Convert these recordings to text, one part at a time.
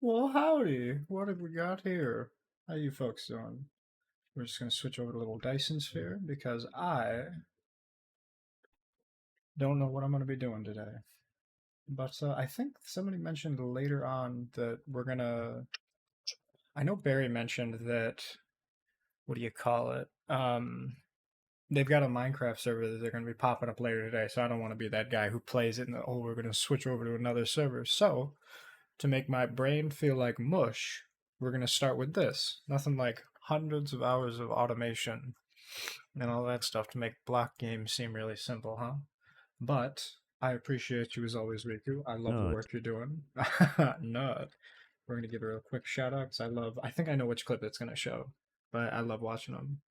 Well, howdy. What have we got here? How you folks doing? We're just going to switch over to a little Dyson Sphere because I don't know what I'm going to be doing today. But I think somebody mentioned later on that we're going to... I know Barry mentioned that... What do you call it? They've got a Minecraft server that they're going to be popping up later today, so I don't want to be that guy who plays it and, oh, we're going to switch over to another server. So, to make my brain feel like mush, we're going to start with this. Nothing like hundreds of hours of automation and all that stuff to make block games seem really simple, huh? But I appreciate you as always, Riku. I love the Nerd. work you're doing. Nerd. We're going to give her a quick shout out because I think I know which clip it's going to show, but I love watching them.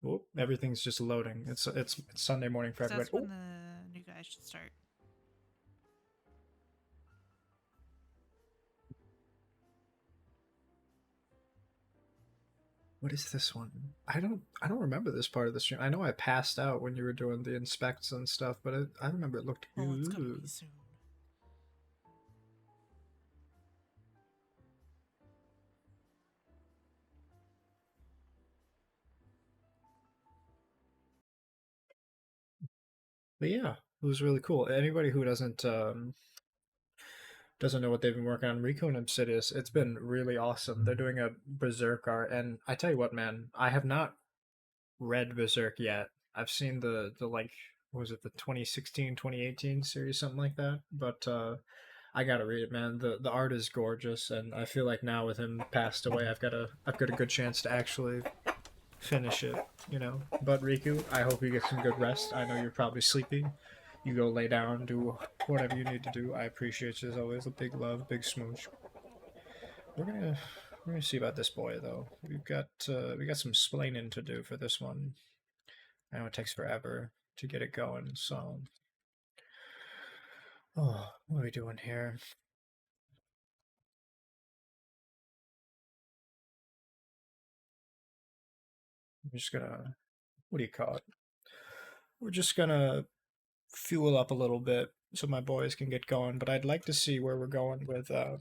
Oh, everything's just loading. It's Sunday morning for everybody. That's when Oh, the new guys should start. what is this one? I don't remember this part of the stream. I know I passed out when you were doing the inspects and stuff, but I remember it looked Well, it's gonna good. be soon. But yeah, it was really cool. Anybody who doesn't know what they've been working on, Rico and Obsidious, it's been really awesome. They're doing a Berserk art, and I tell you what, man, I have not read Berserk yet. I've seen the like, what was it, the 2016 2018 series, something like that. But I gotta read it, man. The art is gorgeous, and I feel like now with him passed away, I've got a good chance to actually finish it, you know. But Riku, I hope you get some good rest. I know you're probably sleepy. You go lay down, do whatever you need to do. I appreciate you as always. A big love, big smooch. We're gonna see about this boy though. We got some splaining to do for this one. I know it takes forever to get it going, so oh, what are we doing here? I'm just gonna, what do you call it? We're just gonna fuel up a little bit so my boys can get going, but I'd like to see where we're going with oh,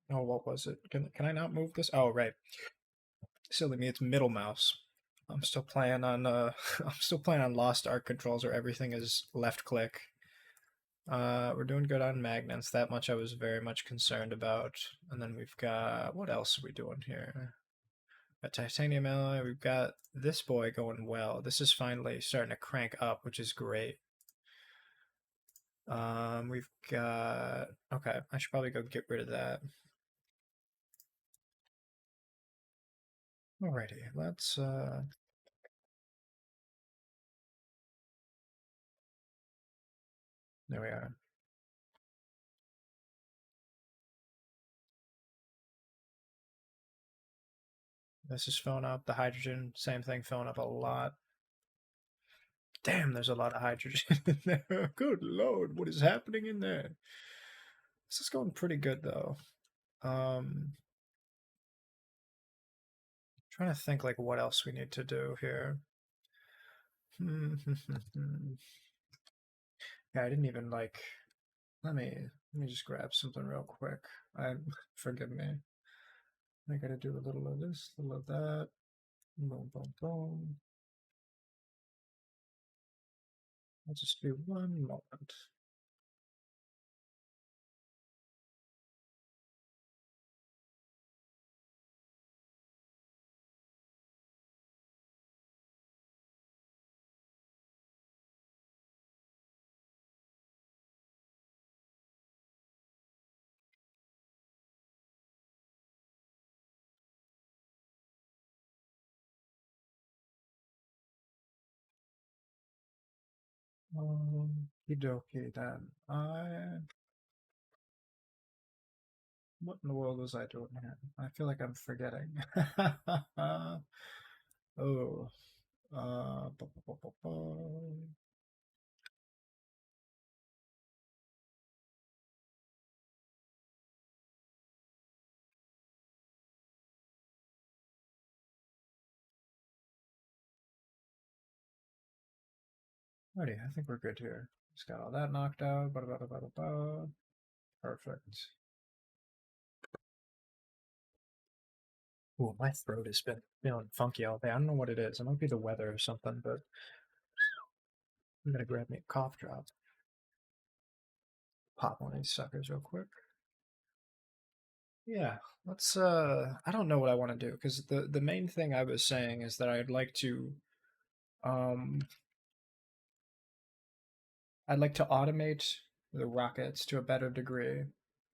what was it? Can I not move this? Oh, right. Silly me, it's middle mouse. I'm still playing on I'm still playing on Lost Ark controls where everything is left click. We're doing good on magnets. That much I was very much concerned about. And then we've got, what else are we doing here? Got titanium alloy. We've got this boy going well. This is finally starting to crank up, which is great. We've got, okay, I should probably go get rid of that. Alrighty, let's there we are. This is filling up. The hydrogen, same thing, filling up a lot. Damn, there's a lot of hydrogen in there. Good lord, what is happening in there? This is going pretty good though. Trying to think like what else we need to do here. Yeah, I didn't even like. Let me just grab something real quick. I forgive me. I gotta do a little of this, a little of that. Boom, boom, boom. I'll just be one moment. Okie then. What in the world was I doing here? I feel like I'm forgetting. Oh, bu- bu- bu- bu- bu. Alrighty, I think we're good here. Just got all that knocked out. Ba-da-ba-da-ba-da-ba. Perfect. Ooh, my throat has been feeling funky all day. I don't know what it is. It might be the weather or something, but I'm gonna grab me a cough drop. Pop one of these suckers real quick. Yeah, let's I don't know what I want to do because the main thing I was saying is that um I'd like to automate the rockets to a better degree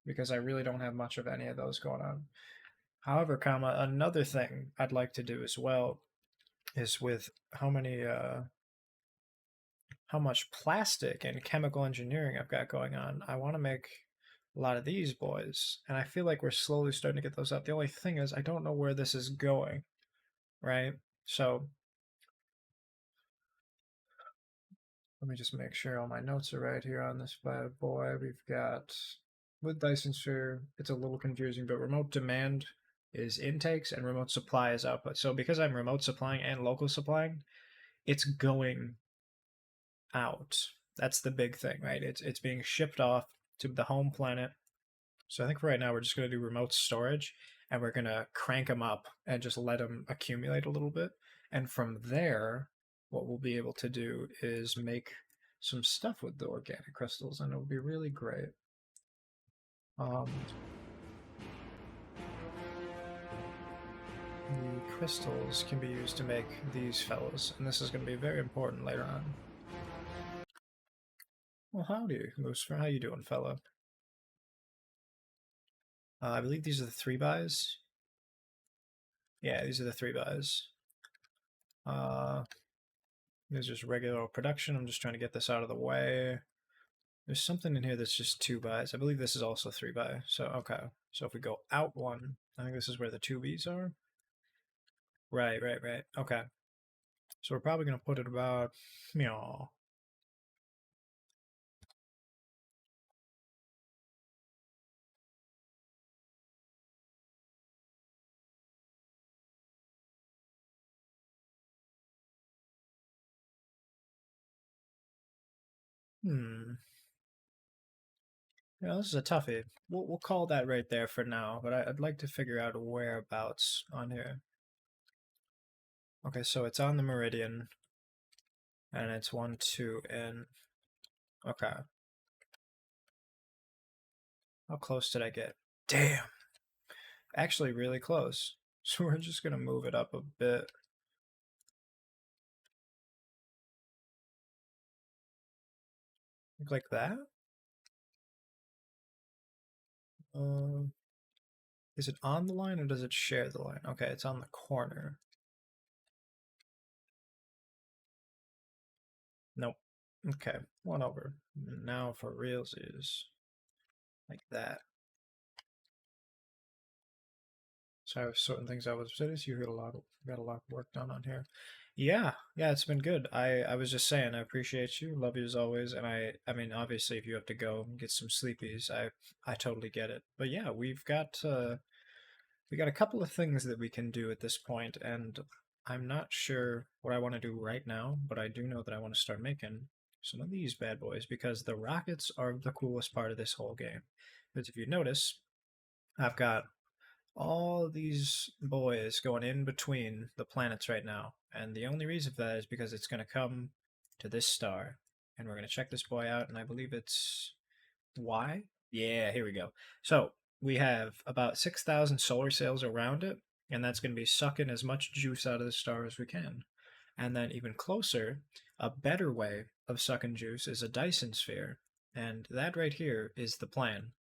because I really don't have much of any of those going on. However, comma, another thing I'd like to do as well is with how much plastic and chemical engineering I've got going on. I want to make a lot of these boys, and I feel like we're slowly starting to get those out. The only thing is, I don't know where this is going, right? So let me just make sure all my notes are right here on this bad boy. We've got with Dyson Sphere, it's a little confusing, but remote demand is intakes and remote supply is output. So because I'm remote supplying and local supplying, it's going out. That's the big thing, right? It's being shipped off to the home planet. So I think for right now we're just going to do remote storage and we're going to crank them up and just let them accumulate a little bit. And from there, what we'll be able to do is make some stuff with the organic crystals and it'll be really great. Um, the crystals can be used to make these fellows, and this is going to be very important later on. Well, howdy, Lucifer. How you doing, fella? I believe these are the 3 buys. Yeah, these are the 3 buys. Uh, This is just regular production. I'm just trying to get this out of the way. There's something in here that's just 2 buys. I believe this is also 3 buy. So, okay. So if we go out one, I think this is where the 2Bs are. Right, right, right. Okay. So we're probably going to put it about, you know, hmm. Yeah, this is a toughie. We'll call that right there for now, but I'd like to figure out whereabouts on here. Okay, so it's on the meridian, and it's 1, 2, and okay. How close did I get? Damn, actually really close. So we're just gonna move it up a bit. Like that? Um, is it on the line or does it share the line? Okay, it's on the corner. Nope. Okay, 1 over. Now for realsies. Like that. So I was sorting things out with cities. You got a lot of work done on here. Yeah, it's been good. I was just saying, I appreciate you, love you as always, and I mean, obviously, if you have to go and get some sleepies, I totally get it. But yeah, we got a couple of things that we can do at this point, and I'm not sure what I want to do right now, but I do know that I want to start making some of these bad boys because the rockets are the coolest part of this whole game. Because if you notice, I've got all of these boys going in between the planets right now. And the only reason for that is because it's going to come to this star. And we're going to check this boy out. And I believe it's Y. Yeah, here we go. So we have about 6,000 solar sails around it. And that's going to be sucking as much juice out of the star as we can. And then even closer, a better way of sucking juice is a Dyson sphere. And that right here is the plan.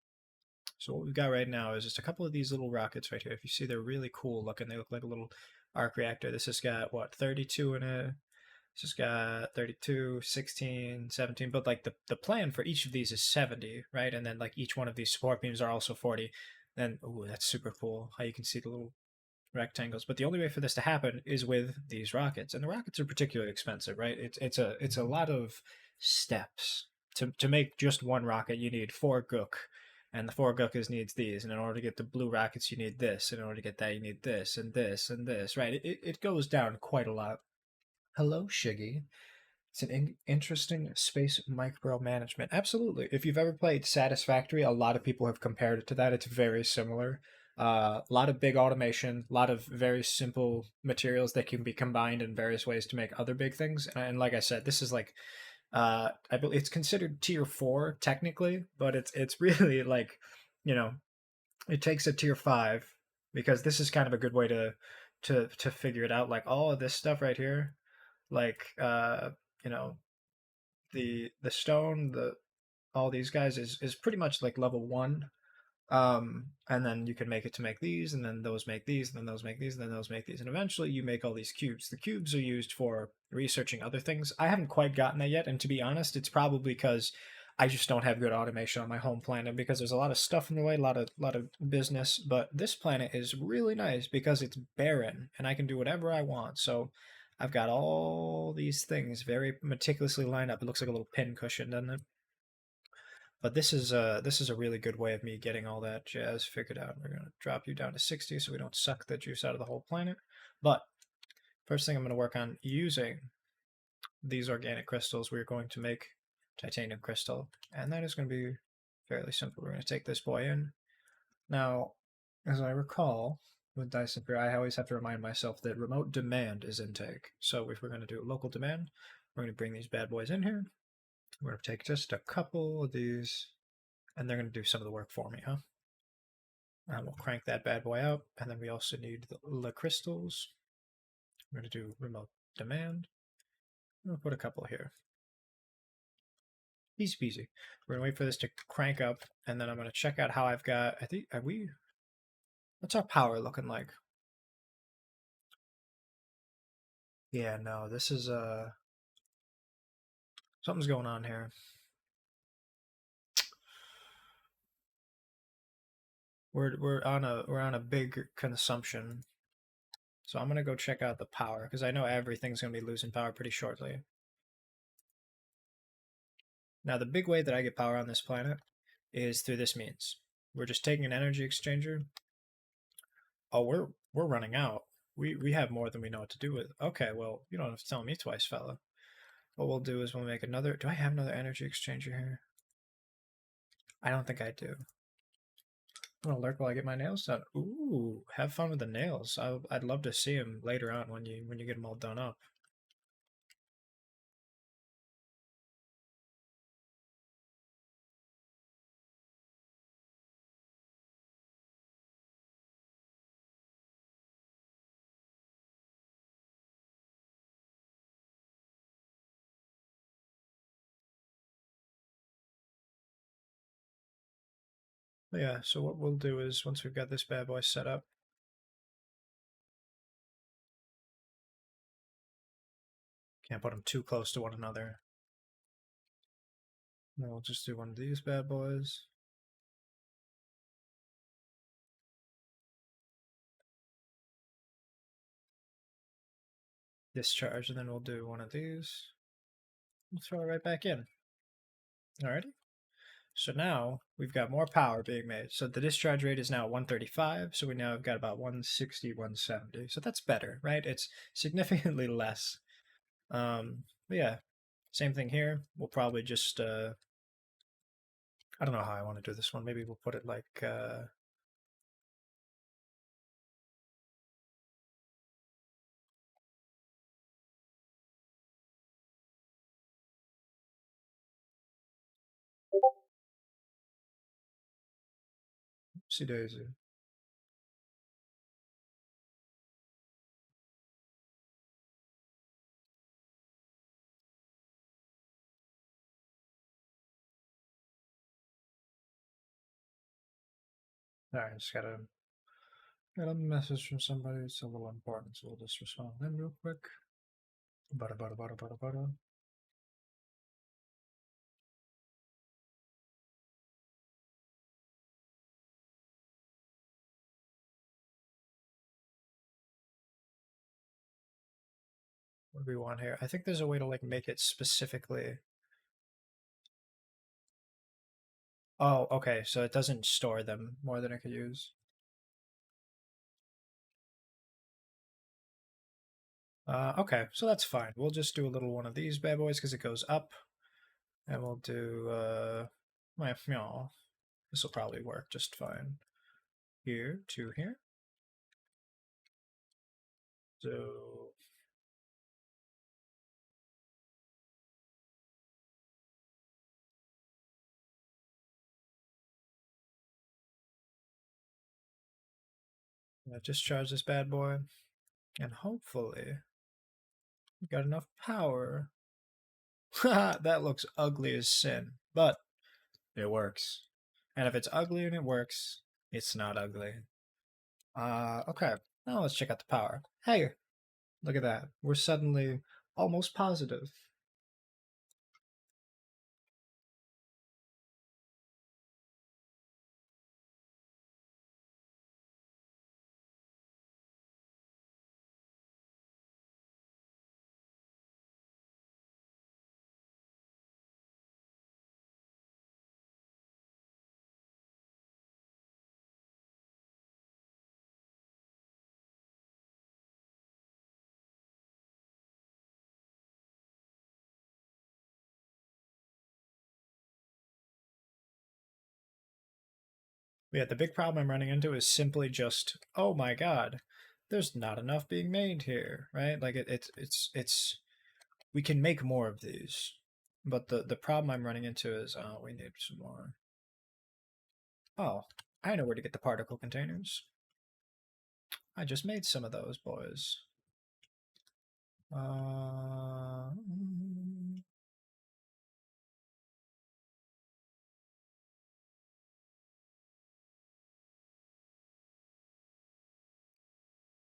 So what we've got right now is just a couple of these little rockets right here. If you see, they're really cool looking. They look like a little arc reactor. This has got, what, 32 in it? It's just got 32, 16, 17. But like the plan for each of these is 70, right? And then like each one of these support beams are also 40. Then, ooh, that's super cool how you can see the little rectangles. But the only way for this to happen is with these rockets, and the rockets are particularly expensive, right? It's a lot of steps to make just one rocket. You need four gook, and the four gookers needs these, and in order to get the blue rockets, you need this, and in order to get that, you need this and this and this, right? It goes down quite a lot. Hello, Shiggy. It's an interesting space micromanagement. Absolutely. If you've ever played Satisfactory, a lot of people have compared it to that. It's very similar. A lot of big automation, a lot of very simple materials that can be combined in various ways to make other big things. And like I said, this is like I believe it's considered tier 4 technically, but it's really like, you know, it takes a tier 5 because this is kind of a good way to figure it out. Like all of this stuff right here, like you know, the stone, the all these guys is pretty much like level 1. And then you can make it to make these, and then those make these, and then those make these, and then those make these, and eventually you make all these cubes. The cubes are used for researching other things. I haven't quite gotten that yet, and to be honest, it's probably because I just don't have good automation on my home planet because there's a lot of stuff in the way, a lot of business. But this planet is really nice because it's barren, and I can do whatever I want. So I've got all these things very meticulously lined up. It looks like a little pin cushion, doesn't it? But this is a really good way of me getting all that jazz figured out. We're gonna drop you down to 60 so we don't suck the juice out of the whole planet. But first thing I'm gonna work on using these organic crystals, we're going to make titanium crystal, and that is going to be fairly simple. We're going to take this boy in. Now, as I recall, with Dyson Sphere, I always have to remind myself that remote demand is intake. So if we're going to do local demand, we're going to bring these bad boys in here. We're going to take just a couple of these, and they're going to do some of the work for me, huh? And we'll crank that bad boy out, and then we also need the crystals. We're going to do remote demand. We'll put a couple here. Easy peasy. We're gonna wait for this to crank up, and then I'm gonna check out how I've got. I think are we? What's our power looking like? Yeah, no, this is something's going on here. We're on a big consumption, so I'm gonna go check out the power because I know everything's gonna be losing power pretty shortly. Now the big way that I get power on this planet is through this means. We're just taking an energy exchanger. Oh, we're running out. We have more than we know what to do with. Okay, well, you don't have to tell me twice, fella. What we'll do is we'll make another. Do I have another energy exchanger here? I don't think I do. I'm gonna lurk while I get my nails done. Ooh, have fun with the nails. I'd love to see them later on when you get them all done up. But yeah, so what we'll do is once we've got this bad boy set up, can't put them too close to one another. Then we'll just do one of these bad boys. Discharge, and then we'll do one of these. We'll throw it right back in. Alrighty. So now we've got more power being made. So the discharge rate is now 135. So we now have got about 160, 170. So that's better, right? It's significantly less. But yeah, same thing here. We'll probably just, I don't know how I want to do this one. Maybe we'll put it like, see daisy. All right, just got a message from somebody. It's a little important, so we'll just respond to them real quick. Butter, butter, butter, butter, butter. What do we want here? I think there's a way to like make it specifically. Oh, okay. So it doesn't store them more than it could use. Okay, so that's fine. We'll just do a little one of these bad boys because it goes up, and we'll do my this will probably work just fine. Here to here. So discharge this bad boy, and hopefully we got enough power. That looks ugly as sin, but it works. And if it's ugly and it works, it's not ugly. Okay. Now let's check out the power. Hey, look at that. We're suddenly almost positive. Yeah, the big problem I'm running into is simply just, oh my god, there's not enough being made here, right? Like it's we can make more of these, but the problem I'm running into is, oh, we need some more. Oh, I know where to get the particle containers. I just made some of those boys. Uh,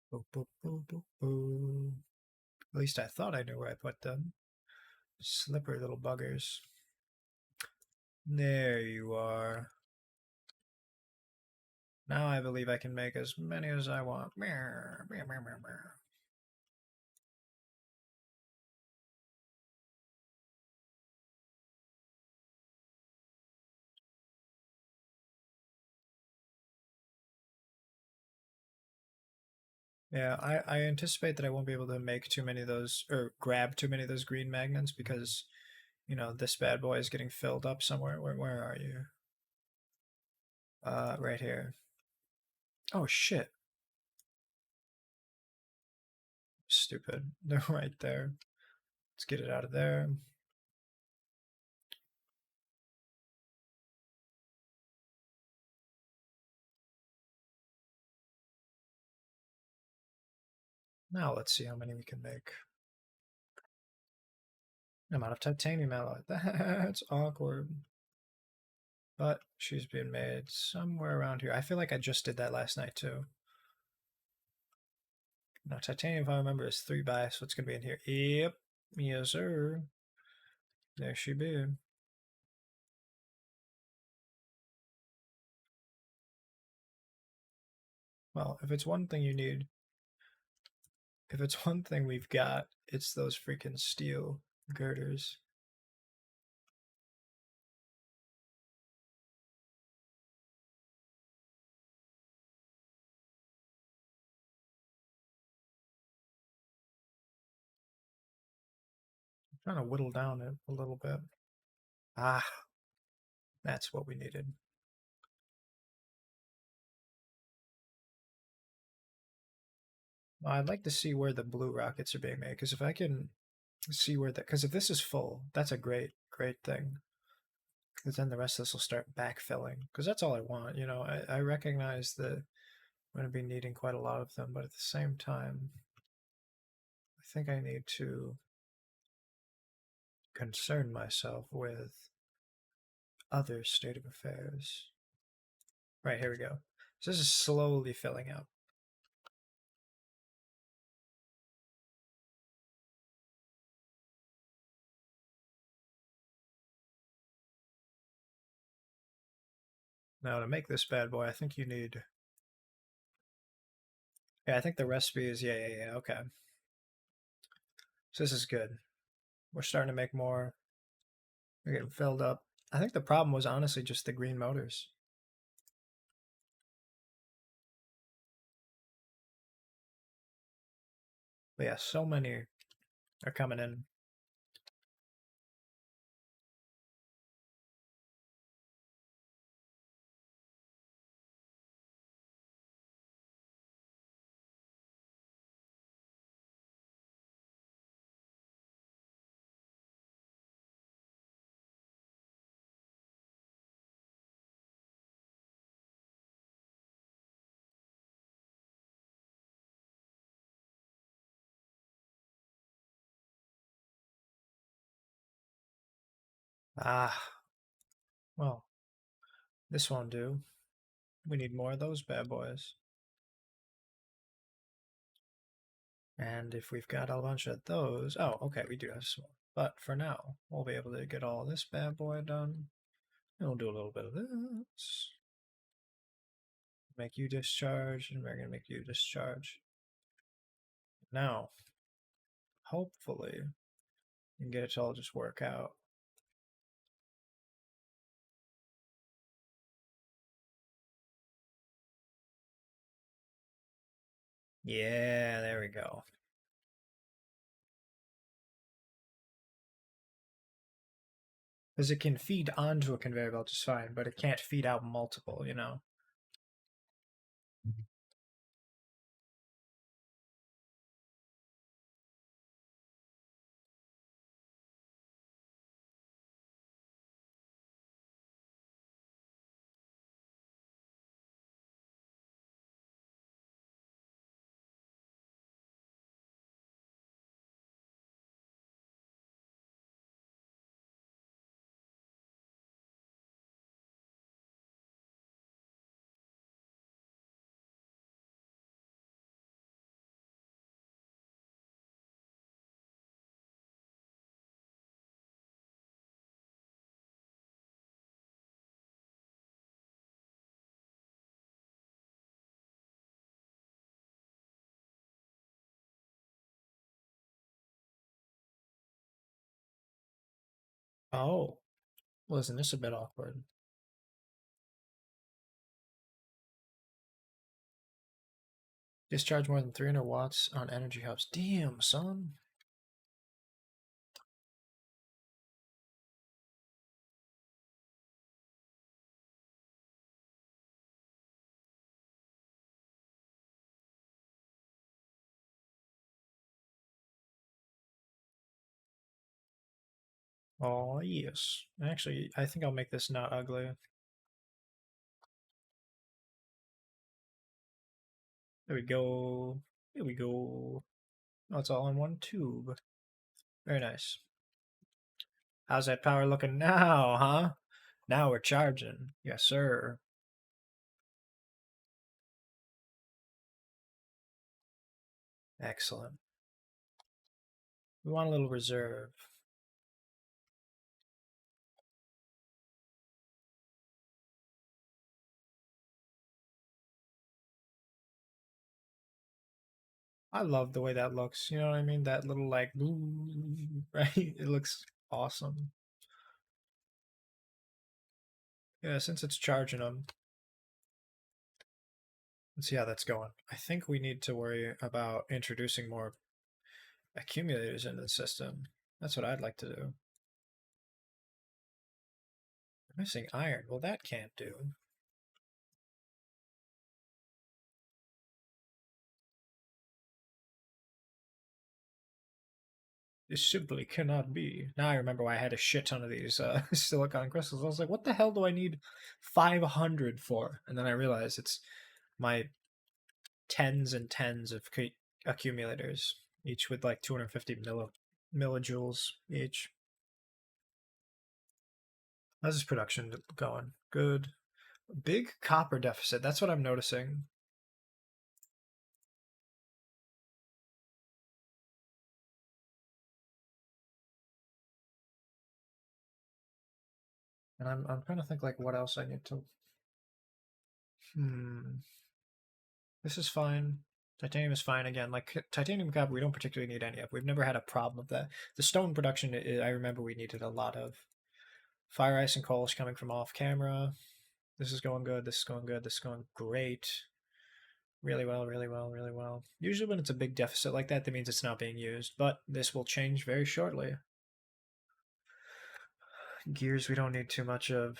boop, boop, boop, boop, boop. At least I thought I knew where I put them. Slippery little buggers. There you are. Now I believe I can make as many as I want. Yeah, I anticipate that I won't be able to make too many of those or grab too many of those green magnets because, this bad boy is getting filled up somewhere. Where are you? Right here. Oh shit. Stupid. They're right there. Let's get it out of there. Now let's see how many we can make. I'm out of titanium alloy. That's awkward. But she's being made somewhere around here. I feel like I just did that last night too. Now titanium, if I remember, is 3 by, so it's gonna be in here. Yep. Yes, sir. There she be. Well, if it's one thing you need, if it's one thing we've got, it's those freaking steel girders. I'm trying to whittle down it a little bit. Ah, that's what we needed. Well, I'd like to see where the blue rockets are being made, because if I can see where that, because if this is full, that's a great, great thing. Because then the rest of this will start backfilling. Because that's all I want. I recognize that I'm going to be needing quite a lot of them, but at the same time, I think I need to concern myself with other state of affairs. Right, here we go. So this is slowly filling up. Now to make this bad boy, I think you need. Yeah, I think the recipe is yeah. Okay, so this is good. We're starting to make more. We're getting filled up. I think the problem was honestly just the green motors. But yeah, so many are coming in. Ah, well, this won't do. We need more of those bad boys. And if we've got a bunch of those, oh, okay, we do have some. But for now, we'll be able to get all this bad boy done. And we'll do a little bit of this. Make you discharge, and we're gonna make you discharge. Now, hopefully, we can get it to all just work out. Yeah, there we go. Because it can feed onto a conveyor belt just fine, but it can't feed out multiple, you know? Oh, well, isn't this a bit awkward? Discharge more than 300 watts on energy hubs. Damn, son. Oh, yes. Actually, I think I'll make this not ugly. There we go. There we go. Oh, it's all in one tube. Very nice. How's that power looking now, huh? Now we're charging. Yes, sir. Excellent. We want a little reserve. I love the way that looks. You know what I mean? That little like, right? It looks awesome. Yeah, since it's charging them, let's see how that's going. I think we need to worry about introducing more accumulators into the system. That's what I'd like to do. Missing iron. Well, that can't do. This simply cannot be. Now I remember why I had a shit ton of these silicon crystals. I was like, what the hell do I need 500 for? And then I realized it's my tens and tens of accumulators, each with like 250 millijoules each. How's this production going? Good. Big copper deficit. That's what I'm noticing. And I'm trying to think like what else I need to Hmm. This is fine. Titanium is fine again. Like titanium copper, we don't particularly need any of. We've never had a problem with that. The stone production, I remember we needed a lot of. Fire ice and coal is coming from off camera. This is going good. This is going good. This is going great. Really well, really well, really well. Usually when it's a big deficit like that, that means it's not being used. But this will change very shortly. Gears, we don't need too much of.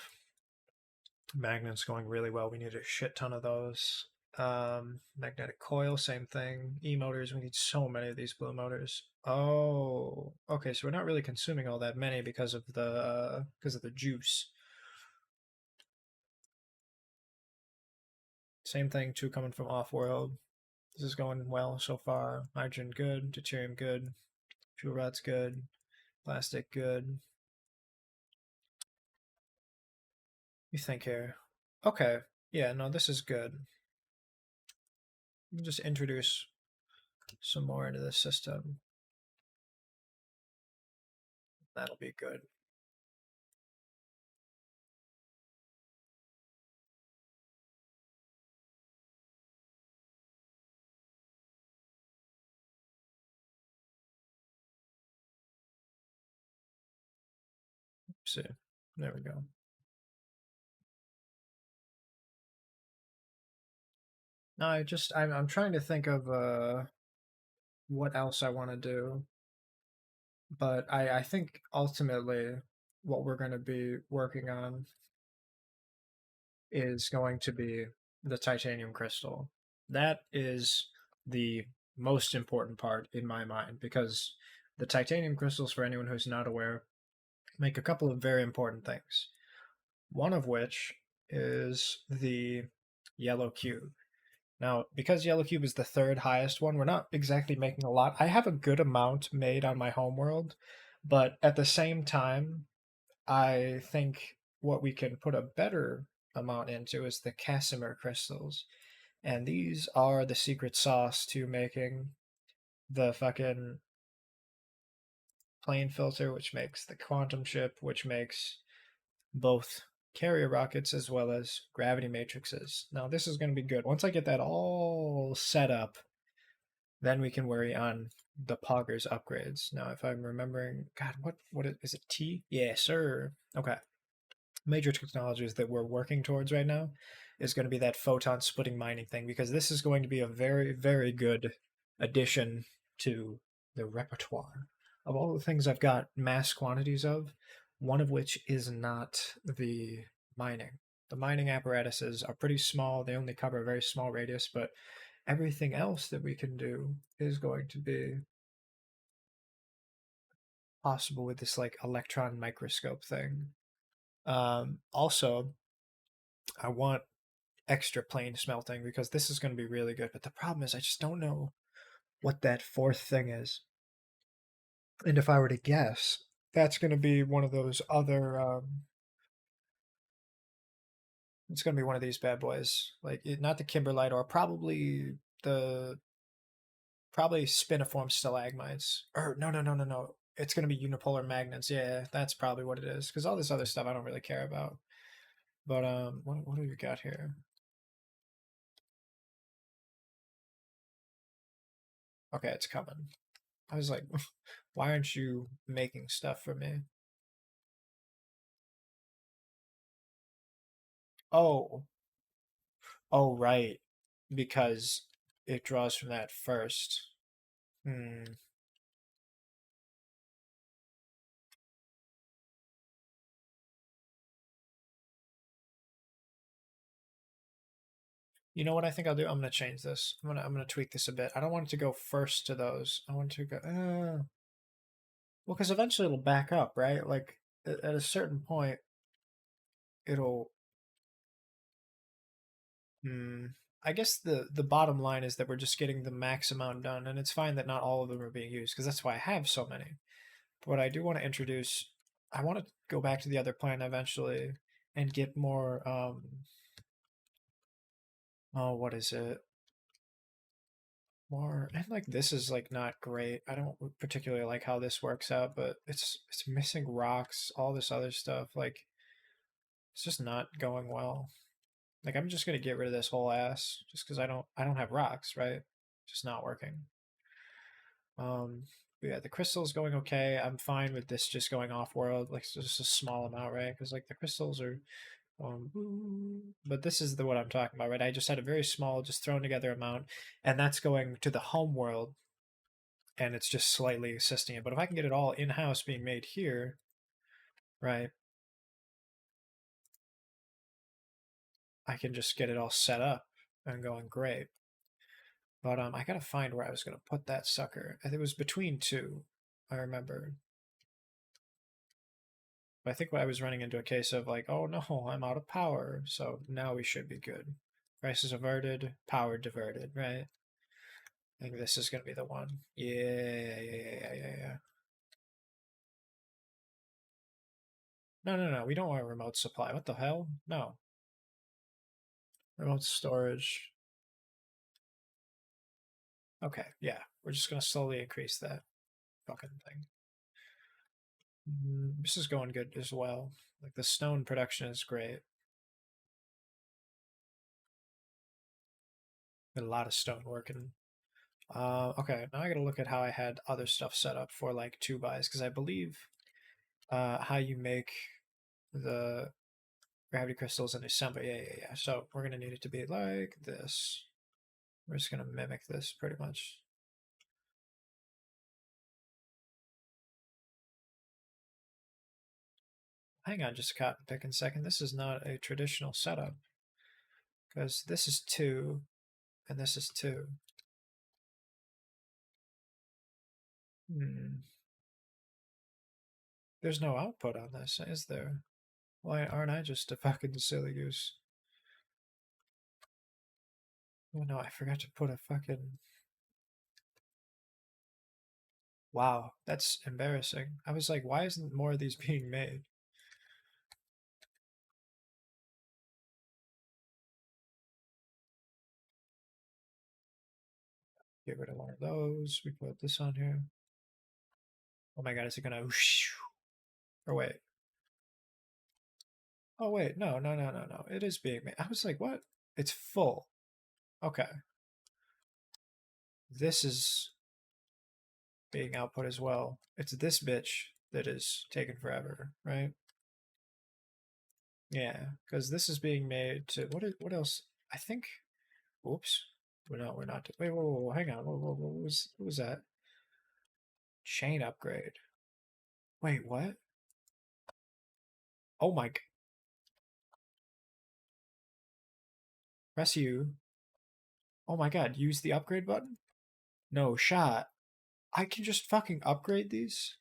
Magnets going really well. We need a shit ton of those. Magnetic coil, same thing. E-motors, we need so many of these blue motors. Oh, okay, so we're not really consuming all that many because of the juice. Same thing, two coming from off-world. This is going well so far. Hydrogen good, deuterium good, fuel rods good, plastic good. You think here? Okay, yeah, no, this is good. Just introduce some more into the system. That'll be good. See, there we go. No, I'm trying to think of what else I want to do, but I think ultimately what we're going to be working on is going to be the titanium crystal. That is the most important part in my mind because the titanium crystals, for anyone who's not aware, make a couple of very important things. One of which is the yellow cube. Now, because Yellow Cube is the third highest one, we're not exactly making a lot. I have a good amount made on my homeworld, but at the same time, I think what we can put a better amount into is the Casimir crystals. And these are the secret sauce to making the fucking plane filter, which makes the quantum chip, which makes both carrier rockets as well as gravity matrices. Now, this is going to be good. Once I get that all set up, then we can worry on the Poggers upgrades. Now, if I'm remembering, God, what is it? T? Yeah, sir. Okay. Major technologies that we're working towards right now is going to be that photon splitting mining thing because this is going to be a very, very good addition to the repertoire of all the things I've got mass quantities of. One of which is not the mining. The mining apparatuses are pretty small. They only cover a very small radius, but everything else that we can do is going to be possible with this like electron microscope thing. Also, I want extra plane smelting because this is going to be really good. But the problem is, I just don't know what that fourth thing is. And if I were to guess, that's going to be one of those other. It's going to be one of these bad boys, like not the kimberlite or the probably spiniform stalagmites. Or no, no, no, no, no. It's going to be unipolar magnets. Yeah, that's probably what it is. Because all this other stuff I don't really care about. But what do we got here? Okay, it's coming. I was like, why aren't you making stuff for me? Oh, oh, right. Because it draws from that first. Hmm. You know what I think I'll do? I'm gonna change this. I'm gonna tweak this a bit. I don't want it to go first to those. I want it to go. Well, because eventually it'll back up, right? Like at a certain point, it'll. Hmm. I guess the bottom line is that we're just getting the max amount done, and it's fine that not all of them are being used because that's why I have so many. But I do want to introduce. I want to go back to the other plan eventually and get more. Oh, what is it? More and like this is like not great. I don't particularly like how this works out, but it's missing rocks, all this other stuff. Like it's just not going well. Like I'm just gonna get rid of this whole ass just because I don't have rocks, right? Just not working. Um, but yeah, the crystal's going okay. I'm fine with this just going off world, like just a small amount, right? Because like the crystals are, but this is the what I'm talking about, right? I just had a very small, just thrown together amount, and that's going to the home world, and it's just slightly assisting it. But if I can get it all in house being made here, right? I can just get it all set up and going great. But I gotta find where I was gonna put that sucker. I think it was between two. I remember. But I think I was running into a case of like, oh no, I'm out of power. So now we should be good. Crisis averted, power diverted, right? I think this is gonna be the one. Yeah. No, no, no. We don't want a remote supply. What the hell? No. Remote storage. Okay, yeah. We're just gonna slowly increase that fucking thing. This is going good as well. Like the stone production is great. Got a lot of stone working. Okay, now I gotta look at how I had other stuff set up for like 2 buys because I believe how you make the gravity crystals in December. Yeah. So we're gonna need it to be like this. We're just gonna mimic this pretty much. Hang on just a cotton picking second. This is not a traditional setup because this is two and this is two. Hmm. There's no output on this, is there? Why aren't I just a fucking silly goose? Oh no, I forgot to put a fucking. Wow, that's embarrassing. I was like, why isn't more of these being made? Get rid of one of those. We put this on here. Oh my god, is it gonna whoosh? Or wait. Oh wait, no. It is being made. I was like, what? It's full. Okay. This is being output as well. It's this bitch that is taking forever, right? Yeah, because this is being made to what else? I think. Oops. We're not. Wait, whoa, hang on. What was that? Chain upgrade. Wait, what? Oh my. Press U. Oh my god, use the upgrade button? No shot. I can just fucking upgrade these?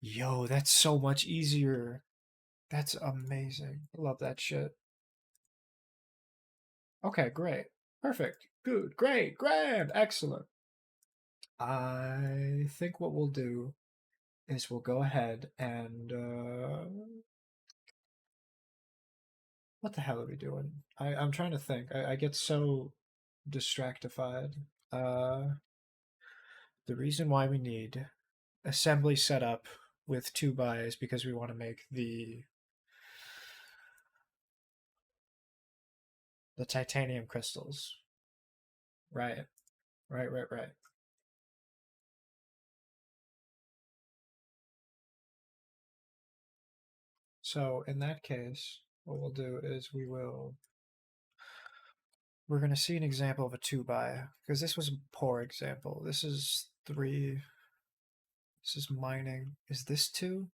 Yo, that's so much easier. That's amazing. I love that shit. Okay, great. Perfect. Good. Great. Grand. Excellent. I think what we'll do is we'll go ahead and what the hell are we doing? I'm trying to think. I get so distractified. The reason why we need assembly setup with 2 buys because we want to make the titanium crystals. Right. Right. So in that case, what we'll do is we're going to see an example of a 2 buy because this was a poor example. This is 3. This is mining. Is this 2?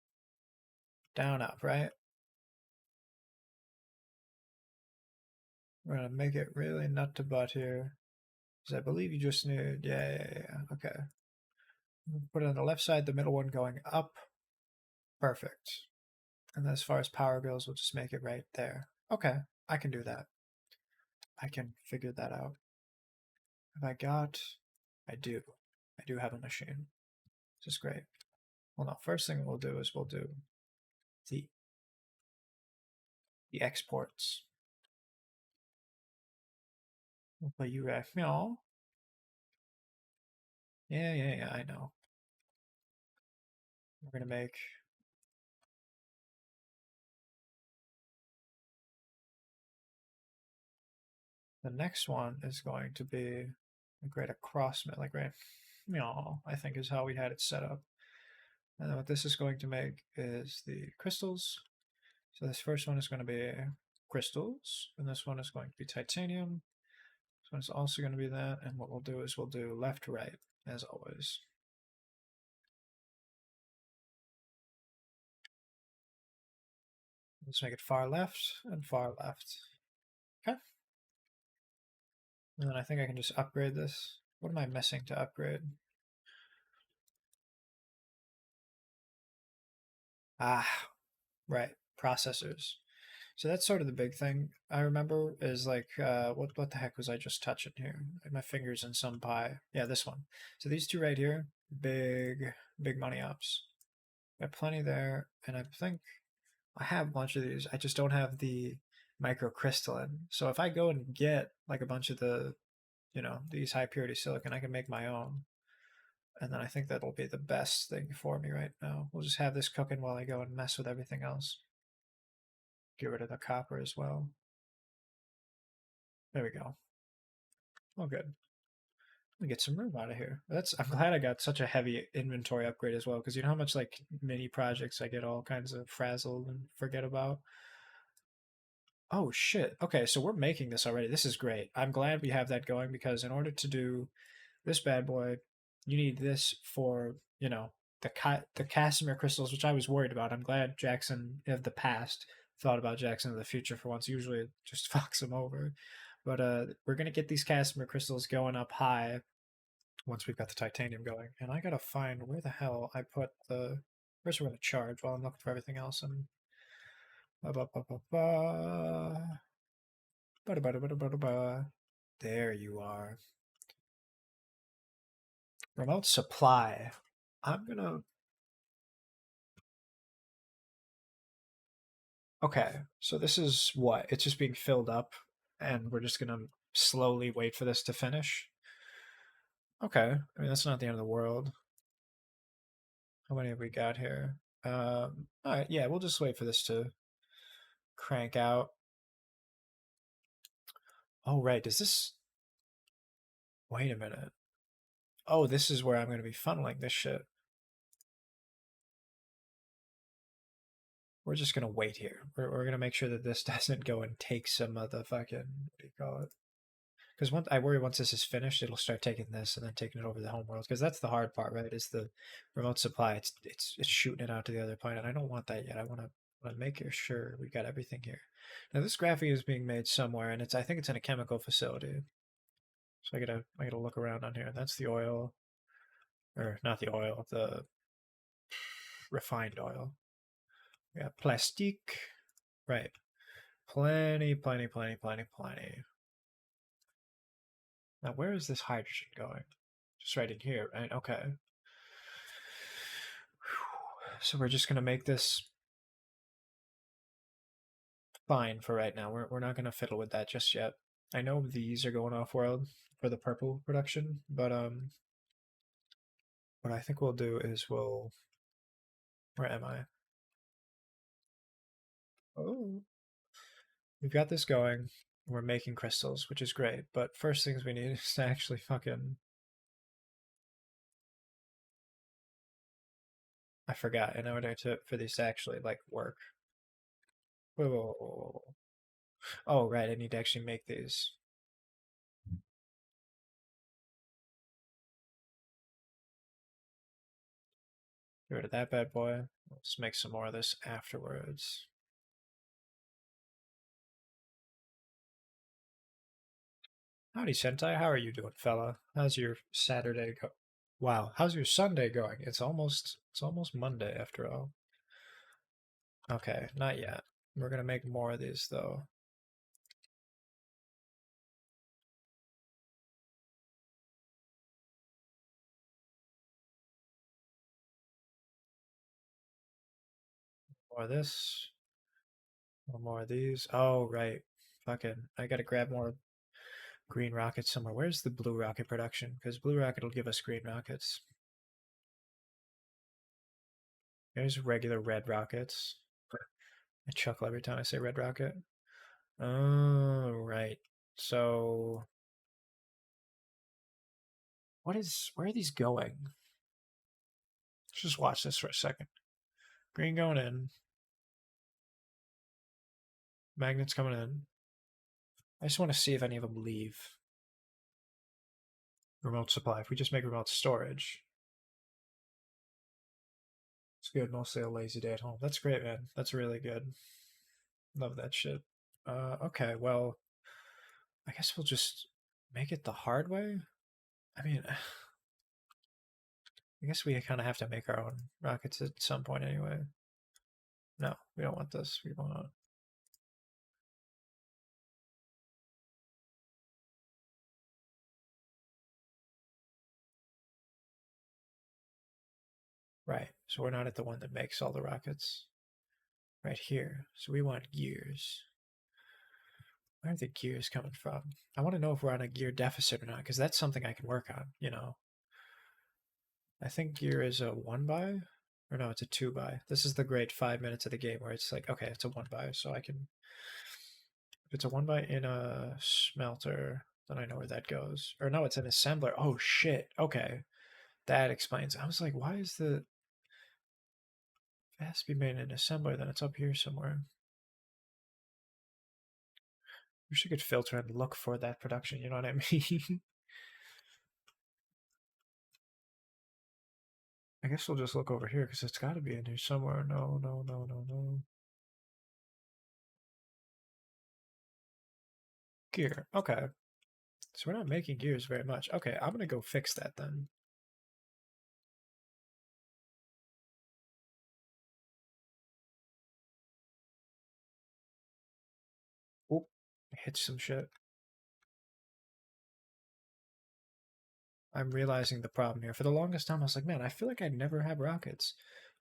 Down, up, right? We're going to make it really nut to butt here. Because I believe you just need, yeah. Okay. Put it on the left side, the middle one going up. Perfect. And as far as power goes, we'll just make it right there. Okay, I can do that. I can figure that out. Have I got? I do. I do have a machine. This is great. Well, no, first thing we'll do is we'll do the the exports. We'll put UF. No. Yeah, I know. We're gonna make The next one is going to be right across, like right, I think is how we had it set up. And then what this is going to make is the crystals. So this first one is going to be crystals, and this one is going to be titanium. This one's also going to be that, and what we'll do is we'll do left to right, as always. Let's make it far left and far left. Okay. And then I think I can just upgrade this. What am I missing to upgrade? Ah, right, processors. So that's sort of the big thing I remember is like, what the heck was I just touching here? Like my fingers in some pie. Yeah, this one. So these two right here, big money ups. Got plenty there, and I think I have a bunch of these. I just don't have the microcrystalline. So if I go and get like a bunch of these high purity silicon, I can make my own. And then I think that'll be the best thing for me right now. We'll just have this cooking while I go and mess with everything else. Get rid of the copper as well. There we go. Oh, good. Let me get some room out of here. I'm glad I got such a heavy inventory upgrade as well, because you know how much like mini projects I get all kinds of frazzled and forget about. Oh shit. Okay, so we're making this already. This is great. I'm glad we have that going because in order to do this bad boy, you need this for, the Casimir crystals, which I was worried about. I'm glad Jackson of the past thought about Jackson of the future for once. Usually it just fucks him over. But we're gonna get these Casimir crystals going up high once we've got the titanium going. And I gotta find where the hell I put the. First, we're gonna charge while I'm looking for everything else. And there you are. Remote supply. I'm gonna. Okay, so this is what? It's just being filled up, and we're just gonna slowly wait for this to finish. Okay, I mean that's not the end of the world. How many have we got here? All right, yeah, we'll just wait for this to crank out. Oh, right. Does this. Wait a minute. Oh, this is where I'm going to be funneling this shit. We're just going to wait here. We're going to make sure that this doesn't go and take some of the fucking. What do you call it? Because I worry once this is finished, it'll start taking this and then taking it over the home world. Because that's the hard part, right? Is the remote supply. It's shooting it out to the other planet. I don't want that yet. I want to make sure we got everything here. Now this graphene is being made somewhere, and I think it's in a chemical facility. So I gotta look around on here. That's the oil, or not the oil, the refined oil. We got plastique, right? Plenty, plenty, plenty, plenty, plenty. Now where is this hydrogen going? Just right in here, right? Okay. So we're just gonna make this fine for right now. We're not gonna fiddle with that just yet. I know these are going off world for the purple production, but what I think we'll do is where am I? Oh, we've got this going. We're making crystals, which is great. But first things we need is to actually fucking. I forgot in order for these to actually like work. Whoa, whoa, whoa, whoa. Oh, right. I need to actually make these. Get rid of that bad boy. Let's make some more of this afterwards. Howdy, Sentai. How are you doing, fella? How's your Saturday go? Wow, how's your Sunday going? It's almost Monday after all. Okay, not yet. We're gonna make more of these though. More of this. One more of these. Oh, right. Fucking, I gotta grab more green rockets somewhere. Where's the blue rocket production? Because blue rocket will give us green rockets. There's regular red rockets. I chuckle every time I say red rocket. Oh, right. So where are these going? Let's just watch this for a second. Green going in, magnets coming in. I just want to see if any of them leave. Remote supply. If we just make remote storage, it's good. Mostly a lazy day at home. That's great, man. That's really good. Love that shit. Okay, well, I guess we'll just make it the hard way. I mean, I guess we kind of have to make our own rockets at some point anyway. No, we don't want this. We want right. So we're not at the one that makes all the rockets right here. So we want gears. Where are the gears coming from? I want to know if we're on a gear deficit or not, because that's something I can work on, you know. I think gear is a 1 by, or no, it's a 2 by. This is the great 5 minutes of the game where it's like, okay, it's a 1 by, so I can. If it's a 1 by in a smelter, then I know where that goes. Or no, it's an assembler. Oh shit. Okay, that explains. I was like, why is the it has to be made in an assembler? Then it's up here somewhere. Wish I could filter and look for that production. You know what I mean? I guess we'll just look over here because it's got to be in here somewhere. No, no, no, no, no. Gear. Okay. So we're not making gears very much. Okay, I'm gonna go fix that then. Oop. Hit some shit. I'm realizing the problem here. For the longest time, I was like, man, I feel like I never have rockets.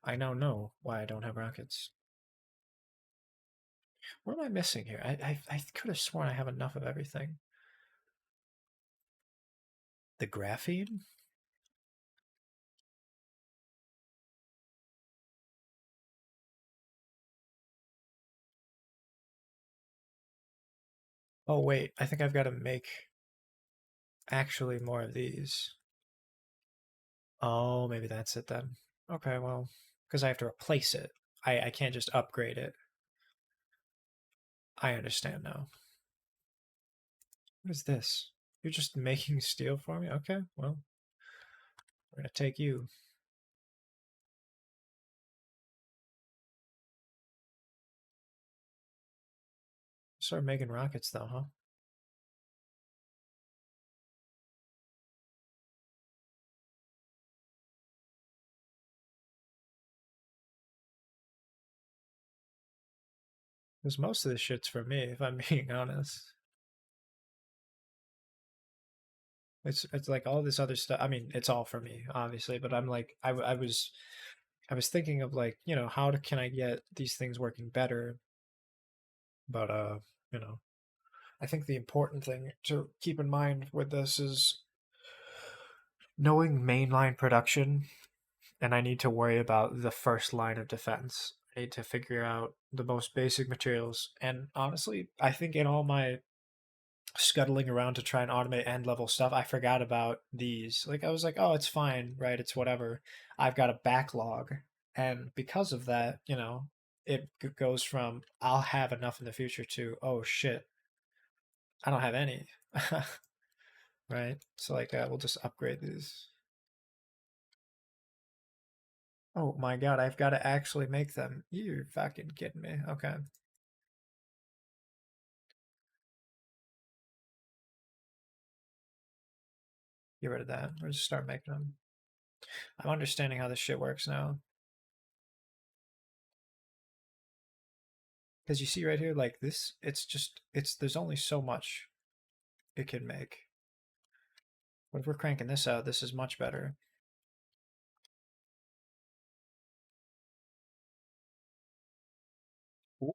I now know why I don't have rockets. What am I missing here? I could have sworn I have enough of everything. The graphene? Oh, wait. I think I've got to make actually more of these. Oh, maybe that's it then. Okay, well, because I have to replace it. I can't just upgrade it. I understand now. What is this? You're just making steel for me? Okay, well, we're gonna take you. Start making rockets though, huh? Because most of this shit's for me, if I'm being honest. It's like all this other stuff. I mean, it's all for me, obviously, but I'm like, I was thinking of like, can I get these things working better? But you know, I think the important thing to keep in mind with this is knowing mainline production, and I need to worry about the first line of defense. I need to figure out the most basic materials. And honestly, I think in all my scuttling around to try and automate end level stuff, I forgot about these. Like I was like, oh, it's fine, right? It's whatever. I've got a backlog, and because of that, it goes from I'll have enough in the future to oh shit, I don't have any. Right? So like we'll just upgrade these. Oh my god, I've got to actually make them. You're fucking kidding me. Okay. Get rid of that. We'll just start making them. I'm understanding how this shit works now. Because you see right here, like this, there's only so much it can make. But if we're cranking this out, this is much better. Ooh.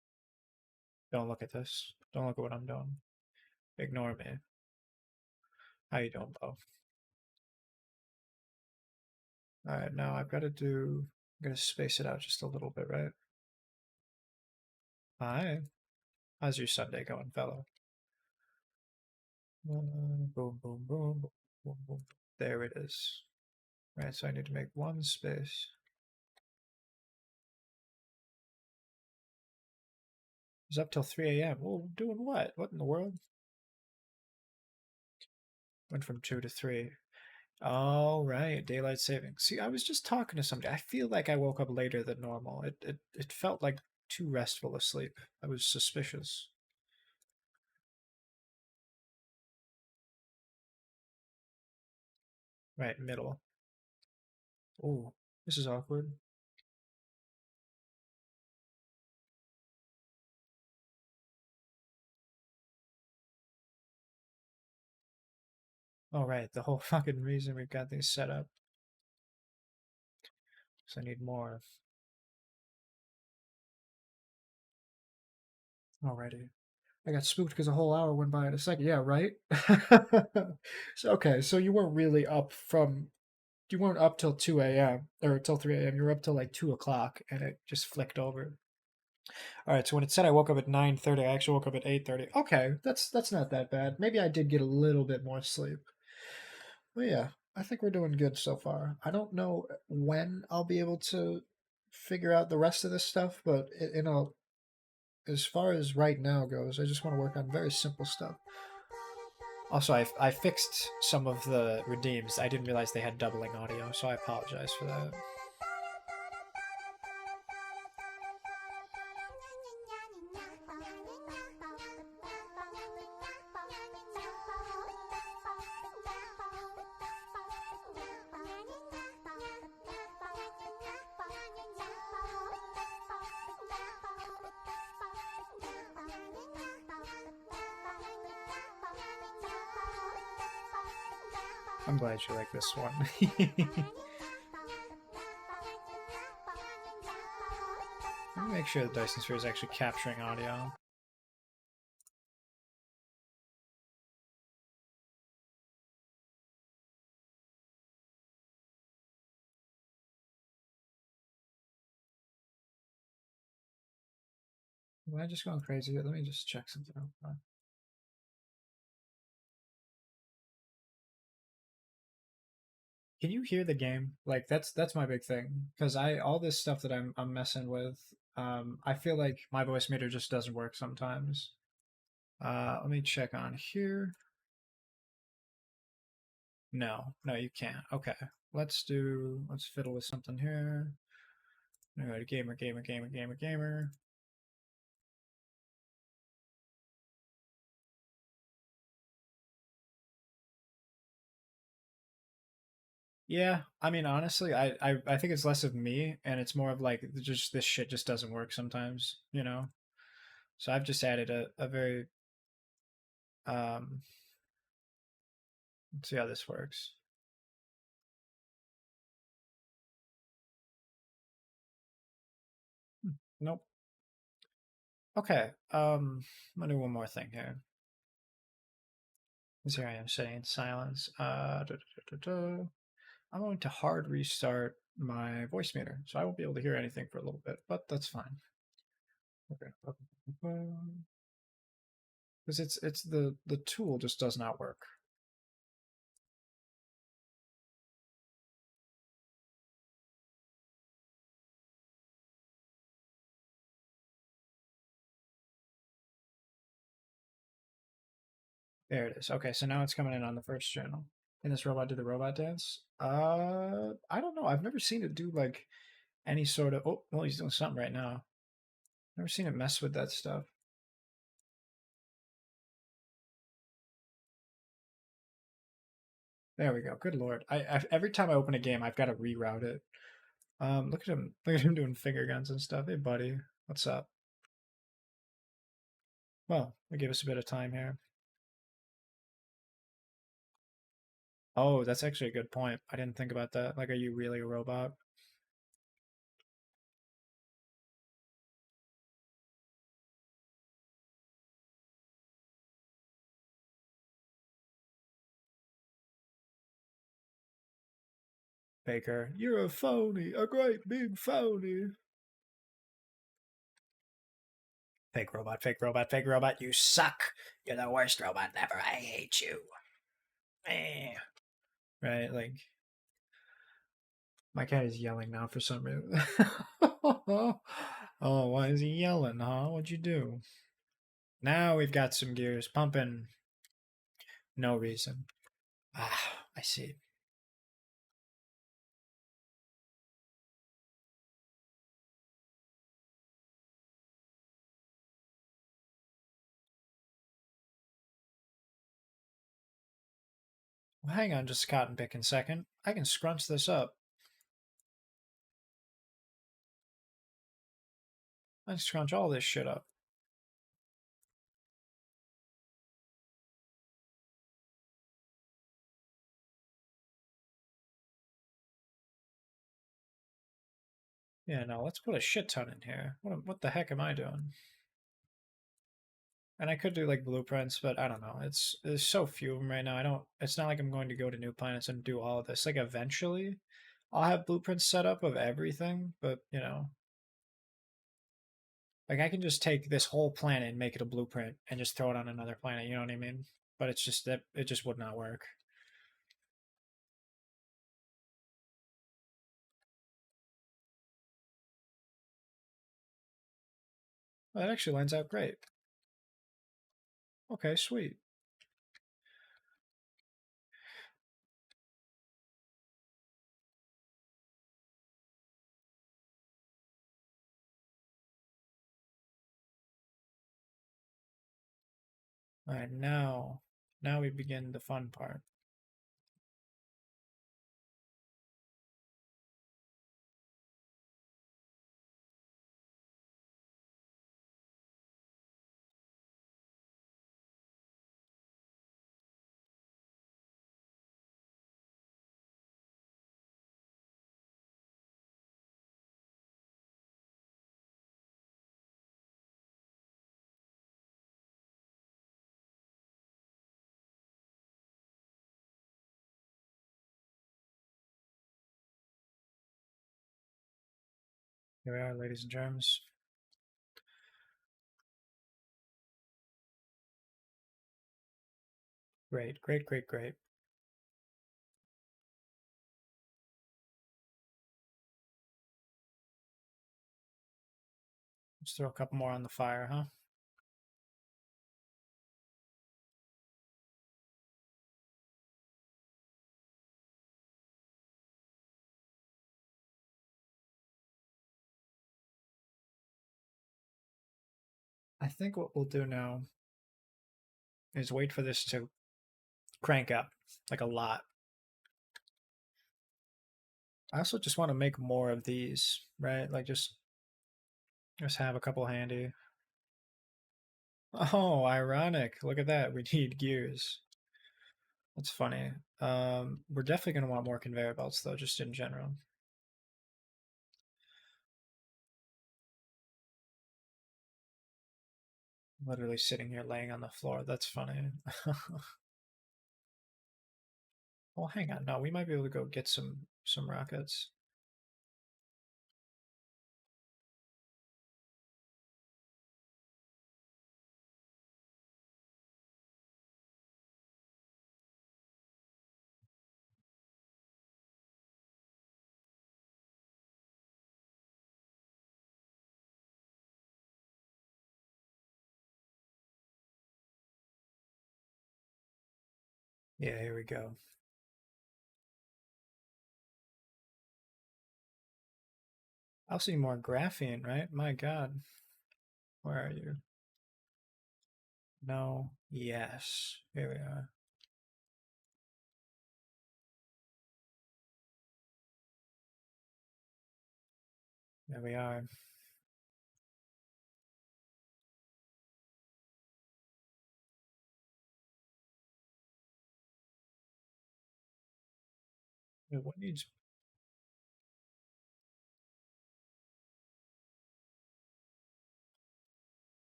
Don't look at this. Don't look at what I'm doing. Ignore me. How you doing, Bo? Alright, now I'm gonna space it out just a little bit, right? Hi. How's your Sunday going, fellow? Boom, boom, boom, boom, boom, boom. There it is. Right, so I need to make one space. It's up till 3 a.m. Well, doing what? What in the world? Went from 2 to 3. All right, daylight savings. See, I was just talking to somebody. I feel like I woke up later than normal. It felt like too restful a sleep. I was suspicious. Right, middle. Oh, this is awkward. All right, the whole fucking reason we've got these set up. So I need more. Already. I got spooked because a whole hour went by in a second. Yeah, right? So, okay, so you weren't really up from, you weren't up till 2 a.m. or till 3 a.m. You were up till like 2 o'clock and it just flicked over. All right, so when it said I woke up at 9:30, I actually woke up at 8:30. Okay, that's not that bad. Maybe I did get a little bit more sleep. But yeah, I think we're doing good so far. I don't know when I'll be able to figure out the rest of this stuff, but as far as right now goes, I just want to work on very simple stuff. Also, I fixed some of the redeems. I didn't realize they had doubling audio, so I apologize for that. I'm glad you like this one. Let me make sure the Dyson Sphere is actually capturing audio. Am I just going crazy? Let me just check something out. Can you hear the game? Like that's my big thing because I all this stuff that I'm messing with. I feel like my voice meter just doesn't work sometimes. Let me check on here. No, no, you can't. Okay, let's fiddle with something here. All right, gamer, gamer, gamer, gamer, gamer. Yeah, I mean, honestly, I think it's less of me and it's more of like just this shit just doesn't work sometimes, you know? So I've just added a very, let's see how this works. Nope. Okay, I'm gonna do one more thing here. Because here I am sitting in silence. I'm going to hard restart my voice meter, so I won't be able to hear anything for a little bit, but that's fine. Okay. Because it's the tool just does not work. There it is. Okay, so now it's coming in on the first channel. Can this robot do the robot dance? I don't know. I've never seen it do like any sort of. Oh, well, he's doing something right now. Never seen it mess with that stuff. There we go. Good lord. Every time I open a game, I've got to reroute it. Look at him. Look at him doing finger guns and stuff. Hey, buddy, what's up? Well, they give us a bit of time here. Oh, that's actually a good point. I didn't think about that. Like, are you really a robot? Baker, you're a phony, a great big phony. Fake robot, fake robot, fake robot. You suck. You're the worst robot ever. I hate you. Eh. Right? Like, my cat is yelling now for some reason. Oh, why is he yelling, huh? What'd you do? Now we've got some gears pumping. No reason. Ah, I see. Well, hang on just a cotton picking second. I can scrunch this up. I can scrunch all this shit up. Yeah, no, let's put a shit ton in here. What the heck am I doing? And I could do like blueprints, but I don't know. There's so few of them right now. I don't. It's not like I'm going to go to new planets and do all of this. Like eventually, I'll have blueprints set up of everything. But like I can just take this whole planet and make it a blueprint and just throw it on another planet. You know what I mean? But it's just that it just would not work. Well, that actually lines out great. Okay, sweet. All right, now we begin the fun part. Here we are, ladies and germs. Great, great, great, great. Let's throw a couple more on the fire, huh? I think what we'll do now is wait for this to crank up like a lot. I also just want to make more of these, right? Like just have a couple handy. Oh, ironic. Look at that. We need gears. That's funny. We're definitely going to want more conveyor belts though, just in general. Literally sitting here laying on the floor. That's funny. Well, hang on. No, we might be able to go get some rockets. Yeah, here we go. I'll see more graphene, right? My God. Where are you? No. Yes. Here we are. There we are. Wait, what needs?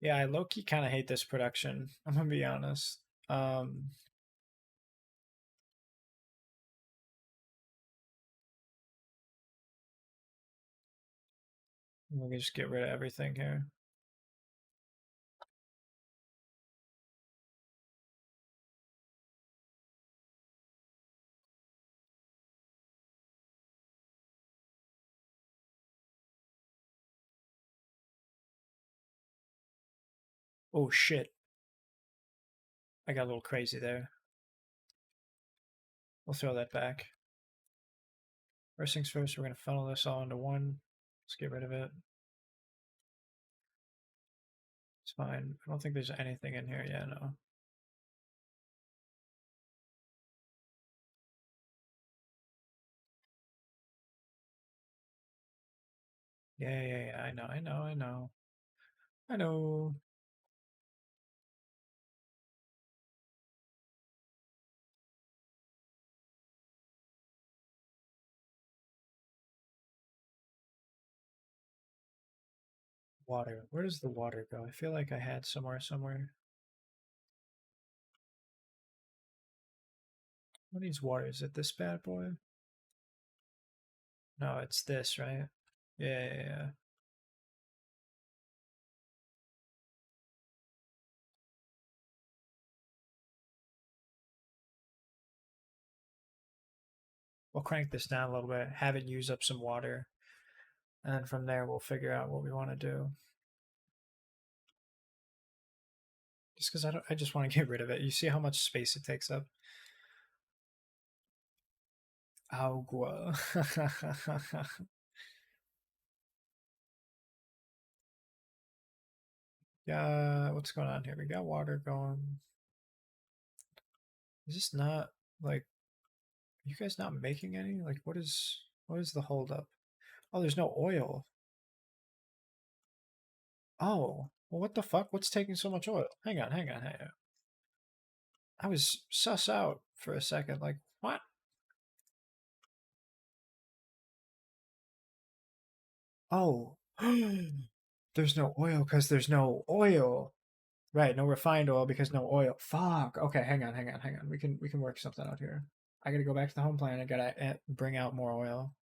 Yeah, I low key kind of hate this production. I'm gonna be honest. Um, Let me just get rid of everything here. Oh shit. I got a little crazy there. We'll throw that back. First things first, we're going to funnel this all into one. Let's get rid of it. It's fine. I don't think there's anything in here. Yeah, no. Yeah. I know. Water. Where does the water go? I feel like I had somewhere. What needs water? Is it this bad boy? No, it's this, right? Yeah. We'll crank this down a little bit, have it use up some water, and then from there we'll figure out what we want to do. Just because I just want to get rid of it. You see how much space it takes up? Agua. Yeah, what's going on here? We got water going. Is this not like, are you guys not making any? Like, what is the holdup? Oh, there's no oil. Oh, well, what the fuck? What's taking so much oil? Hang on. I was sus out for a second. Like, what? Oh, there's no oil because there's no oil. Right, no refined oil because no oil. Fuck. Okay, hang on. We can work something out here. I gotta go back to the home plan. I gotta bring out more oil.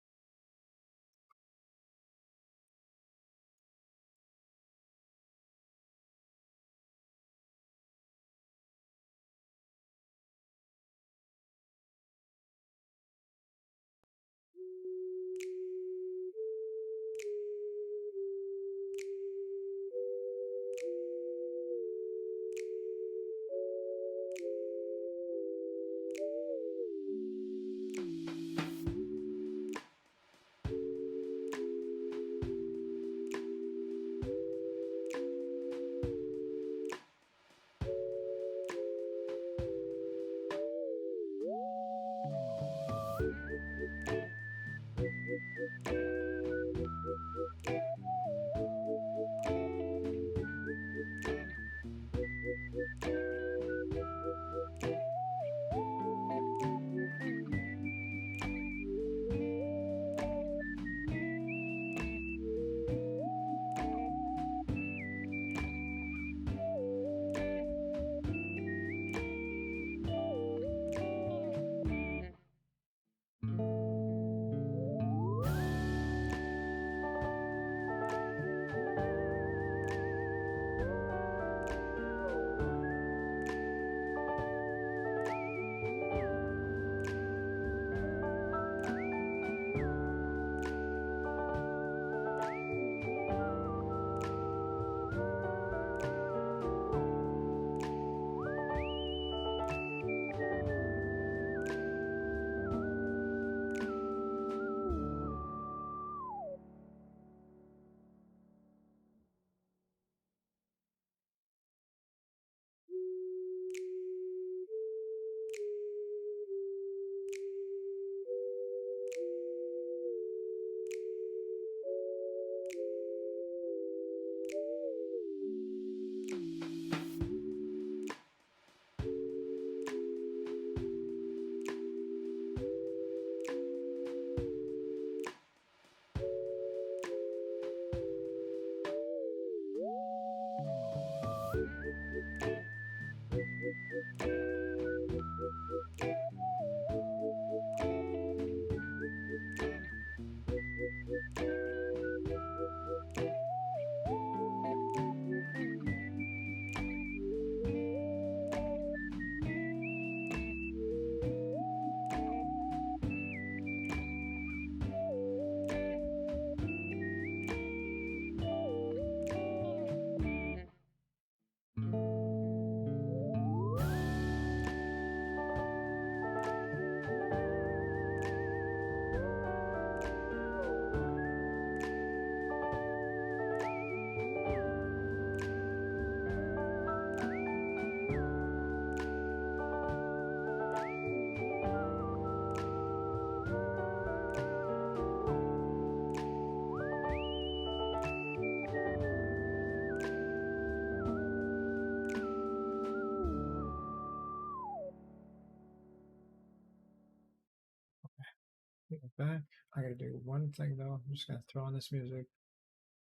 back. I gotta do one thing though. I'm just gonna throw on this music.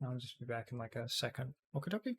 I'll just be back in like a second. Okie dokie.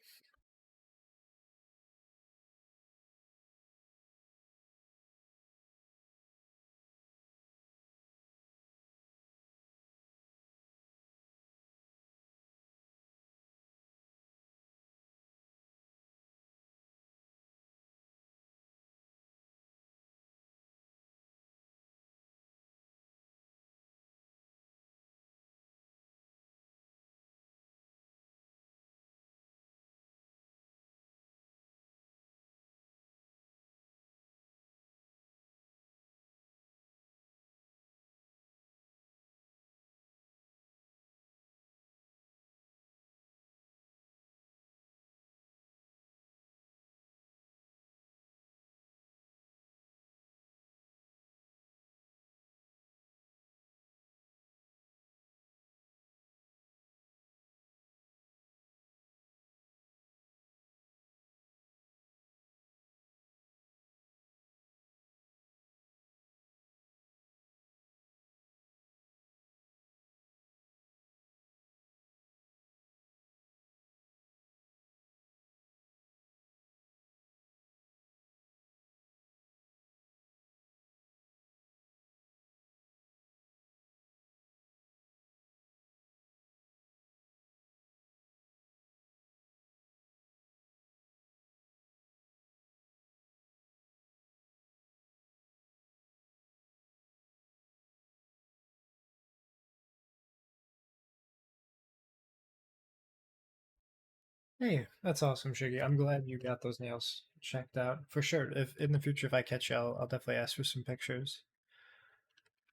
Hey, that's awesome, Shiggy. I'm glad you got those nails checked out. For sure. If in the future if I catch you, I'll definitely ask for some pictures.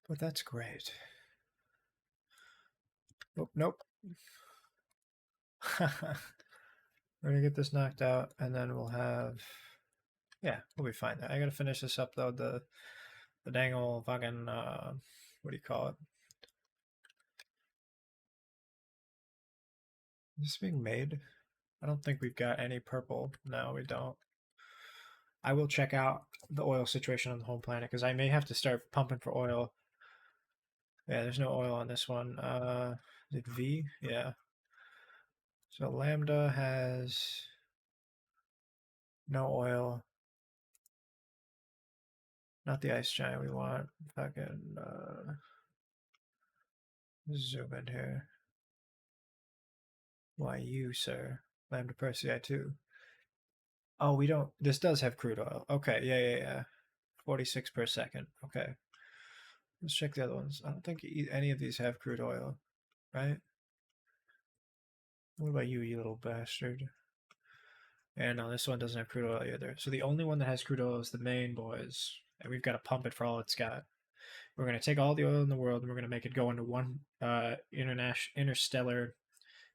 But that's great. Oh, nope. We're gonna get this knocked out, and then we'll have. Yeah, we'll be fine. I gotta finish this up though. The dang old fucking what do you call it? Is this being made? I don't think we've got any purple. No, we don't. I will check out the oil situation on the home planet because I may have to start pumping for oil. Yeah, there's no oil on this one. Did V? Yeah. So Lambda has no oil. Not the ice giant we want. Fucking zoom in here. Why you, sir? Lambda Persei 2. Oh, we don't. This does have crude oil. Okay, yeah, yeah, yeah. 46 per second. Okay. Let's check the other ones. I don't think any of these have crude oil, right? What about you, you little bastard? And no, this one doesn't have crude oil either. So the only one that has crude oil is the main, boys. And we've got to pump it for all it's got. We're going to take all the oil in the world and we're going to make it go into one interstellar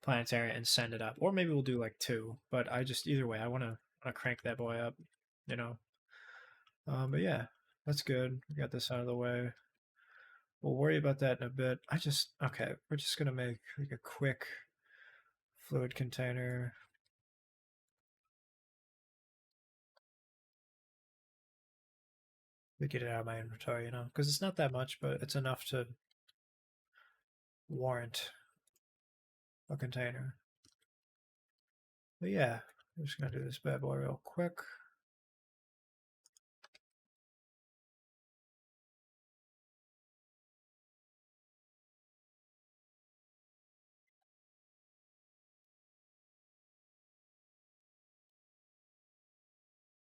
planetary and send it up. Or maybe we'll do like two. But I just, either way, I want to crank that boy up, you know? But yeah, that's good. We got this out of the way. We'll worry about that in a bit. Okay, we're just going to make like a quick fluid container. To get it out of my inventory, you know? Because it's not that much, but it's enough to warrant a container. But yeah, I'm just going to do this bad boy real quick.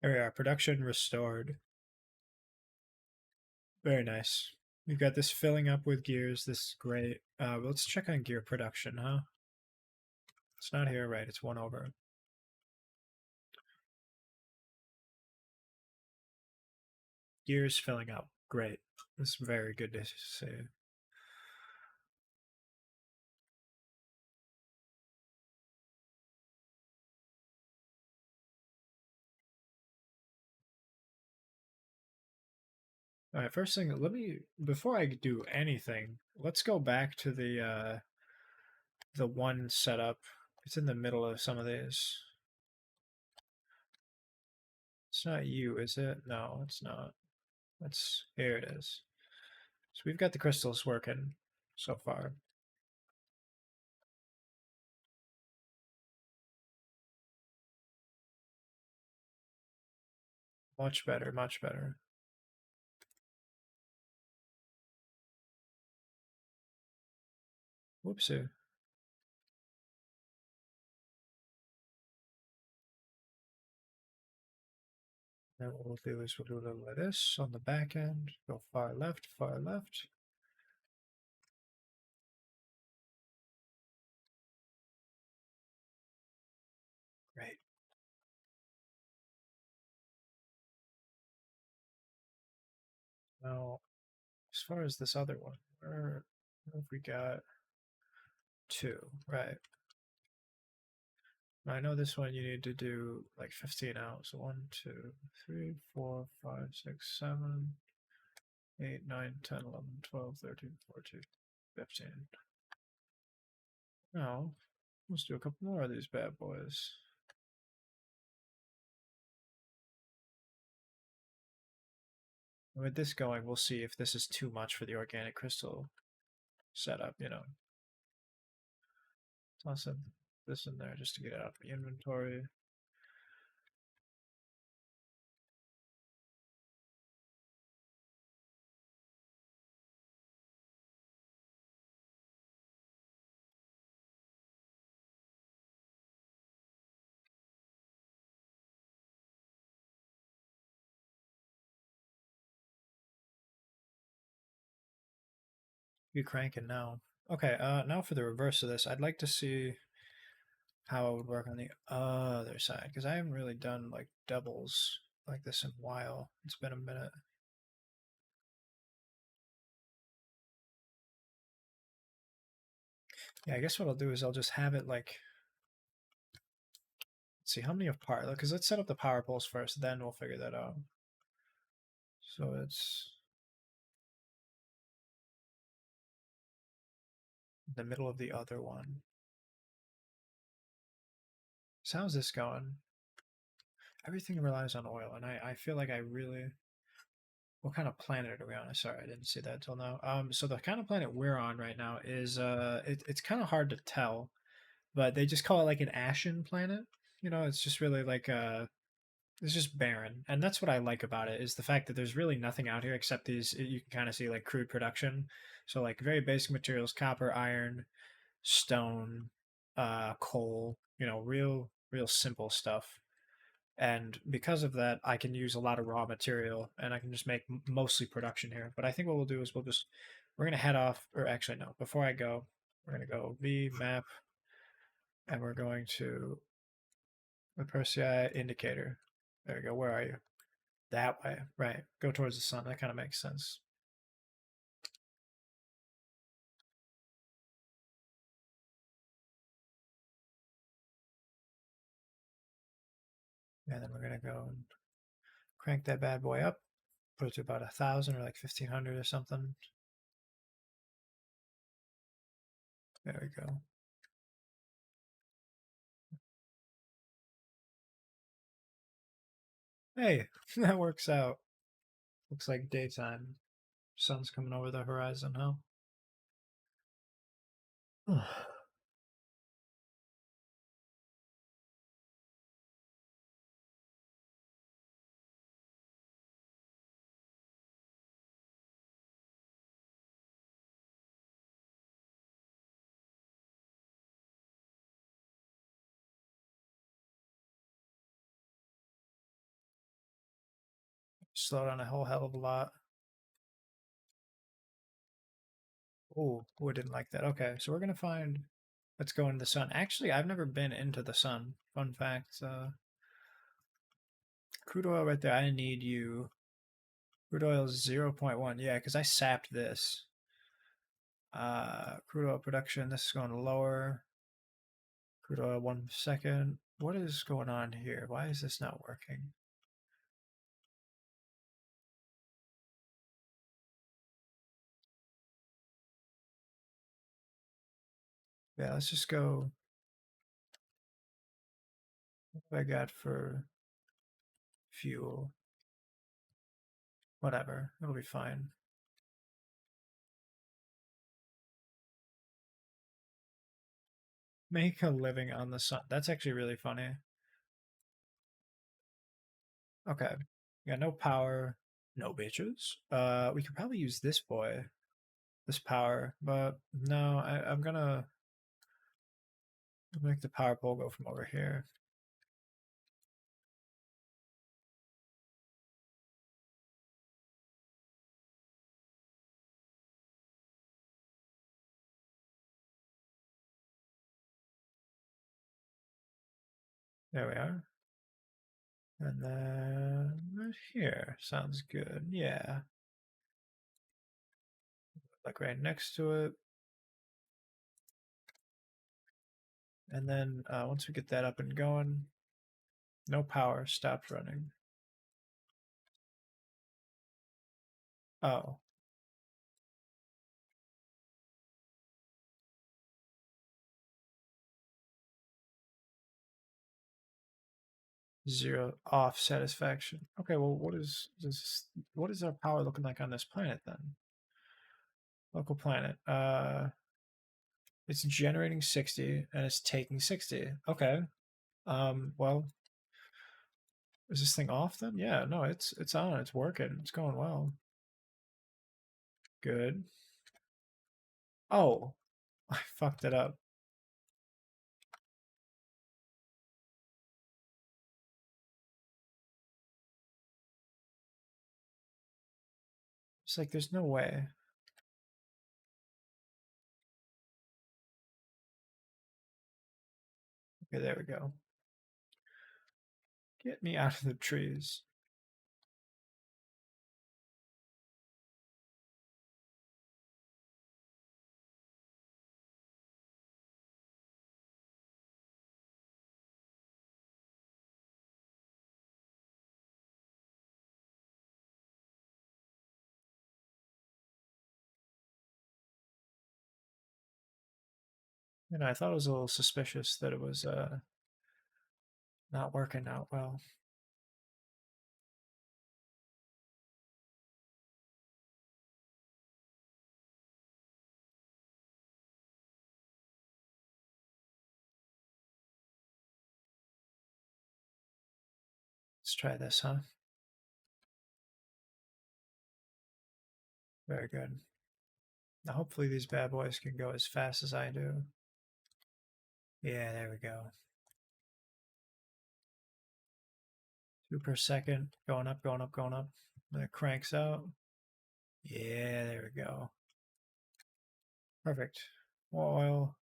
There we are, production restored. Very nice. We've got this filling up with gears. This is great. Let's check on gear production, huh? It's not here, right? It's one over. Gears filling up. Great. This is very good to see. All right, first thing, before I do anything, let's go back to the one setup. It's in the middle of some of these. It's not you, is it? No, it's not. Here it is. So we've got the crystals working so far. Much better, much better. Whoopsie. Then what we'll do is we'll do a little of this on the back end. Go far left, far left. Great. Now, as far as this other one, where have we got two? Right. Now, I know this one you need to do like 15 out. So 1, 2, 3, 4, 5, 6, 7, 8, 9, 10, 11, 12, 13, 14, 15. Now, let's do a couple more of these bad boys. And with this going, we'll see if this is too much for the organic crystal setup, you know. Toss this in there just to get it out of the inventory. You cranking now. Okay, now for the reverse of this, I'd like to see how it would work on the other side, because I haven't really done like doubles like this in a while. It's been a minute. Yeah, I guess what I'll do is I'll just have it like, let's see how many of power, because let's set up the power poles first, then we'll figure that out. So it's the middle of the other one. So how's this going? Everything relies on oil, and I feel like I really. What kind of planet are we on? Sorry, I didn't see that till now. So the kind of planet we're on right now is it's kind of hard to tell, but they just call it like an ashen planet. You know, it's just really like it's just barren, and that's what I like about it is the fact that there's really nothing out here except these. You can kind of see like crude production, so like very basic materials: copper, iron, stone, coal. You know, real simple stuff. And because of that, I can use a lot of raw material and I can just make mostly production here. But I think what we'll do is we're going to head off, or actually, no, before I go, we're going to go V map and we're going to the Persei indicator. There we go. Where are you? That way. Right. Go towards the sun. That kind of makes sense. And then we're going to go and crank that bad boy up, put it to about 1,000 or like 1,500 or something. There we go. Hey, that works out. Looks like daytime. Sun's coming over the horizon, huh? Slow down a whole hell of a lot. Oh, I didn't like that. Okay, so we're gonna find. Let's go into the sun. Actually, I've never been into the sun. Fun fact. Crude oil right there. I need you. Crude oil is 0.1. Yeah, because I sapped this. Crude oil production. This is going lower. Crude oil 1 second. What is going on here? Why is this not working? Yeah, let's just go. What have I got for fuel? Whatever. It'll be fine. Make a living on the sun. That's actually really funny. Okay. Got no power, no bitches. We could probably use this boy, this power, but no, I'm gonna make the power pole go from over here. There we are. And then right here. Sounds good. Yeah. Like right next to it. And then once we get that up and going, no power, stopped running. Oh, zero off satisfaction. Okay, well, what is this? What is our power looking like on this planet then? Local planet. It's generating 60 and it's taking 60. Okay. Well, is this thing off then? Yeah, no, it's on. It's working. It's going well. Good. Oh, I fucked it up. It's like there's no way. Okay, there we go. Get me out of the trees. And I thought it was a little suspicious that it was not working out well. Let's try this, huh? Very good. Now hopefully these bad boys can go as fast as I do. Yeah, there we go. 2 per second. Going up, going up, going up. Then it cranks out. Yeah, there we go. Perfect. More oil.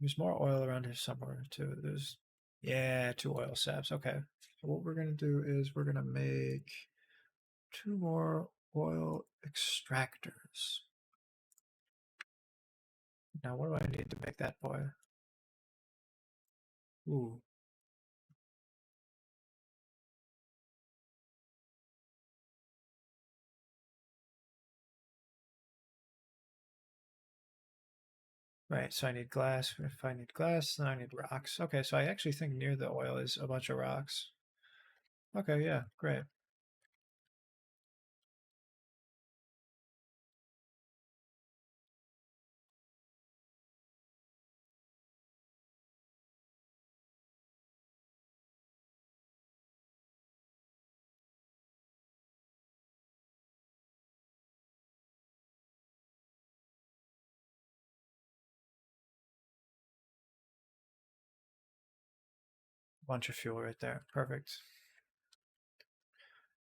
There's more oil around here somewhere too. There's, yeah, 2 oil saps. Okay. So what we're gonna do is we're gonna make 2 more oil extractors. Now what do I need to make that boy? Ooh. Right, so I need glass. If I need glass, then I need rocks. Okay, so I actually think near the oil is a bunch of rocks. Okay, yeah, great. Bunch of fuel right there. Perfect.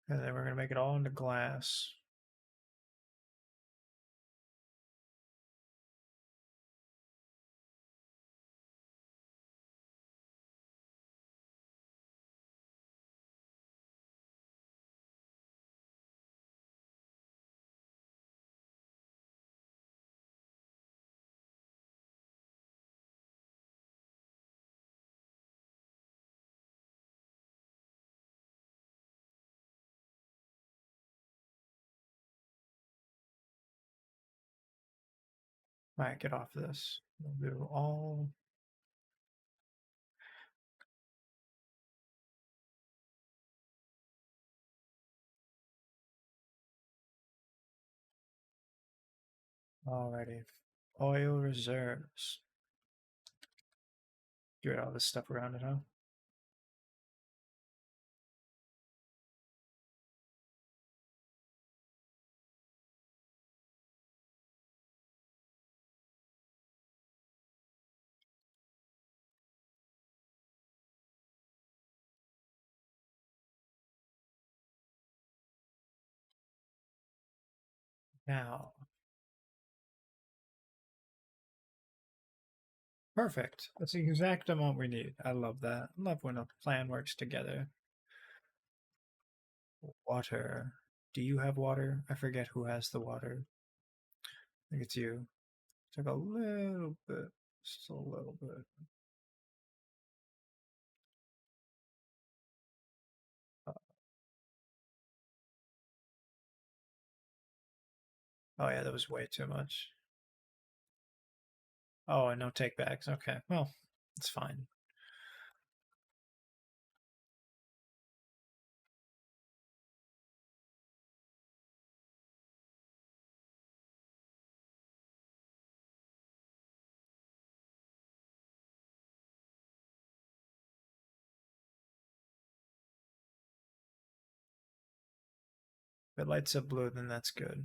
And then we're gonna make it all into glass. All right, get off of this. We'll do all. Alrighty. Oil reserves. Get all this stuff around it, huh? Now, perfect. That's the exact amount we need. I love that. I love when a plan works together. Water. Do you have water? I forget who has the water. I think it's you. Took a little bit. Just a little bit. Oh yeah, that was way too much. Oh, and no take backs. Okay, well, it's fine. If it lights up blue, then that's good.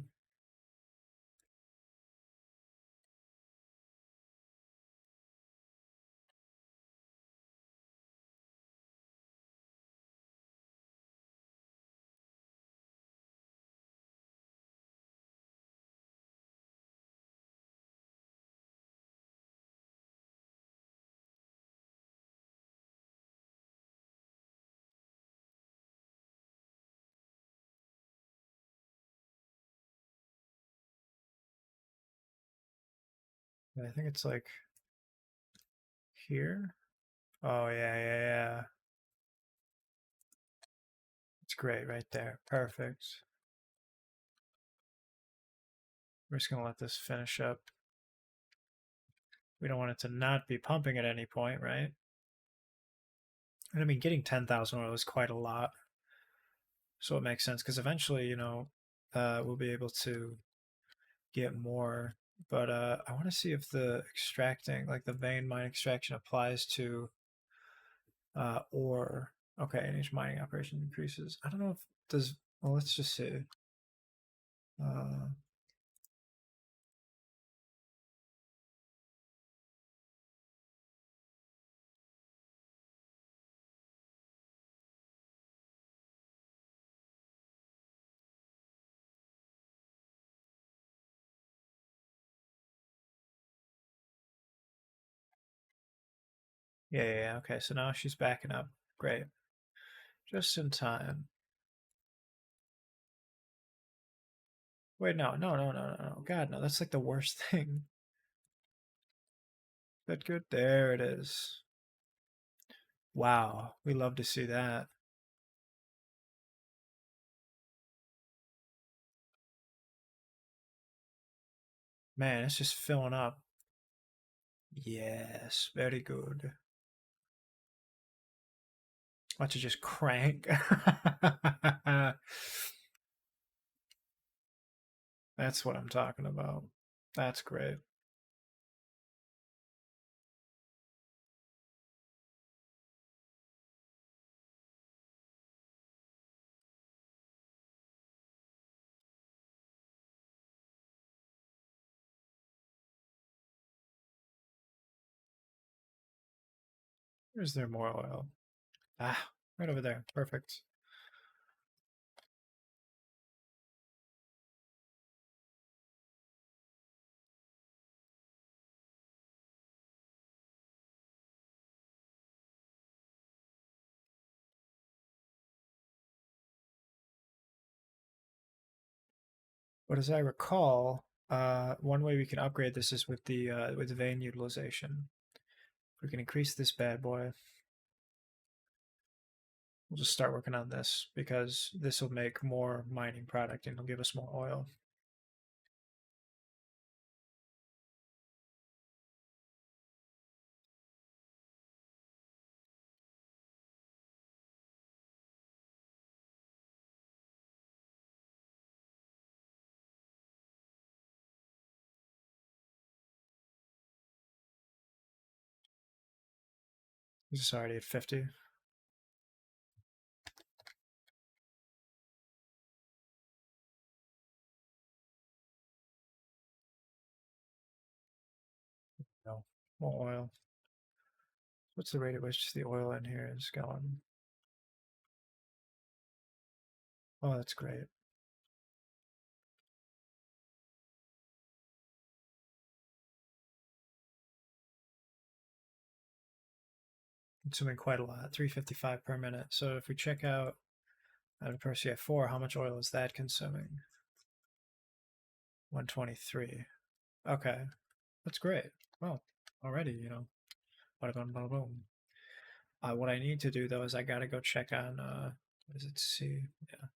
I think it's like here. Oh yeah, yeah, yeah. It's great right there. Perfect. We're just gonna let this finish up. We don't want it to not be pumping at any point, right? And I mean, getting 10,000 oil is quite a lot. So it makes sense because eventually, we'll be able to get more. But I want to see if the extracting, like the vein mine extraction, applies to ore. Okay, and each mining operation increases. I don't know if does. Well, let's just see. Uh, yeah, yeah, yeah. Okay, so now she's backing up. Great, just in time. Wait, no, no, no, no, no, no. God, no. That's like the worst thing. Good, good. There it is. Wow, we love to see that. Man, it's just filling up. Yes, very good. Watch it just crank. That's what I'm talking about. That's great. Where's there more oil? Ah, right over there. Perfect. But as I recall, one way we can upgrade this is with the vein utilization. If we can increase this bad boy, we'll just start working on this because this will make more mining product and it'll give us more oil. It's already at 50. No, more oil. What's the rate at which the oil in here is going? Oh, that's great. Consuming quite a lot, 355 per minute. So if we check out of course you have 4, how much oil is that consuming? 123. Okay, that's great. Well, already, bada boom, bada boom. What I need to do though is I gotta go check on, what is it, C? Yeah.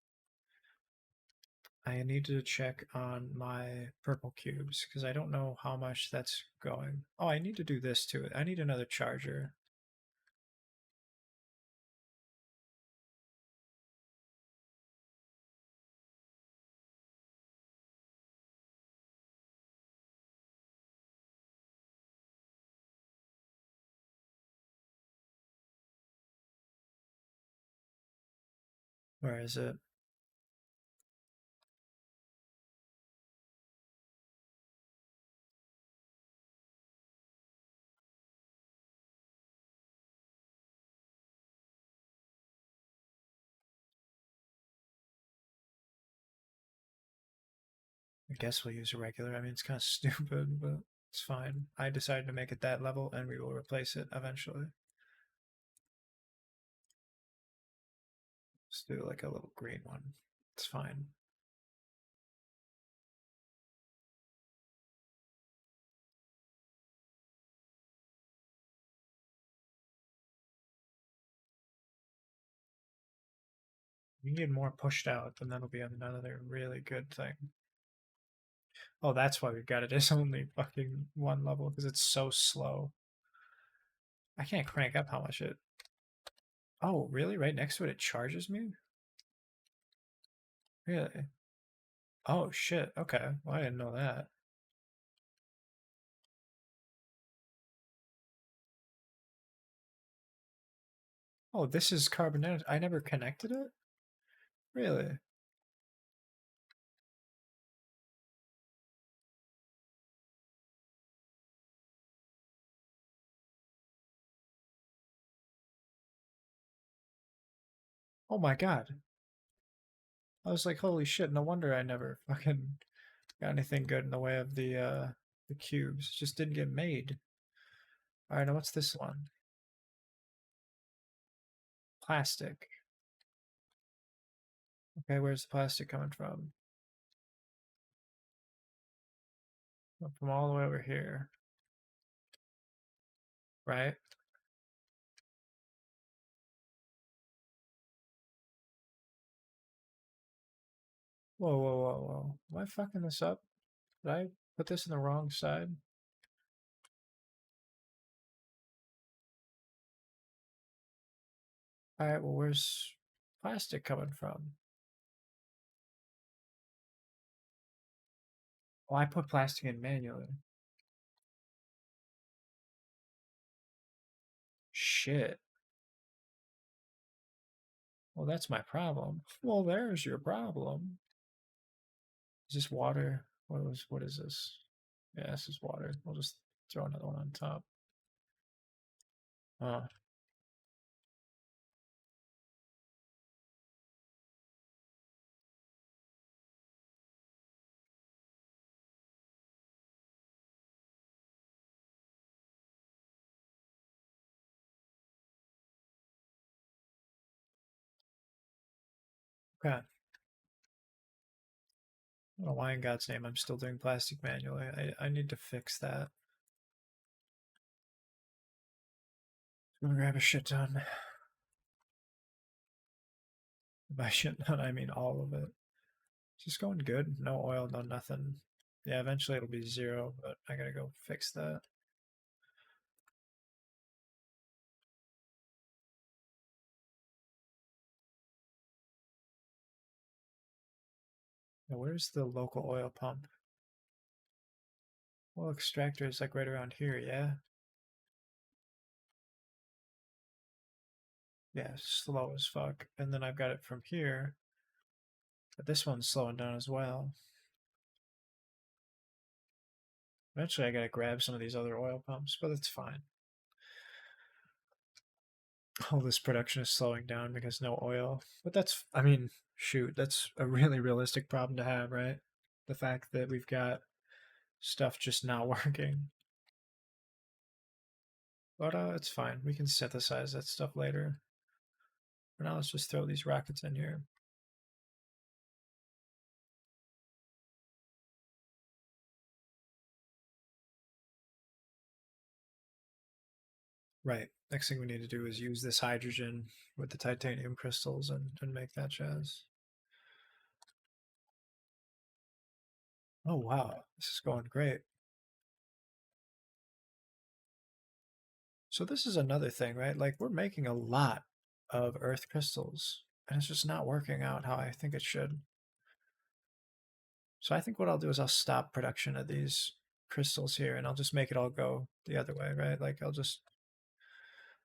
I need to check on my purple cubes because I don't know how much that's going. Oh, I need to do this too. I need another charger. Where is it? I guess we'll use a regular. I mean, it's kind of stupid, but it's fine. I decided to make it that level, and we will replace it eventually. Let's do like a little green one. It's fine. We need more pushed out, then that'll be another really good thing. Oh, that's why we got it. It's only fucking one level because it's so slow. I can't crank up how much it. Oh, really? Right next to it, it charges me? Really? Oh, shit. Okay. Well, I didn't know that. Oh, this is carbonated. I never connected it? Really? Oh my god. I was like, holy shit, no wonder I never fucking got anything good in the way of the cubes. It just didn't get made. Alright, now what's this one? Plastic. Okay, where's the plastic coming from? From all the way over here. Right? Whoa, whoa, whoa, whoa. Am I fucking this up? Did I put this in the wrong side? Alright, well, where's plastic coming from? Oh, I put plastic in manually. Shit. Well, that's my problem. Well, there's your problem. Is this water? What is this? Yeah, this is water. We'll just throw another one on top. Oh, okay. I don't know why in God's name I'm still doing plastic manually. I need to fix that. I'm gonna grab a shit ton. By shit ton, I mean all of it. It's just going good. No oil, no nothing. Yeah, eventually it'll be 0, but I gotta go fix that. Now, where's the local oil pump? Well, extractor is like right around here, yeah? Yeah, slow as fuck. And then I've got it from here. But this one's slowing down as well. Eventually, I gotta grab some of these other oil pumps, but it's fine. All this production is slowing down because no oil. But that's, I mean, shoot, that's a really realistic problem to have, right? The fact that we've got stuff just not working. But it's fine. We can synthesize that stuff later. For now, let's just throw these rockets in here. Right. Next thing we need to do is use this hydrogen with the titanium crystals and make that jazz. Oh, wow. This is going great. So this is another thing, right? Like we're making a lot of earth crystals and it's just not working out how I think it should. So I think what I'll do is I'll stop production of these crystals here and I'll just make it all go the other way, right? Like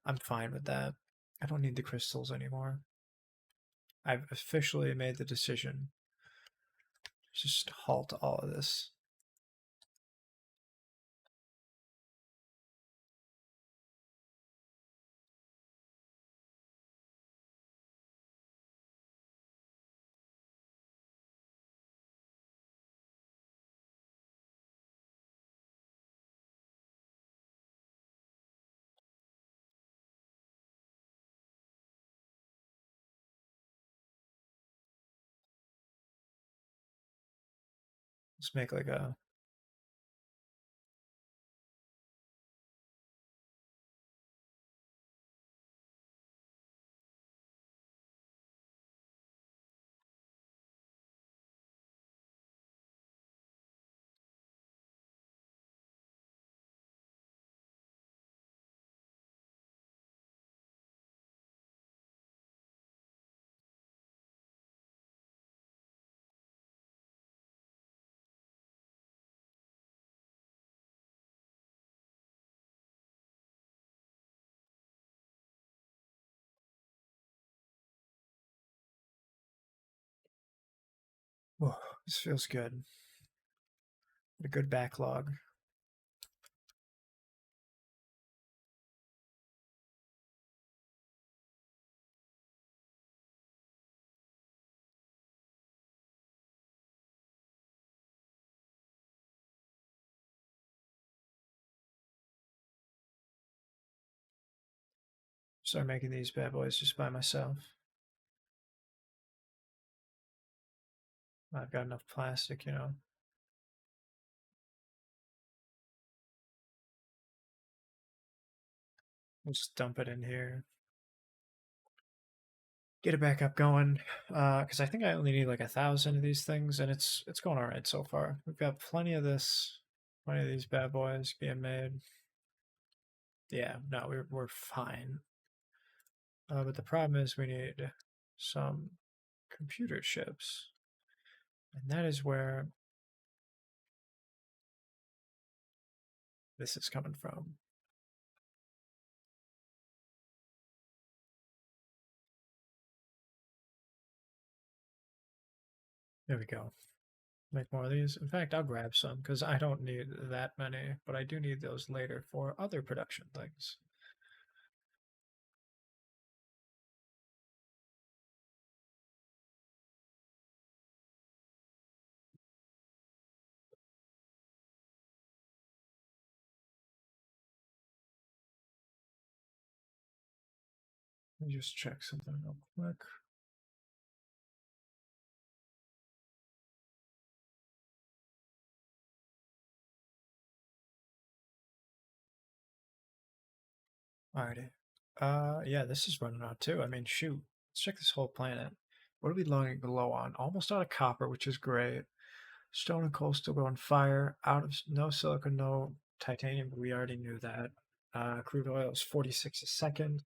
I'm fine with that. I don't need the crystals anymore. I've officially made the decision. Just halt all of this. Let's make like a whoa, this feels good. A good backlog. Start making these bad boys just by myself. I've got enough plastic, you know. We'll just dump it in here. Get it back up going. Because I think I only need like 1,000 of these things, and it's going all right so far. We've got plenty of this, plenty of these bad boys being made. Yeah, no, we're fine. But the problem is we need some computer chips, and that is where this is coming from. There we go. Make more of these. In fact, I'll grab some because I don't need that many, but I do need those later for other production things. Let me just check something real quick. Alrighty. Yeah, this is running out too. I mean, shoot. Let's check this whole planet. What are we low on? Almost out of copper, which is great. Stone and coal still going fire. Out of no silicon, no titanium, but we already knew that. Crude oil is 46 a second.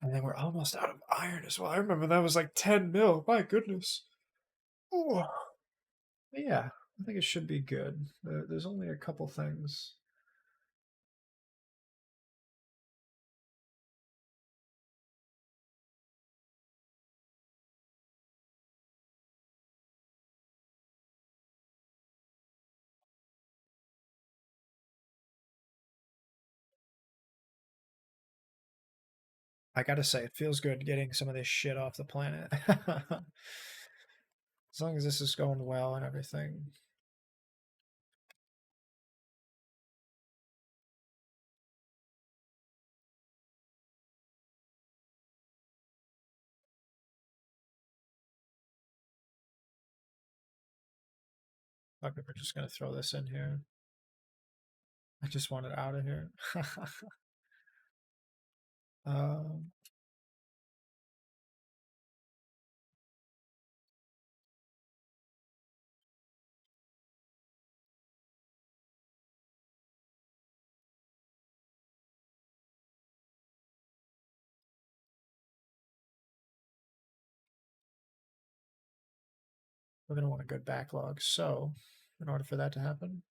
And then we're almost out of iron as well. I remember that was like 10 mil. My goodness. Ooh. Yeah, I think it should be good. There's only a couple things. I gotta say, it feels good getting some of this shit off the planet. As long as this is going well and everything. Okay, we're just gonna throw this in here. I just want it out of here. um, we're gonna want a good backlog. So, in order for that to happen,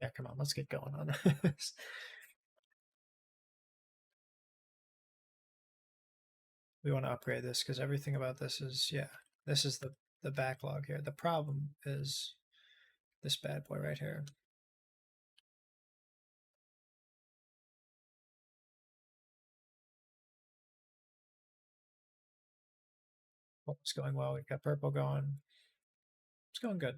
yeah, come on, let's get going on this. We want to upgrade this because everything about this is, yeah, this is the backlog here. The problem is this bad boy right here. Oh, it's going well. We've got purple going. It's going good.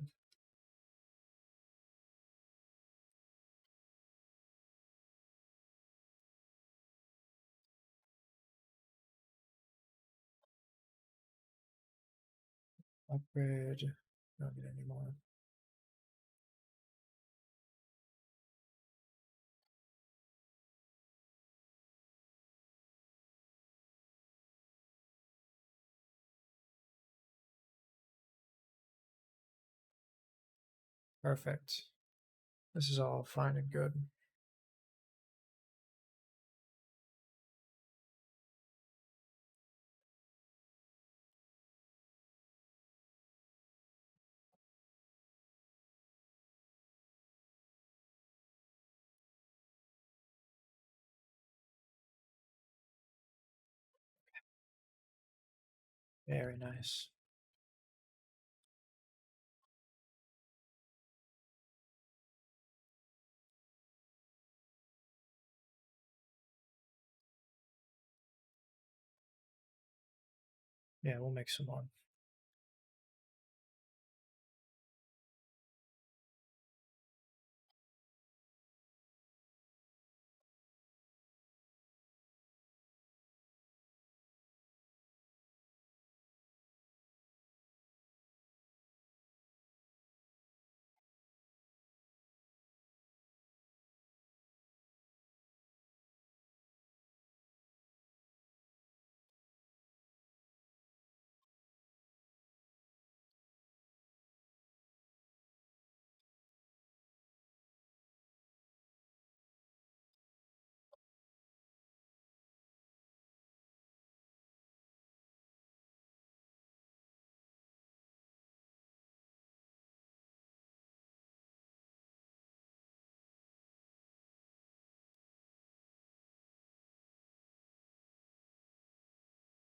Upgrade. Don't need any more. Perfect. This is all fine and good. Very nice. Yeah, we'll make some more.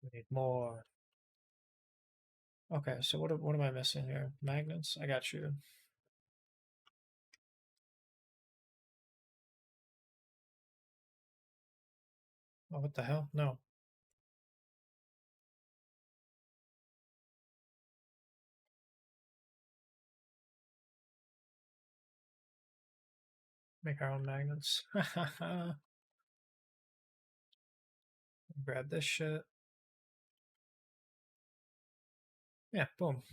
We need more. Okay, so what am I missing here? Magnets? I got you. Oh, what the hell? No. Make our own magnets. Grab this shit. Yeah, boom.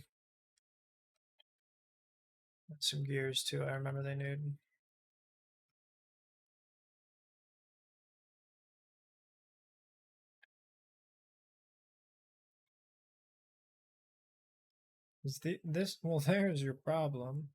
Some gears too. I remember they need. Is this? Well, there's your problem.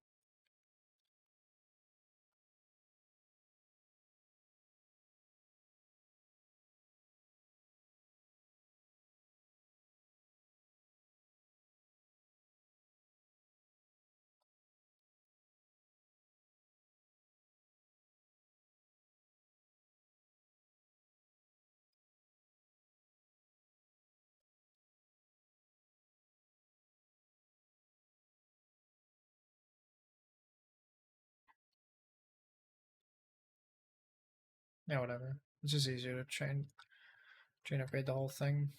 Yeah, whatever. It's just easier to chain upgrade the whole thing.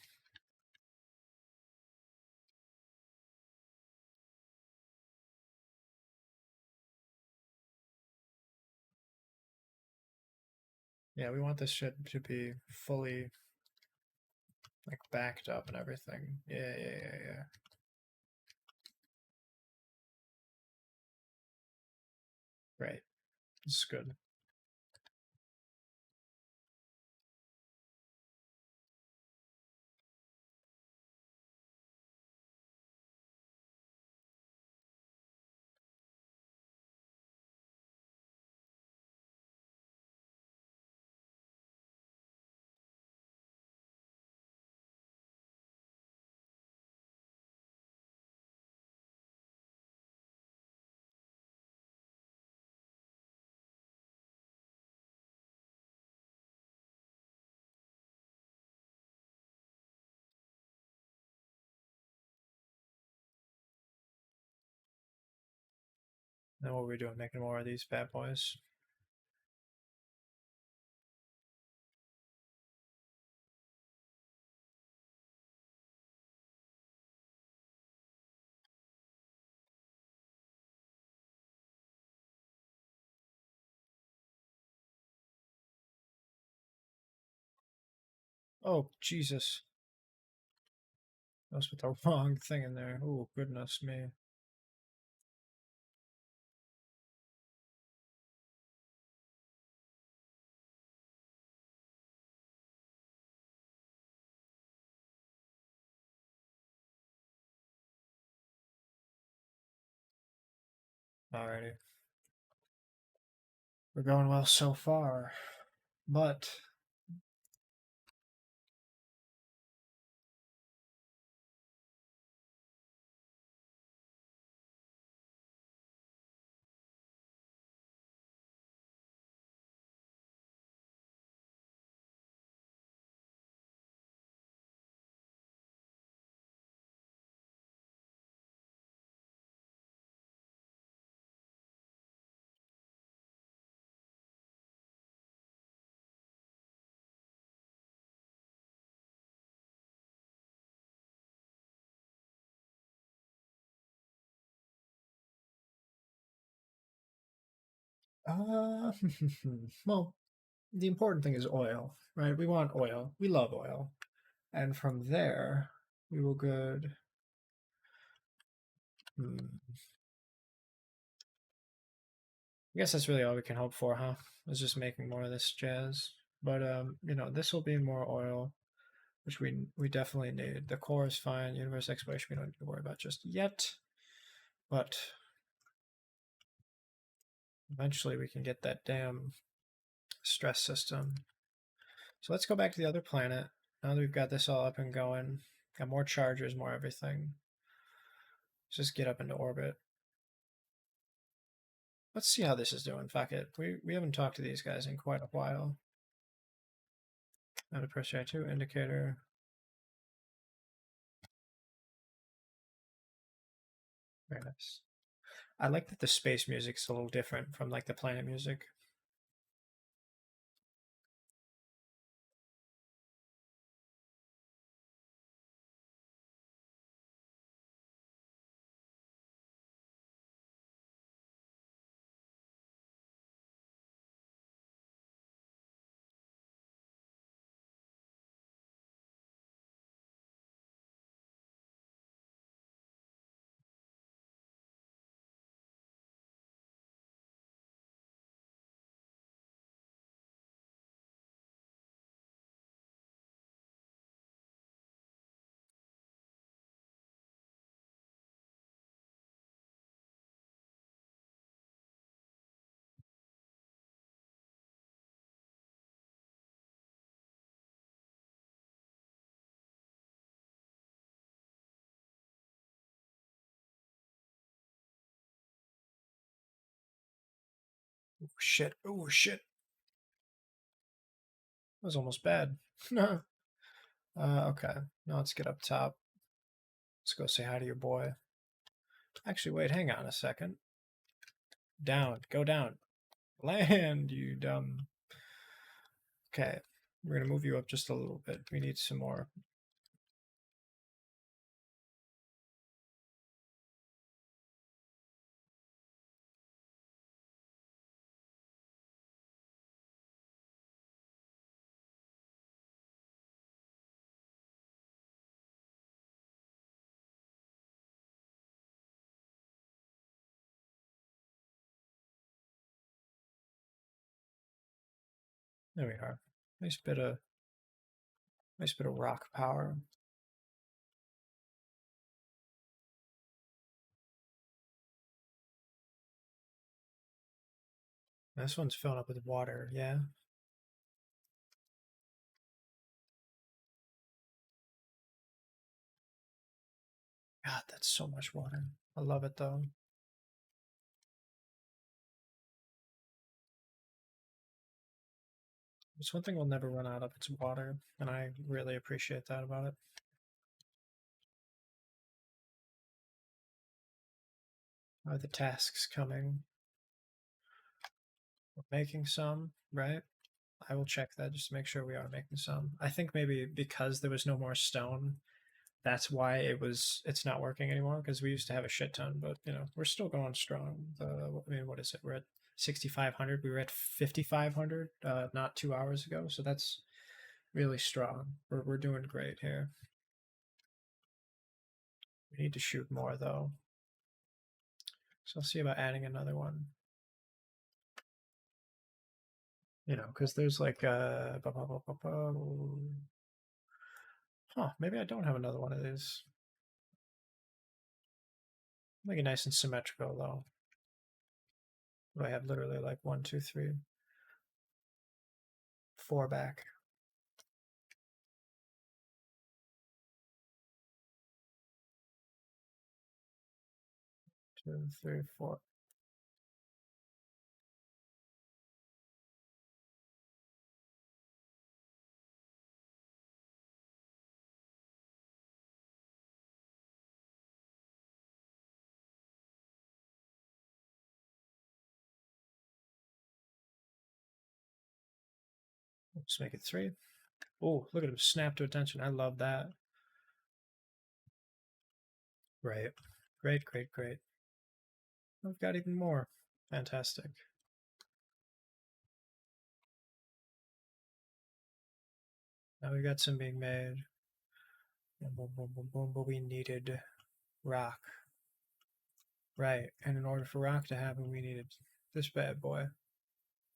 Yeah, we want this shit to be fully like backed up and everything. Yeah. Great. This is good. Now what are we doing? Making more of these bad boys. Oh, Jesus. I was with the wrong thing in there. Oh, goodness me. Alrighty. We're going well so far. But well, the important thing is oil, right? We want oil. We love oil. And from there, we will good. I guess that's really all we can hope for, huh? Is just making more of this jazz. But this will be more oil, which we definitely need. The core is fine. Universe exploration we don't need to worry about just yet. But eventually we can get that damn stress system. So let's go back to the other planet. Now that we've got this all up and going, got more chargers, more everything. Let's just get up into orbit. Let's see how this is doing. Fuck it. We haven't talked to these guys in quite a while. Out of pressure 2 indicator. Very nice. I like that the space music's a little different from like the planet music. Oh shit. Oh shit. That was almost bad. Okay. Now let's get up top. Let's go say hi to your boy. Actually, wait, hang on a second. Down. Go down. Land, you dumb. Okay, we're gonna move you up just a little bit. We need some more. There we are. Nice bit of rock power. This one's filling up with water, yeah. God, that's so much water. I love it though. It's one thing we'll never run out of, it's water, and I really appreciate that about it. Are the tasks coming? We're making some, right? I will check that just to make sure we are making some. I think maybe because there was no more stone, that's why it's not working anymore, because we used to have a shit ton, but we're still going strong. I mean, what is it? We're at 6,500. We were at 5,500 not 2 hours ago, so that's really strong. We're doing great here. We need to shoot more though, so I'll see about adding another one. Because there's like maybe I don't have another one of these. Make it nice and symmetrical though. I have literally like 1, 2, 3, 4 back. 2, 3, 4. Let's make it 3. Oh, look at him snap to attention. I love that. Right. Great, great, great. I've got even more. Fantastic. Now we got some being made. Boom, boom, boom, boom, boom, but we needed rock. Right. And in order for rock to happen, we needed this bad boy.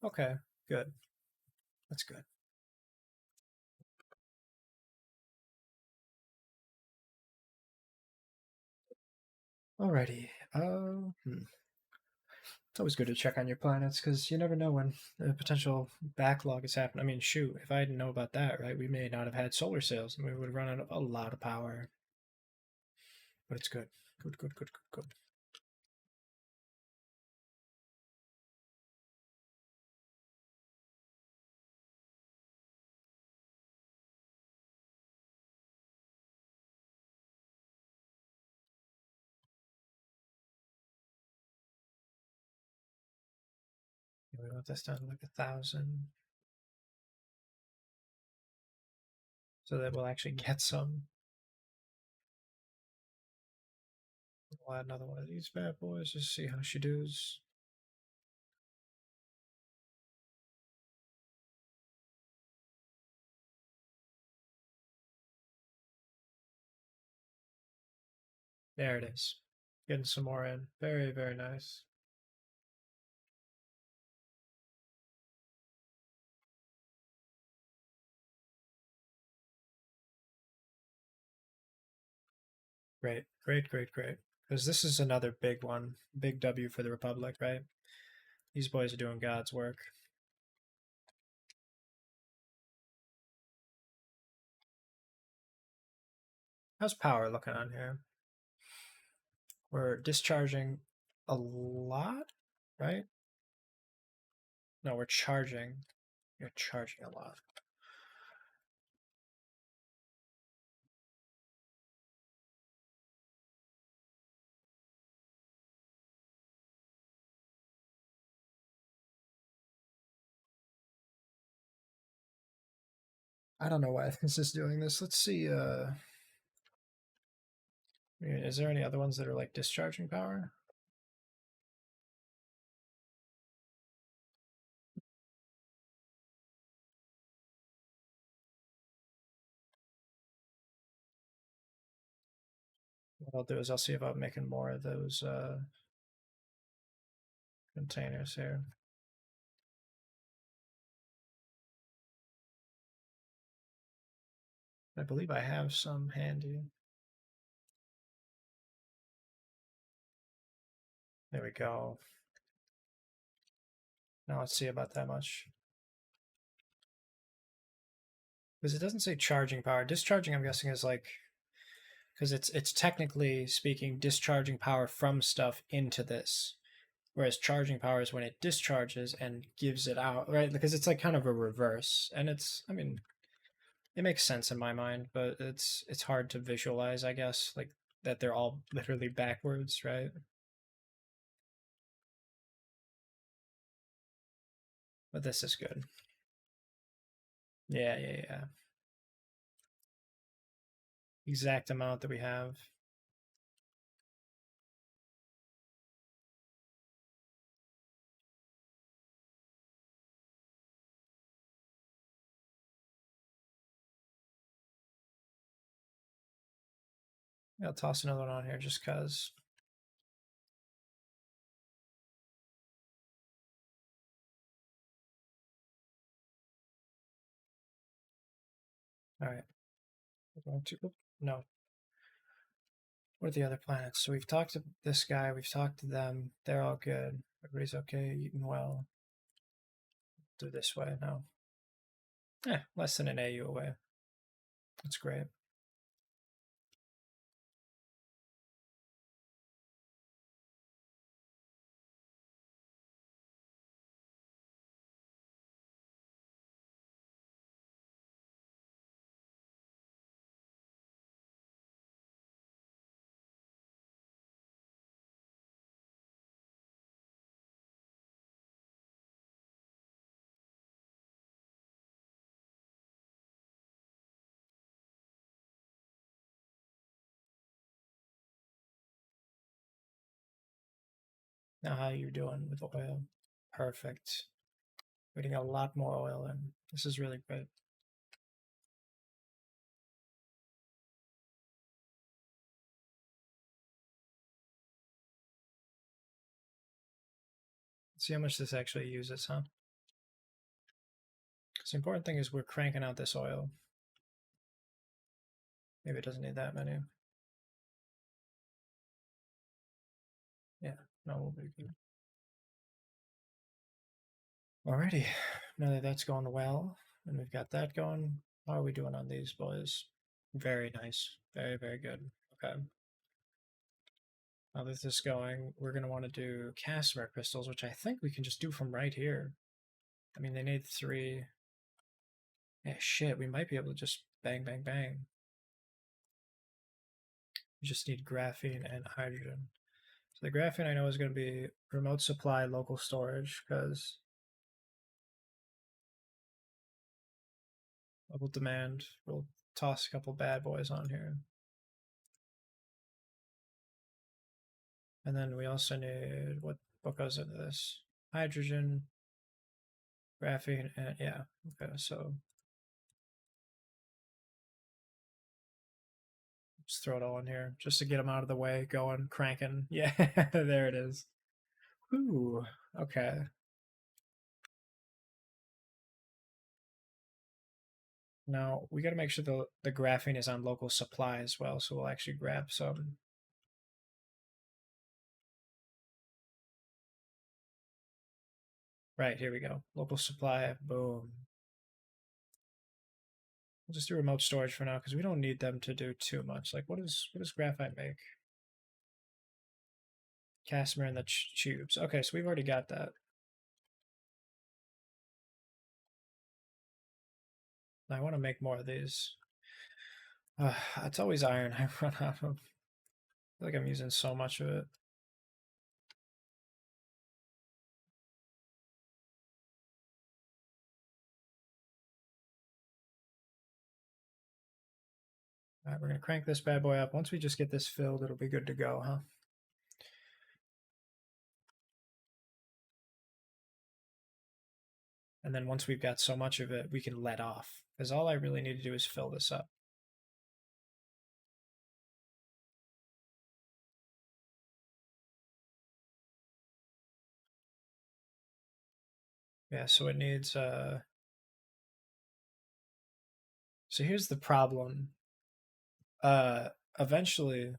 Okay, good. That's good. Alrighty. It's always good to check on your planets because you never know when a potential backlog is happening. I mean, shoot, if I didn't know about that, right, we may not have had solar sails and we would have run out of a lot of power. But it's good. Good, good, good, good, good. We want this down to like 1,000 so that we'll actually get some. We'll add another one of these bad boys just to see how she does. There it is. Getting some more in. Very, very nice. Great, great, great, great. Because this is another big one. Big W for the Republic, right? These boys are doing God's work. How's power looking on here? We're discharging a lot, right? No, we're charging. You're charging a lot. I don't know why this is doing this. Let's see. Is there any other ones that are like discharging power? What I'll do is I'll see about making more of those containers here. I believe I have some handy. There we go. Now let's see about that much. Because it doesn't say charging power. Discharging, I'm guessing, is like because it's technically speaking discharging power from stuff into this. Whereas charging power is when it discharges and gives it out, right? Because it's like kind of a reverse. And it's I mean, it makes sense in my mind, but it's hard to visualize, I guess, like that they're all literally backwards, right? But this is good. Yeah, yeah, yeah. Exact amount that we have. I'll toss another one on here just because. All right. We're going to, no. What are the other planets? So we've talked to this guy, we've talked to them. They're all good. Everybody's okay, eating well. Do this way now. Less than an AU away. That's great. Now, how are you doing with oil? Perfect. We're getting a lot more oil in. This is really great. Let's see how much this actually uses, huh? Because the important thing is we're cranking out this oil. Maybe it doesn't need that many. Yeah, no, we'll be good. Alrighty, now that that's going well, and we've got that going, how are we doing on these boys? Very nice. Very, very good. Okay. Now that this is going, we're going to want to do Casimir crystals, which I think we can just do from right here. I mean, they need 3. Yeah, shit, we might be able to just bang, bang, bang. We just need graphene and hydrogen. So the graphene I know is going to be remote supply, local storage, because level demand. We'll toss a couple bad boys on here. And then we also need, what goes into this? Hydrogen, graphene, and yeah. Okay, so just throw it all in here just to get them out of the way, going, cranking. Yeah, there it is. Ooh, okay. Now we got to make sure the graphene is on local supply as well, so we'll actually grab some. Right, here we go. Local supply, boom. We'll just do remote storage for now because we don't need them to do too much. Like, what does graphite make? Casimir and the tubes. Okay, so we've already got that. I want to make more of these. It's always iron I run out of. I feel like I'm using so much of it. All right, we're going to crank this bad boy up. Once we just get this filled, it'll be good to go, huh? And then once we've got so much of it, we can let off. Because all I really need to do is fill this up. Yeah, so it needs... So here's the problem. Eventually,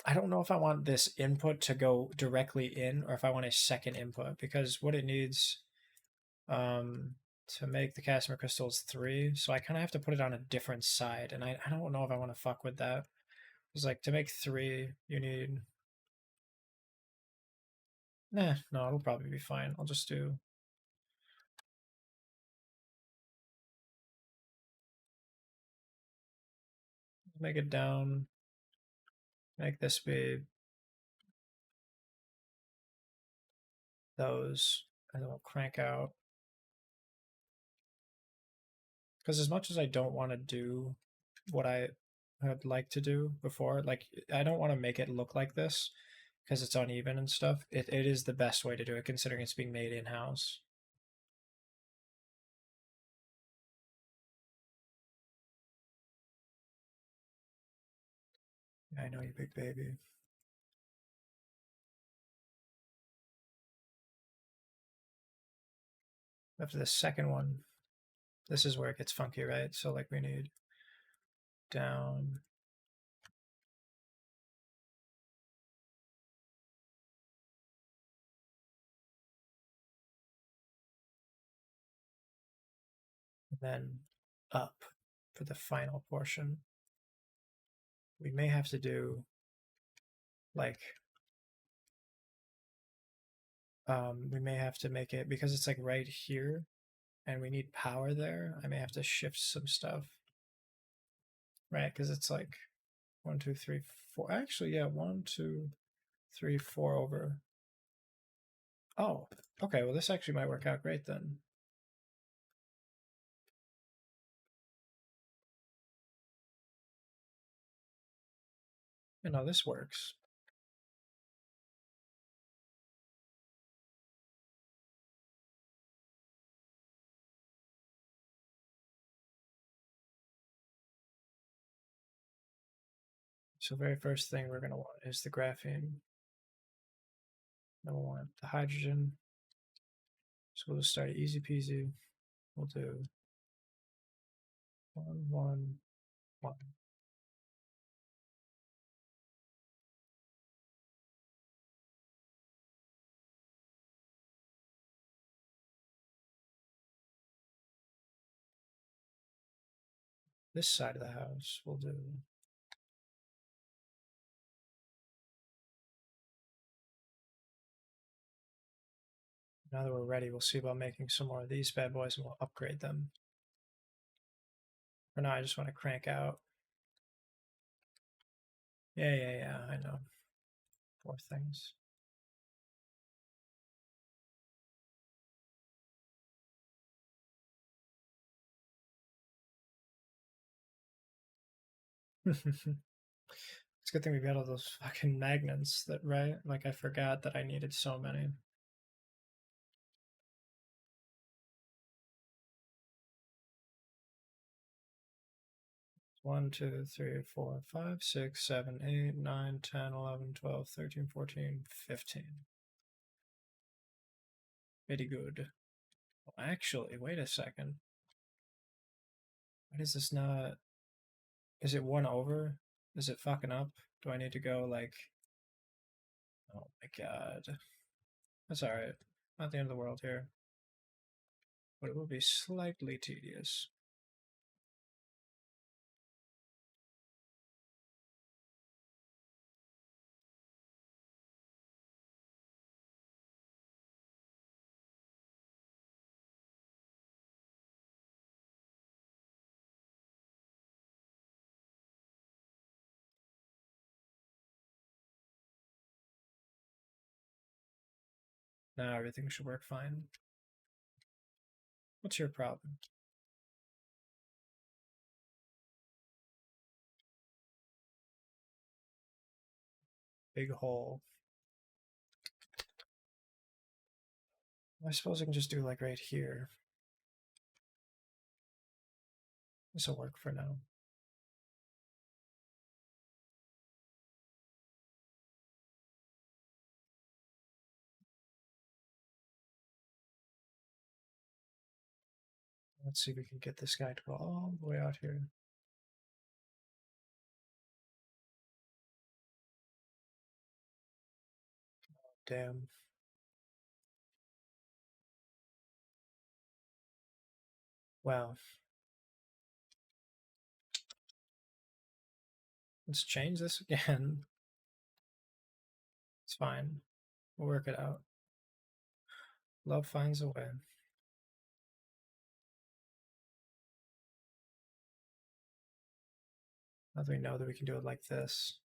I don't know if I want this input to go directly in or if I want a second input. Because what it needs to make the Casimir crystals 3, so I kind of have to put it on a different side. And I don't know if I want to fuck with that. It's like, to make 3, you need... Nah, no, it'll probably be fine. I'll just do... Make it down. Make this be those. And then we'll crank out. Because as much as I don't want to do what I had like to do before, like, I don't want to make it look like this because it's uneven and stuff. It is the best way to do it considering it's being made in-house. I know, you big baby. After the second one, this is where it gets funky, right? So like we need down. And then up for the final portion. We may have to do like we may have to make it because it's like right here and we need power there. I may have to shift some stuff, right? Because it's like 1, 2, 3, 4. Actually, yeah, 1, 2, 3, 4 over. Oh, okay. Well, this actually might work out great then. You know, this works. So very first thing we're going to want is the graphene. Then we'll want the hydrogen. So we'll just start easy peasy. We'll do 1, 1, 1. This side of the house we'll do. Now that we're ready, we'll see about making some more of these bad boys and we'll upgrade them. For now, I just want to crank out. Yeah, I know. 4 things. It's a good thing we got all those fucking magnets that, right? Like, I forgot that I needed so many. One, 2, 3, 4, 5, 6, 7, 8, 9, 10, 11, 12, 13, 14, 15. Very good. Well, actually, wait a second. Why does this not... Is it 1 over? Is it fucking up? Do I need to go, like... Oh my god. That's alright. Not the end of the world here. But it will be slightly tedious. Now everything should work fine. What's your problem? Big hole. I suppose I can just do like right here. This will work for now. Let's see if we can get this guy to go all the way out here. Damn. Wow. Let's change this again. It's fine. We'll work it out. Love finds a way. Now that we know that we can do it like this.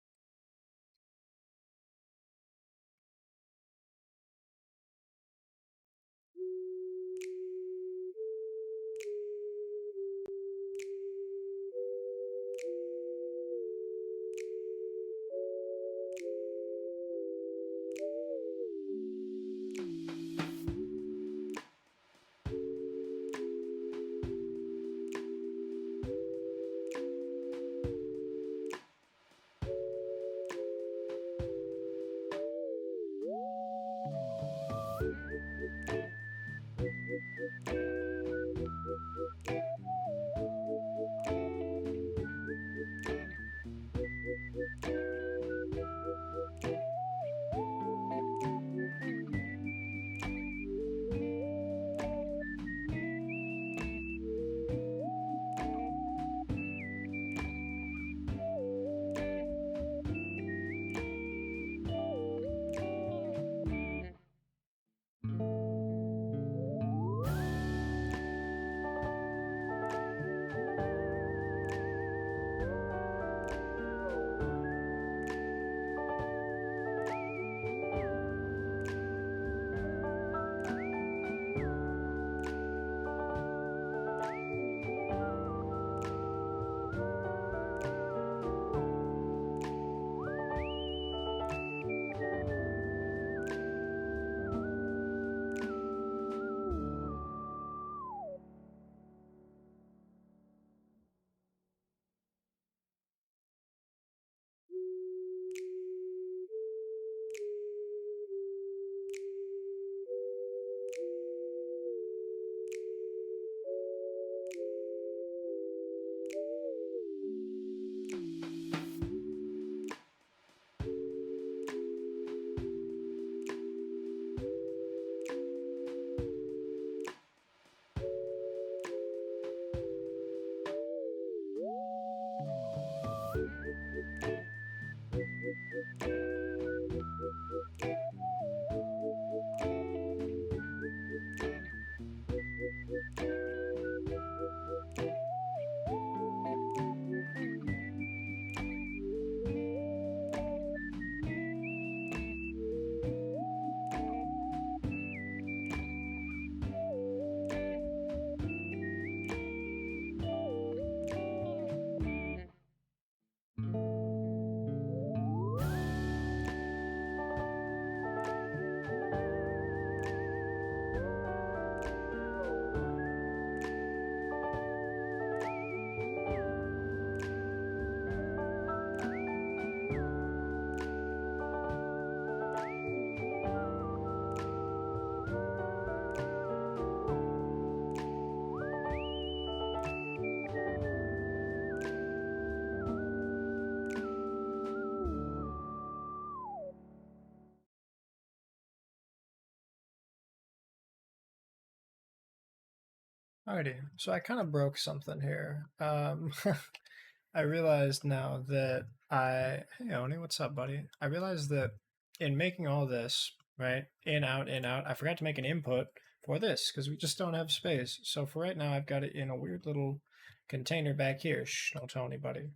Alrighty, so I kind of broke something here. I realized now that hey Oni, what's up, buddy? I realized that in making all this, right, in, out, I forgot to make an input for this because we just don't have space. So for right now, I've got it in a weird little container back here. Shh, don't tell anybody.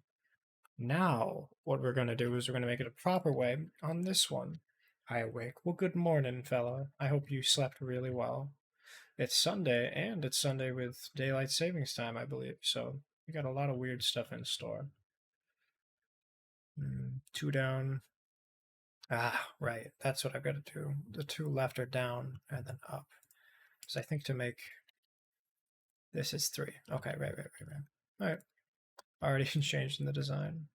Now, what we're gonna do is we're gonna make it a proper way on this one. I awake. Well, good morning, fella. I hope you slept really well. It's Sunday, and it's Sunday with daylight savings time, I believe. So we got a lot of weird stuff in store. Two down. Ah, right. That's what I've got to do. The two left are down and then up. Because I think to make this is three. Okay, right. All right. Already changed in the design.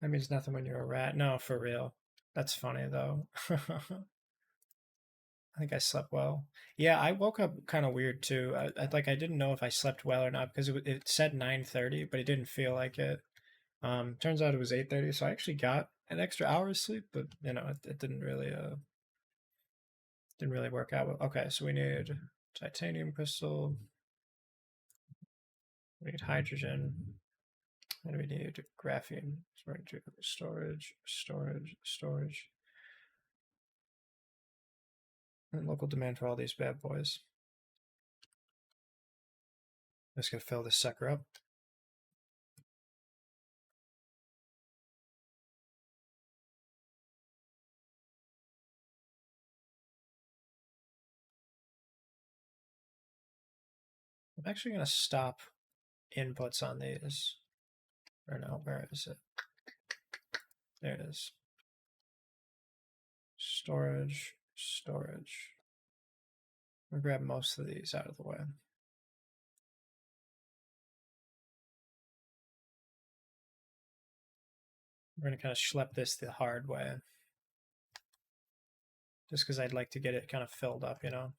That means nothing when you're a rat. No, for real. That's funny though. I think I slept well. Yeah, I woke up kind of weird too. I didn't know if I slept well or not because it said 9:30, but it didn't feel like it. Turns out it was 8:30, so I actually got an extra hour of sleep, but it didn't really work out well. Okay, so we need titanium crystal, we need hydrogen, and we need graphene. So we're going to do storage, and local demand for all these bad boys. Just gonna fill this sucker up. I'm actually gonna stop inputs on these. Or no, where is it? There it is. Storage. I'm gonna grab most of these out of the way. We're gonna kind of schlep this the hard way. Just because I'd like to get it kind of filled up. Well,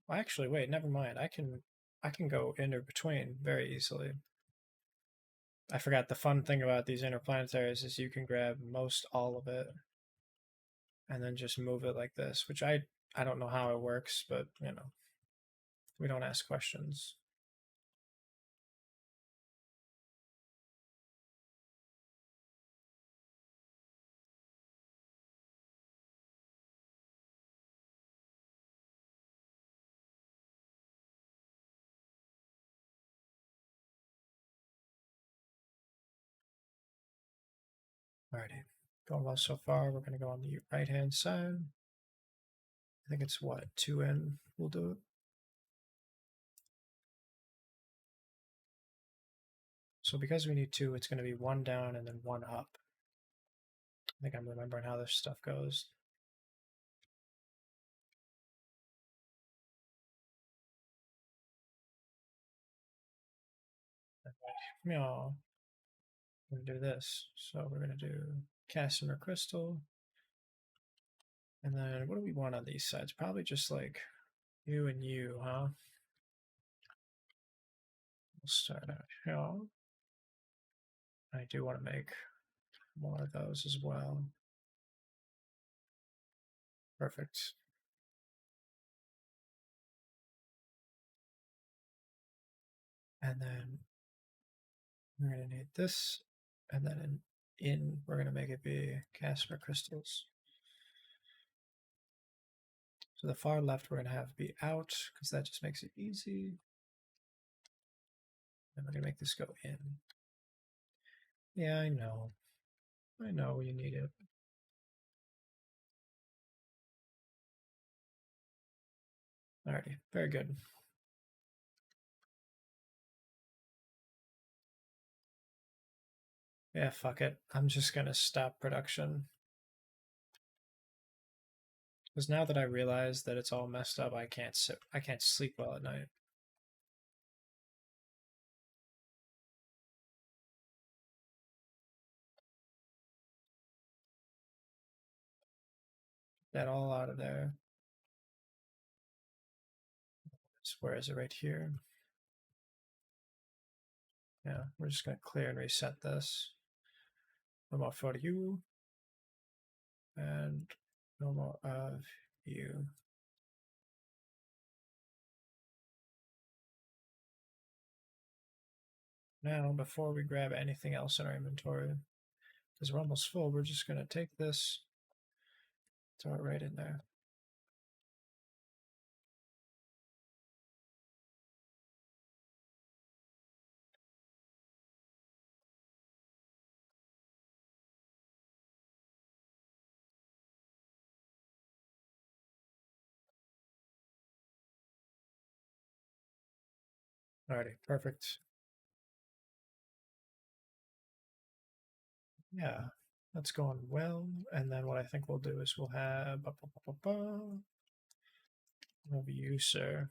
actually, wait, never mind. I can go between very easily. I forgot the fun thing about these interplanetaries is you can grab most all of it and then just move it like this, which I don't know how it works, but we don't ask questions. Alrighty, going well so far. We're gonna go on the right hand side. I think it's what, 2 in we'll do it. So because we need two, it's gonna be one down and then one up. I think I'm remembering how this stuff goes. Meow. We're gonna do this. So we're gonna do Casimir Crystal. And then what do we want on these sides? Probably just like you and you, huh? We'll start out here. I do want to make more of those as well. Perfect. And then we're going to need this. And then we're going to make it be Casimir crystals. So the far left we're going to have be out because that just makes it easy. And we're going to make this go in. Yeah, I know. I know you need it. Alrighty, very good. Yeah, fuck it. I'm just gonna stop production. Because now that I realize that it's all messed up, I can't sleep well at night. That all out of there. Where is it? Right here. Yeah, we're just gonna clear and reset this. No more for you. And no more of you. Now, before we grab anything else in our inventory, because we're almost full, we're just gonna take this, throw it right in there. Alrighty, perfect. Yeah. That's going well. And then what I think we'll do is we'll have over you, sir.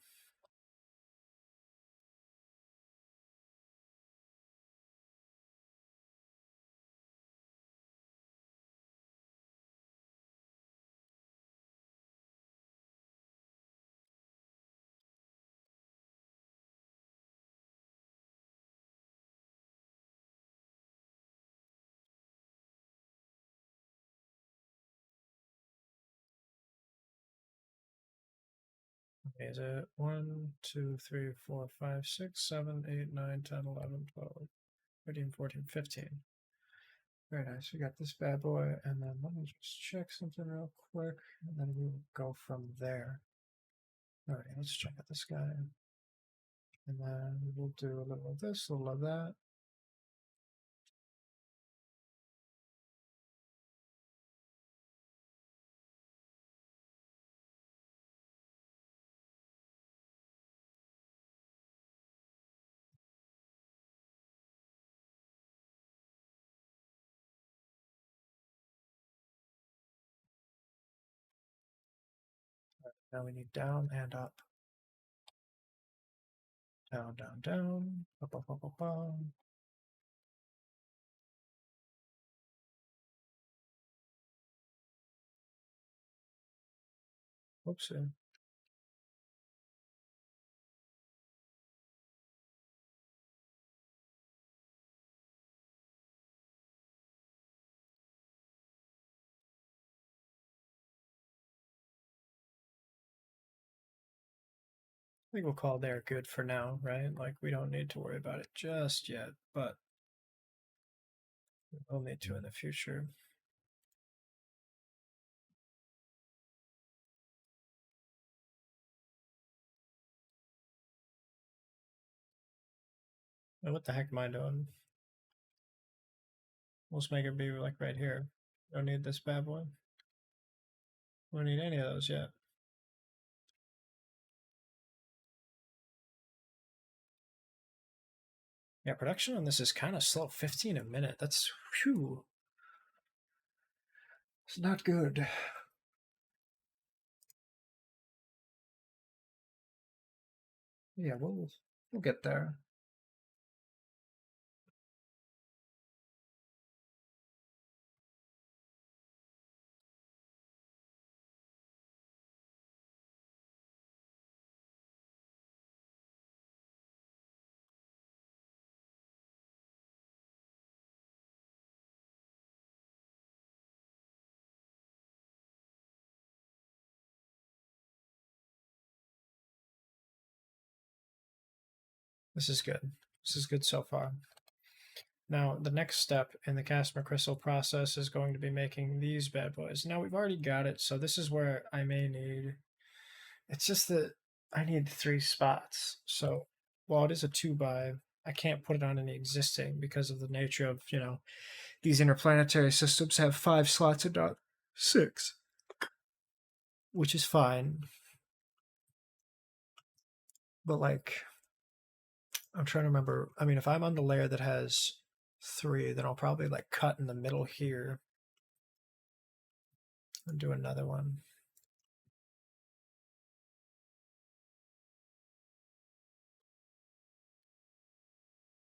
Okay, is it 1, 2, 3, 4, 5, 6, 7, 8, 9, 10, 11, 12, 13, 14, 15. Very nice. We got this bad boy, and then let me just check something real quick, and then we'll go from there. All right, let's check out this guy, and then we'll do a little of this, a little of that. Now we need down and up. Down, down, down. Up, up, up, up, up. Whoopsie. I think we'll call there good for now, right? Like, we don't need to worry about it just yet, but we'll need to in the future. And what the heck am I doing? Let's make it be like right here. Don't need this bad boy. We don't need any of those yet. Yeah, production on this is kind of slow. 15 a minute. That's whew. It's not good. Yeah, we'll get there. This is good. This is good so far. Now, the next step in the Casimir crystal process is going to be making these bad boys. Now, we've already got it, so this is where I may need. It's just that I need 3 spots. So, while it is a 2 by, I can't put it on any existing because of the nature of, these interplanetary systems have 5 slots and not 6, which is fine. But, like, I'm trying to remember. I mean, if I'm on the layer that has 3, then I'll probably, like, cut in the middle here and do another one.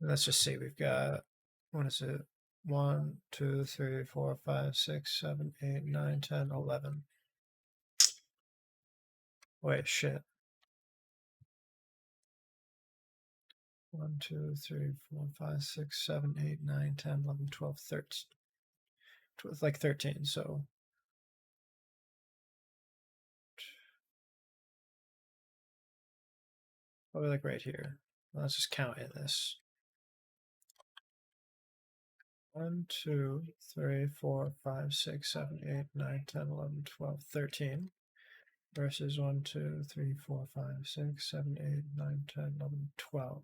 Let's just see. We've got, what is it? 1, 2, 3, 4, 5, 6, 7, 8, 9, 10, 11. Wait, shit. 1, 2, 3, 4, 5, 6, 7, 8, 9, 10, 11, 12, 13. It's like 13, so. Probably like right here. Let's just count in this. 1, 2, 3, 4, 5, 6, 7, 8, 9, 10, 11, 12, 13 versus 1, 2, 3, 4, 5, 6, 7, 8, 9, 10, 11, 12.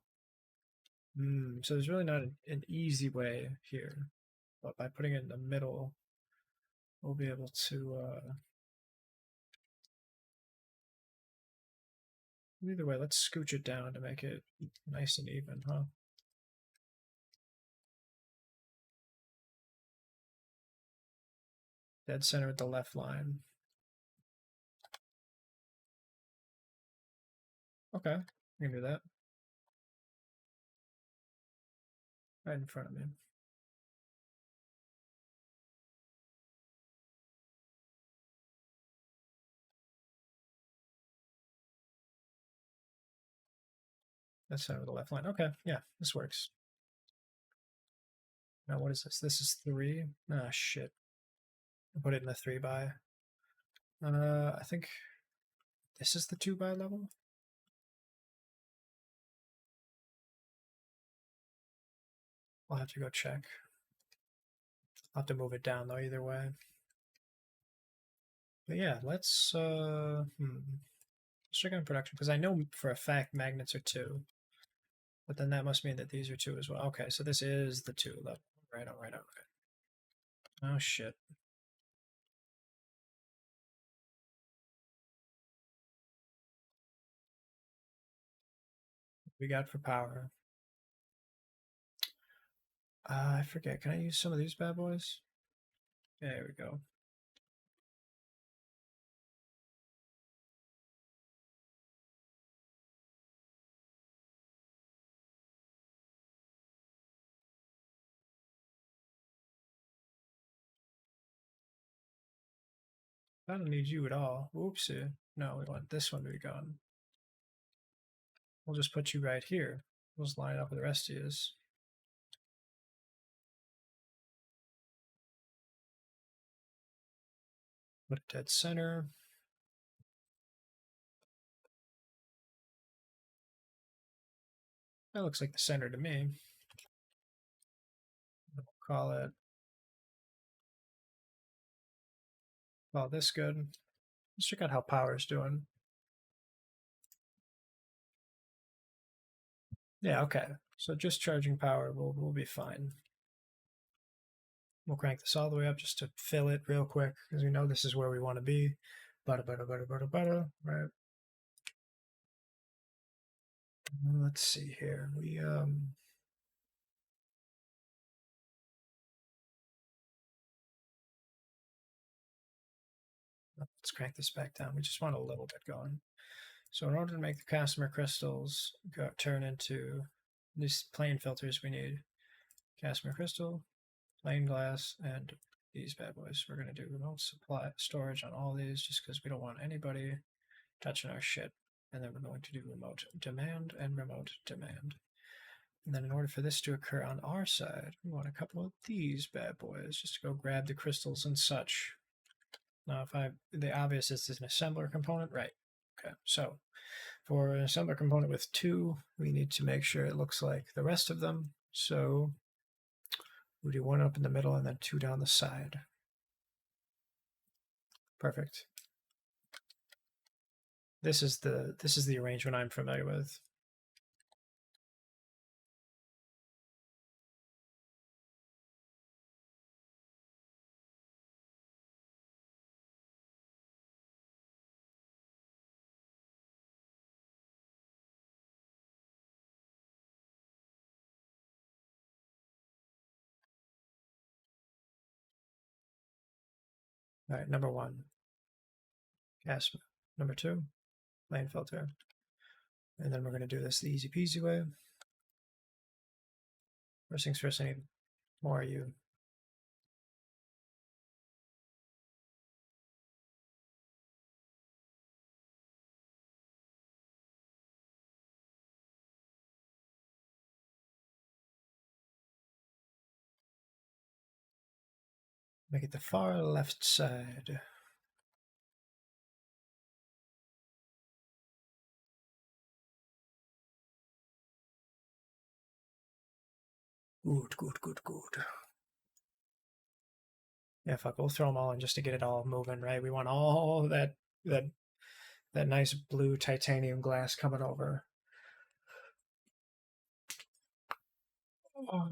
So there's really not an easy way here, but by putting it in the middle, we'll be able to. Either way, let's scooch it down to make it nice and even, huh? Dead center with the left line. Okay, we can do that. Right in front of me. Dead center with the left line. Okay, yeah, this works. Now what is this? This is 3. Ah, shit. I put it in the 3 by. I think this is the 2 by level. I'll have to go check. I'll have to move it down though, either way. But yeah, let's check on production because I know for a fact magnets are 2, but then that must mean that these are 2 as well. Okay, so this is the 2 level. Right, all right, all right. Oh shit. We got for power. I forget. Can I use some of these bad boys? There we go. I don't need you at all. Oopsie. No, we want this one to be gone. We'll just put you right here. We'll just line it up with the rest of yours. Put it dead center. That looks like the center to me. We'll call this good. Let's check out how power's doing. Yeah, okay. So just charging power, we'll be fine. We'll crank this all the way up just to fill it real quick because we know this is where we want to be. Butter, butter, butter, butter, butter. Right. Let's see here. Let's crank this back down. We just want a little bit going. So in order to make the customer crystals turn into these plane filters, we need customer crystal, plain glass, and these bad boys. We're going to do remote supply storage on all these just because we don't want anybody touching our shit. And then we're going to do remote demand and remote demand. And then in order for this to occur on our side, we want a couple of these bad boys just to go grab the crystals and such. Now, the obvious is an assembler component, right? Okay, so for an assembler component with 2, we need to make sure it looks like the rest of them. So we do 1 up in the middle and then 2 down the side. Perfect. This is the arrangement I'm familiar with. All right, number 1, gas. Number 2, lane filter. And then we're going to do this the easy peasy way. First things first, I need more of you. Make it the far left side. Good, good, good, good. Yeah, fuck, we'll throw them all in just to get it all moving, right? We want all that nice blue titanium glass coming over. Oh.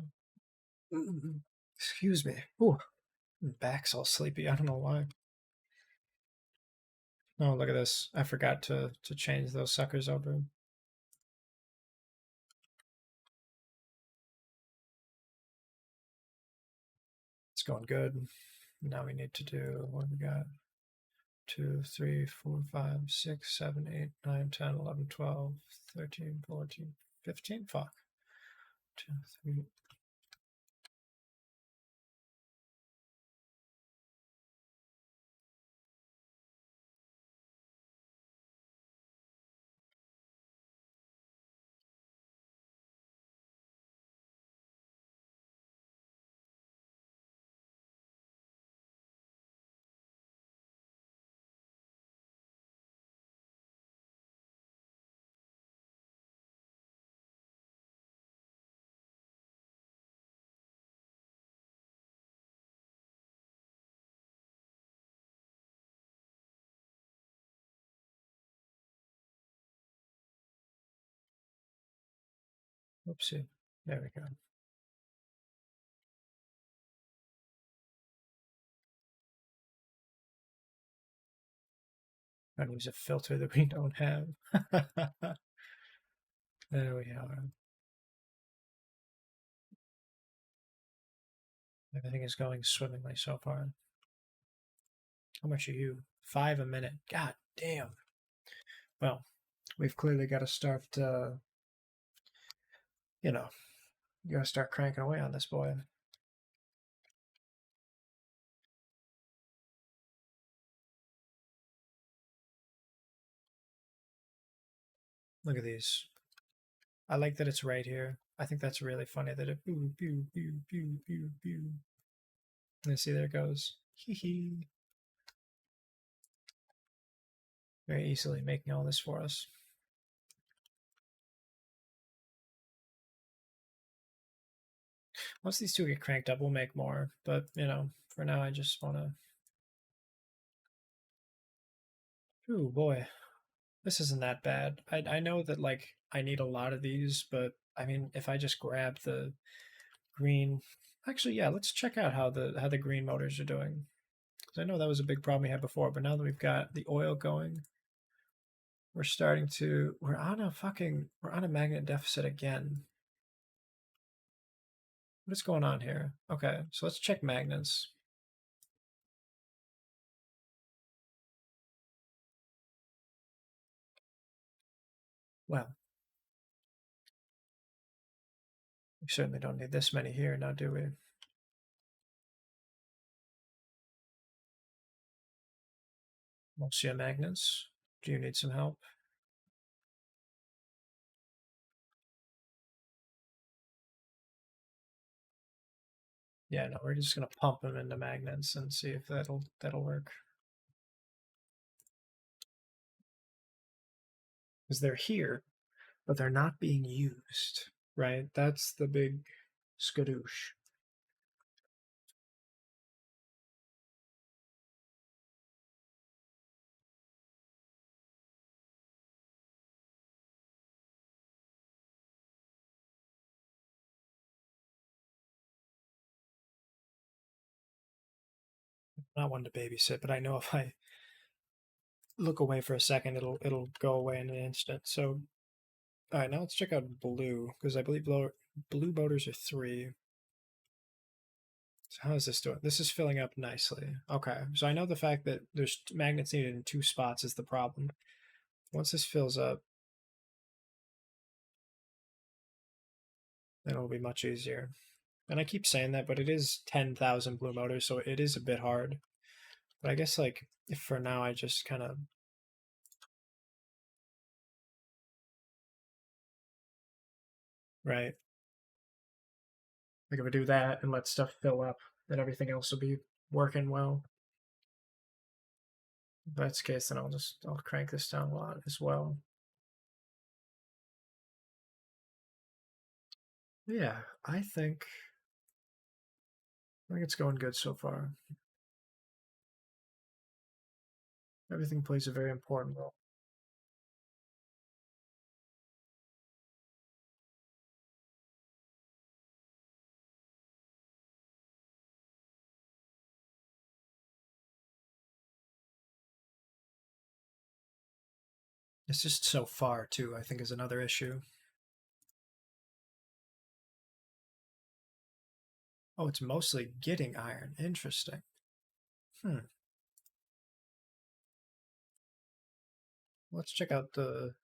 Excuse me. Ooh, my back's all sleepy. I don't know why. Oh, look at this. I forgot to change those suckers over. It's going good. Now we need to do what we got. 2, 3, 4, 5, 6, 7, 8, 9, 10, 11, 12, 13, 14, 15. Fuck. 2, 3. Oopsie. There we go. Gotta use a filter that we don't have. There we are. Everything is going swimmingly so far. How much are you? 5 a minute. God damn. Well, we've clearly got to start, you know, you got to start cranking away on this boy. Look at these. I like that it's right here. I think that's really funny that it boo, boo, boo, boo, boo, boo. And see, there it goes. Hee hee. Very easily making all this for us. Once these two get cranked up, we'll make more. But, you know, for now, I just want to. Ooh, boy. This isn't that bad. I know that, like, I need a lot of these, but, I mean, if I just grab the green. Actually, yeah, let's check out how the green motors are doing. Because I know that was a big problem we had before, but now that we've got the oil going, we're on a magnet deficit again. What is going on here? Okay, so let's check magnets. Well, we certainly don't need this many here now, do we? Monsieur magnets, do you need some help? Yeah, no, we're just gonna pump them into magnets and see if that'll work. Because they're here, but they're not being used, right? That's the big skadoosh. Not one to babysit, but I know if I look away for a second, it'll go away in an instant. So, all right, now let's check out blue because I believe blue motors are 3. So how is this doing? This is filling up nicely. Okay, so I know the fact that there's magnets needed in 2 spots is the problem. Once this fills up, then it'll be much easier. And I keep saying that, but it is 10,000 blue motors, so it is a bit hard. But I guess like if for now I just kind of right, like if I do that and let stuff fill up, then everything else will be working well. If that's the case, then I'll crank this down a lot as well. Yeah, I think it's going good so far. Everything plays a very important role. It's just so far too, I think is another issue. Oh, it's mostly getting iron. Interesting. Hmm. Let's check out the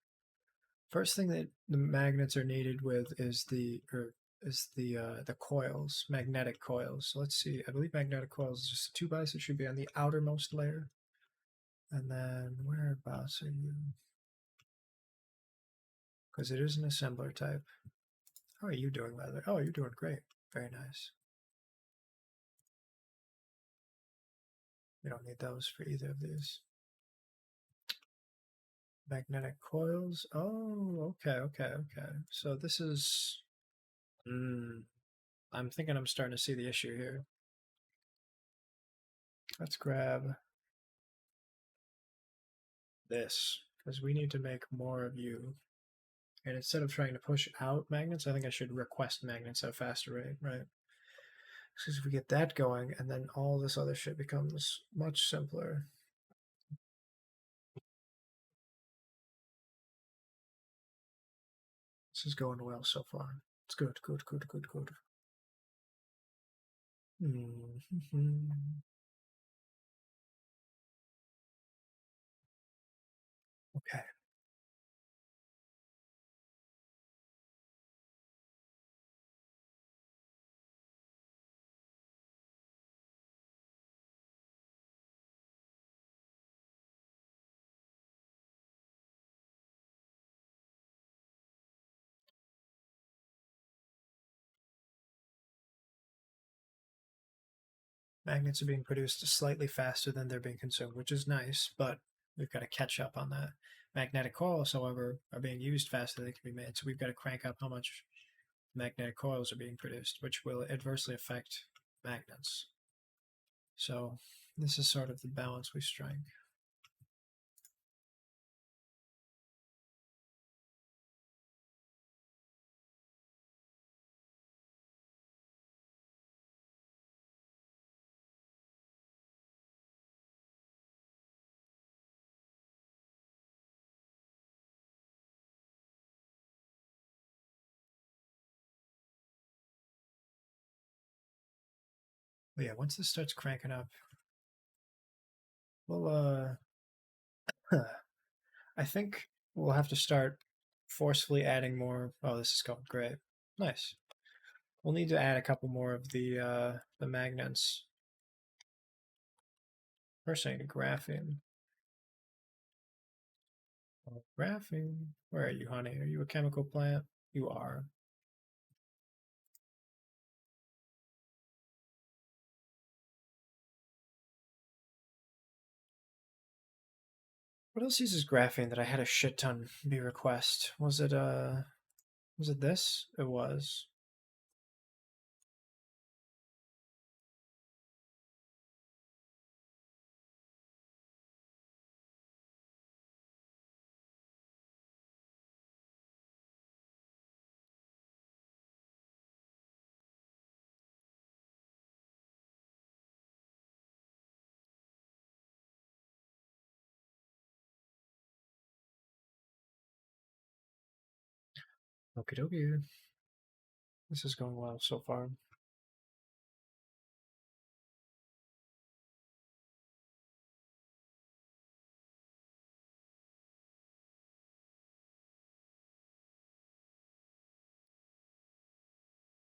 first thing that the magnets are needed with is the coils, magnetic coils. So let's see. I believe magnetic coils is just a 2 by, so it should be on the outermost layer. And then whereabouts are you? Because it is an assembler type. How are you doing, Leather? Oh, you're doing great. Very nice. We don't need those for either of these. Magnetic coils. Oh, okay, okay, okay. So this is. I'm thinking I'm starting to see the issue here. Let's grab this because we need to make more of you. And instead of trying to push out magnets, I think I should request magnets at a faster rate, right? Because if we get that going, and then all this other shit becomes much simpler. This is going well so far. It's good, good, good, good, good. Okay. Magnets are being produced slightly faster than they're being consumed, which is nice, but we've got to catch up on that. Magnetic coils, however, are being used faster than they can be made, so we've got to crank up how much magnetic coils are being produced, which will adversely affect magnets. So this is sort of the balance we strike. But yeah, once this starts cranking up, we'll I think we'll have to start forcefully adding more. Oh, this is going great. Nice. We'll need to add a couple more of the magnets. First, I need graphene. Oh, graphene. Where are you, honey? Are you a chemical plant? You are. What else uses graphene that I had a shit ton be request? Was it this? It was. Okie dokie. This is going well so far.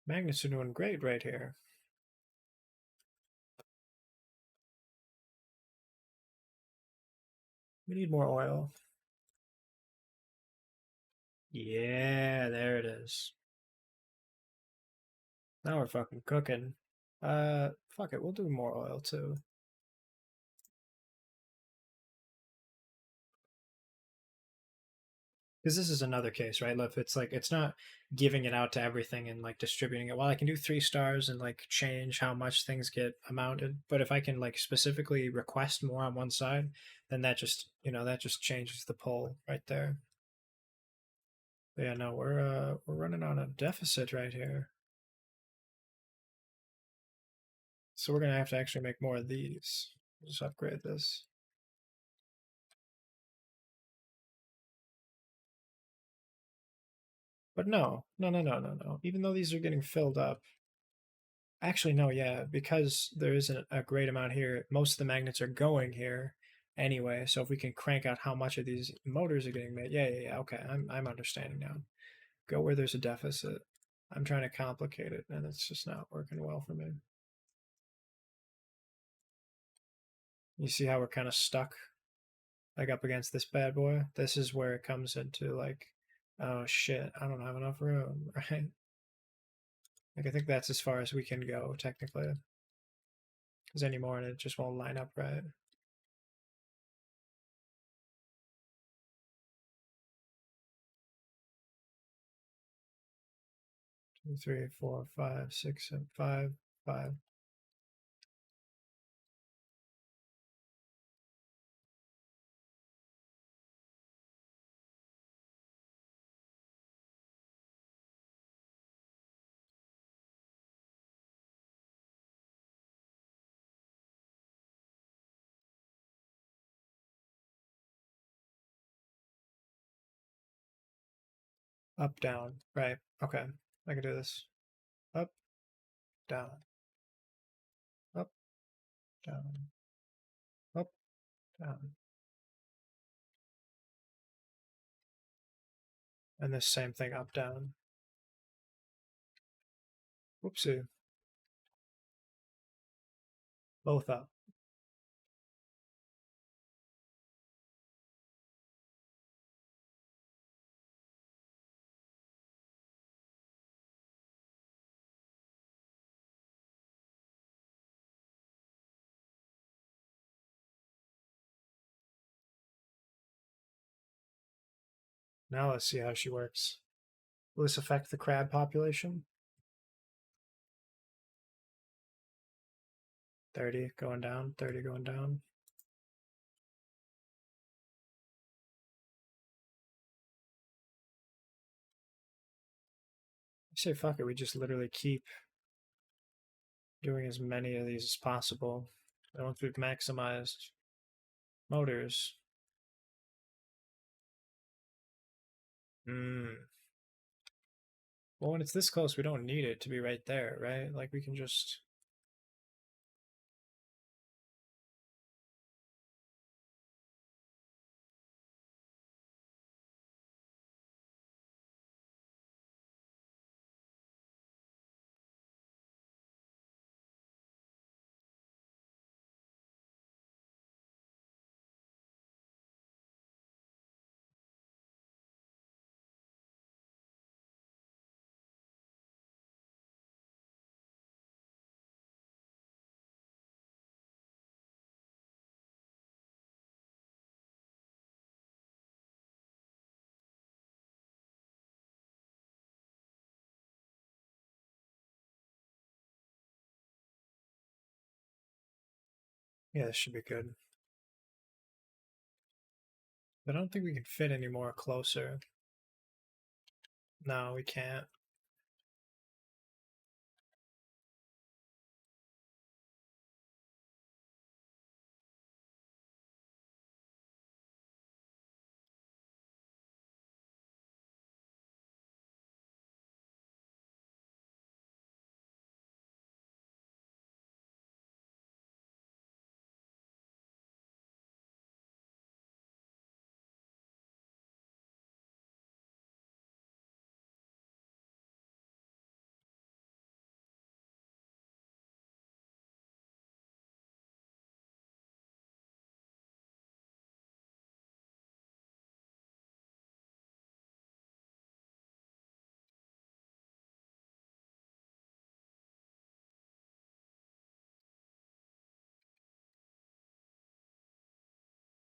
Magnets are doing great right here. We need more oil. Yeah, there it is. Now we're fucking cooking. Fuck it, we'll do more oil too. Because this is another case, right? If it's like it's not giving it out to everything and like distributing it. Well, I can do 3 stars and like change how much things get amounted, but if I can like specifically request more on one side, then that just that just changes the pull right there. But yeah, no, we're running on a deficit right here. So we're gonna have to actually make more of these. Just upgrade this. But no, no, no, no, no, no. Even though these are getting filled up, Actually, no, yeah, because there isn't a great amount here, most of the magnets are going here anyway. So if we can crank out how much of these motors are getting made, yeah. Okay, I'm understanding now. Go where there's a deficit. I'm trying to complicate it, and it's just not working well for me. You see how we're kind of stuck, like up against this bad boy? This is where it comes into like, oh shit, I don't have enough room, right? Like I think that's as far as we can go technically, because anymore and it just won't line up right. 2, 3, 4, 5, 6, 7, 5, 5. Up, down, right? Okay, I can do this. Up, down, up, down, up, down, and this same thing up, down. Whoopsie, both up. Now let's see how she works. Will this affect the crab population? 30 going down, 30 going down. I say fuck it, we just literally keep doing as many of these as possible. And once we've maximized motors. Well, when it's this close, we don't need it to be right there, right? Like we can just. Yeah, this should be good. But I don't think we can fit any more closer. No, we can't.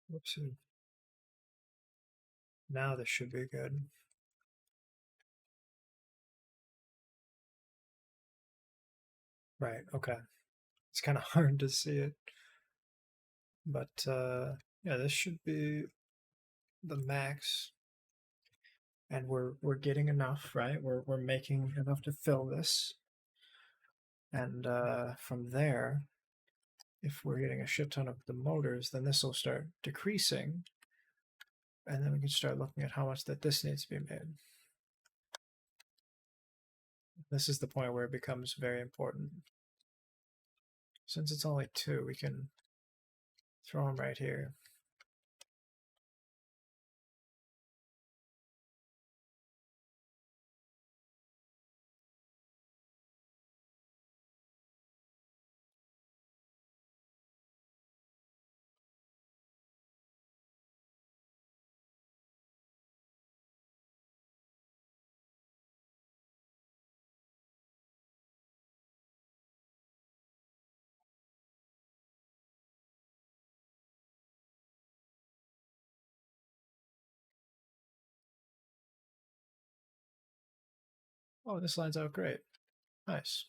Whoopsie. Now this should be good. Right, okay. It's kind of hard to see it. But yeah, this should be the max. And we're getting enough, right? We're making enough to fill this. And from there, if we're getting a shit ton of the motors, then this will start decreasing. And then we can start looking at how much that this needs to be made. This is the point where it becomes very important. Since it's only 2, we can throw them right here. Oh, this lines out great. Nice.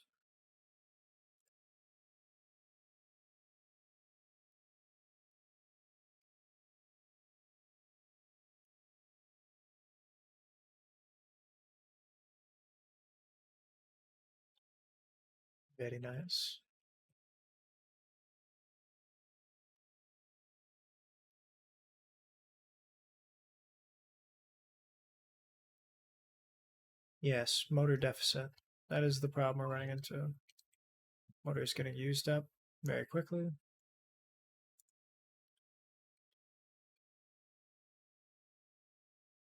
Very nice. Yes, motor deficit. That is the problem we're running into. Motor is getting used up very quickly.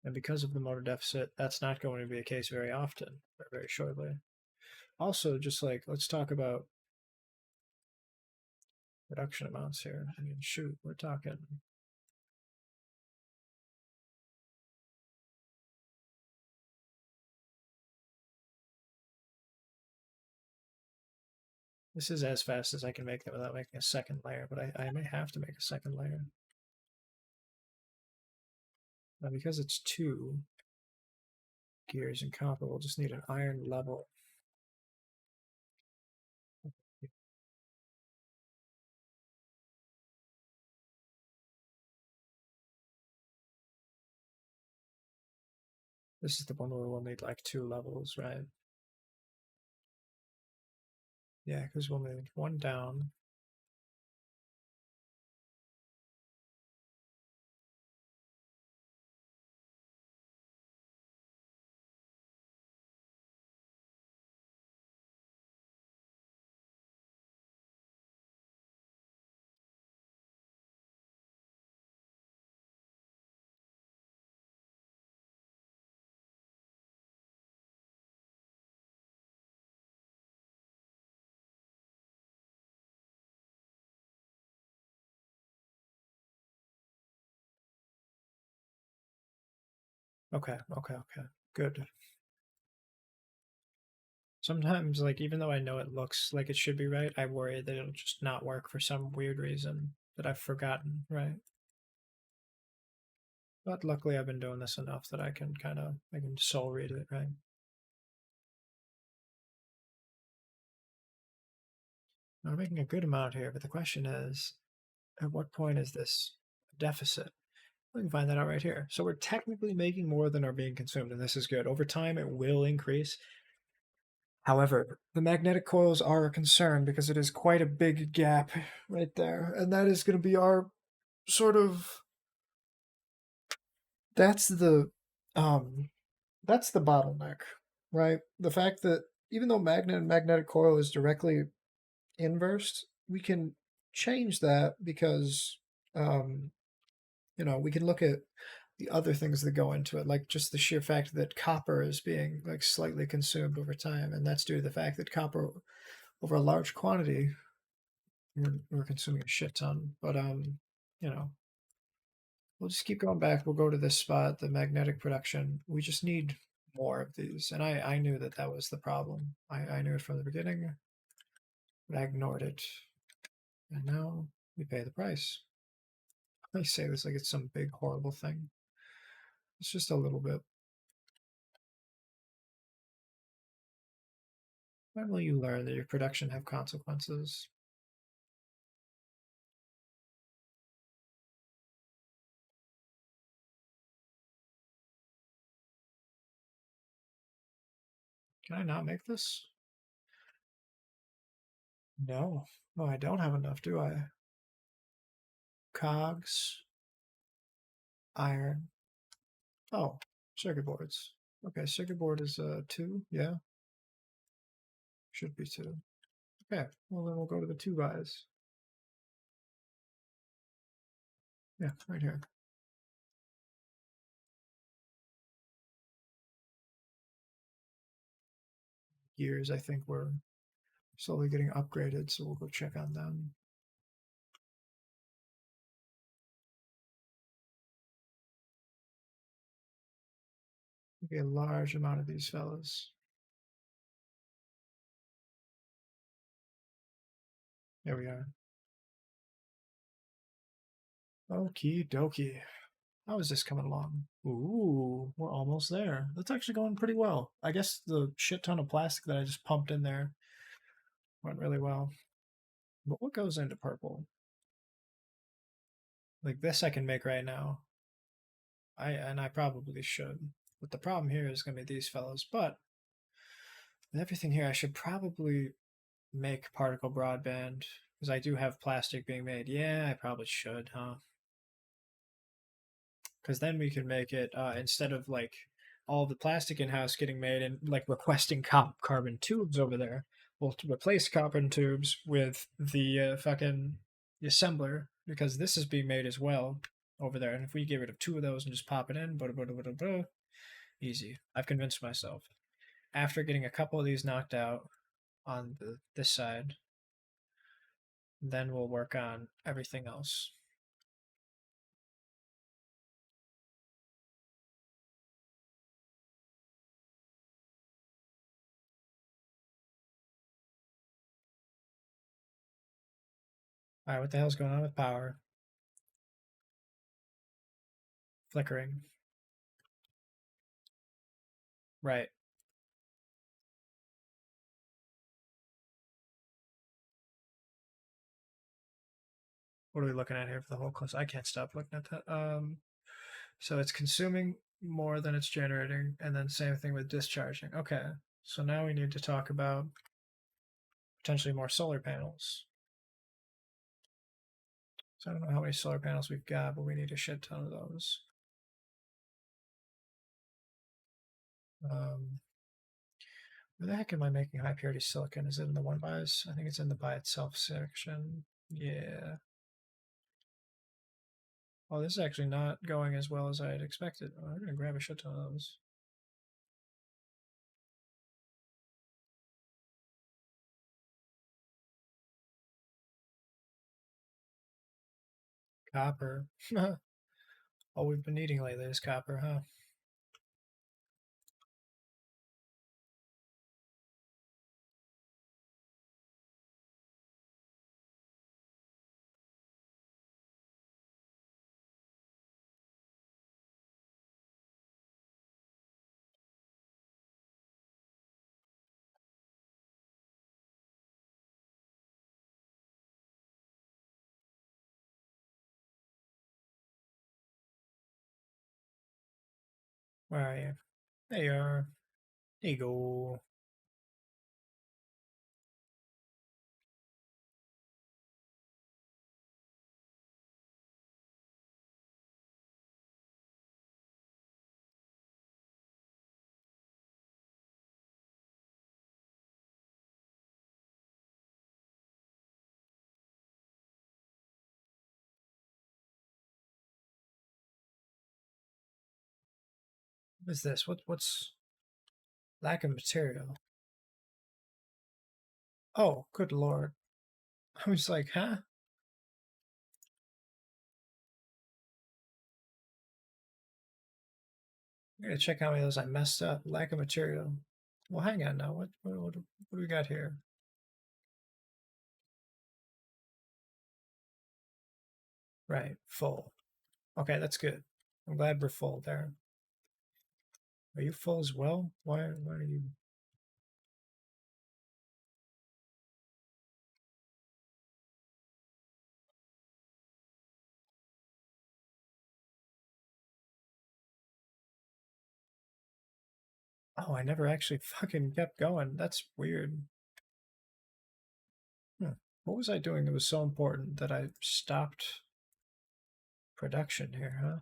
And because of the motor deficit, that's not going to be a case very often, or very shortly. Also, just like, let's talk about production amounts here. I mean, shoot, we're talking. This is as fast as I can make them without making a second layer, but I may have to make a second layer. Now, because it's 2 gears in copper, we'll just need an iron level. This is the one where we'll need like 2 levels, right? Yeah, because we'll need 1 down. Okay, okay, okay. Good. Sometimes, like, even though I know it looks like it should be right, I worry that it'll just not work for some weird reason that I've forgotten, right? But luckily I've been doing this enough that I can soul read it, right? Now we're making a good amount here, but the question is, at what point is this a deficit? We can find that out right here. So we're technically making more than are being consumed, and this is good. Over time, it will increase. However, the magnetic coils are a concern because it is quite a big gap right there, and that is going to be our sort of that's the um that's the bottleneck, right? The fact that even though magnet and magnetic coil is directly inversed, we can change that because um we can look at the other things that go into it, like just the sheer fact that copper is being like slightly consumed over time, and that's due to the fact that copper over a large quantity we're consuming a shit ton. But you know, we'll just keep going back. We'll go to this spot, the magnetic production. We just need more of these, and I knew that that was the problem. I knew it from the beginning, but I ignored it, and now we pay the price. I say this like it's some big horrible thing. It's just a little bit. When will you learn that your production have consequences? Can I not make this? No. No, I don't have enough, do I? Cogs, iron. Oh, circuit boards. Okay, circuit board is 2, yeah. Should be 2. Okay, well then we'll go to the 2 buys. Yeah, right here. Gears, I think we're slowly getting upgraded, so we'll go check on them. Maybe a large amount of these fellas. There we are. Okie dokie. How is this coming along? Ooh, we're almost there. That's actually going pretty well. I guess the shit ton of plastic that I just pumped in there went really well. But what goes into purple? Like this I can make right now. I probably should. But the problem here is gonna be these fellows. But with everything here, I should probably make particle broadband. Because I do have plastic being made. Yeah, I probably should, huh? Because then we can make it instead of like all the plastic in house getting made and like requesting carbon tubes over there. We'll replace carbon tubes with the fucking assembler because this is being made as well over there. And if we get rid of 2 of those and just pop it in, easy. I've convinced myself. After getting a couple of these knocked out on this side, then we'll work on everything else. All right, what the hell's going on with power? Flickering. Right. What are we looking at here for the whole class? I can't stop looking at that. So it's consuming more than it's generating, and then same thing with discharging. Okay, so now we need to talk about potentially more solar panels. So I don't know how many solar panels we've got, but we need a shit ton of those. Where the heck am I making high purity silicon? Is it in the 1 buys? I think it's in the by itself section. Yeah. Oh, this is actually not going as well as I had expected. Oh, I'm gonna grab a shit ton of those. Copper. All we've been eating lately is copper, huh? Where are you? There you are. There you go. What is this? What's lack of material? Oh, good lord. I was like, huh? I gotta check how many of those I messed up. Lack of material. Well, hang on now. What do we got here? Right, full. Okay, that's good. I'm glad we're full there. Are you full as well? Why are you? Oh, I never actually fucking kept going. That's weird. What was I doing that was so important that I stopped production here, huh?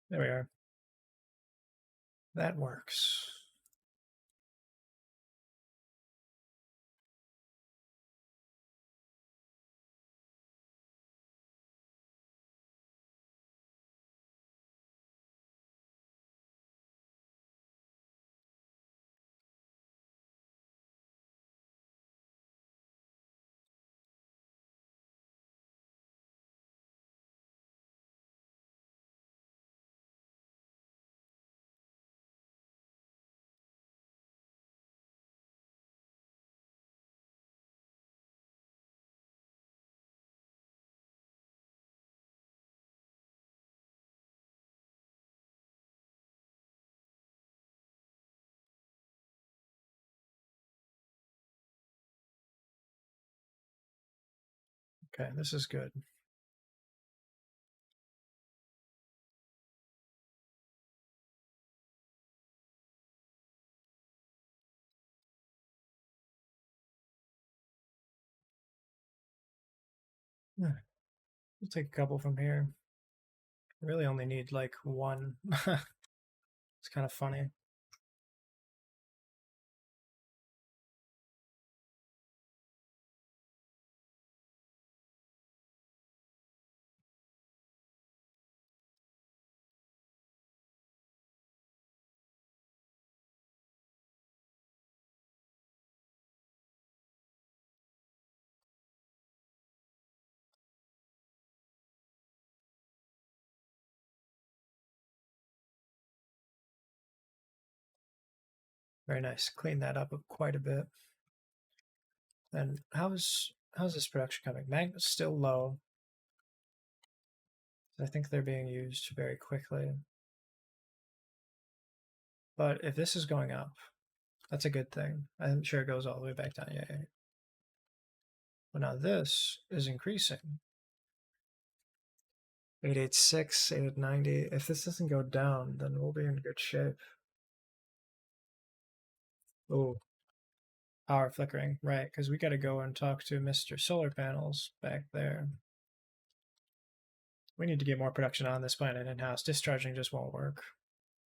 There we are. That works. Okay, this is good. Yeah, we'll take a couple from here. I really only need like one. It's kind of funny. Very nice. Clean that up quite a bit. And how's this production coming? Magnet's still low. I think they're being used very quickly. But if this is going up, that's a good thing. I'm sure it goes all the way back down. Yeah. But now this is increasing. 886, 890. If this doesn't go down, then we'll be in good shape. Oh, power flickering. Right, because we got to go and talk to Mr. Solar Panels back there. We need to get more production on this planet in-house. Discharging just won't work.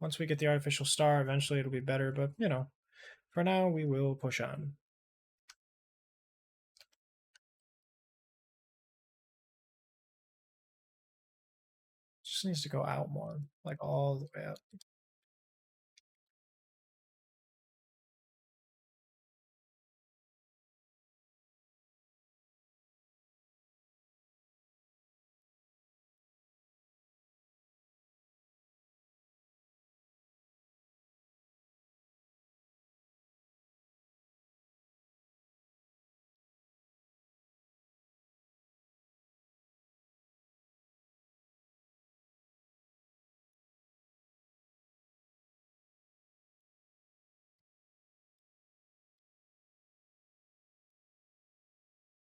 Once we get the artificial star, eventually it'll be better, but, for now we will push on. Just needs to go out more, like all the way up.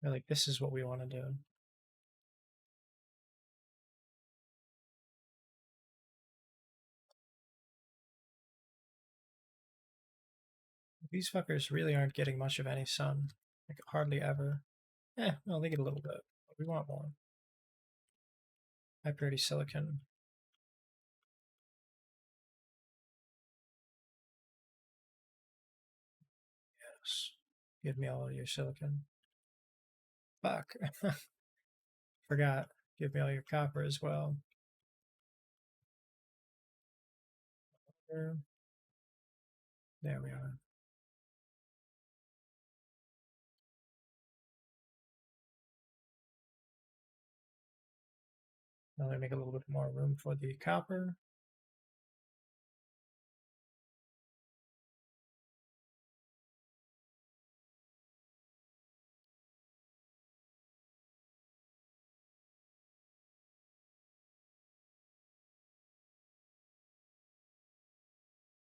Like, this is what we want to do. These fuckers really aren't getting much of any sun. Like, hardly ever. Well, they get a little bit, but we want more. High purity silicon. Yes. Give me all your silicon. Fuck. Forgot. Give me all your copper as well. There we are. Now let me make a little bit more room for the copper.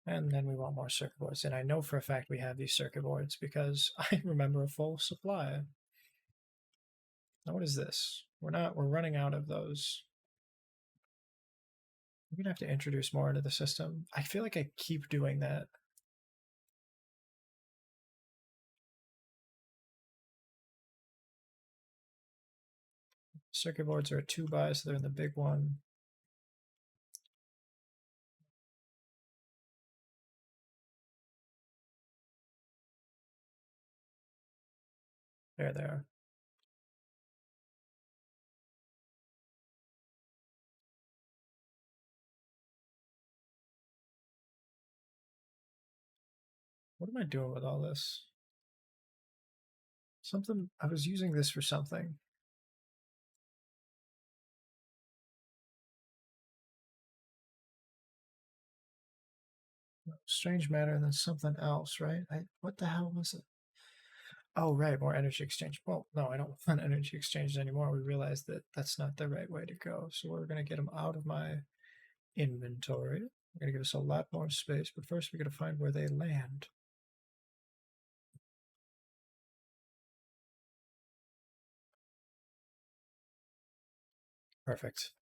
And then we want more circuit boards. And I know for a fact we have these circuit boards because I remember a full supply. Now what is this? We're running out of those. We're gonna have to introduce more into the system. I feel like I keep doing that. Circuit boards are a 2x, so they're in the big one. There they are. What am I doing with all this? Something, I was using this for something. Strange matter and then something else, right? What the hell was it? Oh, right, more energy exchange. Well, no, I don't want energy exchange anymore. We realized that that's not the right way to go. So we're going to get them out of my inventory. We're going to give us a lot more space, but first we got to find where they land. Perfect.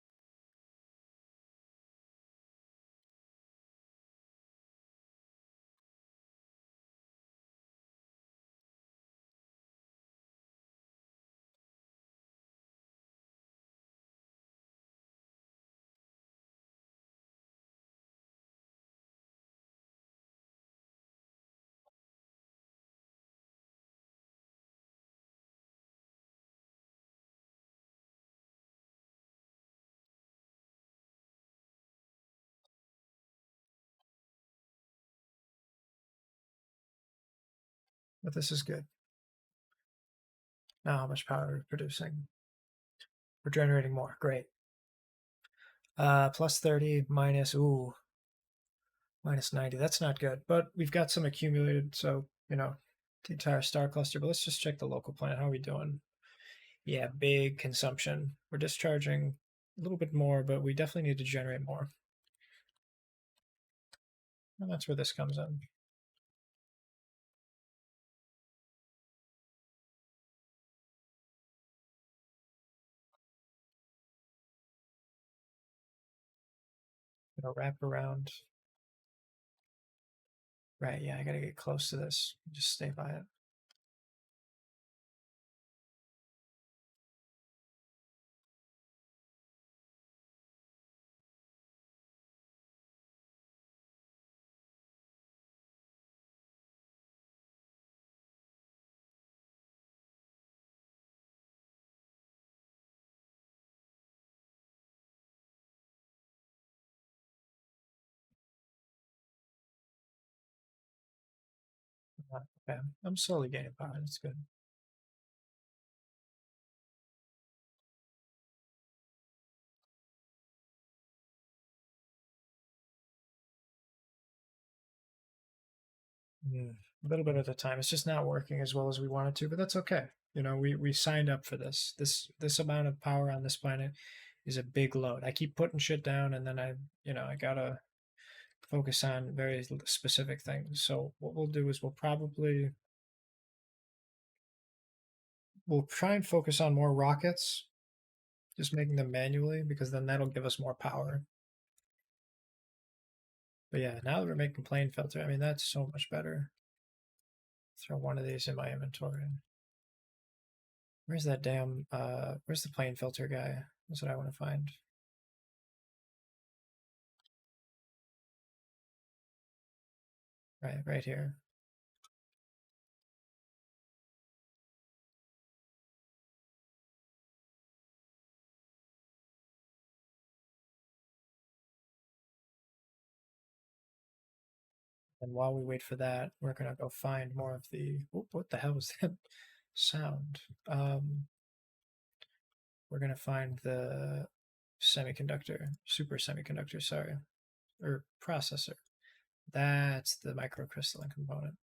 But this is good. Now, how much power are we producing? We're generating more. Great. Plus 30, minus 90. That's not good, but we've got some accumulated, so, the entire star cluster. But let's just check the local planet. How are we doing? Yeah, big consumption. We're discharging a little bit more, but we definitely need to generate more. And that's where this comes in. Wrap around. Right, yeah, I gotta get close to this. Just stay by it. Okay, I'm slowly gaining power. That's good. A little bit at a time. It's just not working as well as we wanted to, but that's okay. We signed up for this. This amount of power on this planet is a big load. I keep putting shit down, and then I gotta focus on very specific things. So what we'll do is we'll try and focus on more rockets, just making them manually, because then that'll give us more power. But yeah, now that we're making plane filter, I mean that's so much better. Throw one of these in my inventory. Where's that damn where's the plane filter guy? That's what I want to find. Right here. And while we wait for that, we're gonna go find more of the. What the hell was that sound? We're gonna find the super semiconductor, sorry, or processor. That's the microcrystalline component.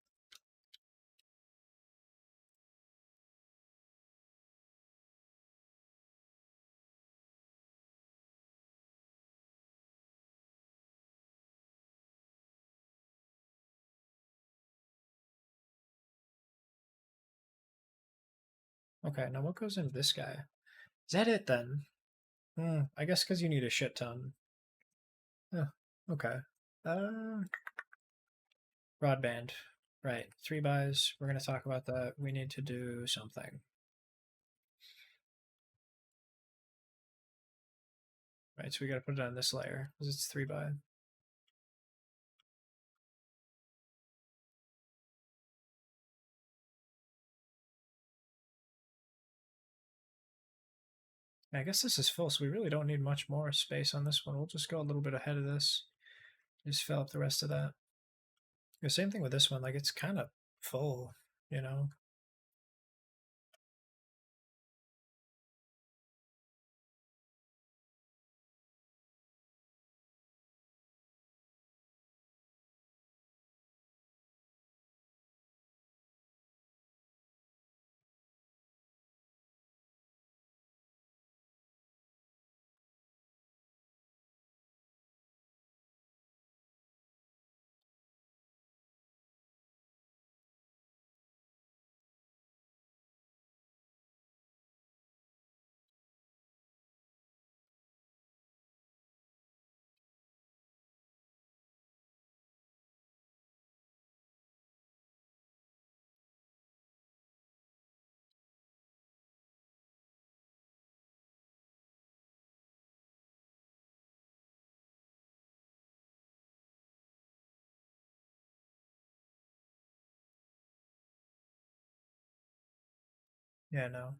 Okay, now what goes into this guy? Is that it then? I guess because you need a shit ton. Okay. Uh, Broadband. Right. 3 buys. We're going to talk about that. We need to do something. Right. So we got to put it on this layer because it's 3 by. I guess this is full, so we really don't need much more space on this one. We'll just go a little bit ahead of this. Just fill up the rest of that. The same thing with this one, like it's kind of full, you know? Yeah, no.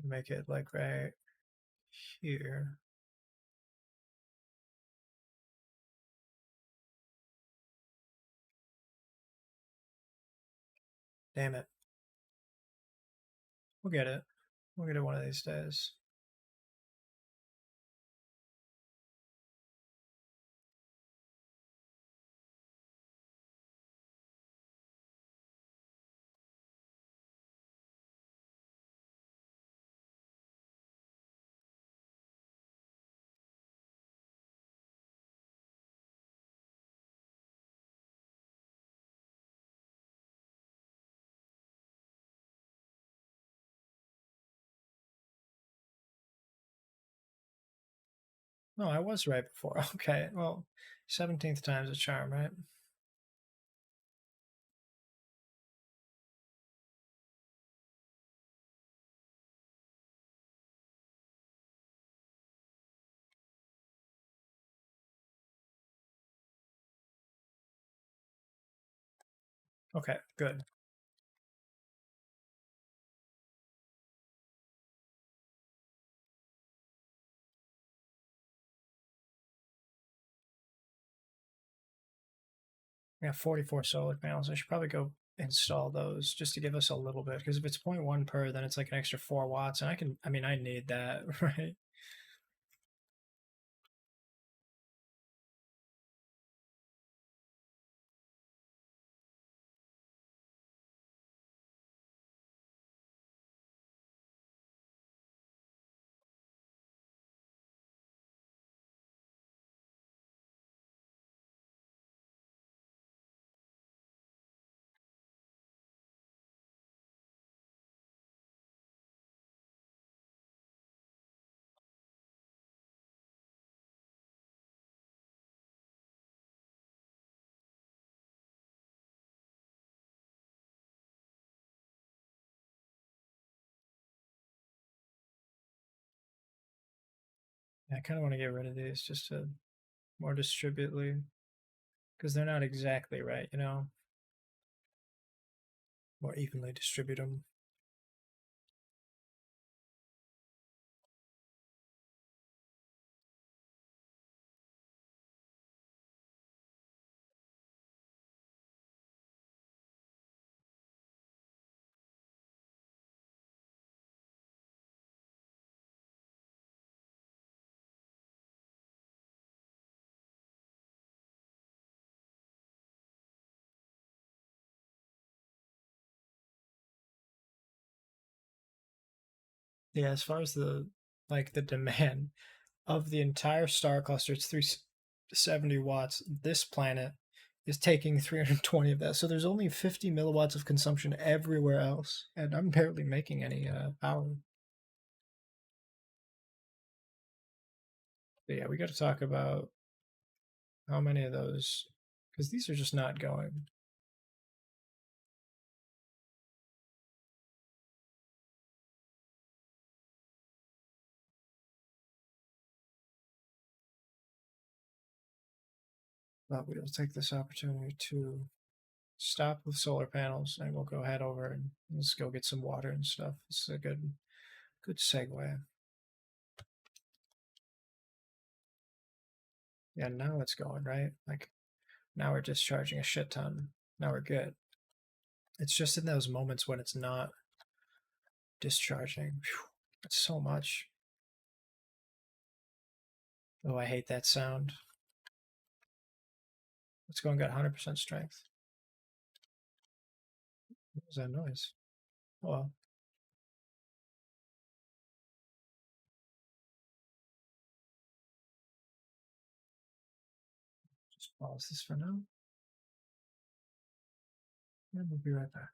Make it like right here. Damn it. We'll get it. We'll get it one of these days. No, I was right before. Okay, well, 17th time's a charm, right? Okay, good. We got 44 solar panels. I should probably go install those just to give us a little bit. Because if it's zero point 0.1 per, then it's like an extra 4 watts. And I mean, I need that, right? I kind of want to get rid of these just to more distributely. Because they're not exactly right, you know? More evenly distribute them. Yeah, as far as the demand of the entire star cluster, it's 370 watts. This planet is taking 320 of that. So there's only 50 milliwatts of consumption everywhere else, and I'm barely making any power. But yeah, we got to talk about how many of those, because these are just not going. But we'll take this opportunity to stop with solar panels, and we'll go head over and let's go get some water and stuff. It's a good Good segue. Yeah, now it's going, right? Like, now we're discharging a shit ton. Now we're good. It's just in those moments when it's not discharging. Whew, it's so much. Oh, I hate that sound. Let's go and get 100% strength. What was that noise? Oh, well. Just pause this for now. And we'll be right back.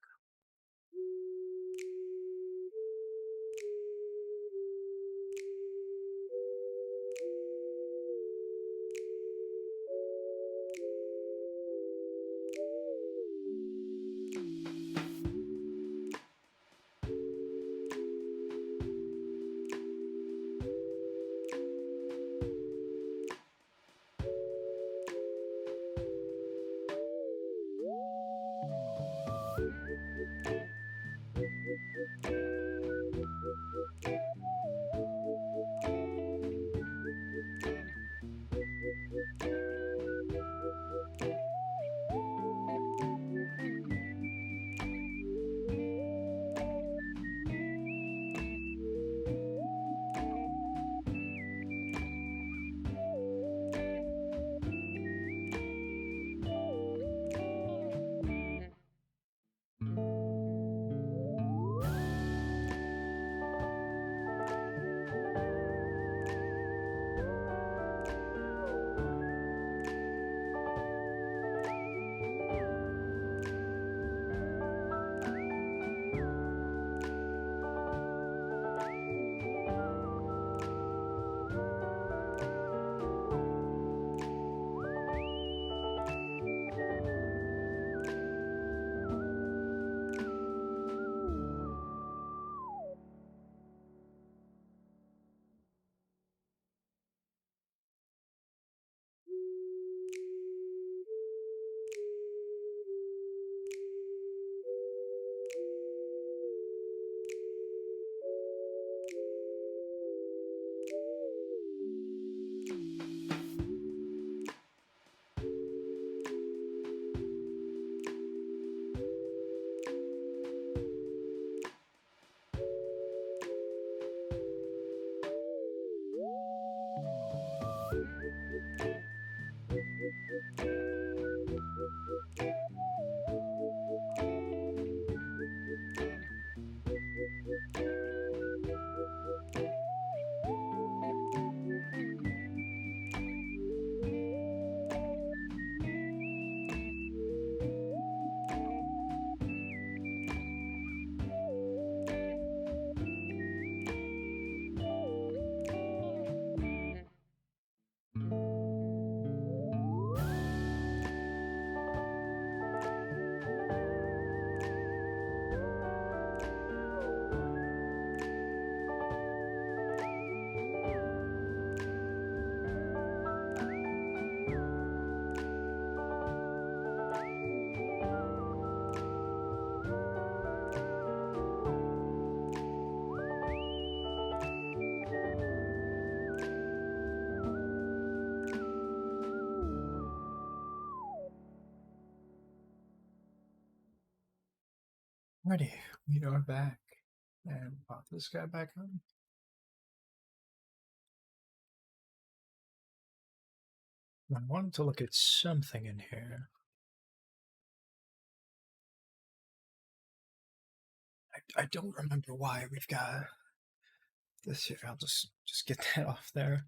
Ready, we are back. And pop this guy back on. I wanted to look at something in here. I don't remember why we've got this here. I'll just get that off there.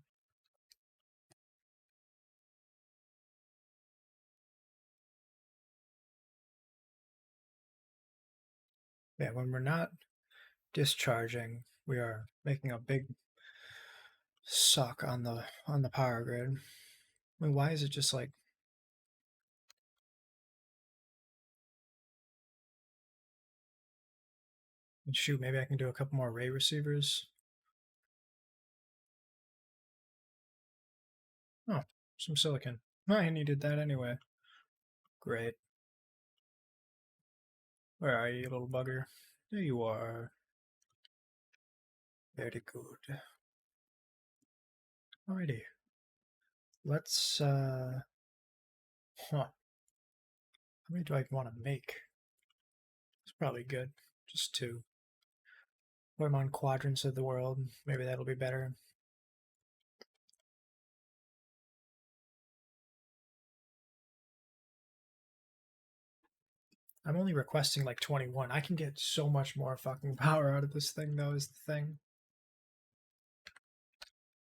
Yeah, when we're not discharging, we are making a big suck on the power grid. I mean, why is it just like shoot, maybe I can do a couple more ray receivers. Oh, some silicon. I needed that anyway. Great. Where are you, little bugger? There you are. Very good. Alrighty. Let's how many do I want to make? It's probably good. Just two. Put them on quadrants of the world. Maybe that'll be better. I'm only requesting like 21. I can get so much more fucking power out of this thing, though, is the thing.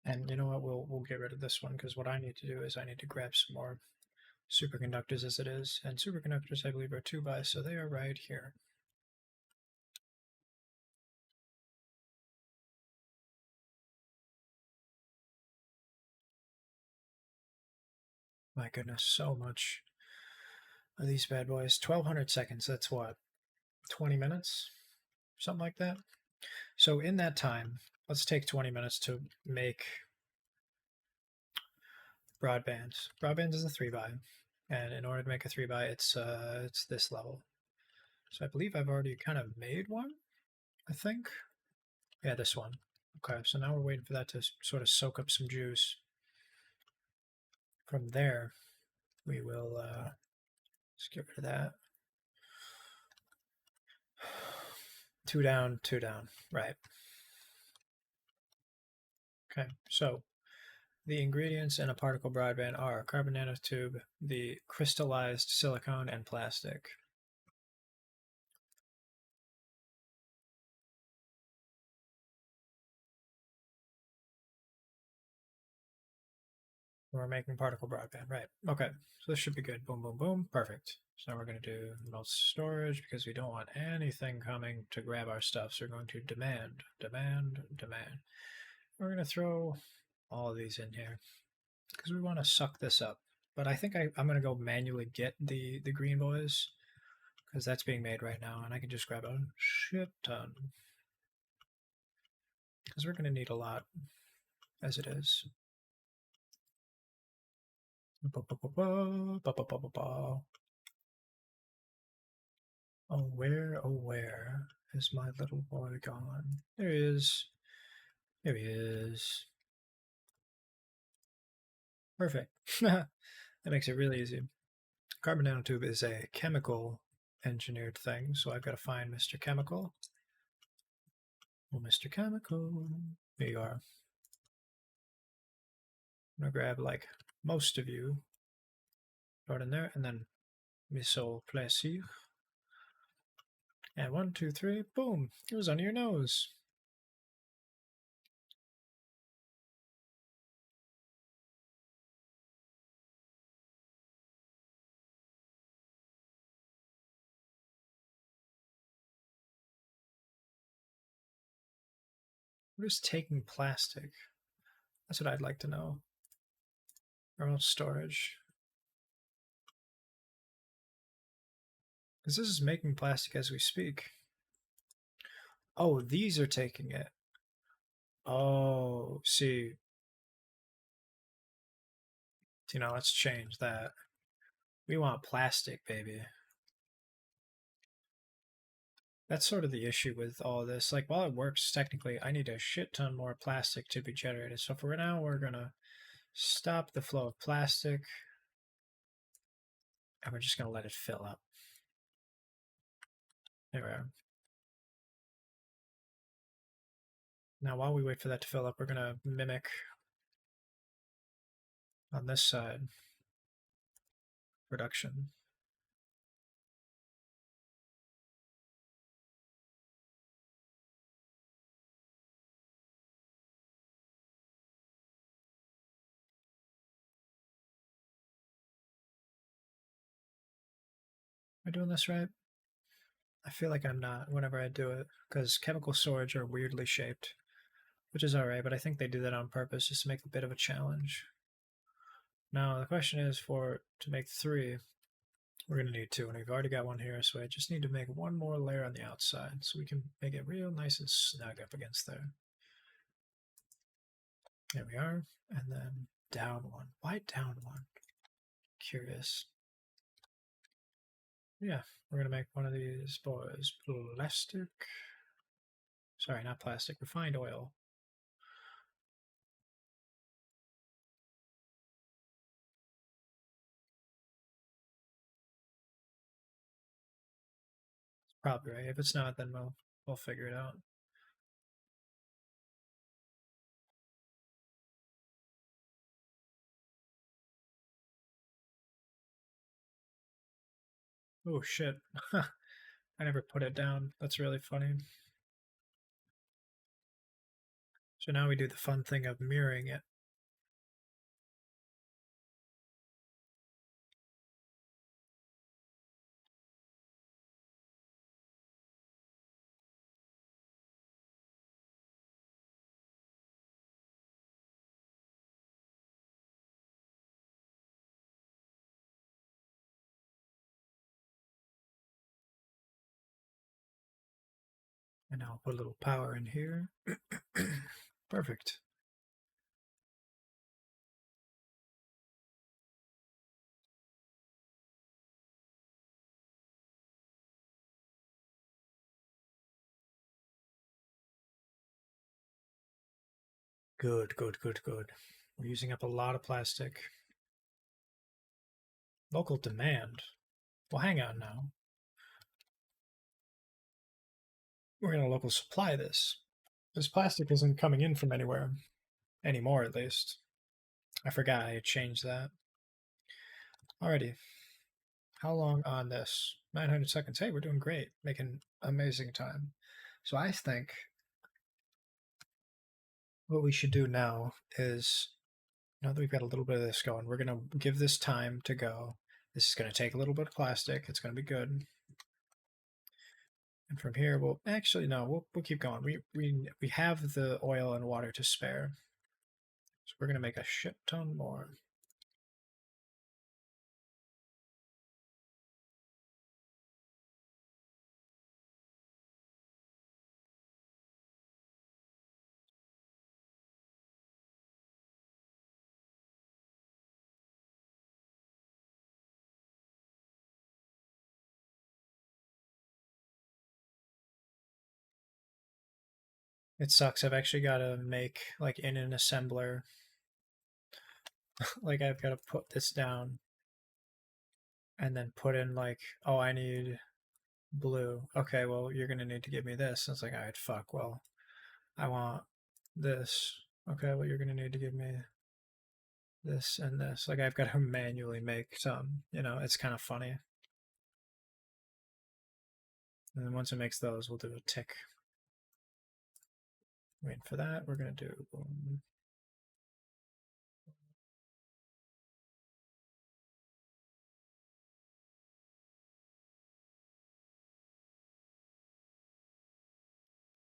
And you know what? We'll get rid of this one because what I need to do is I need to grab some more superconductors as it is. And superconductors, I believe, are 2 by, so they are right here. My goodness, so much of these bad boys. 1200 seconds, that's what? 20 minutes? Something like that. So in that time, let's take 20 minutes to make broadband. Broadband is a 3 by, and in order to make a 3 by, it's this level. So I believe I've already kind of made one, I think. Yeah, this one. Okay, so now we're waiting for that to sort of soak up some juice. From there, we will let's get rid of that. 2 down, 2 down. Right. Okay, so the ingredients in a particle broadband are carbon nanotube, the crystallized silicone, and plastic. We're making particle broadband, right? Okay, so this should be good. Boom, boom, boom. Perfect. So now we're going to do most storage because we don't want anything coming to grab our stuff. So we're going to demand, demand, demand. We're going to throw all of these in here because we want to suck this up. But I think I'm going to go manually get the green boys because that's being made right now, and I can just grab a shit ton because we're going to need a lot as it is. Oh, where is my little boy gone? There he is. There he is. Perfect. That makes it really easy. Carbon nanotube is a chemical engineered thing, so I've got to find Mr. Chemical. Oh, Mr. Chemical. Here you are. I'm going to grab like most of you. Throw it in there, and then Missile Plaisir. And 1, 2, 3, boom! It was under your nose. What is taking plastic? That's what I'd like to know. Remote storage. Because this is making plastic as we speak. Oh, these are taking it. Oh, see. You know, let's change that. We want plastic, baby. That's sort of the issue with all this. Like, while it works, technically, I need a shit ton more plastic to be generated. So for now, we're going to stop the flow of plastic. And we're just going to let it fill up. There we are. Now, while we wait for that to fill up, we're going to mimic on this side production. Am I doing this right? I feel like I'm not whenever I do it, because chemical storage are weirdly shaped, which is alright, but I think they do that on purpose just to make it a bit of a challenge. Now, the question is to make 3, we're going to need 2, and we've already got one here, so I just need to make one more layer on the outside so we can make it real nice and snug up against there. There we are, and then down 1. Why down 1? Curious. Yeah, we're going to make one of these boys. Plastic. Sorry, not plastic. Refined oil. Probably right. If it's not, then we'll figure it out. Oh shit. I never put it down. That's really funny. So now we do the fun thing of mirroring it. And now I'll put a little power in here. Perfect. Good, good, good, good. We're using up a lot of plastic. Local demand. Well, hang on now. We're going to local supply this. This plastic isn't coming in from anywhere. Anymore, at least. I forgot I had changed that. Alrighty. How long on this? 900 seconds. Hey, we're doing great. Making amazing time. So I think what we should do now is, now that we've got a little bit of this going, we're going to give this time to go. This is going to take a little bit of plastic. It's going to be good. And from here, we'll actually no, we'll keep going. We have the oil and water to spare, so we're gonna make a shit ton more. It sucks. I've actually got to make like in an assembler, like I've got to put this down and then put in like, oh, I need blue. Okay, well, you're gonna need to give me this. And it's like, all right, fuck. Well, I want this. Okay, well, you're gonna need to give me this and this. Like I've got to manually make some. It's kind of funny. And then once it makes those, we'll do a tick. Wait for that. We're gonna do boom.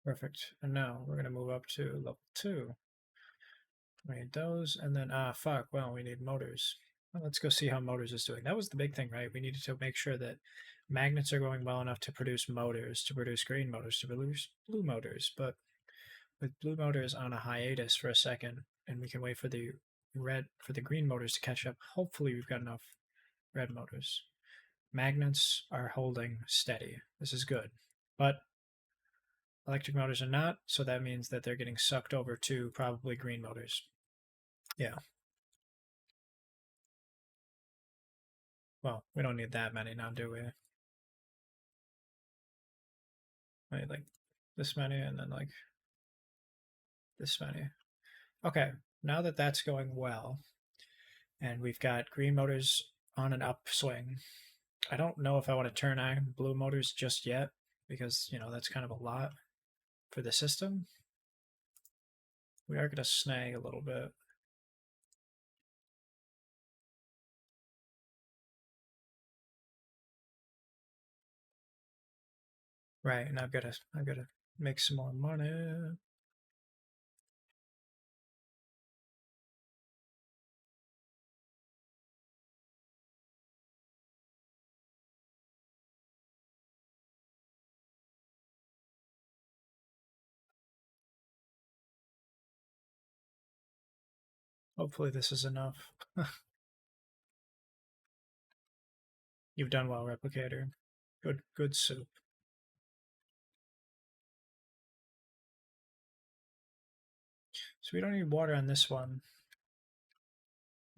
Perfect. And now we're gonna move up to level 2. We need those, and then fuck. Well, we need motors. Well, let's go see how motors is doing. That was the big thing, right? We needed to make sure that magnets are going well enough to produce motors, to produce green motors, to produce blue motors. But with blue motors on a hiatus for a second, and we can wait for the green motors to catch up. Hopefully, we've got enough red motors. Magnets are holding steady. This is good, but electric motors are not, so that means that they're getting sucked over to probably green motors. Yeah. Well, we don't need that many now, do we? I need like this many and then like this many. Okay, now that that's going well, and we've got green motors on an upswing, I don't know if I want to turn on blue motors just yet because, that's kind of a lot for the system. We are going to snag a little bit. Right, and I've got to make some more money. Hopefully this is enough. You've done well, Replicator. Good soup. So we don't need water on this one.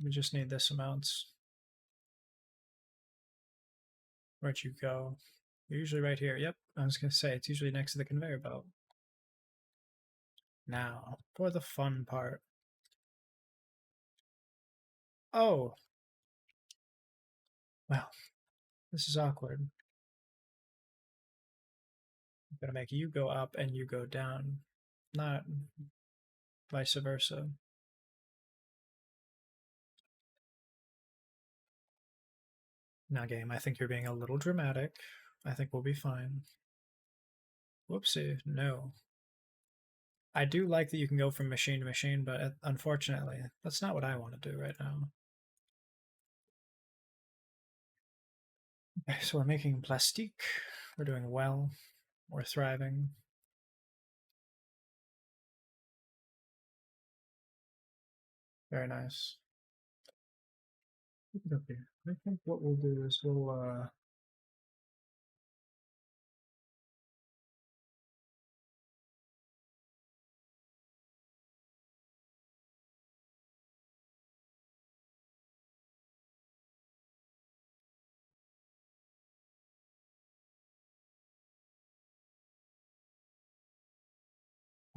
We just need this amounts. Where'd you go? You're usually right here. Yep, I was gonna say it's usually next to the conveyor belt. Now, for the fun part. Oh, well, this is awkward. I'm gonna make you go up and you go down, not vice versa. Now, game, I think you're being a little dramatic. I think we'll be fine. Whoopsie, no. I do like that you can go from machine to machine, but unfortunately, that's not what I want to do right now. Okay, so we're making plastique. We're doing well. We're thriving. Very nice. Okay. I think what we'll do is we'll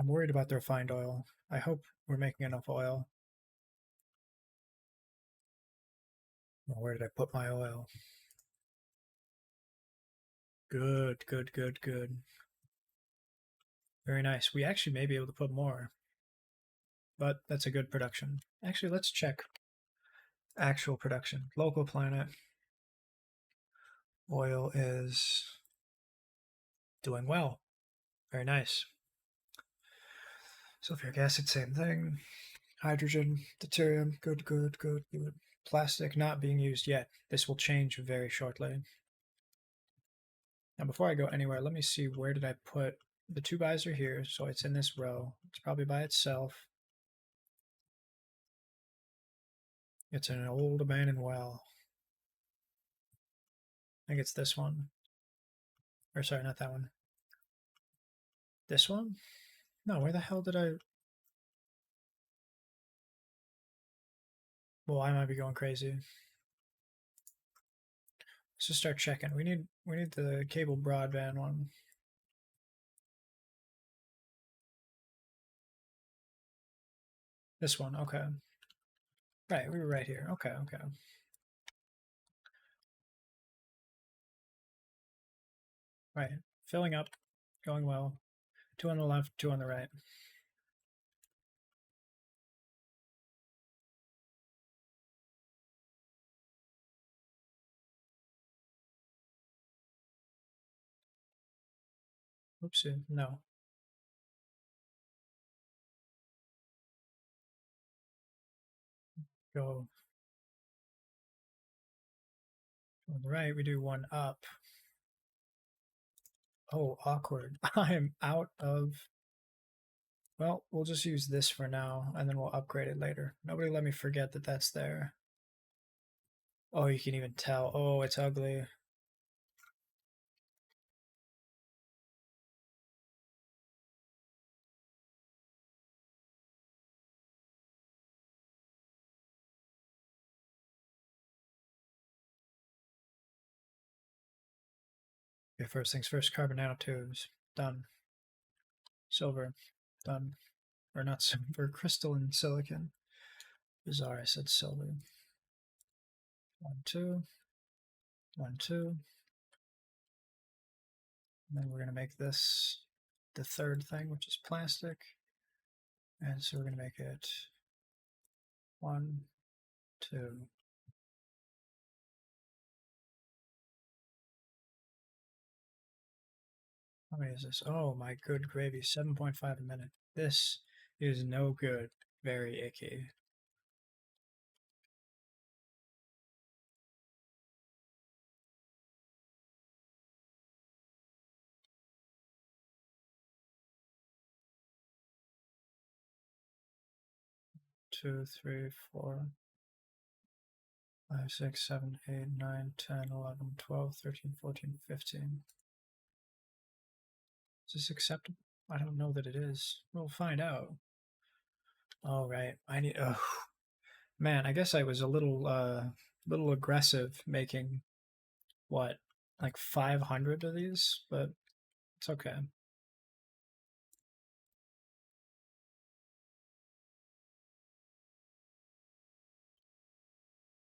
I'm worried about the refined oil. I hope we're making enough oil. Oh, where did I put my oil? Good, good, good, good. Very nice. We actually may be able to put more, but that's a good production. Actually, let's check actual production. Local planet. Oil is doing well. Very nice. Sulfuric acid, same thing. Hydrogen, deuterium, good, good, good, good. Plastic not being used yet. This will change very shortly. Now, before I go anywhere, let me see where did I put the two buys are here, so it's in this row. It's probably by itself. It's in an old abandoned well. I think it's this one. Or sorry, not that one. This one? No, where the hell did I? Well, I might be going crazy. Let's just start checking. We need the cable broadband one. This one, okay. Right, we were right here. Okay, okay. Right. Filling up, going well. Two on the left, two on the right. Oopsie, no. Go on the right, we do one up. Oh, awkward. I'm out of. Well, we'll just use this for now, and then we'll upgrade it later. Nobody let me forget that that's there. Oh, you can even tell. Oh, it's ugly. Okay, first things first, carbon nanotubes. Done. Silver. Done. Or not silver, crystalline silicon. Bizarre, I said silver. 1, 2. 1, 2. And then we're going to make this the third thing, which is plastic. And so we're going to make it 1, 2. How many is this? Oh my good gravy, 7.5 a minute. This is no good. Very icky. Two, three, 4, 5, 6, 7, 8, 9, 10, 11, 12, 13, 14, 15. Is this acceptable? I don't know that it is. We'll find out. All right. I need. Oh man, I guess I was a little aggressive making what like 500 of these, but it's okay.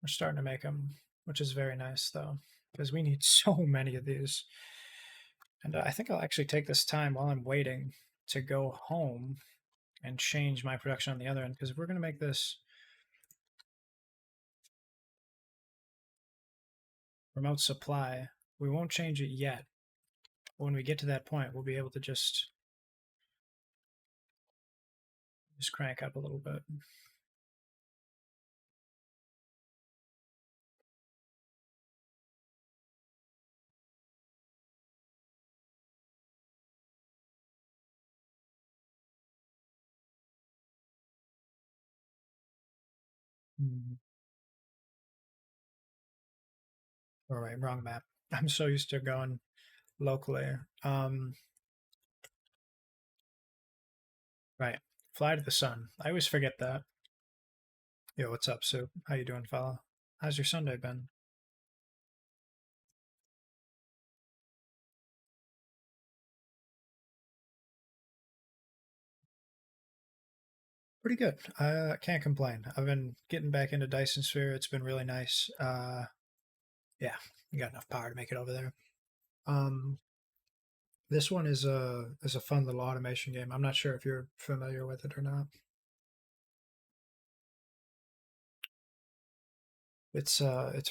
We're starting to make them, which is very nice though, because we need so many of these. And I think I'll actually take this time while I'm waiting to go home and change my production on the other end, because if we're going to make this remote supply, we won't change it yet. When we get to that point, we'll be able to just crank up a little bit. All right, wrong map. I'm so used to going locally. Right, fly to the sun. I always forget that. Yo, what's up, Soup? How you doing, fella? How's your Sunday been? Pretty good. I can't complain. I've been getting back into Dyson Sphere. It's been really nice. Yeah, you got enough power to make it over there. Um, this one is a fun little automation game. I'm not sure if you're familiar with it or not. It's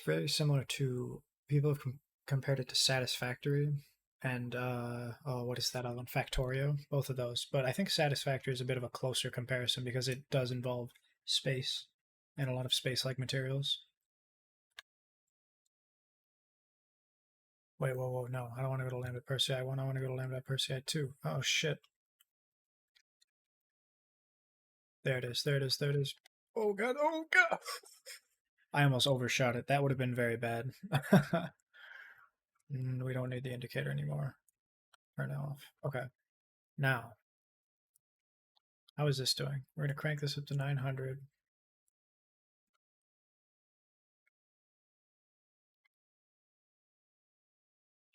very similar to people have compared it to Satisfactory and oh, what is that other one? Factorio, both of those. But I think Satisfactory is a bit of a closer comparison because it does involve space and a lot of space-like materials. Wait, whoa, whoa, no, I don't want to go to Lambda Persei 1. I want to go to Lambda Persei 2. Oh shit! There it is. There it is. There it is. Oh god! Oh god! I almost overshot it. That would have been very bad. We don't need the indicator anymore. Turn it off. Okay. Now, how is this doing? We're going to crank this up to 900.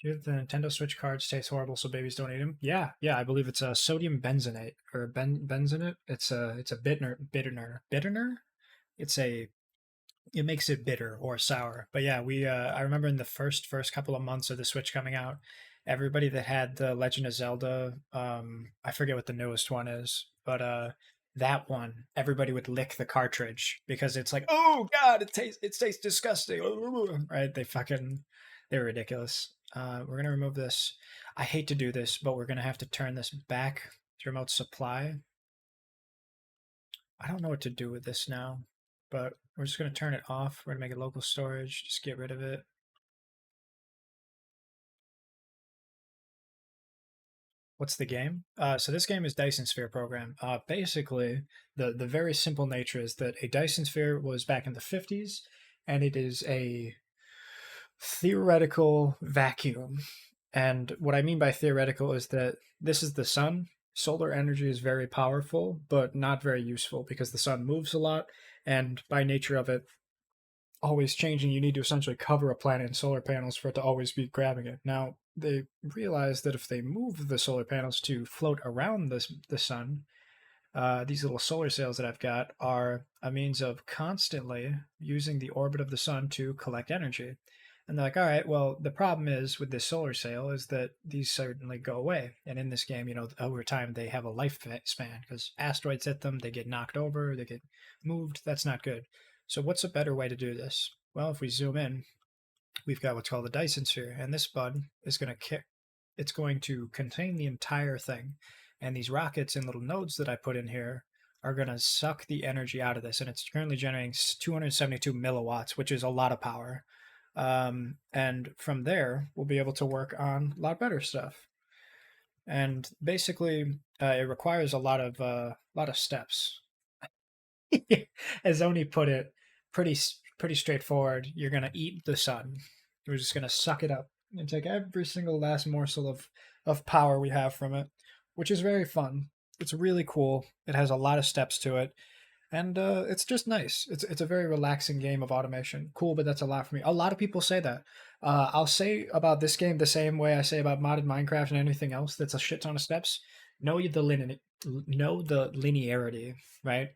Do you have the Nintendo Switch cards taste horrible so babies don't eat them? Yeah, yeah, I believe it's a sodium benzonate or benzenate. It's a bitternr. It's a it makes it bitter or sour. But yeah, we I remember in the first couple of months of the Switch coming out, everybody that had the Legend of Zelda, I forget what the newest one is, but that one, everybody would lick the cartridge because it's like, oh god, it tastes disgusting, right? They're ridiculous. We're gonna remove this. I hate to do this, but we're gonna have to turn this back to remote supply. I don't know what to do with this now, but we're just going to turn it off. We're going to make it local storage, just get rid of it. What's the game? So this game is Dyson Sphere Program. Basically, the very simple nature is that a Dyson Sphere was back in the 50s, and it is a theoretical vacuum. And what I mean by theoretical is that this is the sun. Solar energy is very powerful, but not very useful because the sun moves a lot, and by nature of it, always changing, you need to essentially cover a planet in solar panels for it to always be grabbing it. Now, they realize that if they move the solar panels to float around the sun, these little solar sails that I've got are a means of constantly using the orbit of the sun to collect energy. And they're like, all right, well, the problem is with this solar sail is that these certainly go away. And in this game, over time, they have a lifespan because asteroids hit them, they get knocked over, they get moved. That's not good. So, what's a better way to do this? Well, if we zoom in, we've got what's called the Dyson sphere, and this bud is going to kick. It's going to contain the entire thing, and these rockets and little nodes that I put in here are going to suck the energy out of this, and it's currently generating 272 milliwatts, which is a lot of power. And from there, we'll be able to work on a lot better stuff. And basically, it requires a lot of steps. As Oni put it, pretty straightforward. You're gonna eat the sun. We're just gonna suck it up and take every single last morsel of power we have from it, which is very fun. It's really cool. It has a lot of steps to it. and it's just nice. It's a very relaxing game of automation. Cool, but that's a lot for me. A lot of people say that. I'll say about this game the same way I say about modded Minecraft and anything else that's a shit ton of steps. Know the linearity, right?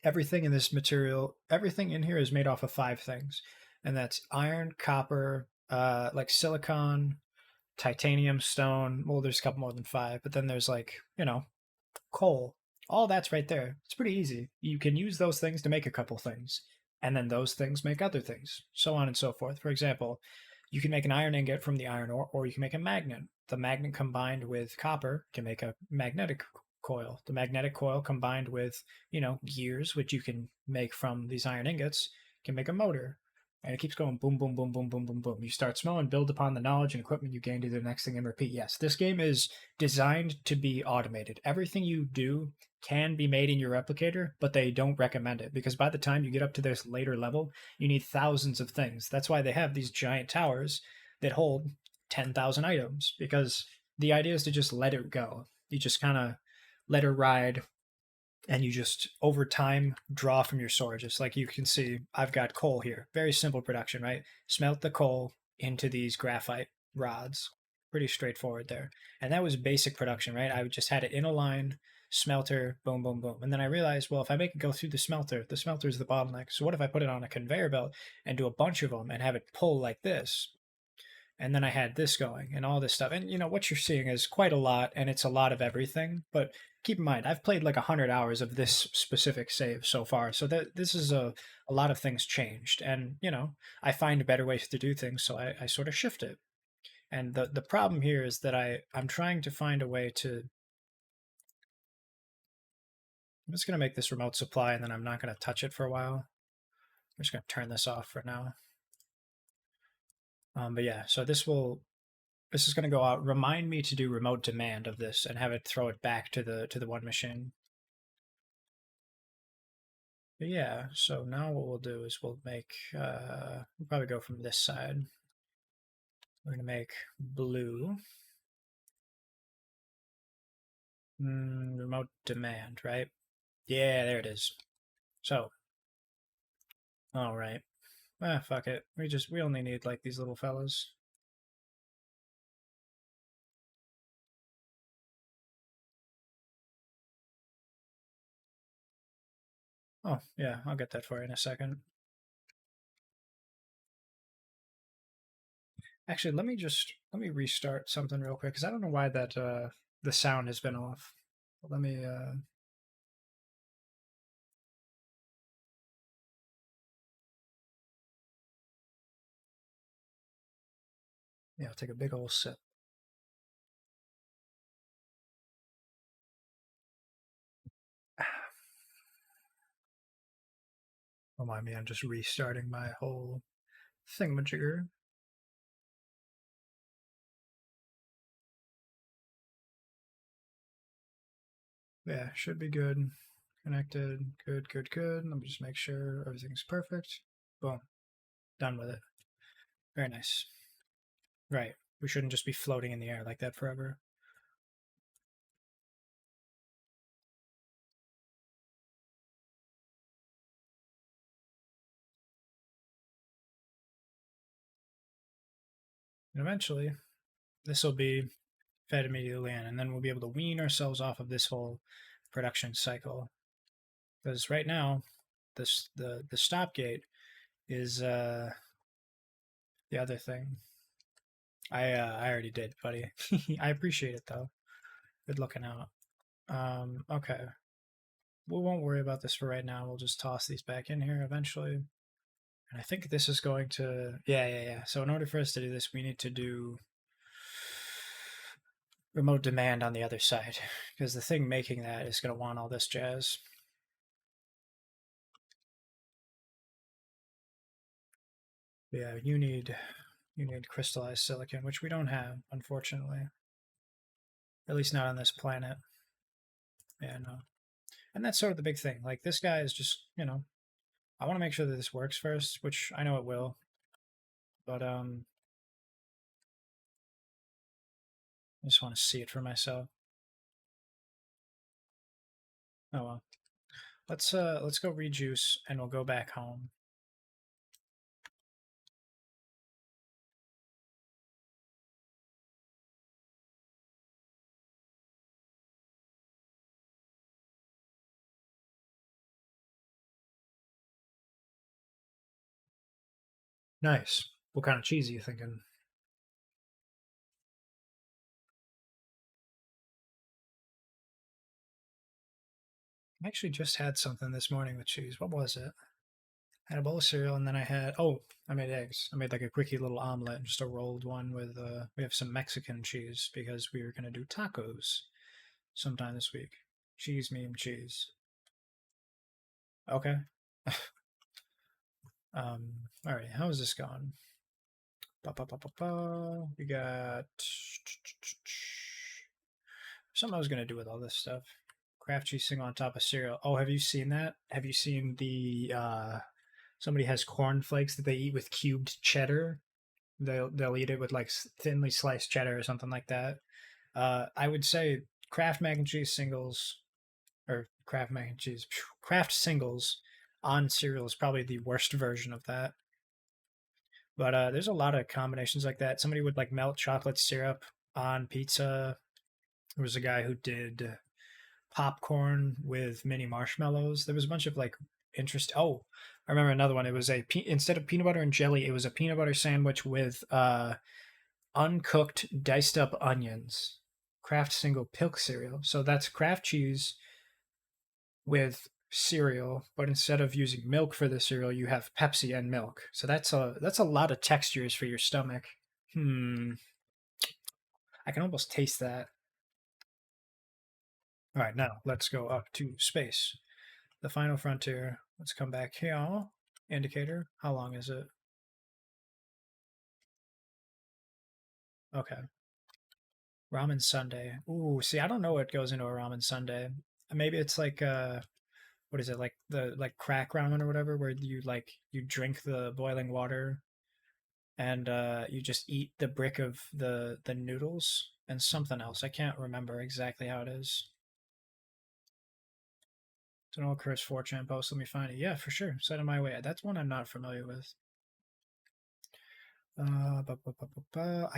Everything in this material, everything in here is made off of five things, and that's iron, copper, like silicon, titanium, stone. Well, there's a couple more than five, but then there's like coal. All that's right there. It's pretty easy. You can use those things to make a couple things, and then those things make other things, so on and so forth. For example, you can make an iron ingot from the iron ore, or you can make a magnet. The magnet combined with copper can make a magnetic coil. The magnetic coil combined with, gears, which you can make from these iron ingots, can make a motor. And it keeps going boom, boom, boom, boom, boom, boom, boom. You start small and build upon the knowledge and equipment you gain to the next thing and repeat. Yes, this game is designed to be automated. Everything you do can be made in your replicator, but they don't recommend it because by the time you get up to this later level, you need thousands of things. That's why they have these giant towers that hold 10,000 items because the idea is to just let it go. You just kind of let it ride and you just over time draw from your storages. Like you can see, I've got coal here. Very simple production, right? Smelt the coal into these graphite rods. Pretty straightforward there. And that was basic production, right? I just had it in a line, smelter, boom, boom, boom. And then I realized, well, if I make it go through the smelter is the bottleneck. So what if I put it on a conveyor belt and do a bunch of them and have it pull like this? And then I had this going and all this stuff. And what you're seeing is quite a lot, and it's a lot of everything. But keep in mind, I've played like 100 hours of this specific save so far, so that this is a lot of things changed, and I find better ways to do things, so I sort of shift it. And the problem here is that I'm trying to find a way to. I'm just gonna make this remote supply, and then I'm not gonna touch it for a while. I'm just gonna turn this off for now. But yeah, so this is going to go out. Remind me to do remote demand of this and have it throw it back to the one machine. But yeah, so now what we'll do is we'll probably go from this side. We're going to make blue. Remote demand, right? Yeah, there it is. So, all right. Fuck it. We only need like these little fellas. Oh, yeah, I'll get that for you in a second. Actually, let me restart something real quick because I don't know why that the sound has been off. Let me yeah, I'll take a big old sip. Don't mind me, I'm just restarting my whole thingamajigger. Yeah, should be good. Connected. Good, good, good. Let me just make sure everything's perfect. Boom. Done with it. Very nice. Right. We shouldn't just be floating in the air like that forever. And eventually, this will be fed immediately in, and then we'll be able to wean ourselves off of this whole production cycle. Because right now, the stop gate is the other thing. I already did, buddy. I appreciate it though. Good looking out. Okay. We won't worry about this for right now. We'll just toss these back in here eventually. And I think this is going to, yeah, yeah, yeah. So in order for us to do this, we need to do remote demand on the other side because the thing making that is going to want all this jazz. Yeah, you need crystallized silicon, which we don't have, unfortunately. At least not on this planet. Yeah, no. And that's sort of the big thing. Like this guy is just, I want to make sure that this works first, which I know it will. But I just want to see it for myself. Oh well. Let's go rejuice and we'll go back home. Nice. What kind of cheese are you thinking? I actually just had something this morning with cheese. What was it? I had a bowl of cereal and then I made eggs. I made like a quickie little omelet, just a rolled one with we have some Mexican cheese because we were gonna do tacos sometime this week. Cheese meme cheese. Okay. All right, how is this going? Ba, ba, ba, ba, ba. We got something I was gonna do with all this stuff. Kraft cheese single on top of cereal. Oh, have you seen that? Have you seen the somebody has cornflakes that they eat with cubed cheddar? They'll eat it with like thinly sliced cheddar or something like that. I would say Kraft mac and cheese singles or Kraft mac and cheese, Kraft singles on cereal is probably the worst version of that. But there's a lot of combinations like that. Somebody would like melt chocolate syrup on pizza. There was a guy who did popcorn with mini marshmallows. There was a bunch of like interest. Oh, I remember another one. It was instead of peanut butter and jelly, it was a peanut butter sandwich with uncooked diced up onions. Kraft single pilk cereal. So that's Kraft cheese with cereal, but instead of using milk for the cereal, you have Pepsi and milk. So that's a lot of textures for your stomach. Hmm. I can almost taste that. All right, now let's go up to space. The final frontier. Let's come back here. Indicator. How long is it? Okay. Ramen Sunday. Ooh, see, I don't know what goes into a ramen Sunday. Maybe it's like what is it, like the like crack ramen or whatever, where you drink the boiling water and you just eat the brick of the noodles and something else. I can't remember exactly how it is. It's an old Curse 4chan post. Let me find it. Yeah, for sure. Set in my way. That's one I'm not familiar with. I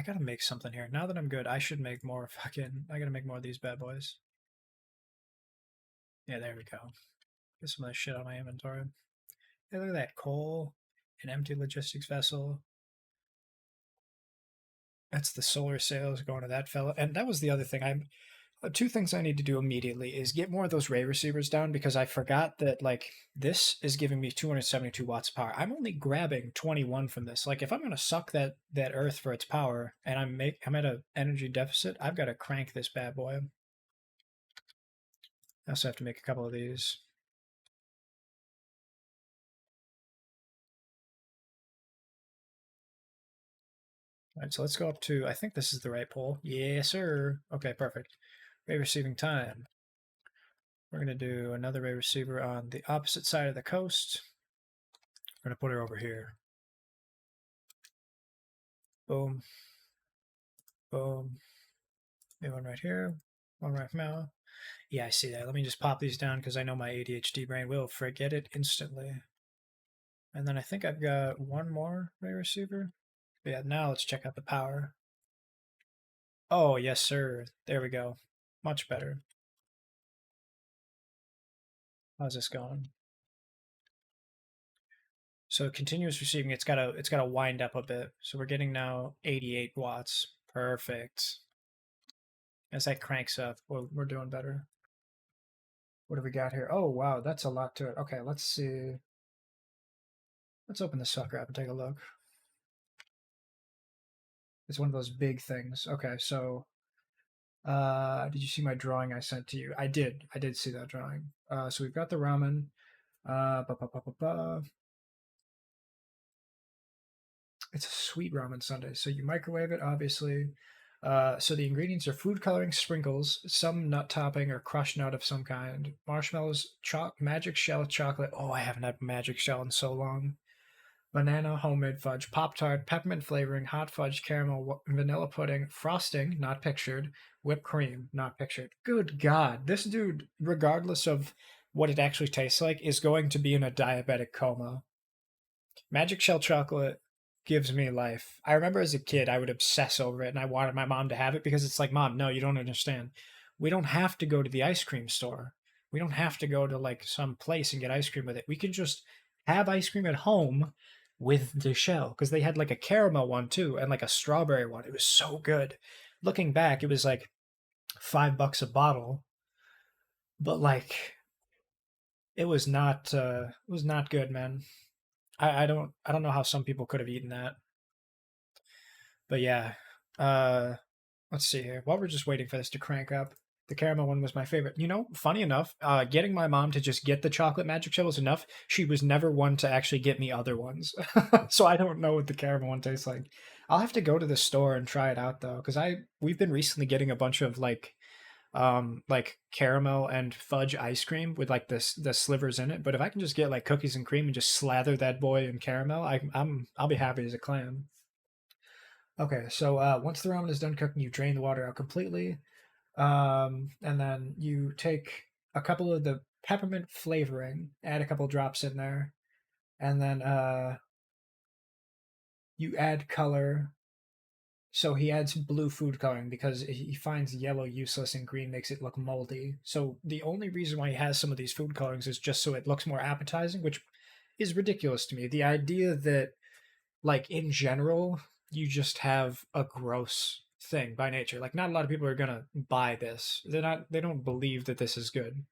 gotta make something here. Now that I'm good, I should make more fucking. I gotta make more of these bad boys. Yeah, there we go. Get some of that shit on my inventory. Hey, look at that coal, an empty logistics vessel. That's the solar sails going to that fella. And that was the other thing. Two things I need to do immediately is get more of those ray receivers down because I forgot that like this is giving me 272 watts of power. I'm only grabbing 21 from this. Like if I'm gonna suck that Earth for its power and I'm at an energy deficit, I've got to crank this bad boy. I also have to make a couple of these. All right, so let's go up to. I think this is the right pole. Yes, sir. Okay, perfect. Ray receiving time. We're gonna do another ray receiver on the opposite side of the coast. We're gonna put her over here. Boom. Boom. Maybe one right here. One right now. Yeah, I see that. Let me just pop these down because I know my ADHD brain will forget it instantly. And then I think I've got one more ray receiver. But yeah, now let's check out the power. Oh, yes, sir. There we go. Much better. How's this going? So continuous receiving, it's gotta wind up a bit. So we're getting now 88 watts. Perfect. As that cranks up, we're doing better. What do we got here? Oh wow, that's a lot to it. Okay, let's see. Let's open the sucker up and take a look. It's one of those big things. Okay, so did you see my drawing I sent to you? I did. I did see that drawing. So we've got the ramen. Ba, ba, ba, ba, ba. It's a sweet ramen sundae. So you microwave it, obviously. So the ingredients are food coloring, sprinkles, some nut topping or crushed nut of some kind, marshmallows, magic shell chocolate. Oh, I haven't had magic shell in so long. Banana, homemade fudge, Pop Tart, peppermint flavoring, hot fudge, caramel, vanilla pudding, frosting, not pictured, whipped cream, not pictured. Good God, this dude, regardless of what it actually tastes like is going to be in a diabetic coma. Magic Shell chocolate gives me life. I remember as a kid, I would obsess over it and I wanted my mom to have it because it's like, Mom, no, you don't understand. We don't have to go to the ice cream store. We don't have to go to like some place and get ice cream with it. We can just have ice cream at home with the shell because they had like a caramel one too and like a strawberry one. It was so good. Looking back, it was like $5 a bottle, but like it was not good, man. I don't know how some people could have eaten that. But yeah, uh, let's see here. While we're just waiting for this to crank up, the caramel one was my favorite. You know, funny enough, getting my mom to just get the chocolate magic shell was enough. She was never one to actually get me other ones, so I don't know what the caramel one tastes like. I'll have to go to the store and try it out though, because I we've been recently getting a bunch of like caramel and fudge ice cream with like this the slivers in it. But if I can just get like cookies and cream and just slather that boy in caramel, I'll be happy as a clam. Okay, so once the ramen is done cooking, you drain the water out completely, and then you take a couple of the peppermint flavoring, add a couple drops in there, and then you add color. So he adds blue food coloring because he finds yellow useless and green makes it look moldy. So the only reason why he has some of these food colorings is just so it looks more appetizing, which is ridiculous to me. The idea that like in general, you just have a gross thing by nature. Like not a lot of people are gonna buy this. They don't believe that this is good.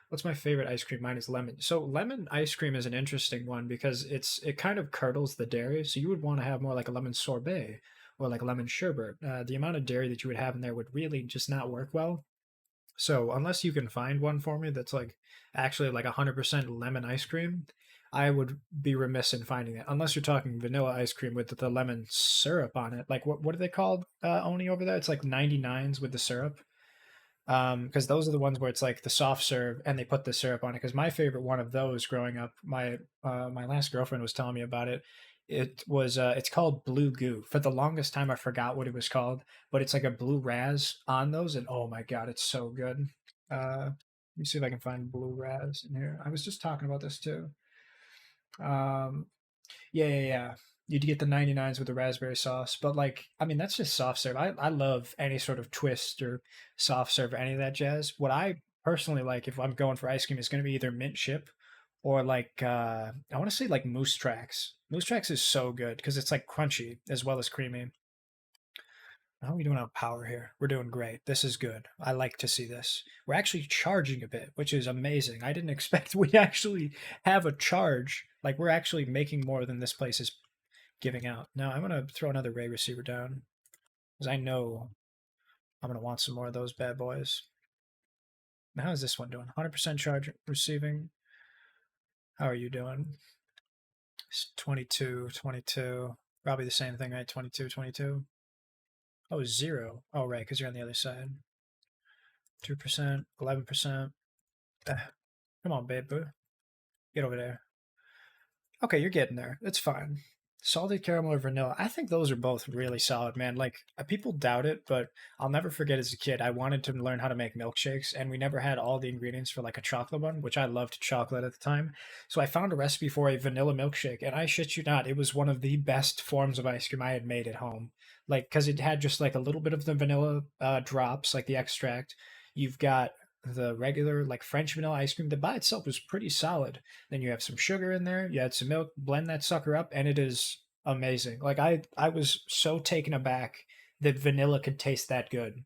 What's my favorite ice cream? Mine is lemon. So lemon ice cream is an interesting one because it kind of curdles the dairy. So you would want to have more like a lemon sorbet or like a lemon sherbet. The amount of dairy that you would have in there would really just not work well. So unless you can find one for me that's like actually like 100% lemon ice cream, I would be remiss in finding it. Unless you're talking vanilla ice cream with the lemon syrup on it. Like what are they called, Oni over there? It's like 99s with the syrup. Because those are the ones where it's like the soft serve and they put the syrup on it. Because my favorite one of those growing up, my last girlfriend was telling me about it. It's called Blue Goo. For the longest time, I forgot what it was called, but it's like a blue raz on those, and oh my god, it's so good. Let me see if I can find blue raz in here. I was just talking about this too. Um, yeah. You'd get the 99s with the raspberry sauce, but like, I mean, that's just soft serve. I love any sort of twist or soft serve, any of that jazz. What I personally like if I'm going for ice cream is going to be either mint chip or like, I want to say like Moose Tracks. Moose Tracks is so good because it's like crunchy as well as creamy. How are we doing on power here? We're doing great. This is good. I like to see this. We're actually charging a bit, which is amazing. I didn't expect we actually have a charge. Like we're actually making more than this place is giving out. Now I'm gonna throw another ray receiver down because I know I'm gonna want some more of those bad boys. Now how's this one doing? 100% charge receiving. How are you doing? 22, 22. Probably the same thing, right? 22, 22. Oh, zero. Oh, right, because you're on the other side. 2%, 11%. Come on, babe. Get over there. Okay, you're getting there. It's fine. Salted caramel or vanilla. I think those are both really solid, man. Like people doubt it, but I'll never forget as a kid, I wanted to learn how to make milkshakes, and we never had all the ingredients for like a chocolate one, which I loved chocolate at the time. So I found a recipe for a vanilla milkshake, and I shit you not, it was one of the best forms of ice cream I had made at home. Like, because it had just like a little bit of the vanilla drops, like the extract. You've got the regular like French vanilla ice cream that by itself was pretty solid. Then you have some sugar in there, you add some milk, blend that sucker up, and it is amazing. Like I was so taken aback that vanilla could taste that good.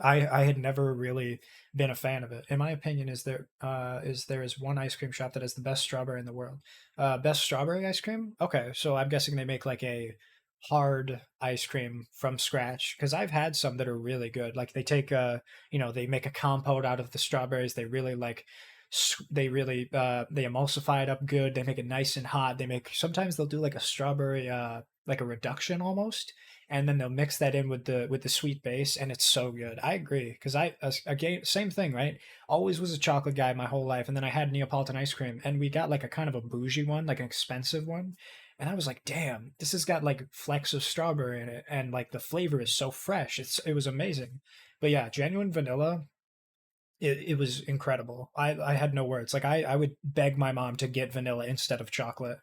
I had never really been a fan of it. In my opinion, there is one ice cream shop that has the best strawberry in the world. Best strawberry ice cream? Okay, so I'm guessing they make like a hard ice cream from scratch because I've had some that are really good. Like they take they make a compote out of the strawberries. They really like they emulsify it up good. They make it nice and hot. Sometimes they'll do like a strawberry like a reduction almost, and then they'll mix that in with the sweet base, and it's so good. I agree because again, same thing, right? Always was a chocolate guy my whole life, and then I had Neapolitan ice cream, and we got like a kind of a bougie one, like an expensive one, and I was like, damn, this has got like flecks of strawberry in it, and like the flavor is so fresh. It was amazing. But yeah, genuine vanilla it was incredible. I had no words. Like I would beg my mom to get vanilla instead of chocolate.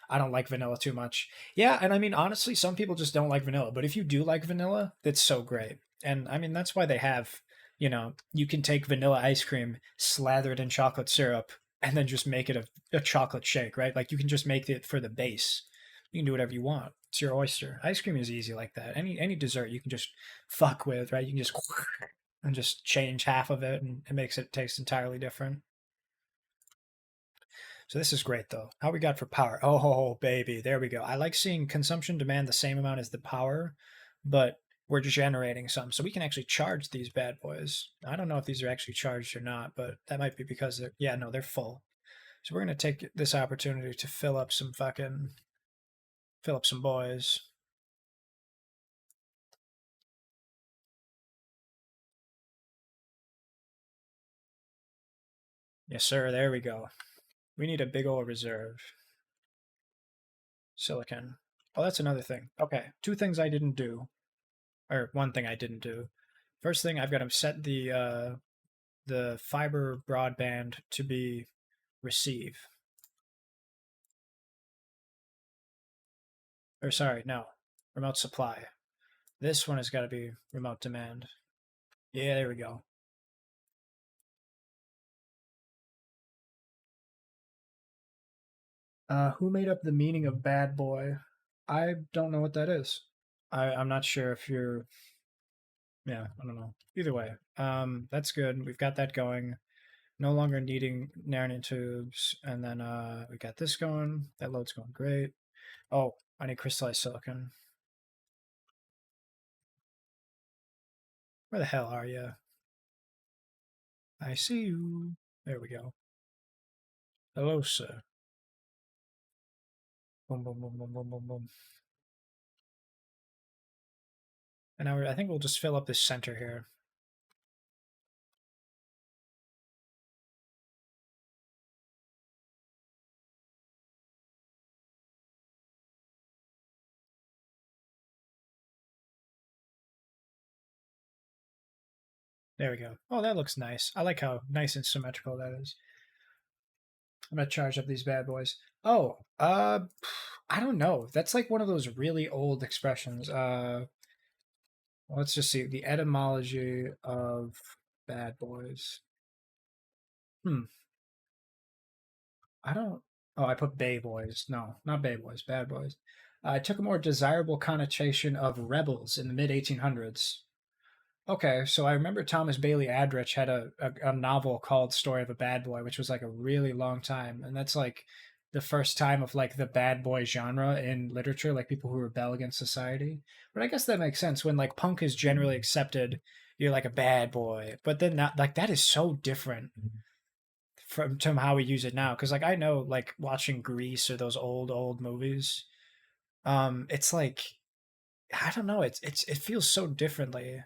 I don't like vanilla too much. Yeah, and I mean honestly, some people just don't like vanilla, but if you do like vanilla, that's so great. And I mean that's why they have, you can take vanilla ice cream, slather it in chocolate syrup, and then just make it a chocolate shake, right? Like you can just make it for the base. You can do whatever you want. It's your oyster. Ice cream is easy like that. Any dessert you can just fuck with, right? You can just and just change half of it, and it makes it taste entirely different. So this is great though. How we got for power? Oh baby, there we go. I like seeing consumption demand the same amount as the power, but we're generating some, so we can actually charge these bad boys. I don't know if these are actually charged or not, but that might be because they're, yeah, no, they're full. So we're gonna take this opportunity to fill up some boys. Yes, sir. There we go. We need a big old reserve. Silicon. Oh, that's another thing. Okay, two things I didn't do, or one thing I didn't do. First thing, I've got to set the fiber broadband to be receive. Or sorry, no, remote supply. This one has got to be remote demand. Yeah, there we go. Who made up the meaning of bad boy? I don't know what that is. I'm not sure if you're. Yeah, I don't know. Either way, that's good. We've got that going. No longer needing nanotubes, and then we got this going. That load's going great. Oh, I need crystallized silicon. Where the hell are you? I see you. There we go. Hello, sir. Boom, boom, boom, boom, boom, boom, boom. And now I think we'll just fill up this center here. There we go. Oh, that looks nice. I like how nice and symmetrical that is. I'm gonna charge up these bad boys. Oh, I don't know. That's like one of those really old expressions. Let's just see the etymology of bad boys. Hmm. I don't. Oh, I put Bay Boys. No, not Bay Boys. Bad Boys. I took a more desirable connotation of rebels in the mid 1800s. Okay, so I remember Thomas Bailey Aldrich had a novel called Story of a Bad Boy, which was like a really long time, and that's like the first time of like the bad boy genre in literature, like people who rebel against society. But I guess that makes sense when like punk is generally accepted, you're like a bad boy, but then not like that is so different from how we use it now. Because like I know like watching Grease or those old movies, it's like I don't know, it feels so differently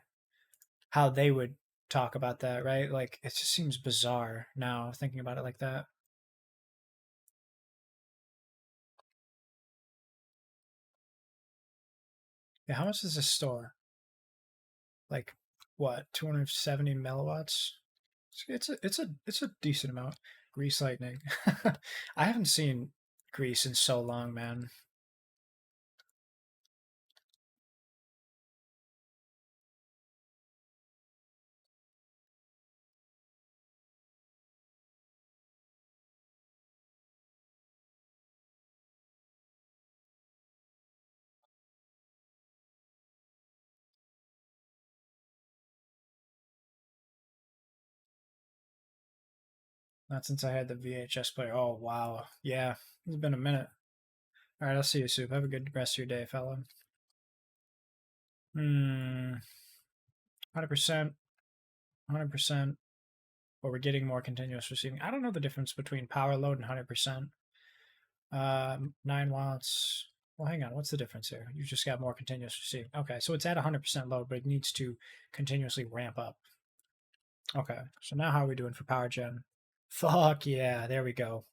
how they would talk about that, right? Like it just seems bizarre now thinking about it like that. Yeah, how much does this store? Like what, 270 milliwatts? It's a decent amount. Grease lightning. I haven't seen Grease in so long, man. Not since I had the VHS player. Oh wow, yeah, it's been a minute. All right, I'll see you, Soup. Have a good rest of your day, fella. 100%, 100%. Or we're getting more continuous receiving. I don't know the difference between power load and 100%. 9 watts. Well, hang on. What's the difference here? You just got more continuous receiving. Okay, so it's at 100% load, but it needs to continuously ramp up. Okay, so now how are we doing for power gen? Fuck yeah, there we go.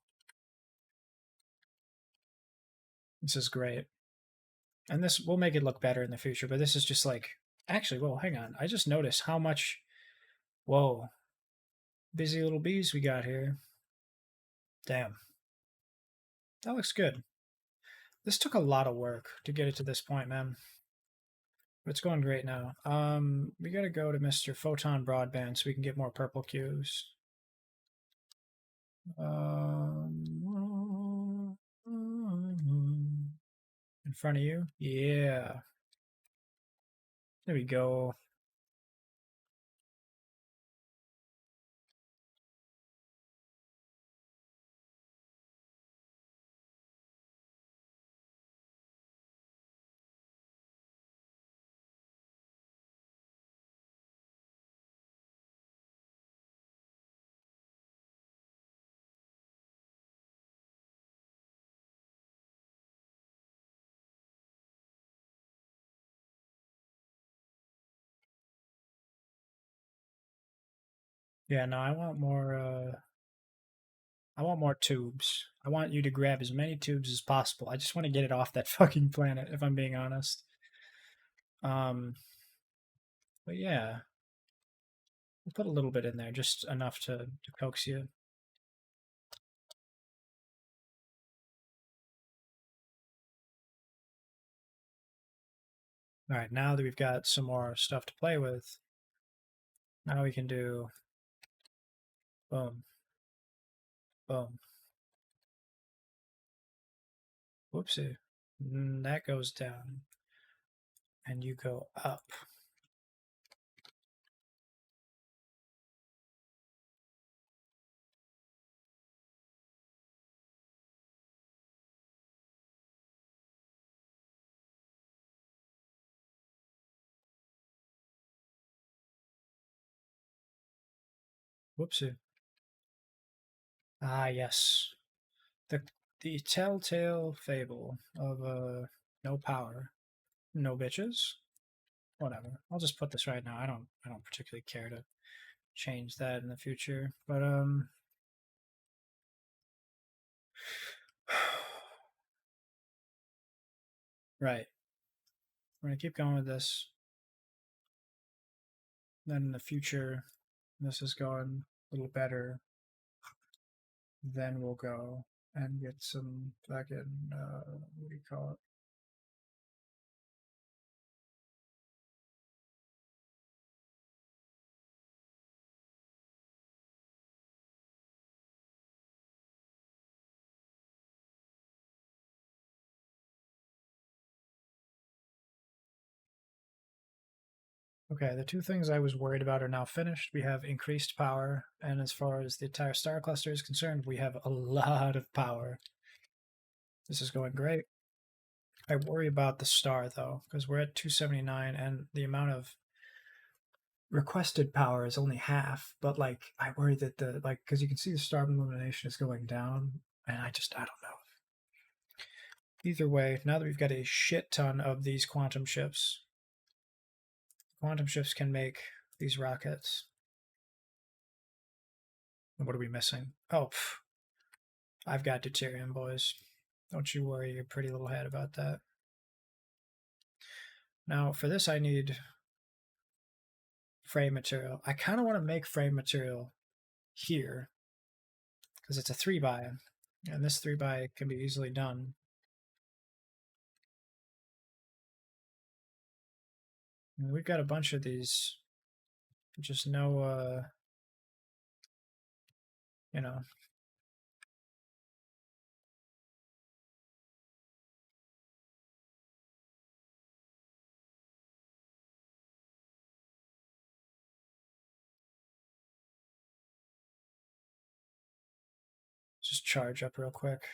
This is great. And this will make it look better in the future, but this is just like, actually, well, hang on. I just noticed how much, whoa, busy little bees we got here. Damn, that looks good. This took a lot of work to get it to this point, man. But it's going great now. We gotta go to Mr. Photon Broadband so we can get more purple cues. In front of you? Yeah. There we go. Yeah, no, I want more tubes. I want you to grab as many tubes as possible. I just want to get it off that fucking planet, if I'm being honest. Um, but yeah, we'll put a little bit in there, just enough to coax you. All right, now that we've got some more stuff to play with, now we can do boom, boom. Whoopsie. That goes down, and you go up. Whoopsie. Ah, yes. The the telltale fable of no power, no bitches. Whatever. I'll just put this right now. I don't particularly care to change that in the future. But right. We're gonna keep going with this. Then in the future, this is going a little better. Then we'll go and get some fucking what do you call it? Okay, the two things I was worried about are now finished. We have increased power, and as far as the entire star cluster is concerned, we have a lot of power. This is going great. I worry about the star though, because we're at 279, and the amount of requested power is only half. But like, I worry that the like, because you can see the star illumination is going down, and I don't know. Either way, now that we've got a shit ton of these quantum ships can make these rockets. And what are we missing? Oh, I've got deuterium, boys. Don't you worry your pretty little head about that. Now, for this, I need frame material. I kind of want to make frame material here because it's a 3 by, and this 3 by can be easily done. And we've got a bunch of these, just no, you know, just charge up real quick.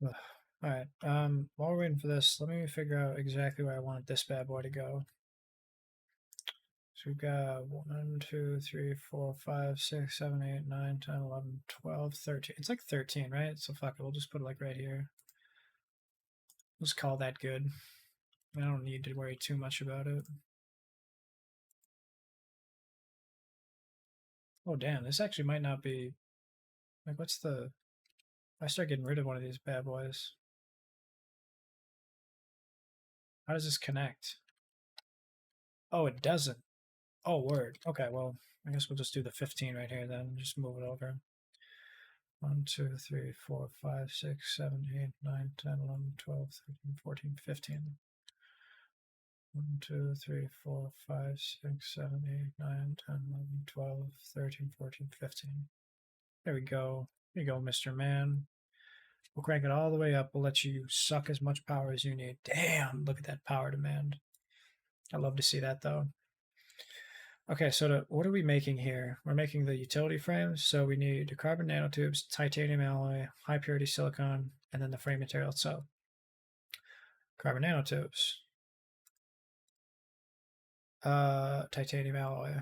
Ugh. All right. While we're waiting for this, let me figure out exactly where I want this bad boy to go. So we've got 1, 2, 3, 4, 5, 6, 7, 8, 9, 10, 11, 12, 13. It's like 13, right? So fuck it. We'll just put it like right here. Let's call that good. I don't need to worry too much about it. Oh, damn. This actually might not be. Like, what's the. I start getting rid of one of these bad boys. How does this connect? Oh, it doesn't. Oh, word. Okay, well, I guess we'll just do the 15 right here then. Just move it over. 1, 2, 3, 4, 5, 6, 7, 8, 9, 10, 11, 12, 13, 14, 15. 1, 2, 3, 4, 5, 6, 7, 8, 9, 10, 11, 12, 13, 14, 15. There we go. There you go, Mr. Man. We'll crank it all the way up. We'll let you suck as much power as you need. Damn, look at that power demand. I love to see that though. Okay, so what are we making here? We're making the utility frames, so we need carbon nanotubes, titanium alloy, high purity silicon, and then the frame material itself. Carbon nanotubes, titanium alloy,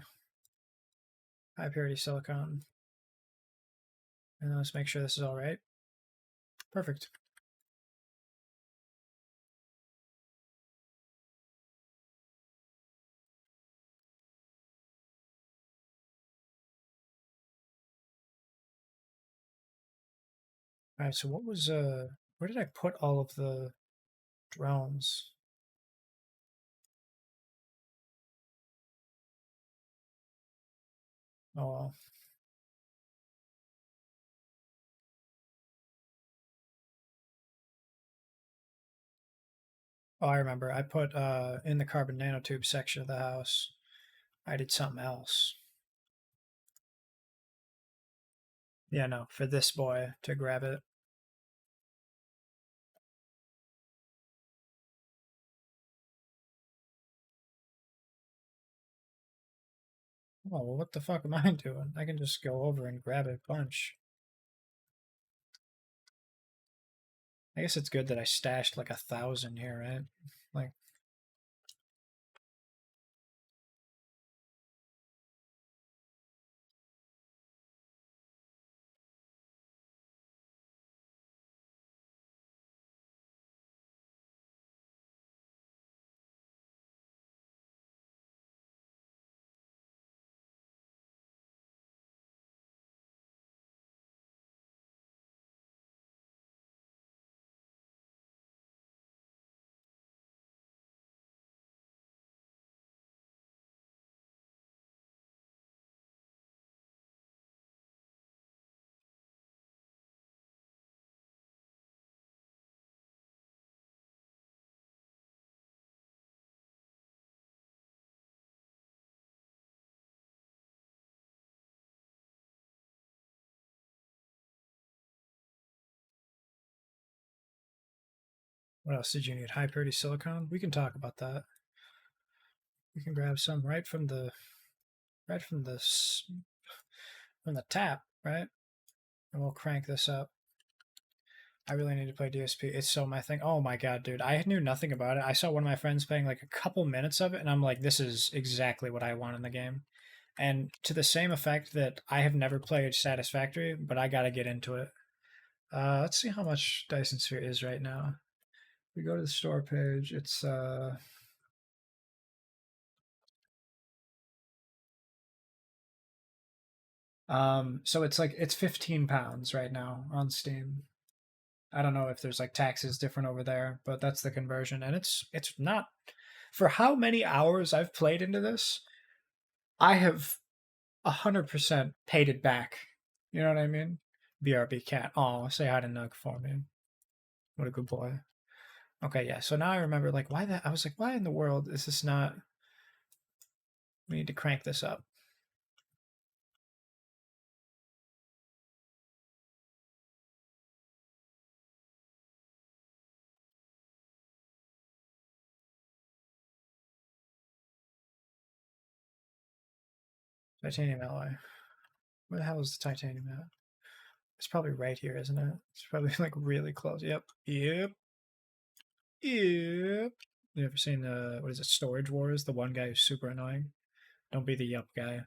high purity silicon, and let's make sure this is all right. Perfect. All right, so what was where did I put all of the drones? Oh well. Oh, I remember. I put in the carbon nanotube section of the house. I did something else. Yeah, no, for this boy to grab it. Oh, well, what the fuck am I doing? I can just go over and grab a bunch. I guess it's good that I stashed like 1,000 here, right? Like, what else did you need? High purity silicon? We can talk about that. We can grab some right from the tap, right? And we'll crank this up. I really need to play DSP. It's so my thing. Oh my god, dude. I knew nothing about it. I saw one of my friends playing like a couple minutes of it, and I'm like, this is exactly what I want in the game. And to the same effect that I have never played Satisfactory, but I gotta get into it. Let's see how much Dyson Sphere is right now. We go to the store page. It's so it's like it's £15 right now on Steam. I don't know if there's like taxes different over there, but that's the conversion, and it's not for how many hours I've played into this. I have 100% paid it back. You know what I mean? BRB cat. Oh, say hi to Nug for me. What a good boy. Okay, yeah. So now I remember like why that I was like, why in the world is this not? We need to crank this up. Titanium alloy. Where the hell is the titanium at? It's probably right here, isn't it? It's probably like really close. Yep. Yep. Yep. You ever seen what is it, Storage Wars? The one guy who's super annoying. Don't be the yup guy.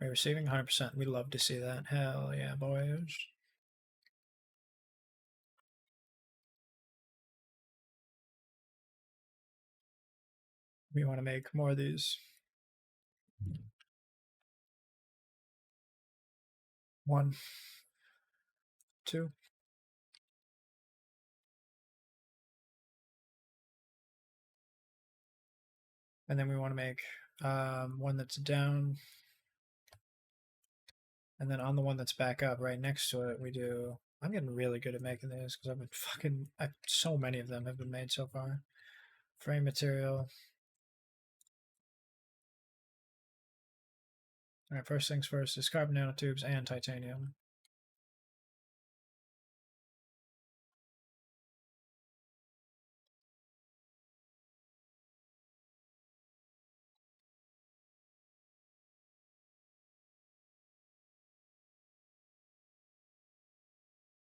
We're receiving 100%. We love to see that. Hell yeah, boys. We want to make more of these. 1, 2. And then we want to make one that's down. And then on the one that's back up, right next to it, we do. I'm getting really good at making these because I've been so many of them have been made so far. Frame material. All right, first things first is carbon nanotubes and titanium.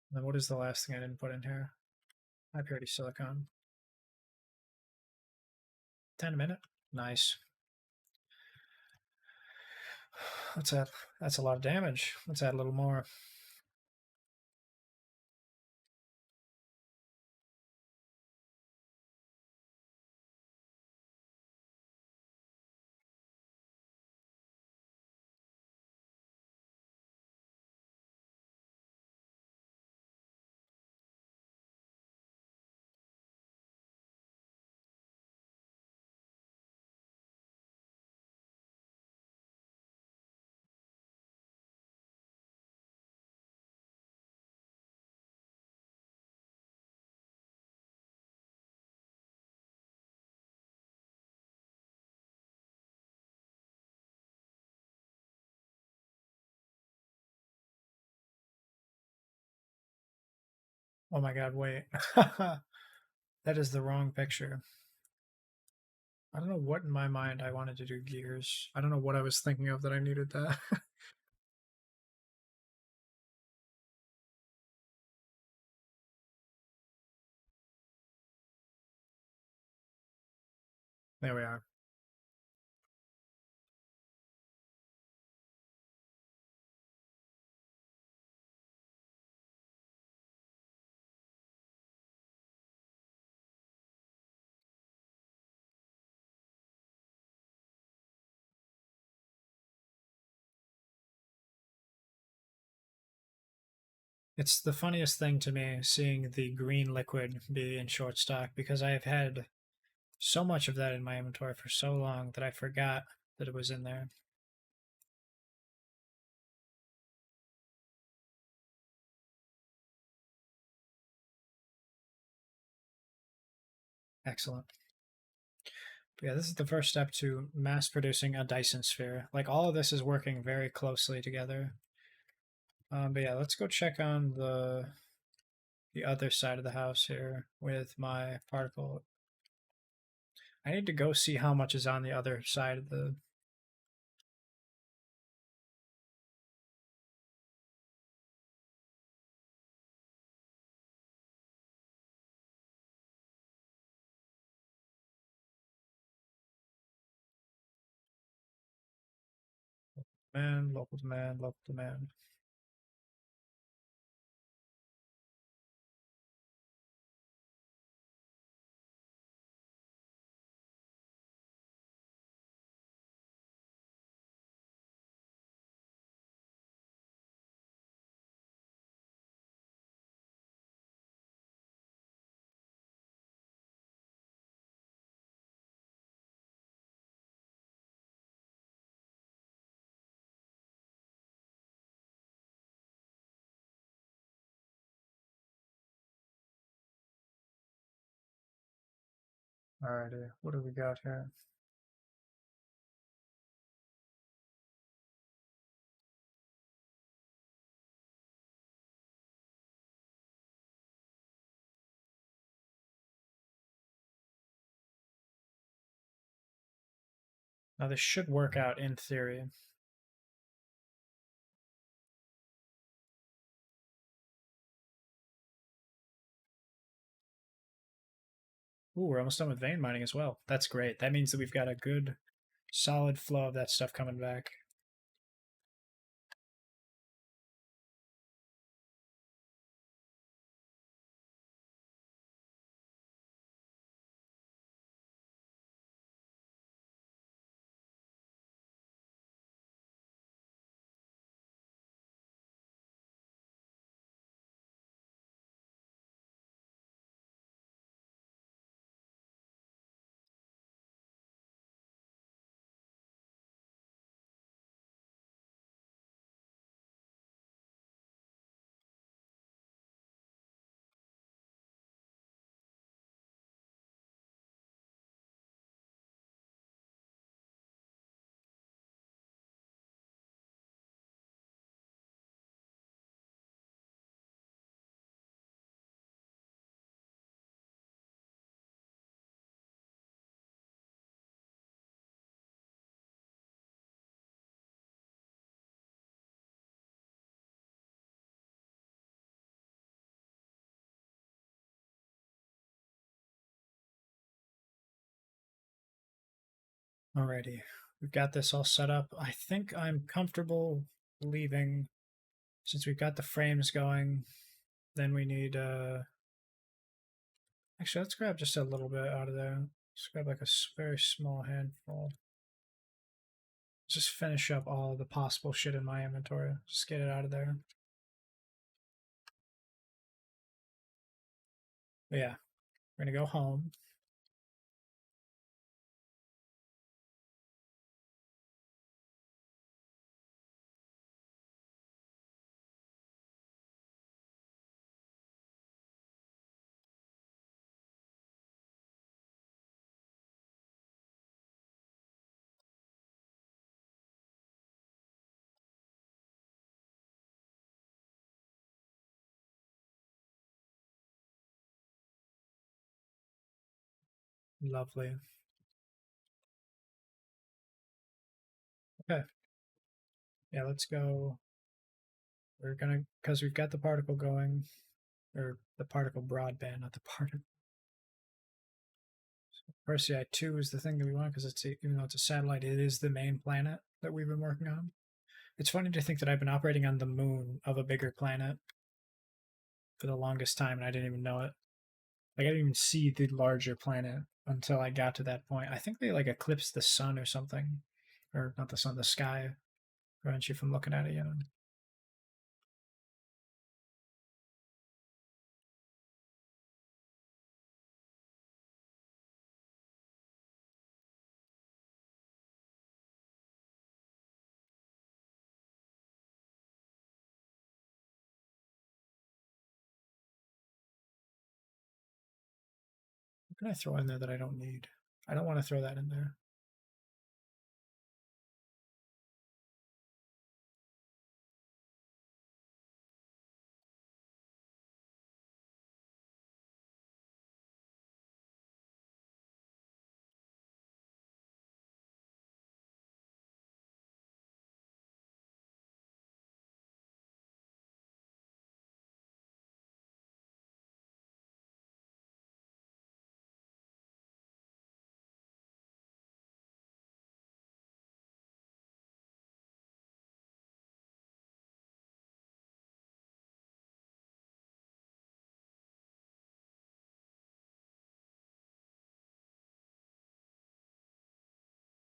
And then what is the last thing I didn't put in here? High purity silicon. 10 a minute. Nice. Let's add. That's a lot of damage. Let's add a little more. Oh my god, wait. That is the wrong picture. I don't know what in my mind I wanted to do gears. I don't know what I was thinking of that I needed that. There we are. It's the funniest thing to me seeing the green liquid be in short stock because I have had so much of that in my inventory for so long that I forgot that it was in there. Excellent. But yeah, this is the first step to mass producing a Dyson sphere. Like all of this is working very closely together. But yeah, let's go check on the other side of the house here with my particle. I need to go see how much is on the other side of the. Local demand, local demand. Alrighty, what do we got here? Now this should work out in theory. Ooh, we're almost done with vein mining as well. That's great. That means that we've got a good, solid flow of that stuff coming back. Alrighty, we've got this all set up. I think I'm comfortable leaving since we've got the frames going. Then we need, actually, let's grab just a little bit out of there. Let's grab like a very small handful. Just finish up all the possible shit in my inventory. Just get it out of there. But yeah, we're gonna go home. Lovely. Okay. Yeah, let's go. We're gonna, because we've got the particle going, or the particle broadband, not the particle. Persei 2 is the thing that we want because even though it's a satellite, it is the main planet that we've been working on. It's funny to think that I've been operating on the moon of a bigger planet for the longest time, and I didn't even know it. Like I didn't even see the larger planet until I got to that point. I think they like eclipsed the sun or something, or not the sun, the sky. Prevents you from looking at it. You know. What can I throw in there that I don't need? I don't want to throw that in there.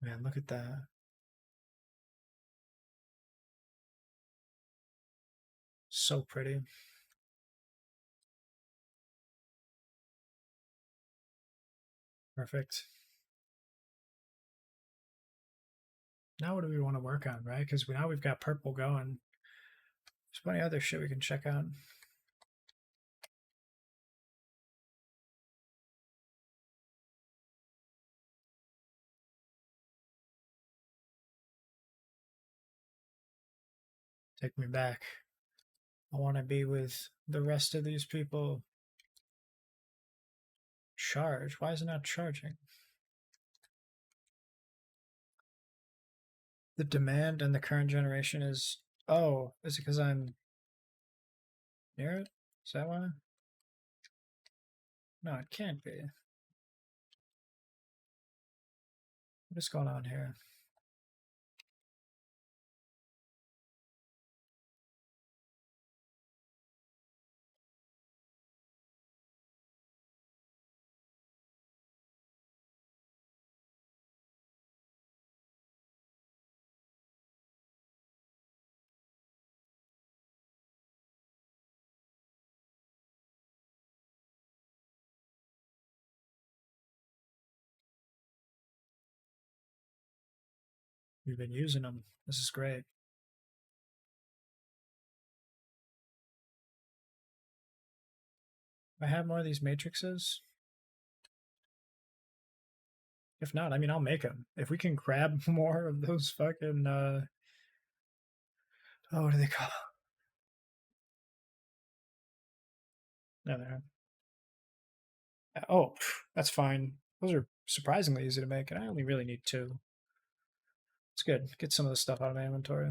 Man, look at that. So pretty. Perfect. Now what do we want to work on, right? Because now we've got purple going. There's plenty of other shit we can check out. Take me back. I want to be with the rest of these people. Charge? Why is it not charging? The demand and the current generation is. Oh, is it because I'm near it? Is that why? No, it can't be. What is going on here? We've been using them. This is great. I have more of these matrices. If not, I mean, I'll make them. If we can grab more of those fucking, oh, what do they call? No, they're. Oh, that's fine. Those are surprisingly easy to make, and I only really need two. It's good. Get some of the stuff out of my inventory.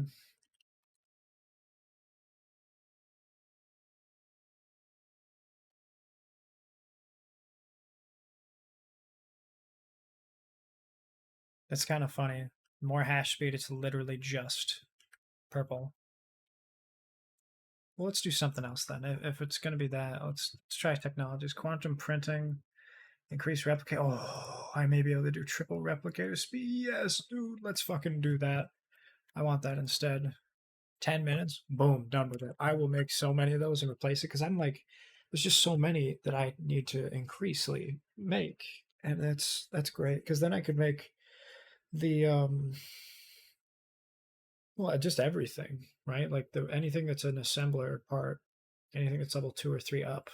It's kind of funny. More hash speed, it's literally just purple. Well, let's do something else then. If it's going to be that, let's try technologies. Quantum printing, increase replicate. Oh, I may be able to do triple replicator speed. Yes, dude, let's fucking do that. I want that instead. 10 minutes, boom, done with it. I will make so many of those and replace it because I'm like, there's just so many that I need to increasingly make. And that's great because then I could make the well, just everything, right? Like the anything that's an assembler part, anything that's level 2 or 3 up.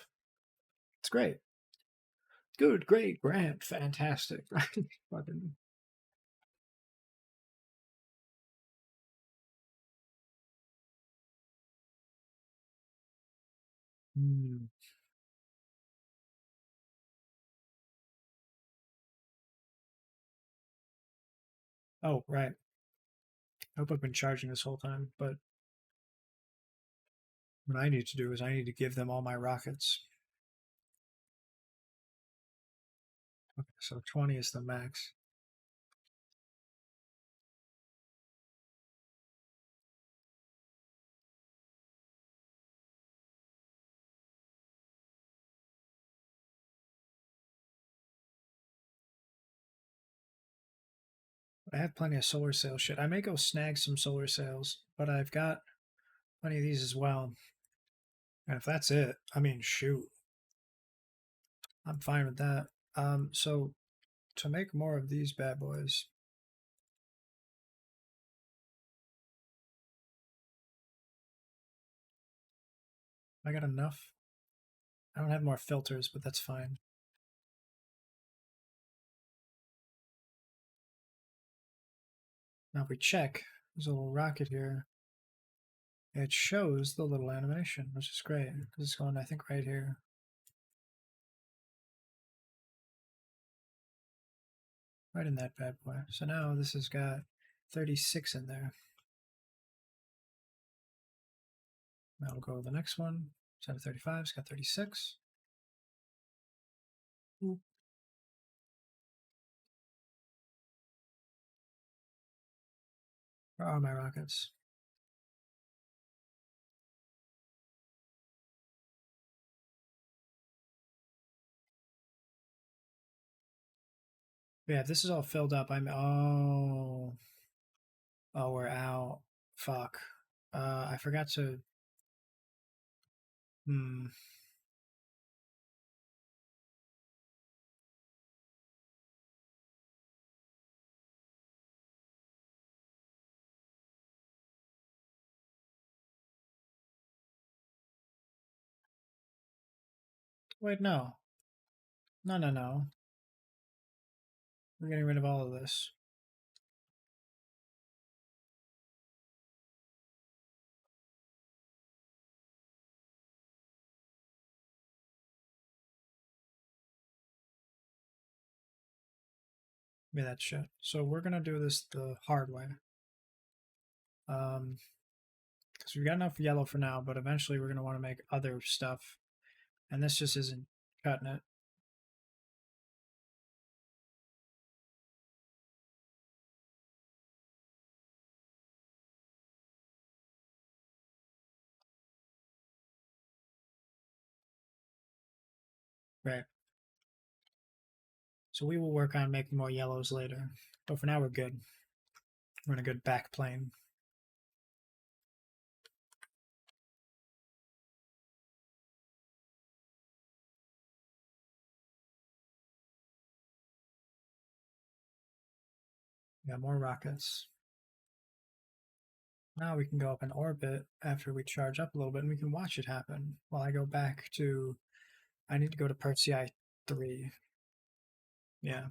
It's great. Good, great, grand, fantastic. Fucking mm. Oh, right. I hope I've been charging this whole time, but what I need to do is I need to give them all my rockets. Okay, so 20 is the max. I have plenty of solar sail shit. I may go snag some solar sails, but I've got plenty of these as well. And if that's it, I mean, shoot, I'm fine with that. So to make more of these bad boys, I got enough. I don't have more filters, but that's fine. Now if we check, there's a little rocket here. It shows the little animation, which is great because it's going, I think, right here. Right in that bad boy. So now this has got 36 in there. Now we'll go to the next one. 735, it's got 36. Ooh. Where are my rockets? Yeah, if this is all filled up, I'm oh we're out. Fuck. I forgot to hmm. Wait, no. No, no, no. We're getting rid of all of this. Yeah, that shit. So we're gonna do this the hard way. Because we've got enough yellow for now, but eventually we're gonna want to make other stuff, and this just isn't cutting it. Right. So we will work on making more yellows later, but for now we're good. We're in a good back plane. We got more rockets. Now we can go up in orbit after we charge up a little bit, and we can watch it happen while I go back to. I need to go to Persei 3. Yeah.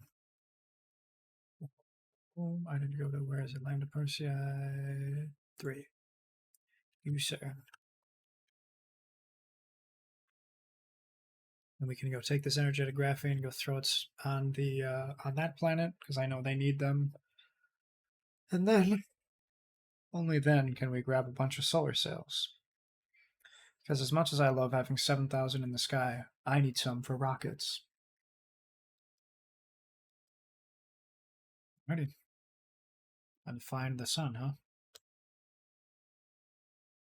I need to go to, where is it? Lambda Persei 3. You, sir. And we can go take this energetic graphene and go throw it on the on that planet because I know they need them. And then, only then, can we grab a bunch of solar sails. Because as much as I love having 7,000 in the sky, I need some for rockets. Ready? And find the sun, huh?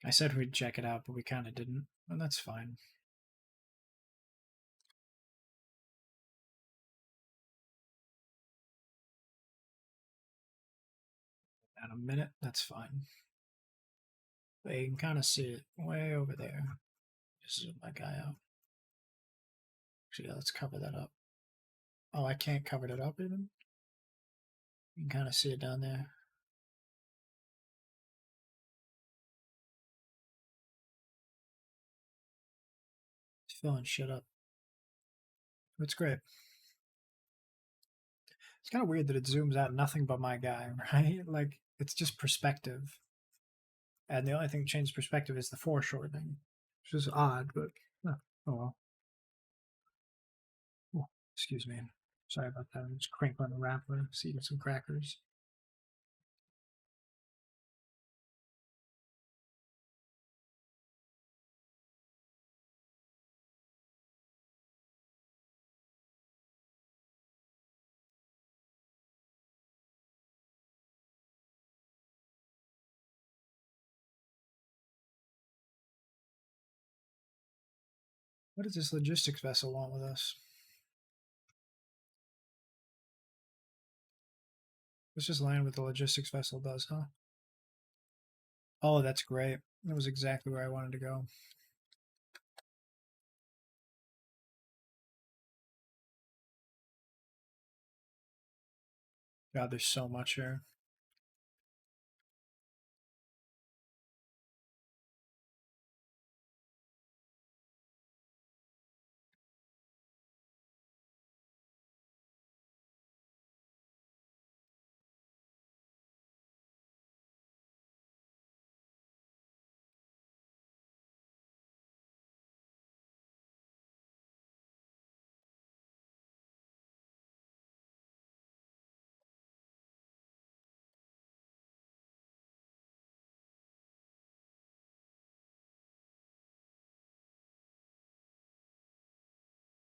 I said we'd check it out, but we kind of didn't. And that's fine. In a minute, that's fine. But you can kind of see it way over there. Just zoom my guy out. Actually, yeah, let's cover that up. Oh, I can't cover it up even? You can kind of see it down there. It's filling shit up. It's great. It's kind of weird that it zooms out nothing but my guy, right? Like, it's just perspective. And the only thing that changes perspective is the foreshortening, which is odd, but oh well. Oh, excuse me. Sorry about that. I'm just crinkling the wrapper, eating some crackers. What does this logistics vessel want with us? Let's just land what the logistics vessel does, huh? Oh, that's great. That was exactly where I wanted to go. God, there's so much here.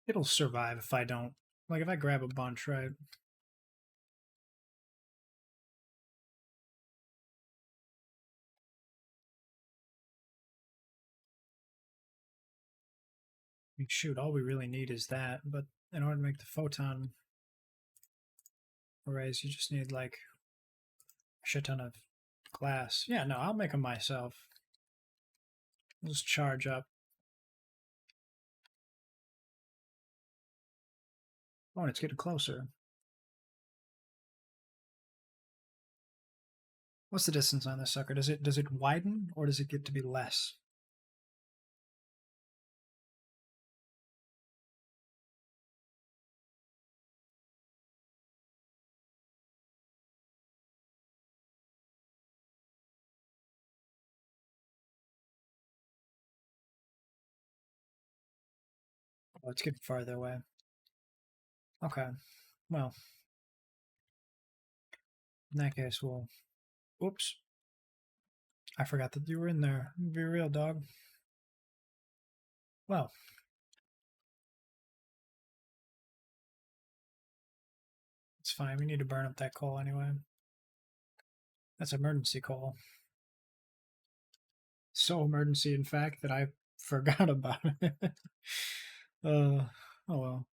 It'll survive if I don't. Like, if I grab a bunch, right? I mean, shoot, all we really need is that. But in order to make the photon arrays, you just need, like, a shit ton of glass. Yeah, no, I'll make them myself. I'll just charge up. Oh, and it's getting closer. What's the distance on this sucker? Does it widen or does it get to be less? Oh, it's getting farther away. Okay. Well, in that case, we'll. Oops. I forgot that you were in there. Be real, dog. Well, it's fine. We need to burn up that coal anyway. That's emergency coal. So emergency, in fact, that I forgot about it. Oh well.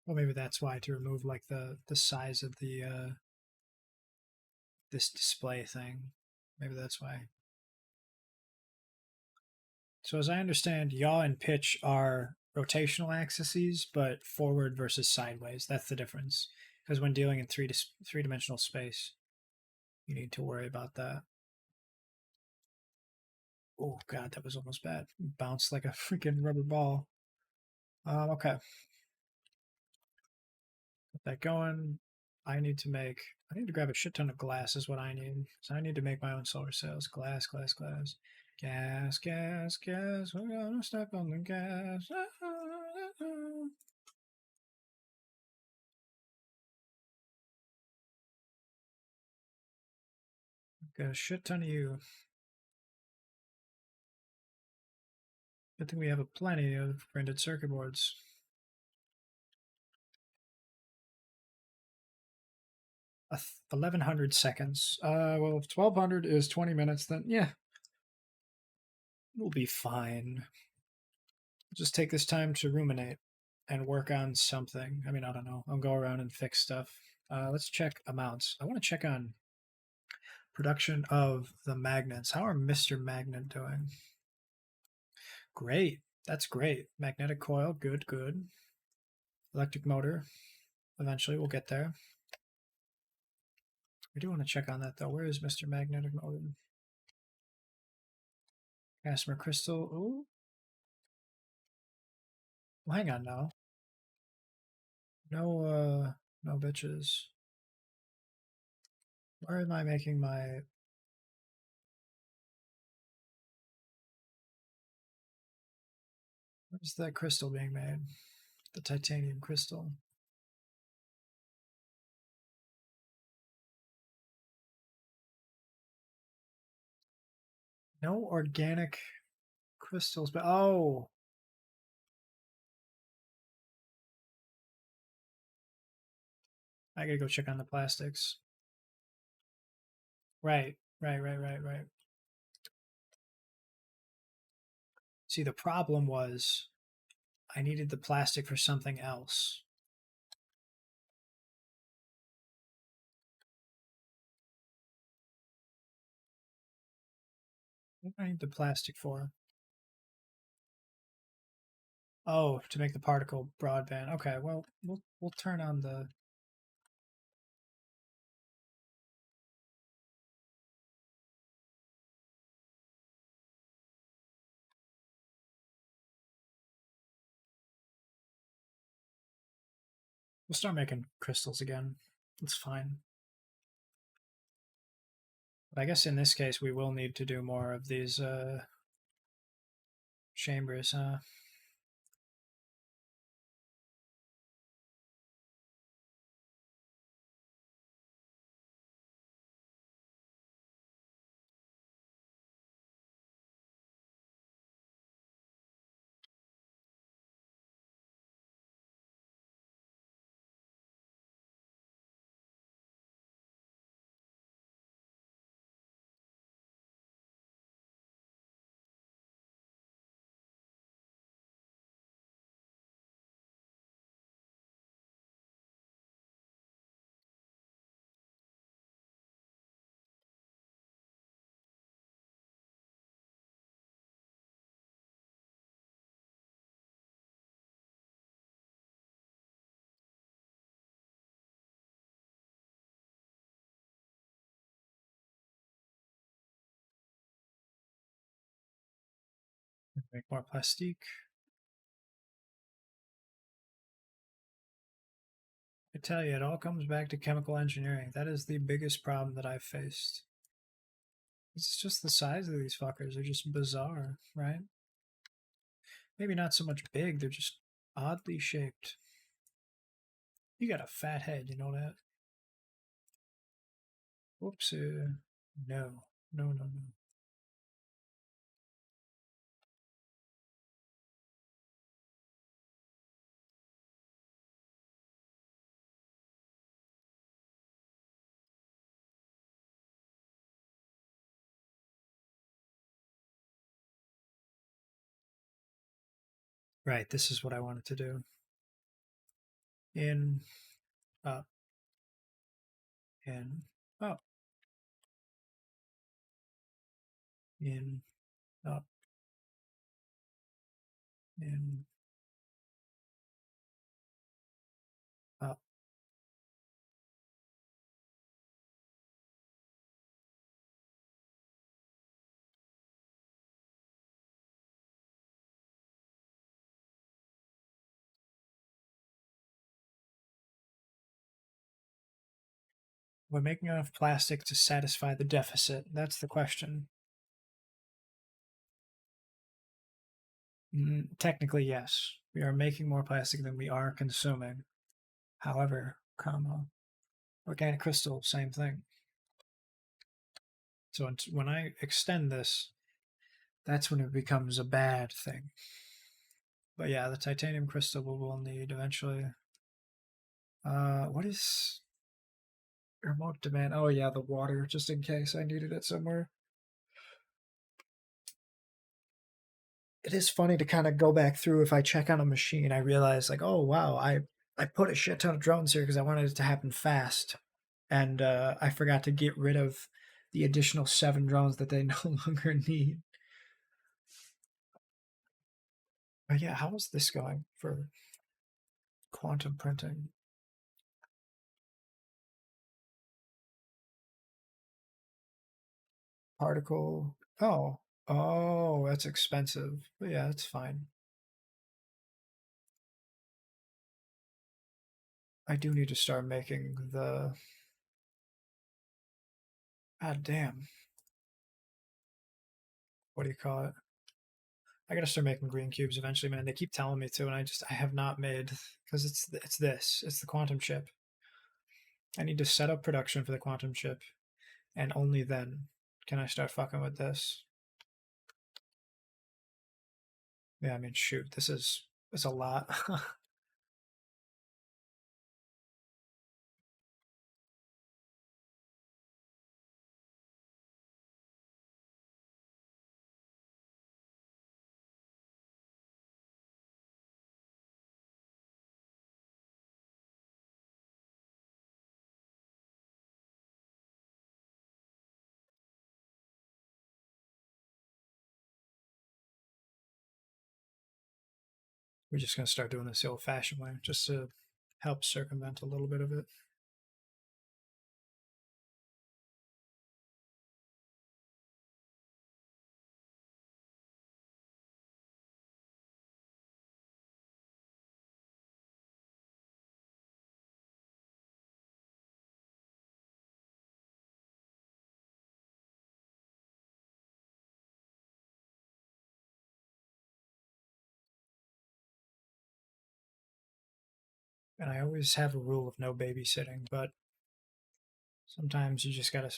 Well, maybe that's why to remove like the size of the this display thing. Maybe that's why. So as I understand, yaw and pitch are rotational axes, but forward versus sideways. That's the difference. Because when dealing in three-dimensional space, you need to worry about that. Oh god, that was almost bad. Bounced like a freaking rubber ball. Okay. Get that going. I need to grab a shit ton of glass is what I need. So I need to make my own solar cells. Glass, glass, glass. Gas, gas, gas. We're gonna step on the gas. Got a shit ton of you. Good thing we have plenty of printed circuit boards. 1100 seconds. Well, if 1200 is 20 minutes, then yeah, we'll be fine. Just take this time to ruminate and work on something. I mean, I don't know. I'll go around and fix stuff. Let's check amounts. I want to check on production of the magnets. How are Mr. Magnet doing? Great. That's great. Magnetic coil. Good, good. Electric motor. Eventually, we'll get there. I do want to check on that, though. Where is Mr. Magnetic motor? Customer crystal. Ooh. Well, hang on now. No bitches. Where am I making my... Where's that crystal being made? The titanium crystal. No organic crystals, but oh, I gotta go check on the plastics. Right. See, the problem was I needed the plastic for something else. What do I need the plastic for? Oh, to make the particle broadband. Okay, well, we'll turn on the... We'll start making crystals again. It's fine. But I guess in this case, we will need to do more of these chambers, huh? Make more plastique. I tell you, it all comes back to chemical engineering. That is the biggest problem that I've faced. It's just the size of these fuckers. They're just bizarre, right? Maybe not so much big, they're just oddly shaped. You got a fat head, you know that? Whoops. No. No. Right, this is what I wanted to do. In, up, in, up, in, up, in, up. We're making enough plastic to satisfy the deficit. That's the question. Technically, yes. We are making more plastic than we are consuming. However, organic crystal, same thing. So when I extend this, that's when it becomes a bad thing. But yeah, the titanium crystal we will need eventually. What is remote demand? Oh yeah, the water, just in case I needed it somewhere. It is funny to kind of go back through. If I check on a machine, I realize like, oh wow, I put a shit ton of drones here because I wanted it to happen fast, and I forgot to get rid of the additional 7 drones that they no longer need. But yeah, how is this going for quantum printing? Particle. Oh, that's expensive. But yeah, that's fine. I do need to start making the. God damn. What do you call it? I gotta start making green cubes eventually, man. They keep telling me to, and I have not made because it's the quantum chip. I need to set up production for the quantum chip, and only then can I start fucking with this. Yeah, I mean, shoot, it's a lot. We're just gonna start doing this the old-fashioned way, just to help circumvent a little bit of it. And I always have a rule of no babysitting, but sometimes you just gotta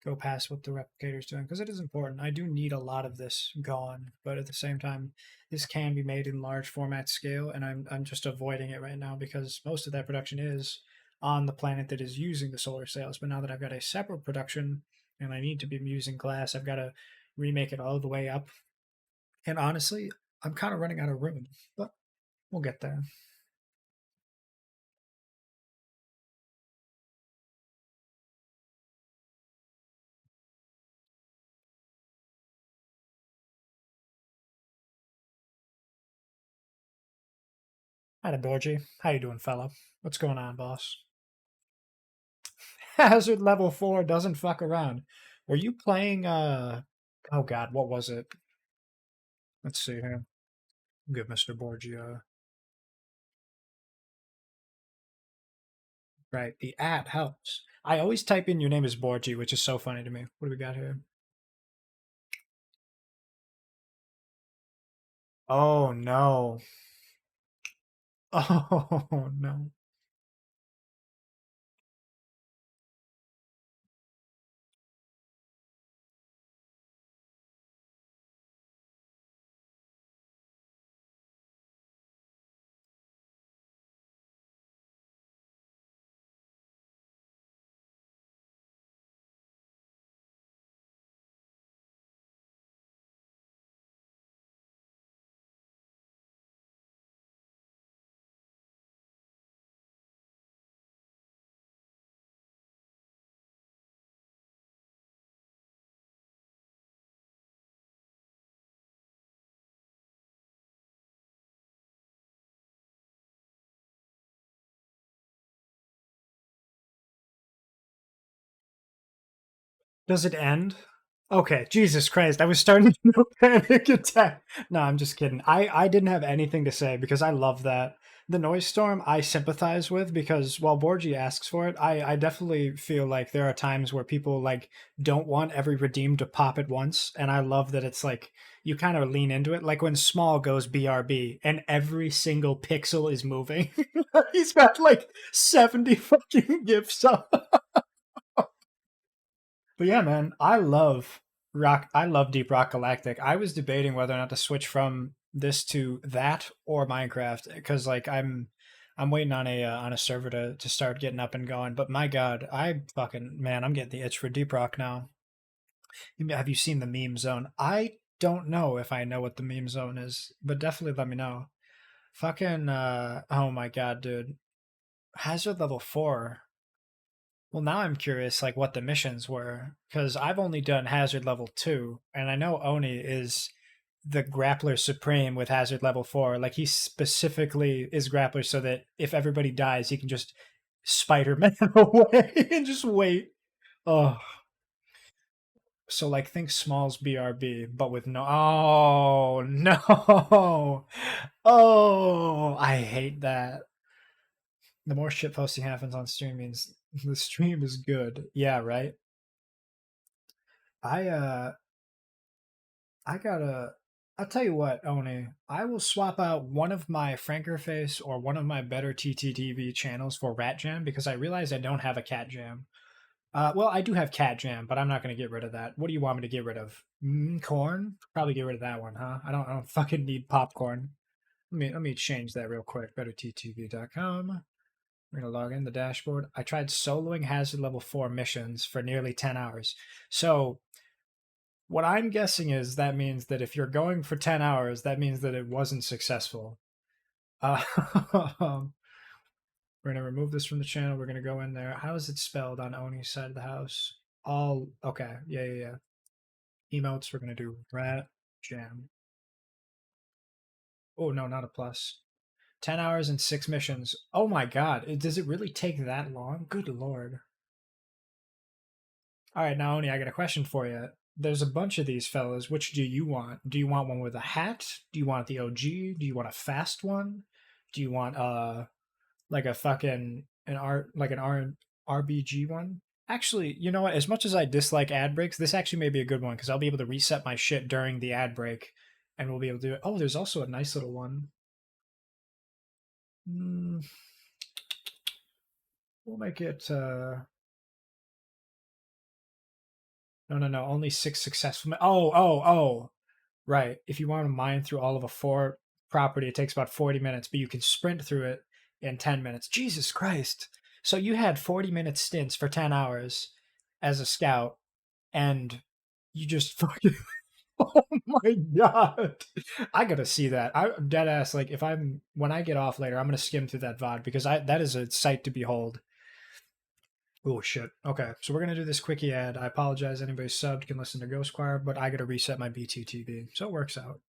go past what the replicator is doing because it is important. I do need a lot of this gone, but at the same time, this can be made in large format scale, and I'm just avoiding it right now because most of that production is on the planet that is using the solar sails. But now that I've got a separate production and I need to be using glass, I've got to remake it all the way up. And honestly, I'm kind of running out of room, but we'll get there. Hi, Borgie. How you doing, fella? What's going on, boss? Hazard level 4 doesn't fuck around. Were you playing oh god, what was it? Let's see here. Give Mr. Borgia. Right, the at helps. I always type in your name is Borgie, which is so funny to me. What do we got here? Oh no. Oh no. Does it end? Okay, Jesus Christ. I was starting to panic attack. No, I'm just kidding. I didn't have anything to say because I love that. The noise storm I sympathize with because while Borgie asks for it, I definitely feel like there are times where people like don't want every redeem to pop at once, and I love that it's like you kind of lean into it. Like when Small goes BRB and every single pixel is moving. He's got like 70 fucking gifts up. But yeah, man, I love rock. I love Deep Rock Galactic. I was debating whether or not to switch from this to that or Minecraft because like I'm waiting on a server to start getting up and going. But my God, I fucking man, I'm getting the itch for Deep Rock now. Have you seen the meme zone? I don't know if I know what the meme zone is, but definitely let me know. Fucking oh my God, dude. Hazard level 4. Well, now I'm curious, like what the missions were, because I've only done Hazard level 2, and I know Oni is the grappler supreme with Hazard level 4. Like he specifically is grappler so that if everybody dies, he can just Spider-Man away and just wait. Oh, so like think Smalls BRB, but with no. Oh no! Oh, I hate that. The more shit posting happens on stream means the stream is good. Yeah, right. I uh I gotta I'll tell you what, Oni, I will swap out one of my Frankerface or one of my better TTTV channels for Rat Jam because I realize I don't have a Cat Jam. Well, I do have Cat Jam, but I'm not going to get rid of that. What do you want me to get rid of? Corn? Probably get rid of that one, huh? I don't fucking need popcorn. Let me change that real quick. BetterTTV.com. We're gonna log in the dashboard. I tried soloing Hazard level 4 missions for nearly 10 hours. So what I'm guessing is that means that if you're going for 10 hours, that means that it wasn't successful. Uh, we're going to remove this from the channel. We're going to go in there. How is it spelled on Oni's side of the house? All, okay. Yeah. Emotes, we're going to do rat jam. Oh, no, not a plus. 10 hours and 6 missions. Oh my god. Does it really take that long? Good lord. All right, now, Oni, I got a question for you. There's a bunch of these fellas. Which do you want? Do you want one with a hat? Do you want the OG? Do you want a fast one? Do you want like a fucking an R like an R RBG one? Actually, you know what? As much as I dislike ad breaks, this actually may be a good one because I'll be able to reset my shit during the ad break, and we'll be able to do it. Oh, there's also a nice little one. Mm, we'll make it. No. Only 6 successful. Oh. Right. If you want to mine through all of a 4 property, it takes about 40 minutes, but you can sprint through it in 10 minutes. Jesus Christ. So you had 40-minute stints for 10 hours as a scout, and you just fucking. Oh my god. I gotta see that. I'm dead ass. Like, if when I get off later, I'm gonna skim through that VOD because that is a sight to behold. Oh shit. Okay, so we're gonna do this quickie ad. I apologize. Anybody subbed can listen to Ghost Choir, but I gotta reset my BTTV, so it works out.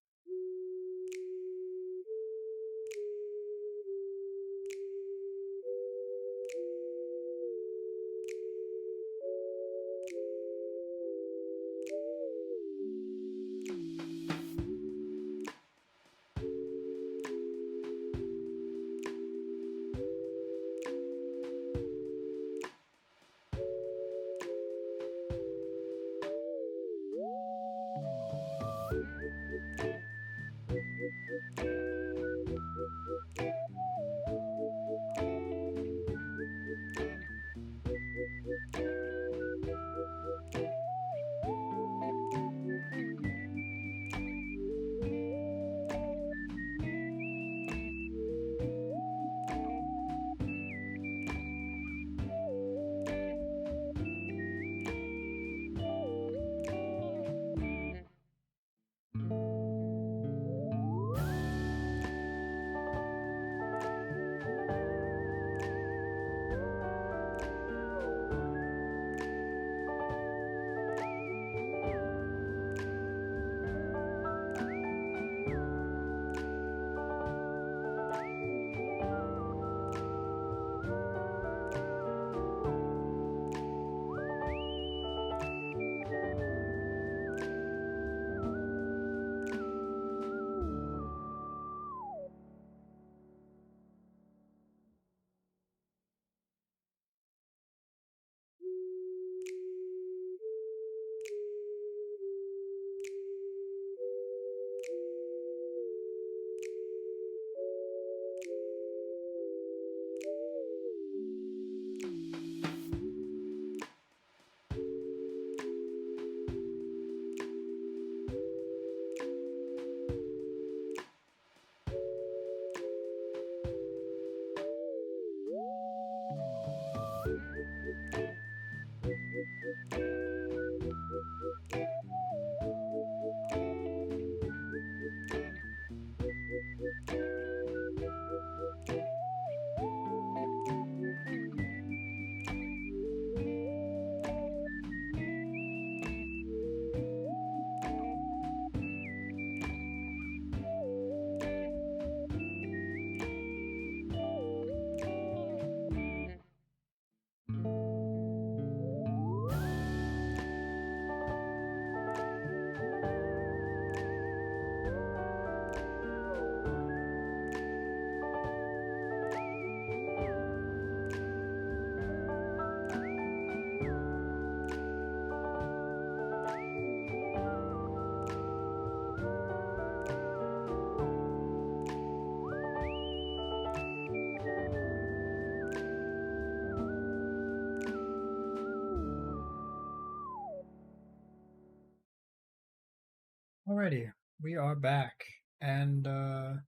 Alrighty, we are back, and I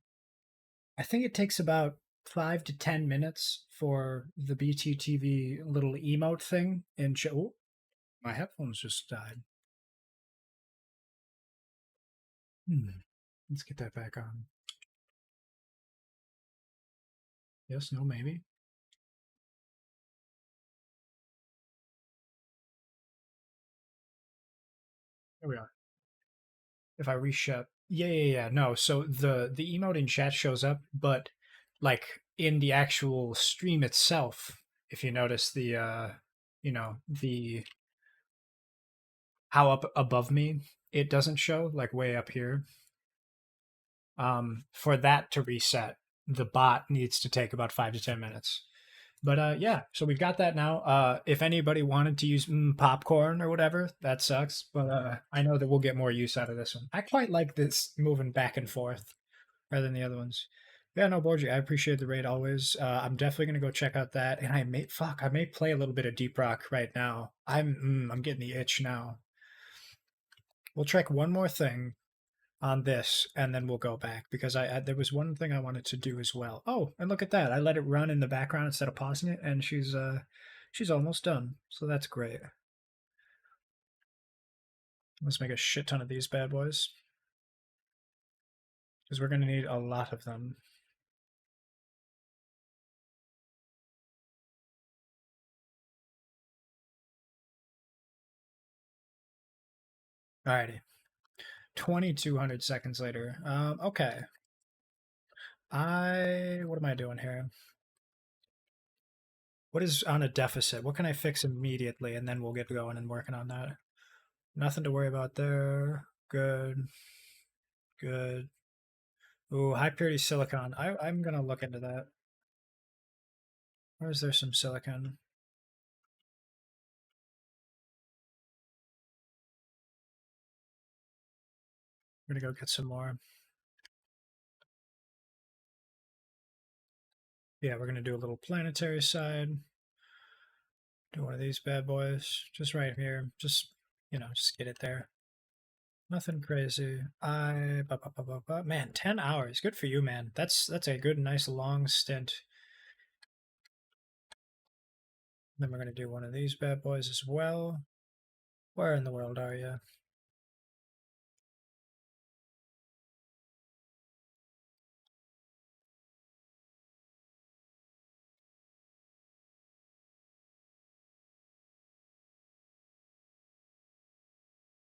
think it takes about 5 to 10 minutes for the BTTV little emote thing. Oh, my headphones just died. Let's get that back on. Yes, no, maybe. There we are. If I reshunt, yeah. No, so the emote in chat shows up, but like in the actual stream itself, if you notice the how up above me it doesn't show like way up here. For that to reset, the bot needs to take about 5 to 10 minutes. But yeah, so we've got that now. If anybody wanted to use popcorn or whatever, that sucks. But I know that we'll get more use out of this one. I quite like this moving back and forth rather than the other ones. Yeah, no, Borgie, I appreciate the raid always. I'm definitely gonna go check out that, and I may play a little bit of Deep Rock right now. I'm getting the itch now. We'll check one more thing on this, and then we'll go back because I there was one thing I wanted to do as well. Oh, and look at that! I let it run in the background instead of pausing it, and she's almost done. So that's great. Let's make a shit ton of these bad boys because we're gonna need a lot of them. Alrighty, 2,200 seconds later. Okay. What am I doing here? What is on a deficit? What can I fix immediately, and then we'll get going and working on that. Nothing to worry about there. Good. Good. Ooh, high purity silicon. I'm gonna look into that. Or is there some silicon? We're gonna go get some more. Yeah, we're gonna do a little planetary side. Do one of these bad boys. Just right here. Just get it there. Nothing crazy. Man, 10 hours. Good for you, man. That's a good, nice, long stint. Then we're gonna do one of these bad boys as well. Where in the world are you?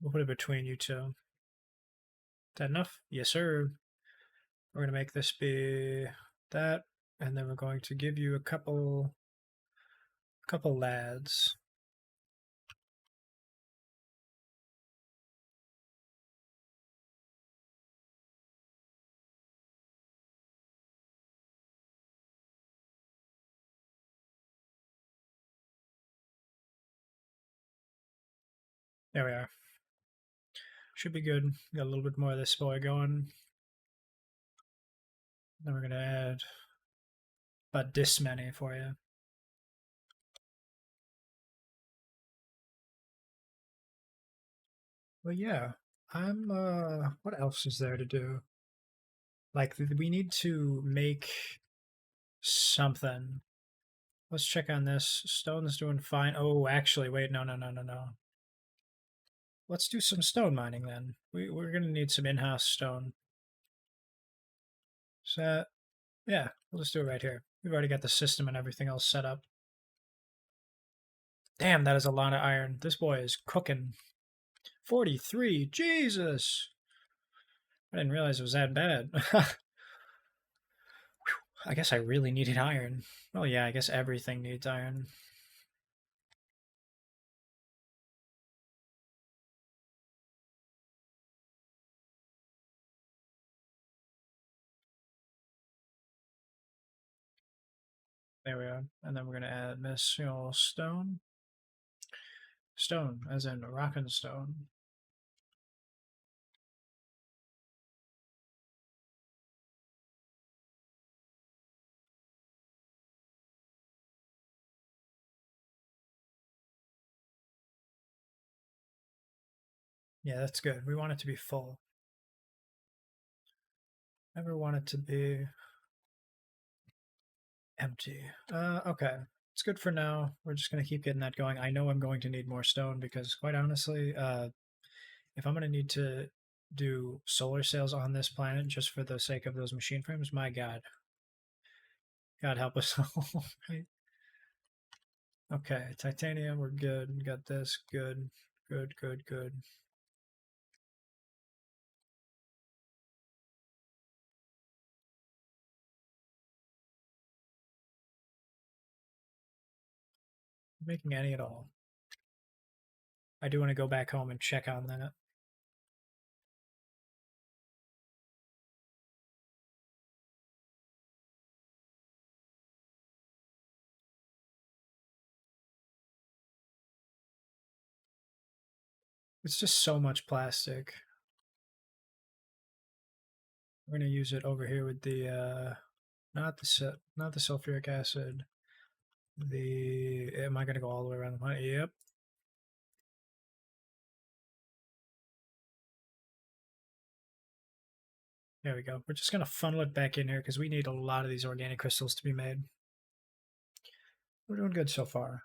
We'll put it between you two. Is that enough? Yes, sir. We're going to make this be that, and then we're going to give you a couple lads. There we are. Should be good. Got a little bit more of this boy going. Then we're going to add about this many for you. Well, yeah. What else is there to do? Like, we need to make something. Let's check on this. Stone's doing fine. Oh, actually, wait. No. Let's do some stone mining then. We're going to need some in-house stone. So, yeah, we'll just do it right here. We've already got the system and everything else set up. Damn, that is a lot of iron. This boy is cooking. 43, Jesus! I didn't realize it was that bad. I guess I really needed iron. Oh yeah, I guess everything needs iron. There we are. And then we're going to add this stone. Stone, as in rock and stone. Yeah, that's good. We want it to be full. Never want it to be empty. Okay. It's good for now. We're just going to keep getting that going. I know I'm going to need more stone because, quite honestly, if I'm going to need to do solar sails on this planet just for the sake of those machine frames, my God. God help us all. Right? Okay, titanium, we're good. We got this. Good. Good, good, good. Making any at all. I do want to go back home and check on that. It's just so much plastic. We're gonna use it over here with the not the sulfuric acid. The am I gonna go all the way around the planet? Yep. There we go. We're just gonna funnel it back in here because we need a lot of these organic crystals to be made. We're doing good so far.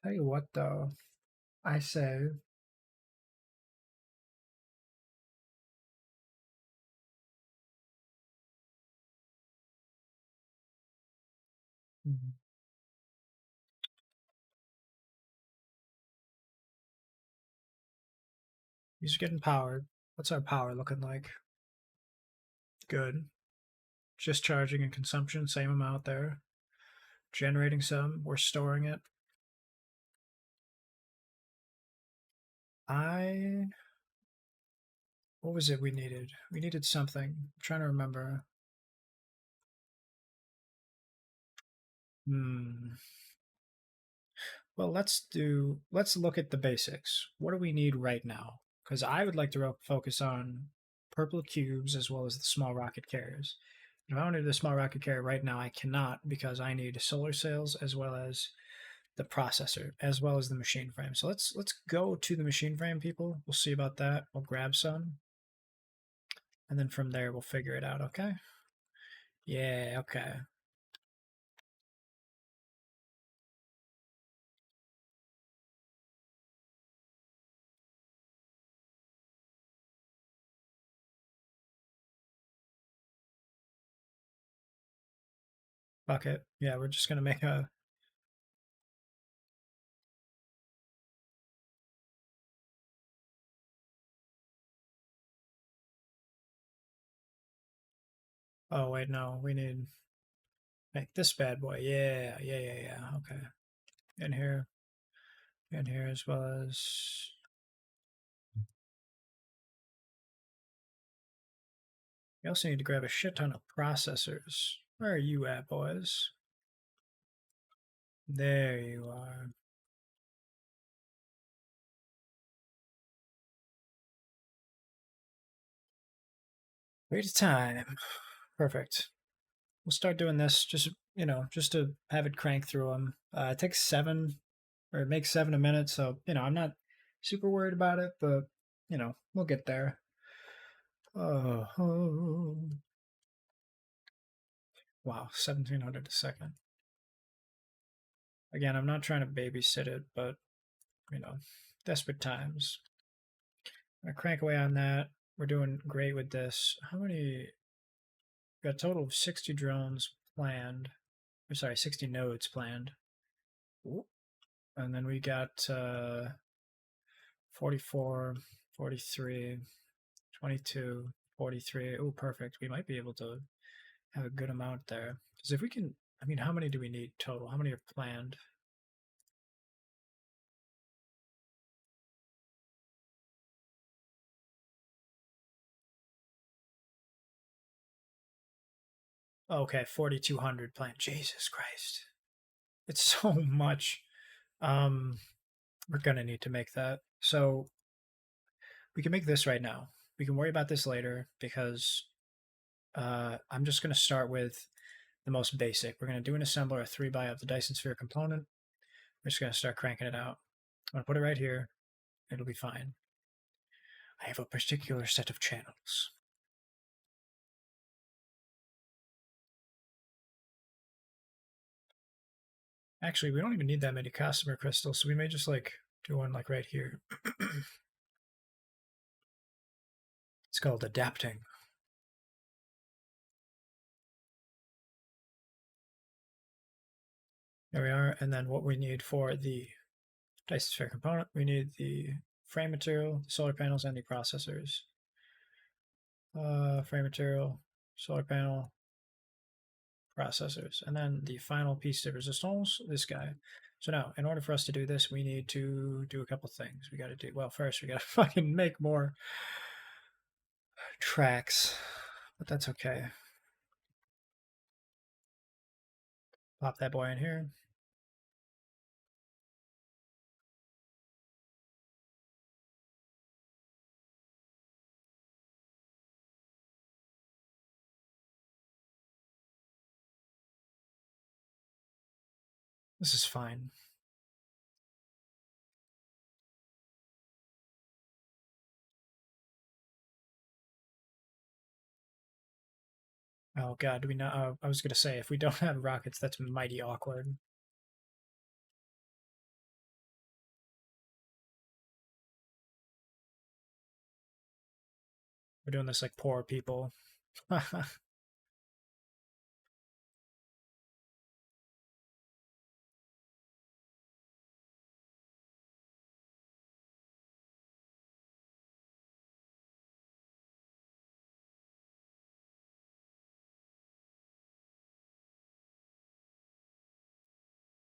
Tell you what though, I say mhm, these are getting powered. What's our power looking like? Good. Just charging and consumption, same amount there. Generating some, we're storing it. I what was it we needed? We needed something. I'm trying to remember. Hmm. Well, let's look at the basics. What do we need right now? Because I would like to focus on purple cubes as well as the small rocket carriers. If I want to do the small rocket carrier right now, I cannot because I need solar sails as well as the processor as well as the machine frame. So let's go to the machine frame, people. We'll see about that. We'll grab some, and then from there we'll figure it out. Okay? Yeah. Okay. Fuck it. Yeah, we're just gonna make a. Oh wait, no, we need make this bad boy. Yeah, yeah, yeah, yeah. Okay, in here as well as. We also need to grab a shit ton of processors. Where are you at, boys? There you are. Wait a time. Perfect. We'll start doing this just just to have it crank through them. It takes 7 or it makes 7 a minute, so I'm not super worried about it, but we'll get there. Oh, wow, 1700 a second. Again, I'm not trying to babysit it, but you know, desperate times. I crank away on that. We're doing great with this. How many? We got a total of 60 drones planned. Or sorry, 60 nodes planned. Ooh. And then we got 44, 43, 22, 43. Oh, perfect. We might be able to have a good amount there. Because if we can, I mean, how many do we need total? How many are planned? Okay, 4,200 planned. Jesus Christ. It's so much. Um, we're gonna need to make that. So we can make this right now. We can worry about this later because I'm just gonna start with the most basic. We're gonna do an assembler, a 3 by of the Dyson Sphere component. We're just gonna start cranking it out. I'm gonna put it right here. It'll be fine. I have a particular set of channels. Actually, we don't even need that many customer crystals, so we may just like do one like right here. It's called adapting. There we are. And then what we need for the Dyson Sphere component, we need the frame material, the solar panels, and the processors. Frame material, solar panel, processors, and then the final piece de resistance, this guy. So now, in order for us to do this, we need to do a couple things. We got to do, well, first we got to fucking make more tracks, but that's okay. Pop that boy in here. This is fine. Oh god, do we not? I was gonna say, if we don't have rockets, that's mighty awkward. We're doing this like poor people.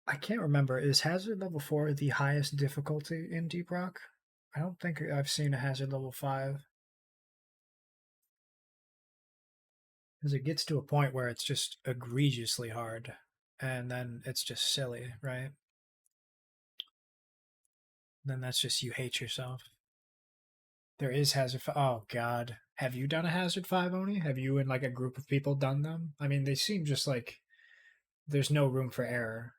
I can't remember. Is hazard level 4 the highest difficulty in Deep Rock? I don't think I've seen a hazard level 5. Because it gets to a point where it's just egregiously hard. And then it's just silly, right? Then that's just you hate yourself. There is hazard 5. Oh, God. Have you done a hazard 5, Oni? Have you and like a group of people done them? I mean, they seem just like there's no room for error.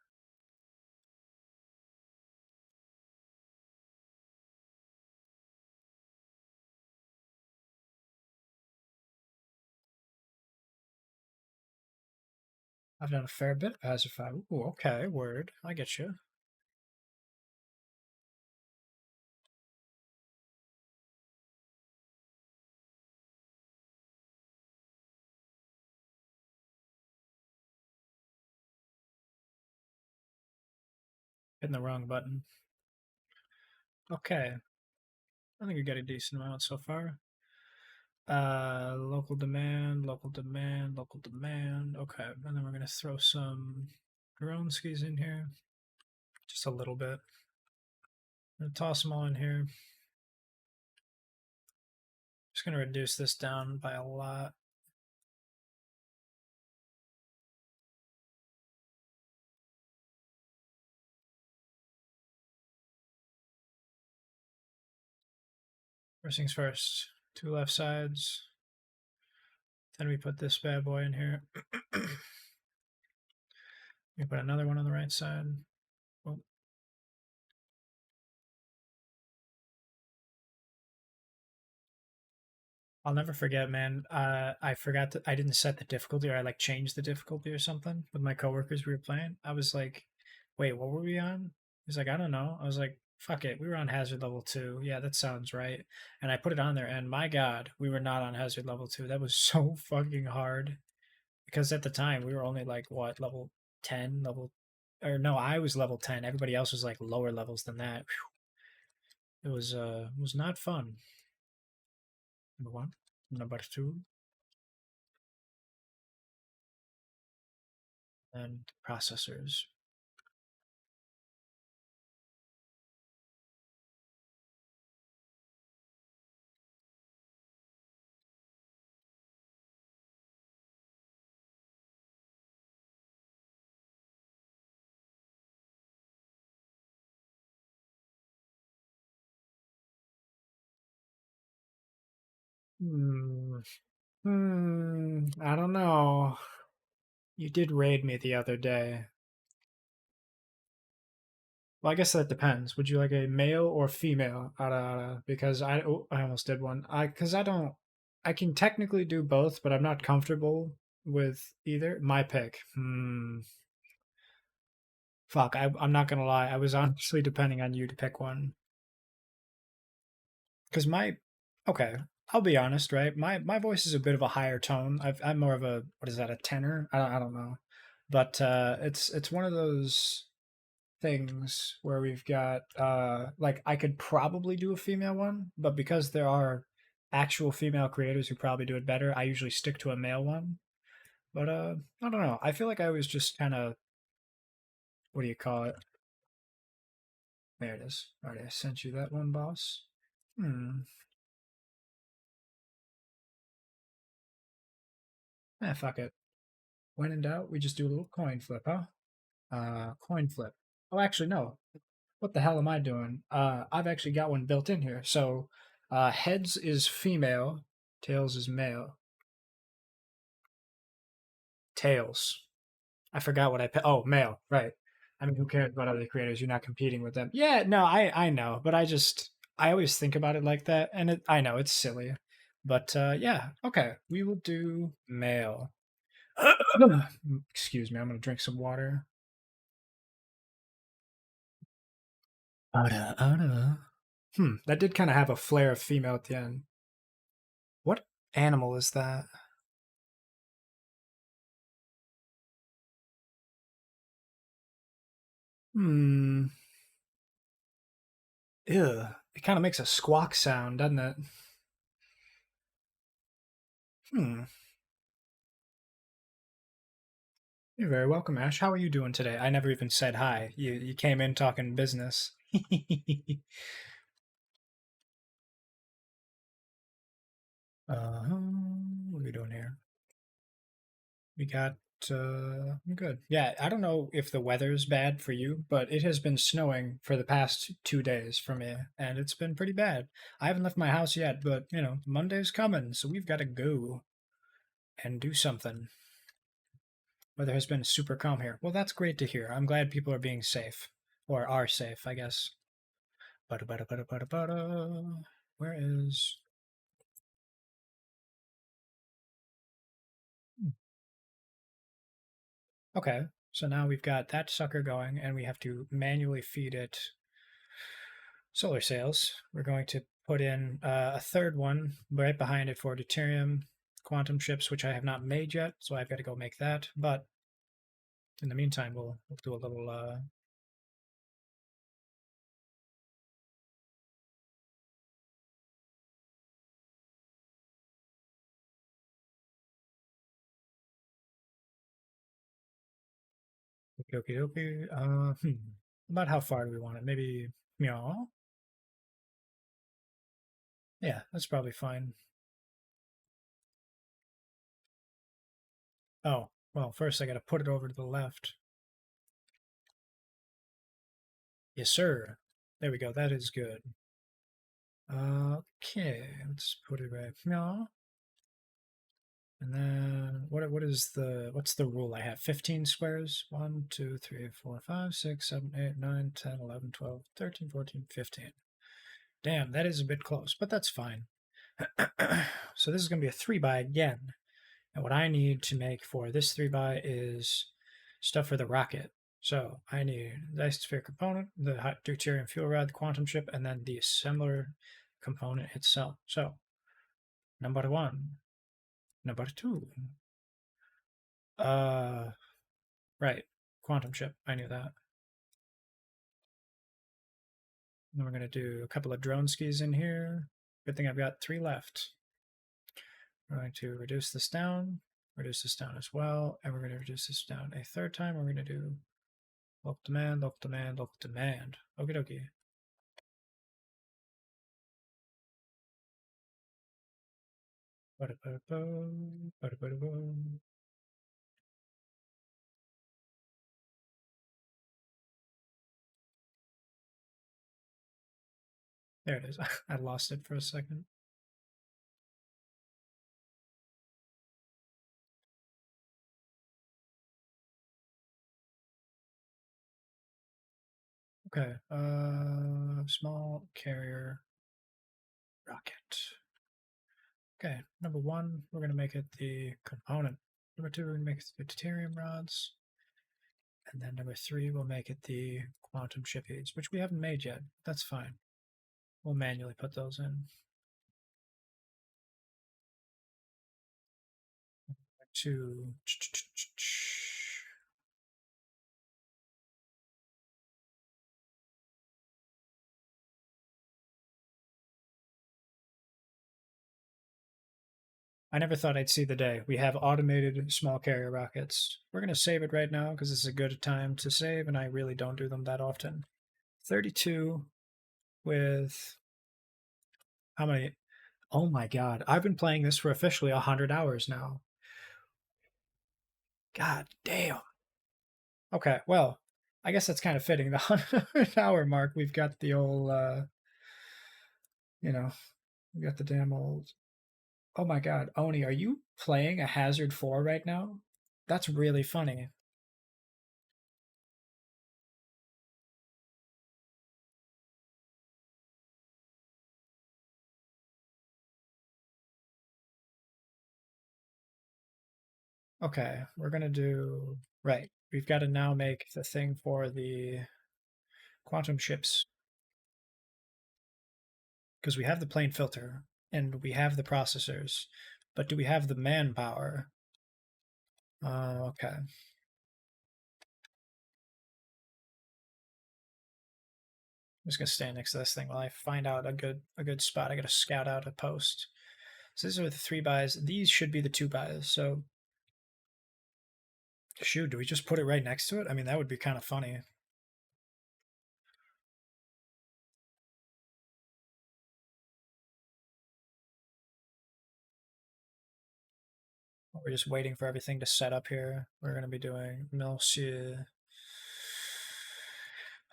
I've done a fair bit of hazard 5. Ooh, okay, word. I get you. Hitting the wrong button. Okay. I think we got a decent amount so far. Local demand, local demand, local demand. Okay, and then we're gonna throw some drone skis in here, just a little bit. I'm gonna toss them all in here. Just gonna reduce this down by a lot. First things first, two left sides. Then we put this bad boy in here. We put another one on the right side. Oh, I'll never forget, man. I forgot that I didn't set the difficulty, or I like changed the difficulty or something with my coworkers. We were playing. I was like, "Wait, what were we on?" He's like, "I don't know." I was like, "Fuck it, we were on hazard level 2. Yeah, that sounds right." And I put it on there, and my God, we were not on hazard level 2. That was so fucking hard because at the time we were only like what level 10, level, or no, I was level 10. Everybody else was like lower levels than that. It was not fun. Number one, number two, and processors. Hmm. I don't know. You did raid me the other day. Well, I guess that depends. Would you like a male or female? Because I almost did one. Because I don't. I can technically do both, but I'm not comfortable with either. My pick. Fuck. I'm not gonna lie. I was honestly depending on you to pick one. Because my. Okay. I'll be honest, right? My voice is a bit of a higher tone. I'm more of a what is that? A tenor? I don't know, but it's one of those things where we've got like I could probably do a female one, but because there are actual female creators who probably do it better, I usually stick to a male one. But I don't know. I feel like I always just kind of what do you call it? There it is. Alright, I sent you that one, boss. Hmm. Fuck it. When in doubt, we just do a little coin flip, huh? Coin flip. Oh, actually, no. What the hell am I doing? I've actually got one built in here. So, heads is female, tails is male. Tails. I forgot what I picked. Oh, male. Right. I mean, who cares about other creators? You're not competing with them. Yeah, no, I know, but I always think about it like that, and I know it's silly, but yeah, okay, we will do male. Excuse me, I'm gonna drink some water. Ada, ada. That did kind of have a flair of female at the end. What animal is that? Hmm. Ew. It kind of makes a squawk sound, doesn't it? Hmm. You're very welcome, Ash. How are you doing today? I never even said hi. You came in talking business. What are we doing here? We got I'm good. Yeah, I don't know if the weather's bad for you, but it has been snowing for the past 2 days for me, and it's been pretty bad. I haven't left my house yet, but Monday's coming, so we've got to go and do something. Weather has been super calm here. Well, that's great to hear. I'm glad people are being safe, or are safe, I guess. Bada bada bada bada bada. Where is? Okay, so now we've got that sucker going, and we have to manually feed it solar sails. We're going to put in a third one right behind it for deuterium quantum ships, which I have not made yet, so I've got to go make that. But in the meantime, we'll do a little. Okie dokie dokie. About how far do we want it? Maybe, meow. Yeah, that's probably fine. Oh, well, first I got to put it over to the left. Yes, sir. There we go. That is good. Okay, let's put it right. Meow. And then what's the rule I have? 15 squares? 1, 2, 3, 4, 5, 6, 7, 8, 9, 10, 11, 12, 13, 14, 15. Damn, that is a bit close, but that's fine. So this is going to be a 3 by again. And what I need to make for this 3 by is stuff for the rocket. So I need the Dyson Sphere component, the deuterium fuel rod, the quantum chip, and then the assembler component itself. So number one, number two. Uh, right, quantum chip. I knew that. Then we're gonna do a couple of drone skis in here. Good thing I've got 3 left. We're going to reduce this down as well, and we're going to reduce this down a third time. We're going to do local demand, local demand, local demand. Okie dokie. There it is. I lost it for a second. Okay. Small carrier rocket. Okay. Number one, we're gonna make it the component. Number two, we're gonna make it the deuterium rods. And then number three, we'll make it the quantum chippies, which we haven't made yet. That's fine. We'll manually put those in. To I never thought I'd see the day. We have automated small carrier rockets. We're going to save it right now because this is a good time to save, and I really don't do them that often. 32 with how many? Oh my god. I've been playing this for officially 100 hours now. God damn. Okay, well, I guess that's kind of fitting. The 100-hour mark, we've got the old, you know, we got the damn old. Oh my god, Oni, are you playing a Hazard 4 right now? That's really funny. Okay, we're gonna do right. We've got to now make the thing for the quantum ships because we have the plane filter and we have the processors, but do we have the manpower? Okay. I'm just gonna stand next to this thing while I find out a good spot. I gotta scout out a post. So these are the 3 buys. These should be the 2 buys. So shoot, do we just put it right next to it? I mean, that would be kind of funny. We're just waiting for everything to set up here. We're going to be doing Monsieur.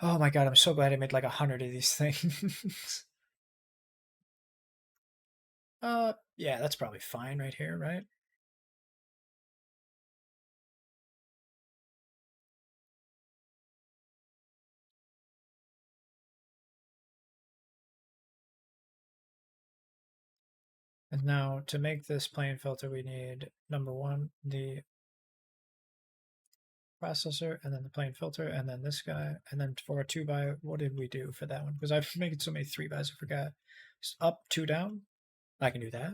Oh my god, I'm so glad I made like 100 of these things. Yeah, that's probably fine right here, right? And now to make this plane filter, we need number one, the processor, and then the plane filter, and then this guy, and then for a 2 by, what did we do for that one? Because I've made so many 3 bys, I forgot. Up, 2 down. I can do that.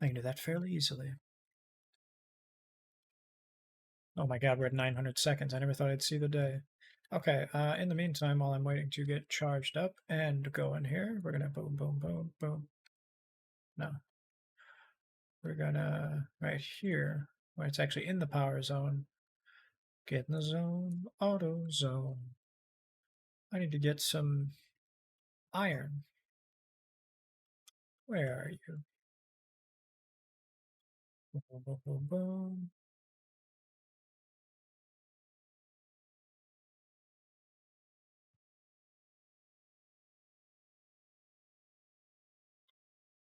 I can do that fairly easily. Oh my god, we're at 900 seconds. I never thought I'd see the day. Okay, in the meantime, while I'm waiting to get charged up and go in here, we're gonna boom, boom, boom, boom. No. We're gonna, right here, where it's actually in the power zone, get in the zone, auto zone. I need to get some iron. Where are you? Boom, boom, boom, boom, boom.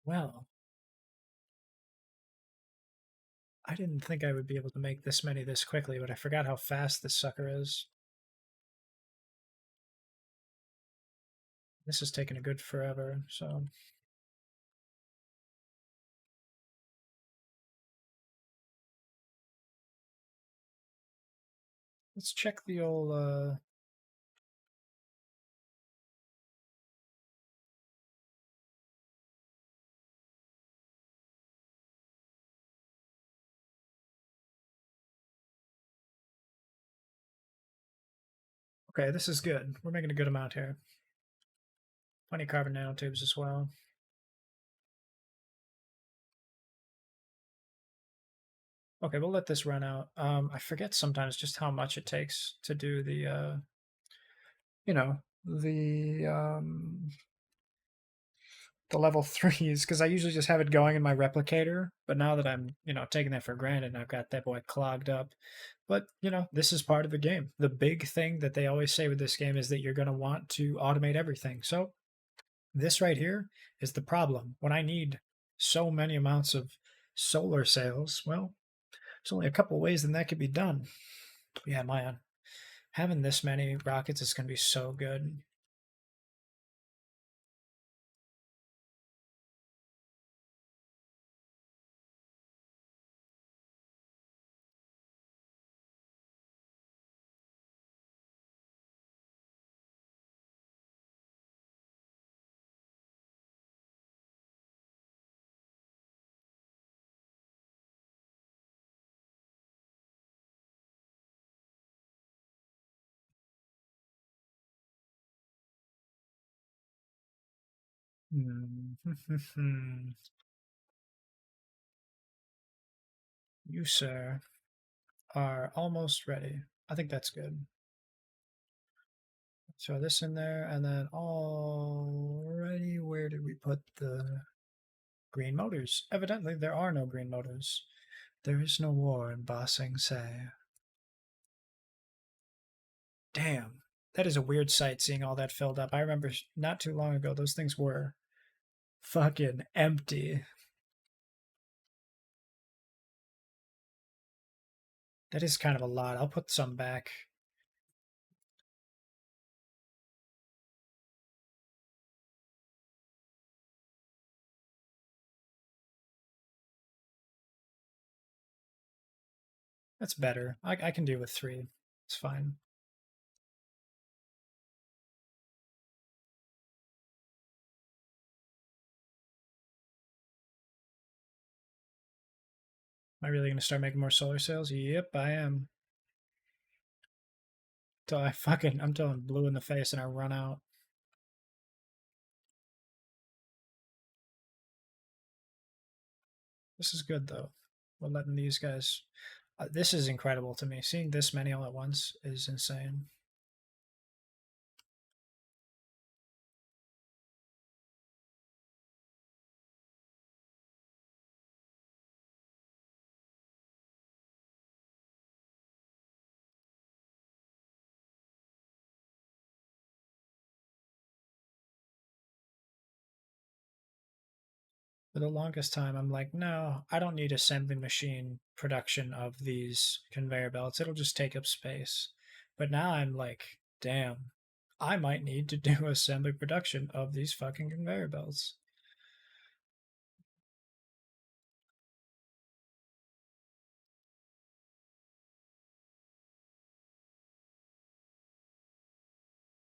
Well, I didn't think I would be able to make this many this quickly, but I forgot how fast this sucker is. This is taking a good forever, so let's check the old okay, this is good. We're making a good amount here. Plenty of carbon nanotubes as well. Okay, we'll let this run out. I forget sometimes just how much it takes to do the, you know, the level threes because I usually just have it going in my replicator. But now that I'm, taking that for granted, I've got that boy clogged up. But, this is part of the game. The big thing that they always say with this game is that you're going to want to automate everything. So this right here is the problem. When I need so many amounts of solar cells, well, there's only a couple ways that could be done. Yeah, my Having this many rockets is going to be so good. You, sir, are almost ready. I think that's good. Throw this in there, and then already, where did we put the green motors? Evidently, there are no green motors. There is no war in Ba Sing Se. Damn, that is a weird sight seeing all that filled up. I remember not too long ago, those things were fucking empty. That is kind of a lot. I'll put some back. That's better. I can do with 3. It's fine. Am I really going to start making more solar sails? Yep, I am. Till I'm telling blue in the face and I run out. This is good though. We're letting these guys. This is incredible to me. Seeing this many all at once is insane. For the longest time, I'm like, no, I don't need assembly machine production of these conveyor belts. It'll just take up space. But now I'm like, damn, I might need to do assembly production of these fucking conveyor belts.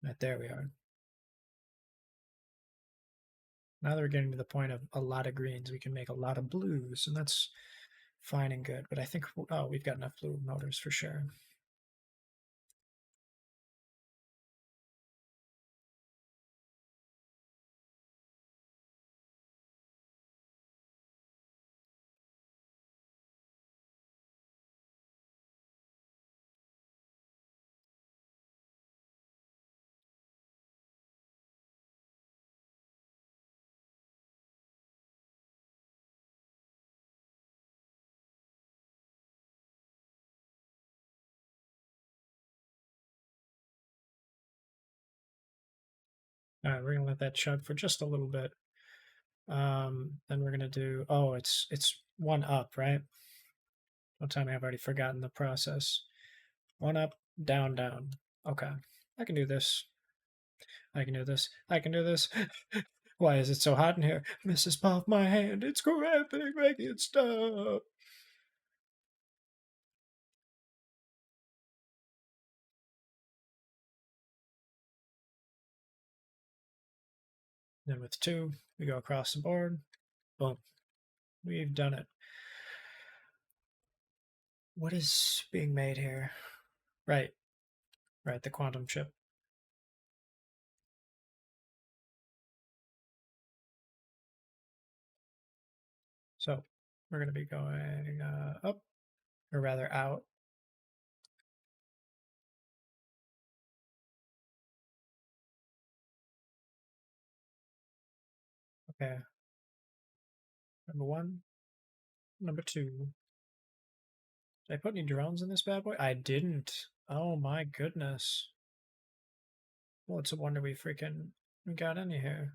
Right there we are. Now that we're getting to the point of a lot of greens, we can make a lot of blues, and that's fine and good. But I think, oh, we've got enough blue motors for sure. All right, we're gonna let that chug for just a little bit. Then we're gonna do. Oh, it's one up, right? One time I've already forgotten the process. One up, down, down. Okay, I can do this. I can do this. I can do this. Why is it so hot in here? Mrs. Pop, my hand, it's cramping, make it stop. Then with 2, we go across the board. Boom. We've done it. What is being made here? Right. Right, the quantum chip. So we're going to be going up, or rather out. Okay. Number 1. Number 2. Did I put any drones in this bad boy? I didn't. Oh my goodness. Well, it's a wonder we freaking got any here.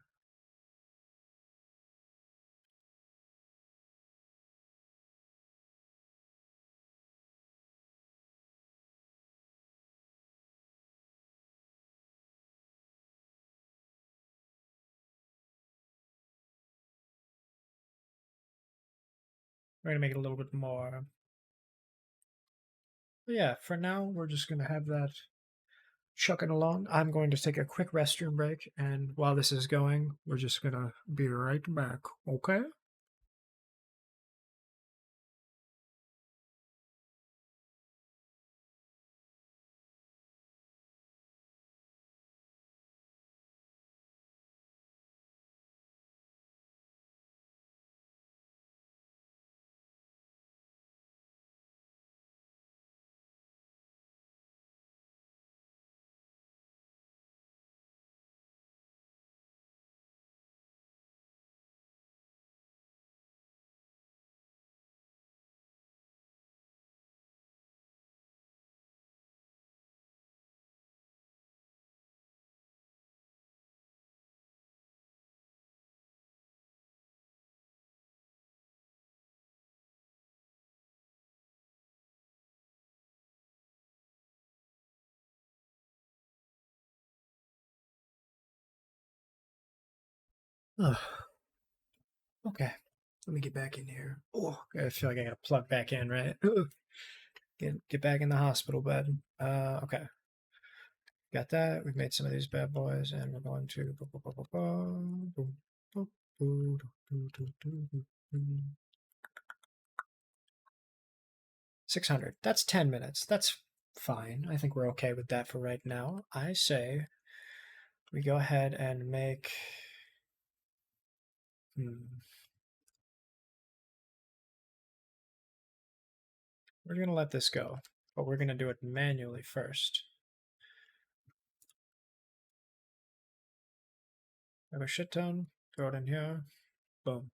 We're gonna make it a little bit more. But yeah, for now, we're just gonna have that chucking along. I'm going to take a quick restroom break, and while this is going, we're just gonna be right back, okay? Ugh. Okay, let me get back in here. Oh, I feel like I gotta plug back in, right? Get back in the hospital bed. Okay, got that. We've made some of these bad boys, and we're going to 600. That's 10 minutes. That's fine. I think we're okay with that for right now. I say we go ahead and make. We're going to let this go, but we're going to do it manually first. Have a shit ton, throw it in here, boom.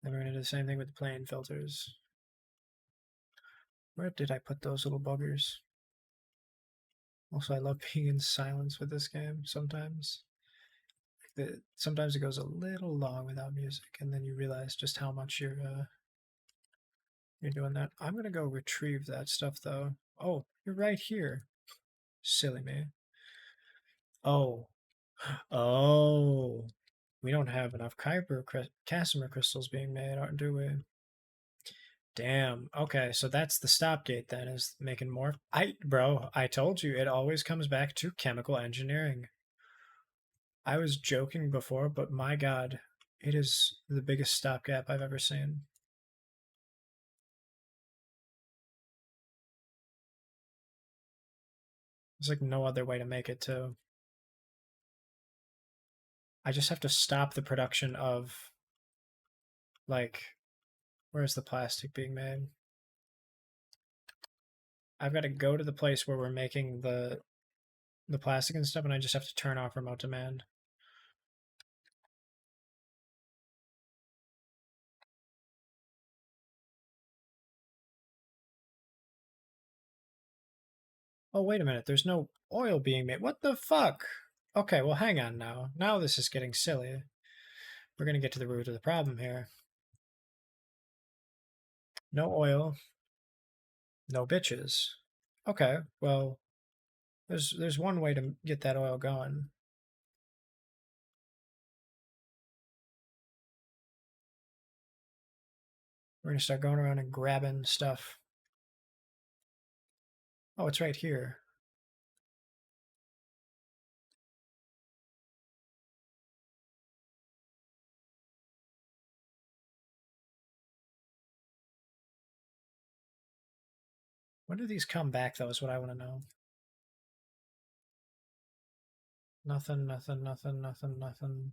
Then we're going to do the same thing with the plane filters. Where did I put those little buggers? Also, I love being in silence with this game sometimes. Sometimes it goes a little long without music, and then you realize just how much you're doing that. I'm gonna go retrieve that stuff though. Oh, you're right here. Silly me. Oh, oh. We don't have enough Casimir crystals being made, do we? Damn. Okay, so that's the stop gate then, is making more. Bro, I told you it always comes back to chemical engineering. I was joking before, but my God, it is the biggest stopgap I've ever seen. There's like no other way to make it too. I just have to stop the production of, like, where's the plastic being made? I've got to go to the place where we're making the plastic and stuff, and I just have to turn off remote demand. Oh, wait a minute. There's no oil being made. What the fuck? Okay, well, hang on now. Now this is getting silly. We're going to get to the root of the problem here. No oil, no bitches. Okay, well, there's one way to get that oil going. We're going to start going around and grabbing stuff. Oh, it's right here. When do these come back, though, is what I want to know. Nothing, nothing, nothing, nothing, nothing.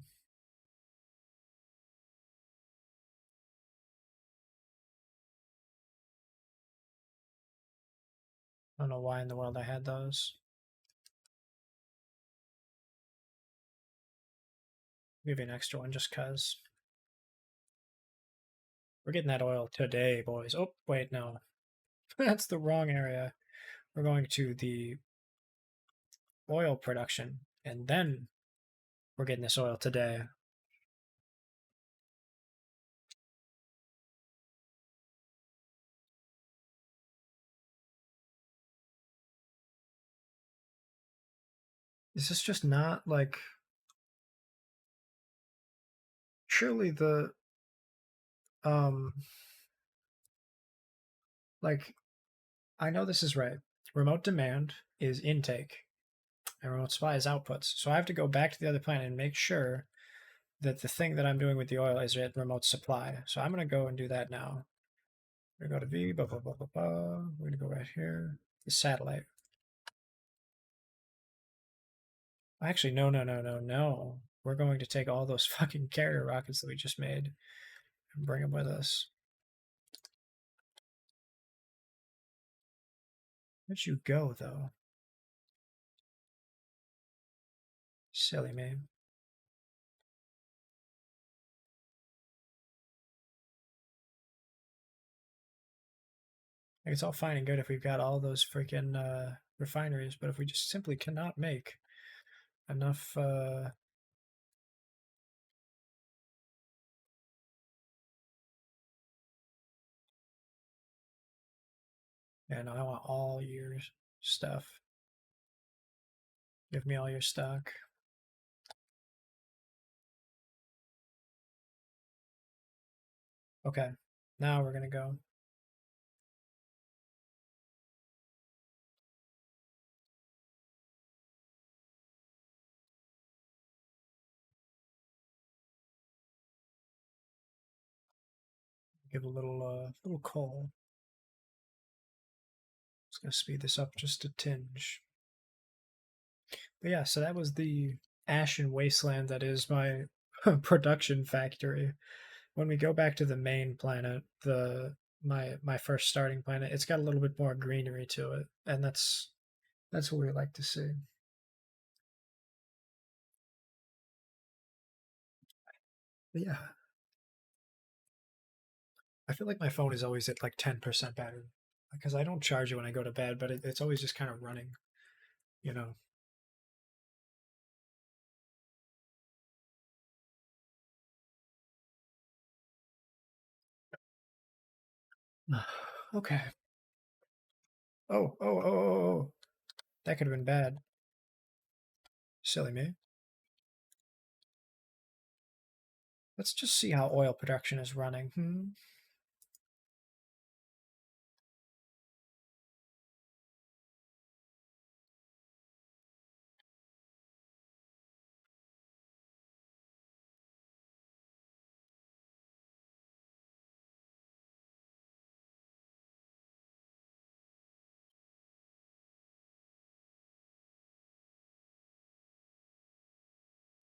I don't know why in the world I had those. I'll give you an extra one just because. We're getting that oil today, boys. Oh, wait, no. That's the wrong area. We're going to the oil production, and then we're getting this oil today. Is this just not like. Surely Um, like, I know this is right. Remote demand is intake, and remote supply is outputs. So I have to go back to the other planet and make sure that the thing that I'm doing with the oil is at remote supply. So I'm going to go and do that now. We're going to go to V, blah, blah, blah, blah, blah. We're going to go right here. The satellite. Actually, no, no, no, no, no. We're going to take all those fucking carrier rockets that we just made and bring them with us. Where'd you go, though? Silly man. Like, it's all fine and good if we've got all those freaking refineries, but if we just simply cannot make enough. Yeah, no, I want all your stuff. Give me all your stock. Okay, now we're gonna go. Give a little coal. It's gonna speed this up just a tinge. But yeah, so that was the ashen wasteland that is my production factory. When we go back to the main planet, the my first starting planet, it's got a little bit more greenery to it, and that's what we like to see. But yeah, I feel like my phone is always at like 10% battery because I don't charge it when I go to bed, but it's always just kind of running, you know. Okay. Oh. That could have been bad. Silly me. Let's just see how oil production is running.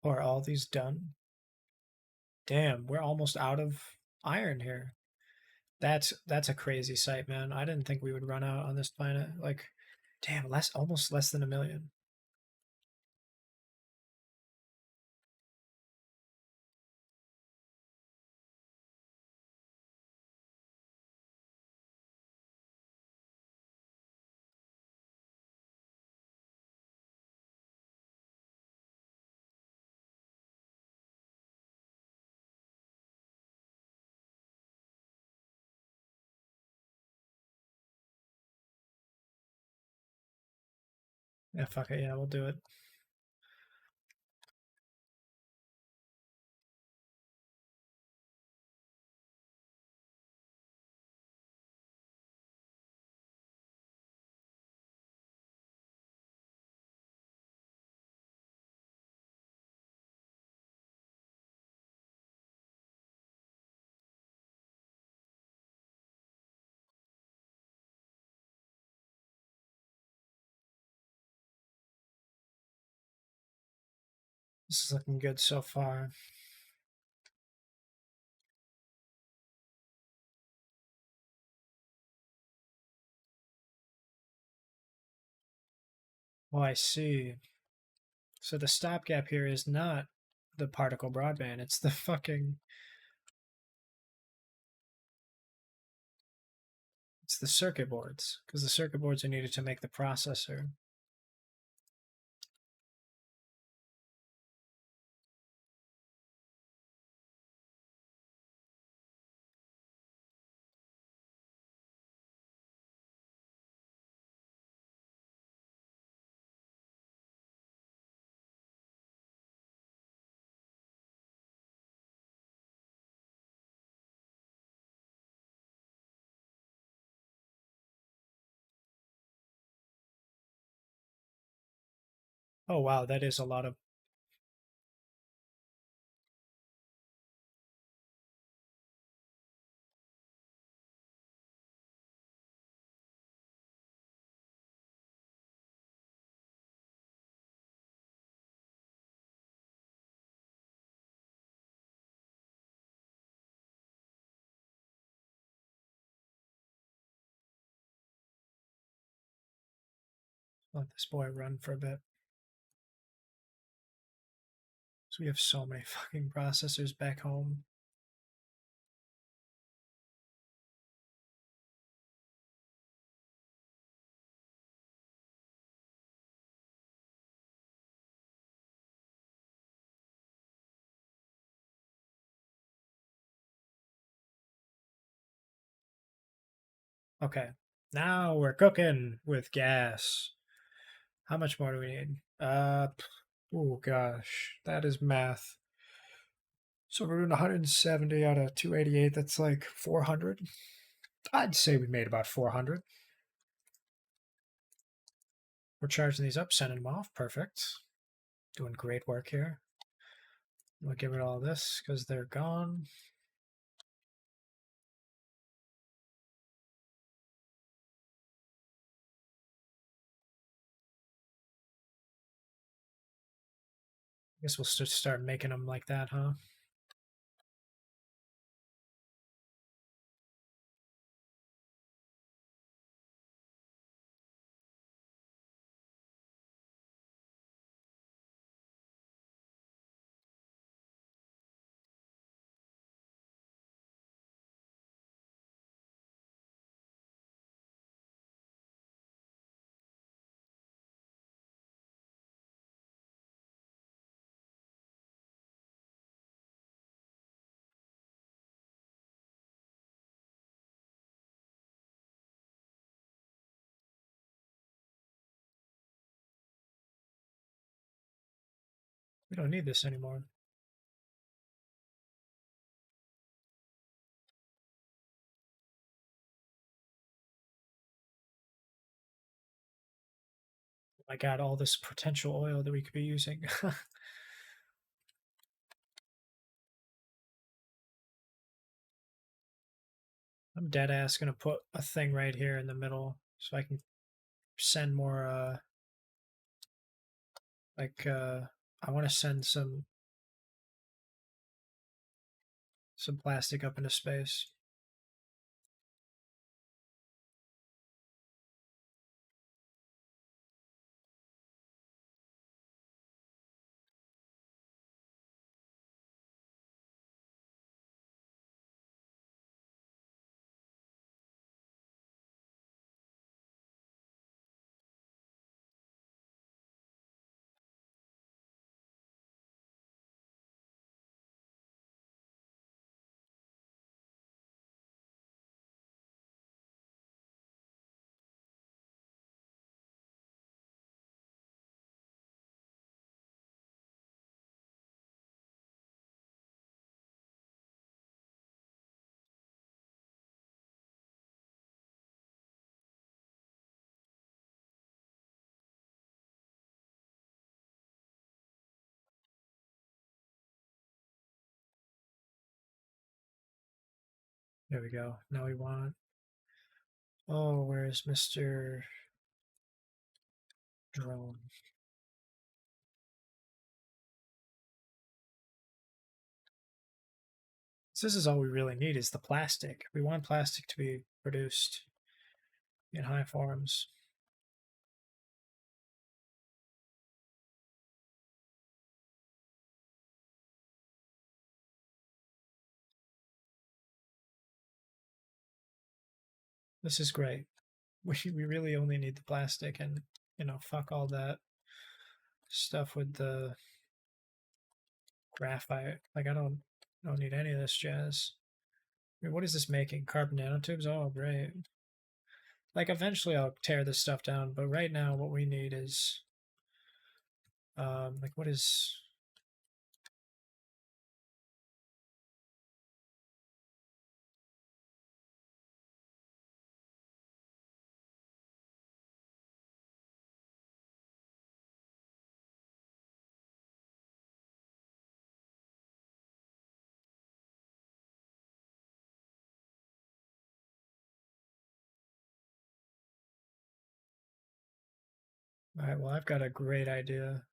Are all these done? Damn, we're almost out of iron here. That's a crazy sight, man. I didn't think we would run out on this planet. Like, damn, almost less than a million. Yeah, fuck it. Yeah, we'll do it. This is looking good so far. Oh, I see. So the stopgap here is not the particle broadband. It's the fucking. It's the circuit boards because the circuit boards are needed to make the processor. Oh wow, that is a lot of. Let this boy run for a bit. So we have so many fucking processors back home. Okay, now we're cooking with gas. How much more do we need? Oh gosh, that is math. So we're doing 170 out of 288. That's like 400. I'd say we made about 400. We're charging these up, sending them off. Perfect. Doing great work here. We'll get rid of all this because they're gone. I guess we'll start making them like that, huh? We don't need this anymore. I got all this potential oil that we could be using. I'm dead ass gonna put a thing right here in the middle so I can send more like I want to send some plastic up into space. There we go. Now we want. Oh, where's Mr. Drone? So this is all we really need is the plastic. We want plastic to be produced in high forms. This is great. We really only need the plastic and fuck all that stuff with the graphite. Like I don't need any of this jazz. I mean, what is this making? Carbon nanotubes? Oh, great. Like eventually I'll tear this stuff down, but right now what we need is like what is All right, well, I've got a great idea.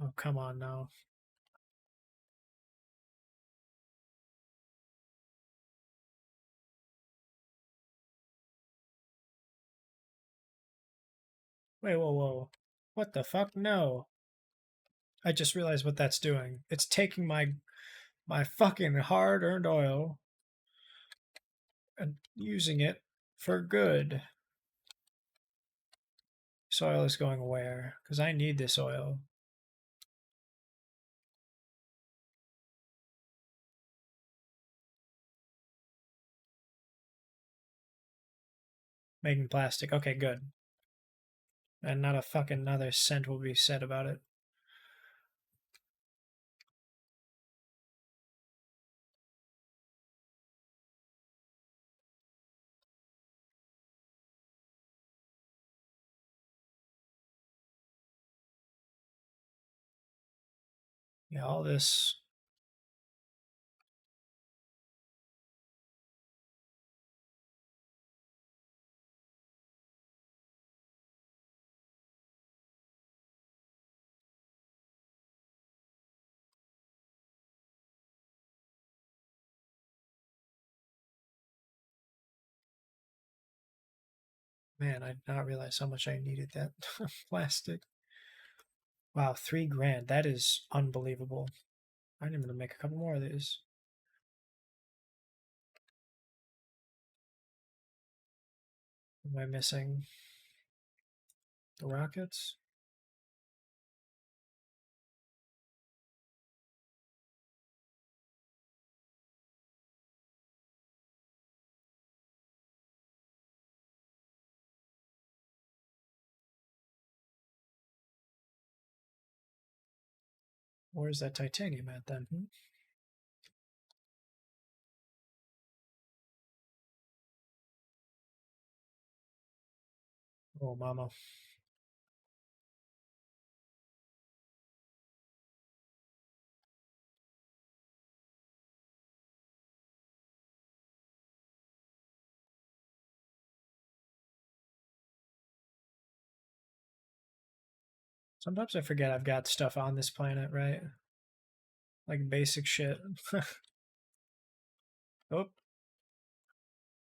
Oh, come on now. Wait, whoa, whoa. What the fuck? No. I just realized what that's doing. It's taking my fucking hard-earned oil and using it for good. Soil is going where? Because I need this oil. Making plastic. Okay, good. And not a fucking another cent will be said about it. Yeah, all this. Man, I did not realize how much I needed that plastic. Wow, 3 grand. That is unbelievable. I need to make a couple more of these. Am I missing the rockets? Where's that titanium at then? Oh, mama. Sometimes I forget I've got stuff on this planet, right? Like basic shit. Oh,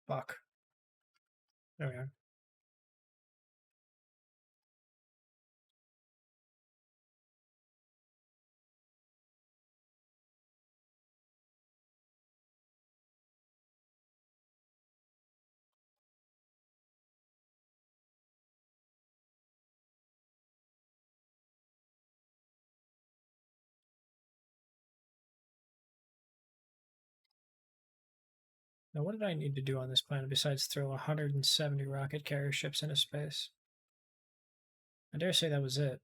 fuck. There we are. Now, what did I need to do on this planet besides throw 170 rocket carrier ships into space? I dare say that was it.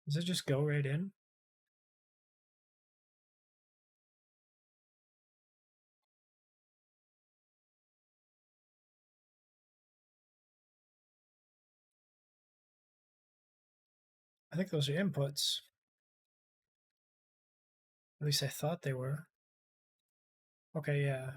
Does it just go right in? I think those are inputs. At least I thought they were. Okay, yeah.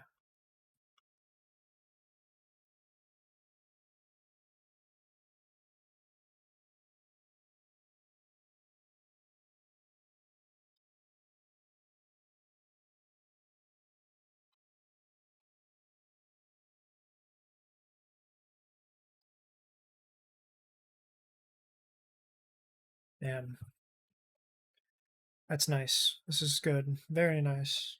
Damn. That's nice. This is good. Very nice.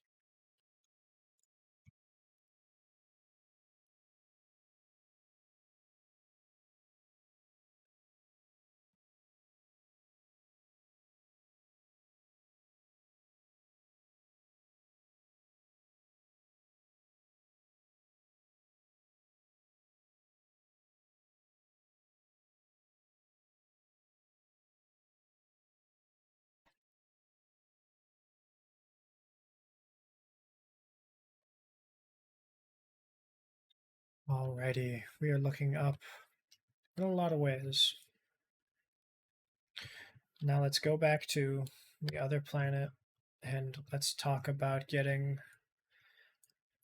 Alrighty, we are looking up in a lot of ways. Now let's go back to the other planet and let's talk about getting.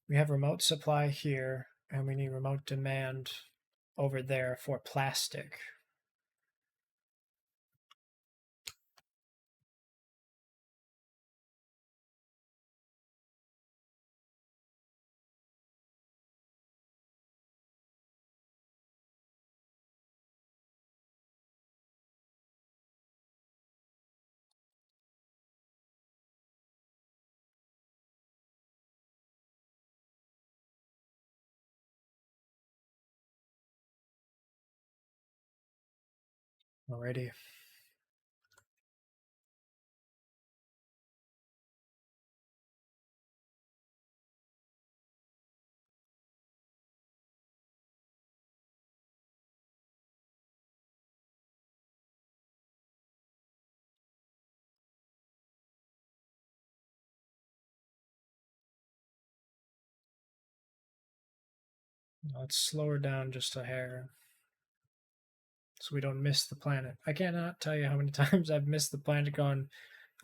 We have remote supply here, and we need remote demand over there for plastic. Alrighty. Let's slow her down just a hair so we don't miss the planet. I cannot tell you how many times I've missed the planet going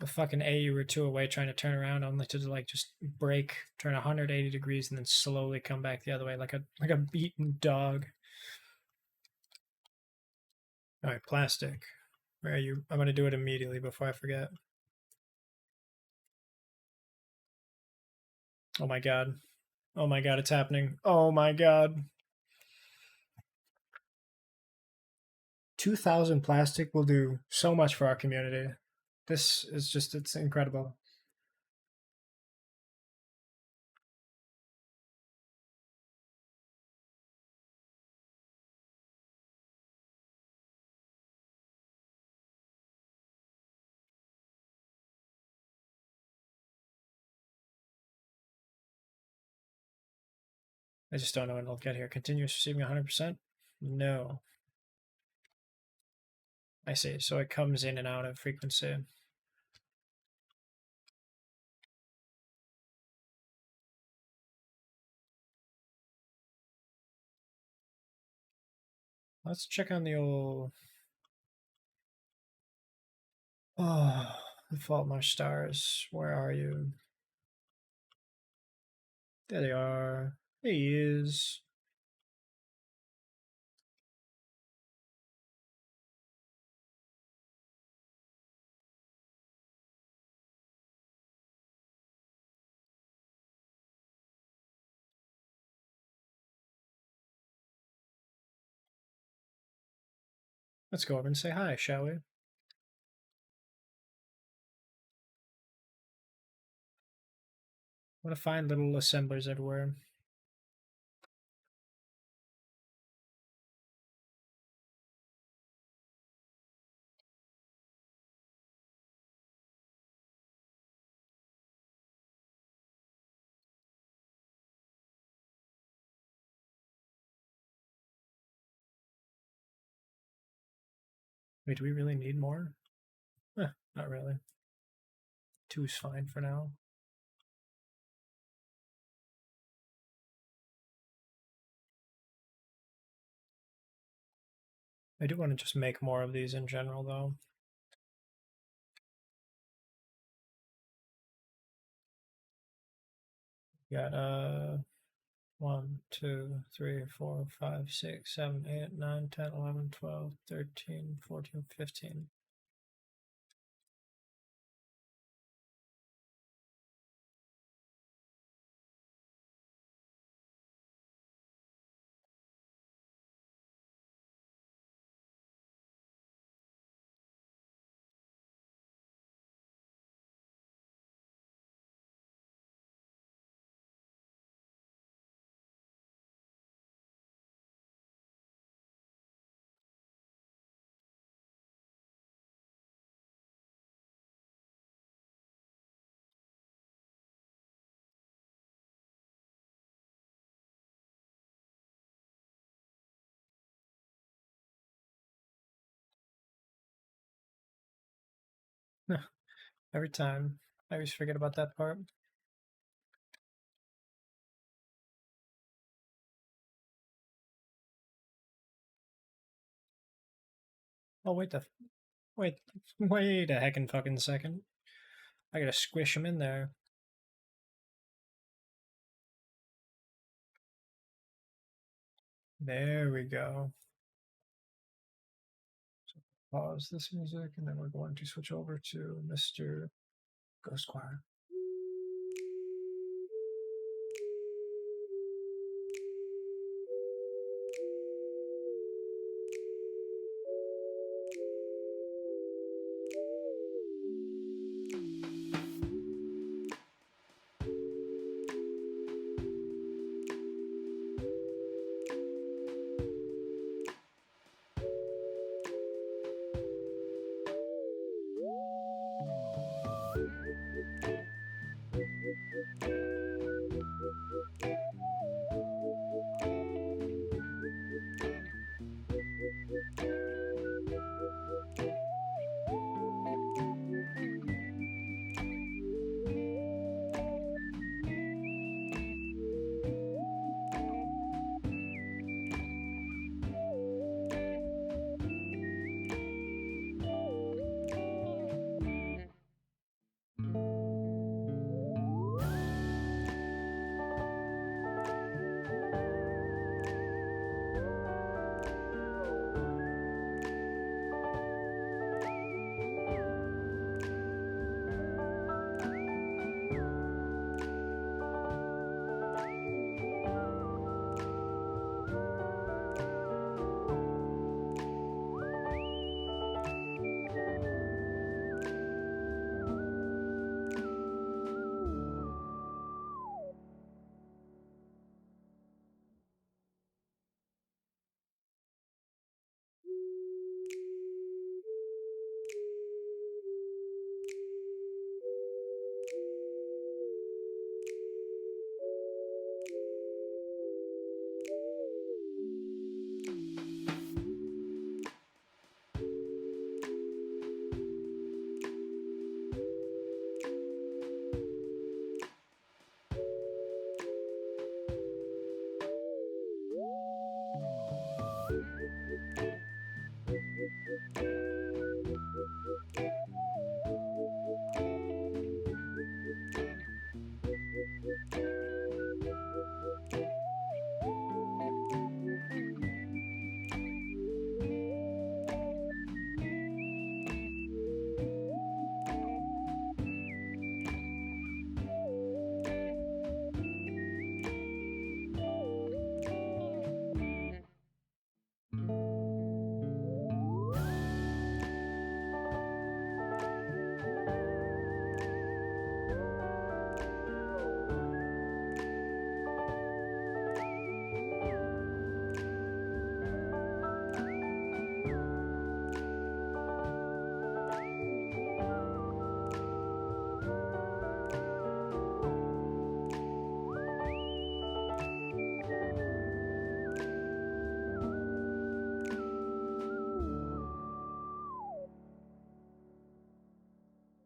a fucking AU or two away trying to turn around only to like just break, turn 180 degrees and then slowly come back the other way like a beaten dog. All right, plastic. Where are you? I'm going to do it immediately before I forget. Oh my god. Oh my god, it's happening. Oh my god. 2,000 plastic will do so much for our community. This is just, it's incredible. I just don't know when it'll get here. Continuous receiving 100%? No. I see. So it comes in and out of frequency. Let's check on the old. Oh, the fault my stars. Where are you? There they are. There he is. Let's go over and say hi, shall we? What a fine little assemblers everywhere. Wait, do we really need more? Not really. Two's fine for now. I do want to just make more of these in general, though. Got 1, 2, 3, 4, 5, 6, 7, 8, 9, 10, 11, 12, 13, 14, 15. Every time. I always forget about that part. Oh, wait, wait a heckin' fucking second. I gotta squish him in there. There we go. So pause this music, and then we're going to switch over to Mr. Ghost Choir.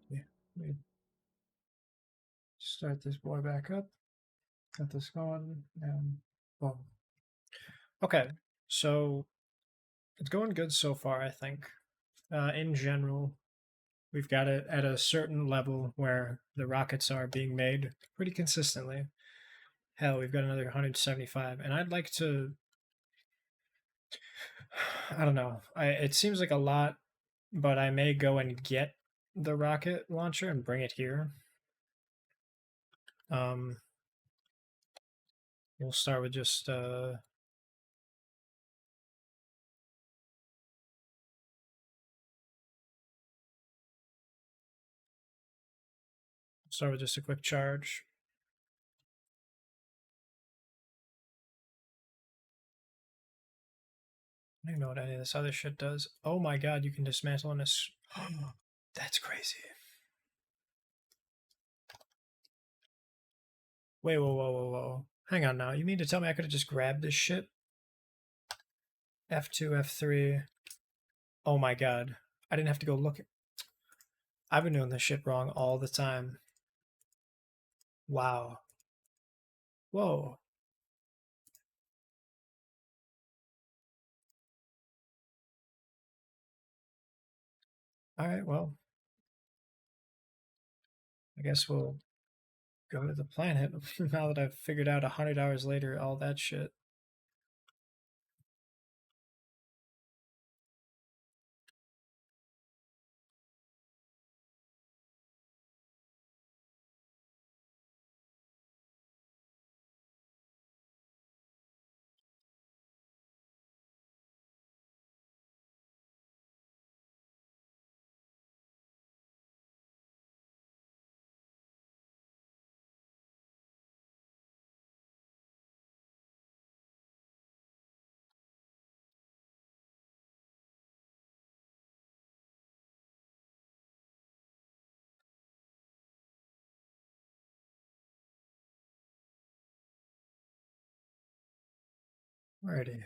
Yeah, let me start this boy back up. Got this going, and boom. Okay, so it's going good so far, I think. In general, we've got it at a certain level where the rockets are being made pretty consistently. Hell, we've got another 175, and I'd like to. I don't know. It seems like a lot, but I may go and get the rocket launcher and bring it here. Um, we'll start with just a quick charge. I don't even know what any of this other shit does. Oh my god, you can dismantle in a. That's crazy. Wait, whoa, whoa, whoa, whoa. Hang on now. You mean to tell me I could have just grabbed this shit? F2, F3. Oh my god. I didn't have to go look. I've been doing this shit wrong all the time. Wow. Whoa. Alright, well, I guess we'll go to the planet now that I've figured out 100 hours later all that shit. Alrighty.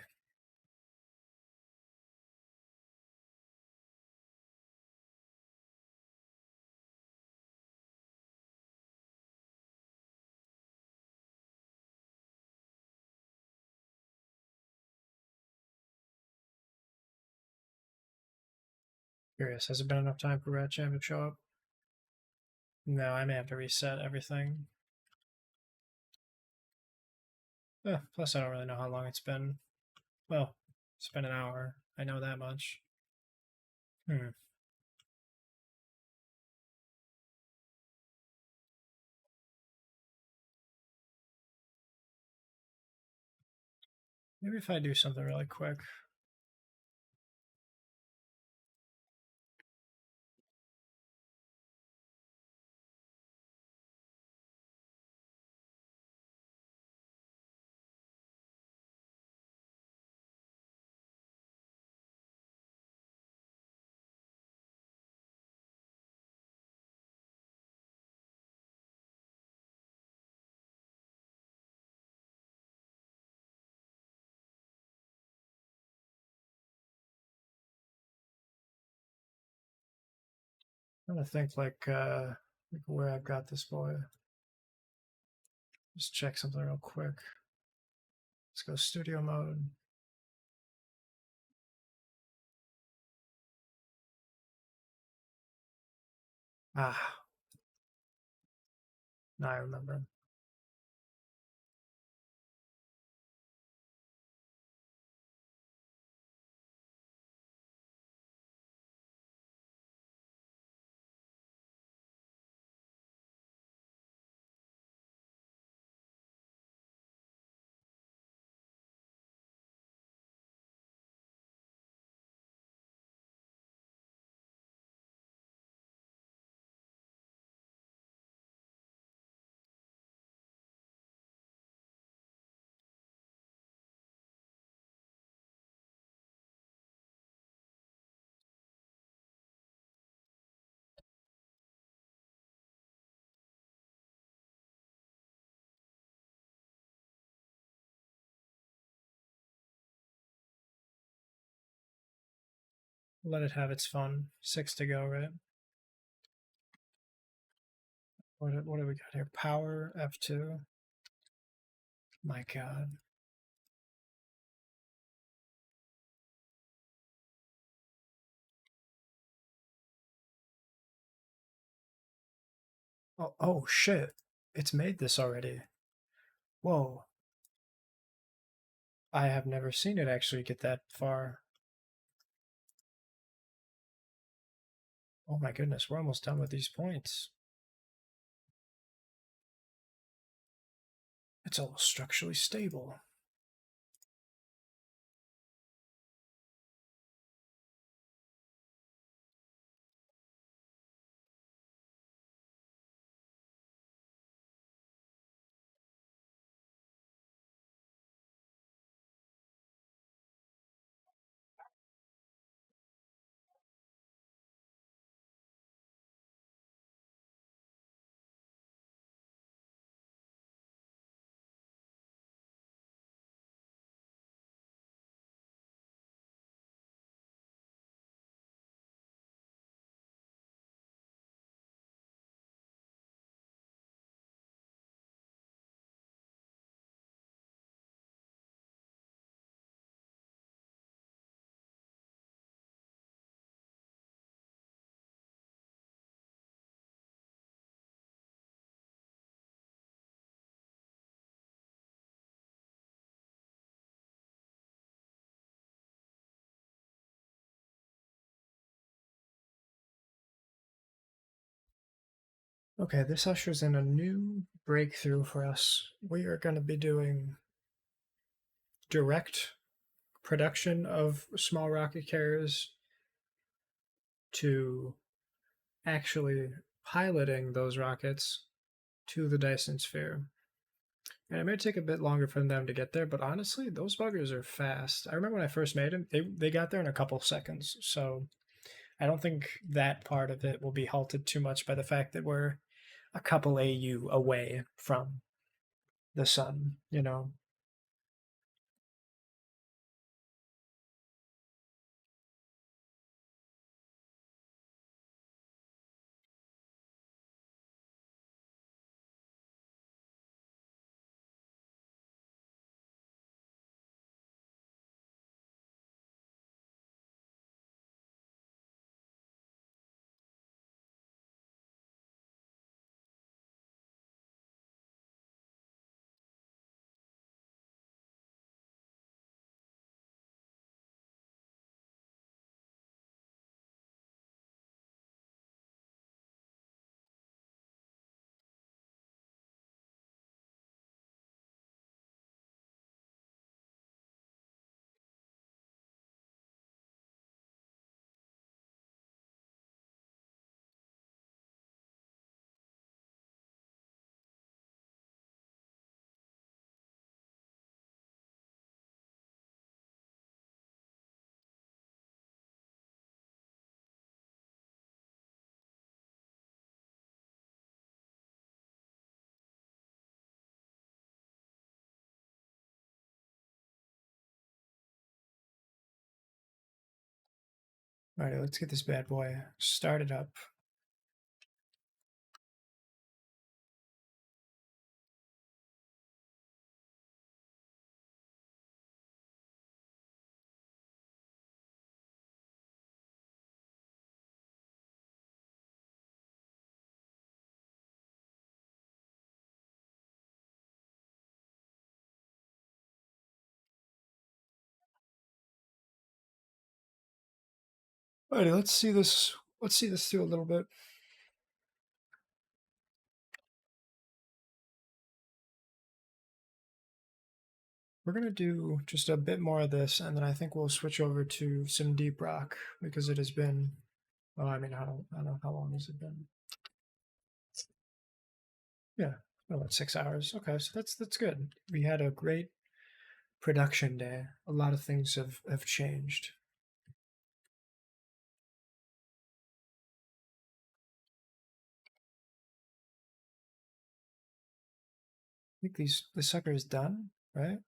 Curious, has it been enough time for Rat Jam to show up? No, I may have to reset everything. Plus, I don't really know how long it's been. Well, it's been an hour. I know that much. Hmm. Maybe if I do something really quick. I'm trying to think like where I've got this boy. Just check something real quick. Let's go studio mode. Ah, now I remember. Let it have its fun. 6 to go, right? What do we got here? Power, F2. My god. Oh shit. It's made this already. Whoa. I have never seen it actually get that far. Oh my goodness, we're almost done with these points. It's almost structurally stable. Okay, this ushers in a new breakthrough for us. We are going to be doing direct production of small rocket carriers to actually piloting those rockets to the Dyson Sphere. And it may take a bit longer for them to get there, but honestly, those buggers are fast. I remember when I first made them, they got there in a couple seconds. So I don't think that part of it will be halted too much by the fact that we're a couple AU away from the sun, you know? All right, let's get this bad boy started up. All right, let's see this. Let's see this through a little bit. We're gonna do just a bit more of this, and then I think we'll switch over to some Deep Rock because it has been. Well, I mean, I don't know how long has it been. Yeah, about 6 hours. Okay, so that's good. We had a great production day. A lot of things have changed. I think this sucker is done, right?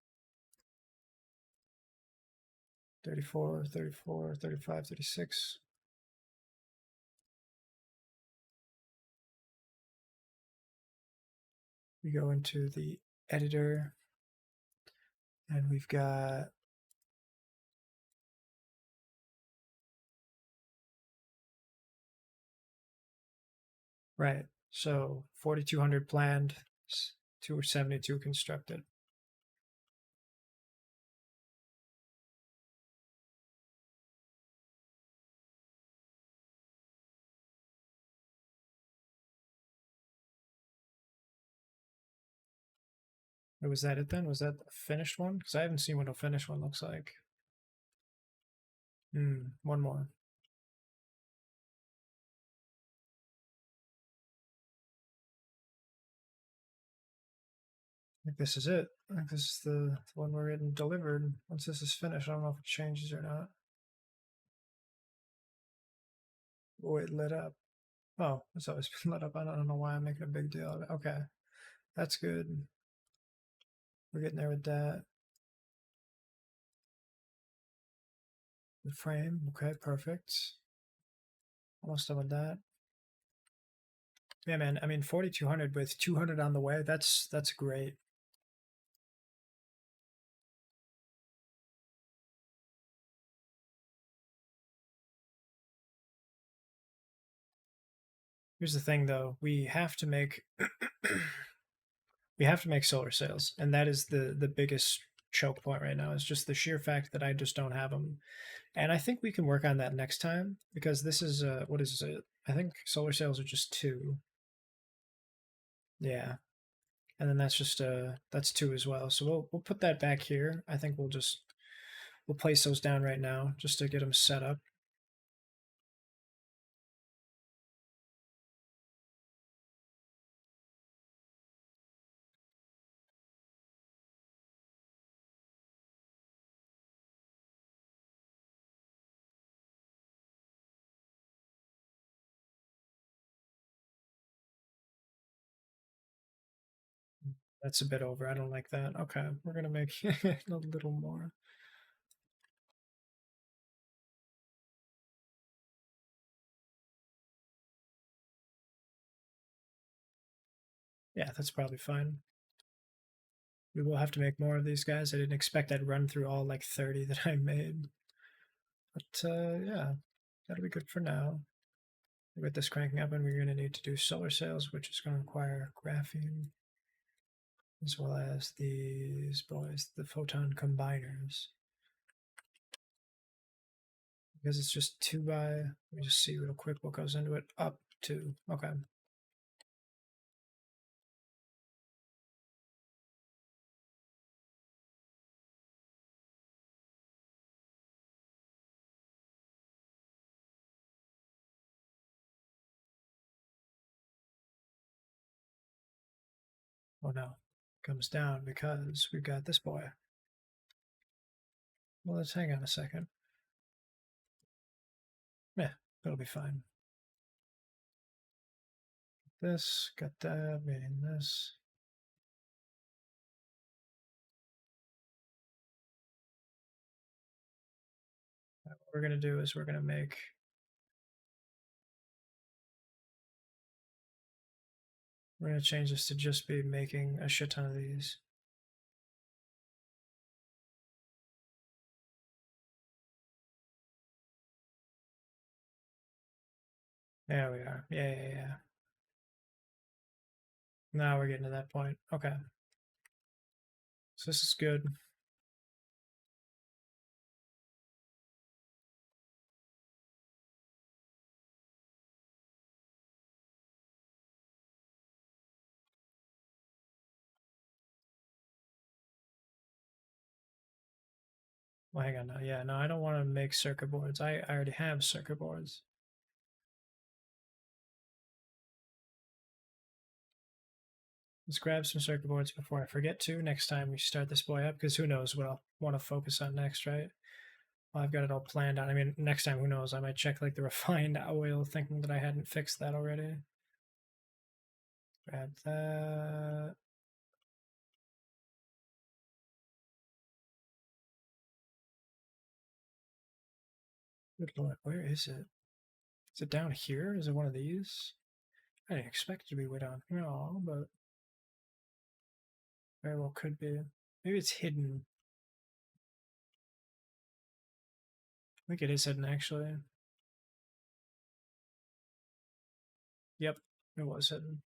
34, 34, 35, 36. We go into the editor, and we've got right. So 4,200 planned, 272 constructed. Was that it then? Was that the finished one? Because I haven't seen what a finished one looks like. One more. I think this is it. I think this is the one we're getting delivered. Once this is finished, I don't know if it changes or not. Oh, it lit up. Oh, it's always been lit up. I don't know why I'm making a big deal of it. Okay, that's good. We're getting there with that. The frame. Okay, perfect. Almost done with that. Yeah, man. I mean, 4,200 with 200 on the way. That's great. Here's the thing, though. We have to make we have to make solar sails, and that is the biggest choke point right now. Is just the sheer fact that I just don't have them, and I think we can work on that next time because this is what is it? I think solar sails are just two. Yeah. And then that's just that's two as well. So we'll put that back here. I think we'll place those down right now just to get them set up. That's a bit over. I don't like that. Okay, we're gonna make a little more. Yeah, that's probably fine. We will have to make more of these guys. I didn't expect I'd run through all like 30 that I made. But yeah, that'll be good for now. With this cranking up, and we're going to need to do solar sails, which is going to require graphene, as well as these boys, the photon combiners. Because it's just 2 by, let me just see real quick what goes into it. Up to, okay. Oh no, comes down because we've got this boy. Well, let's hang on a second. Yeah, it'll be fine. This, got that, meaning this. What we're going to do is we're going to make, we're going to change this to just be making a shit ton of these. There we are. Yeah. Now we're getting to that point. Okay. So this is good. Well, hang on now. Yeah, no, I don't want to make circuit boards. I already have circuit boards. Let's grab some circuit boards before I forget to next time we start this boy up, because who knows what I'll want to focus on next, right? Well, I've got it all planned out. I mean, next time, who knows? I might check like the refined oil, thinking that I hadn't fixed that already. Grab that. Good lord, where is it? Is it down here? Is it one of these? I didn't expect it to be way down here, but very well could be. Maybe it's hidden. I think it is hidden actually. Yep, it was hidden.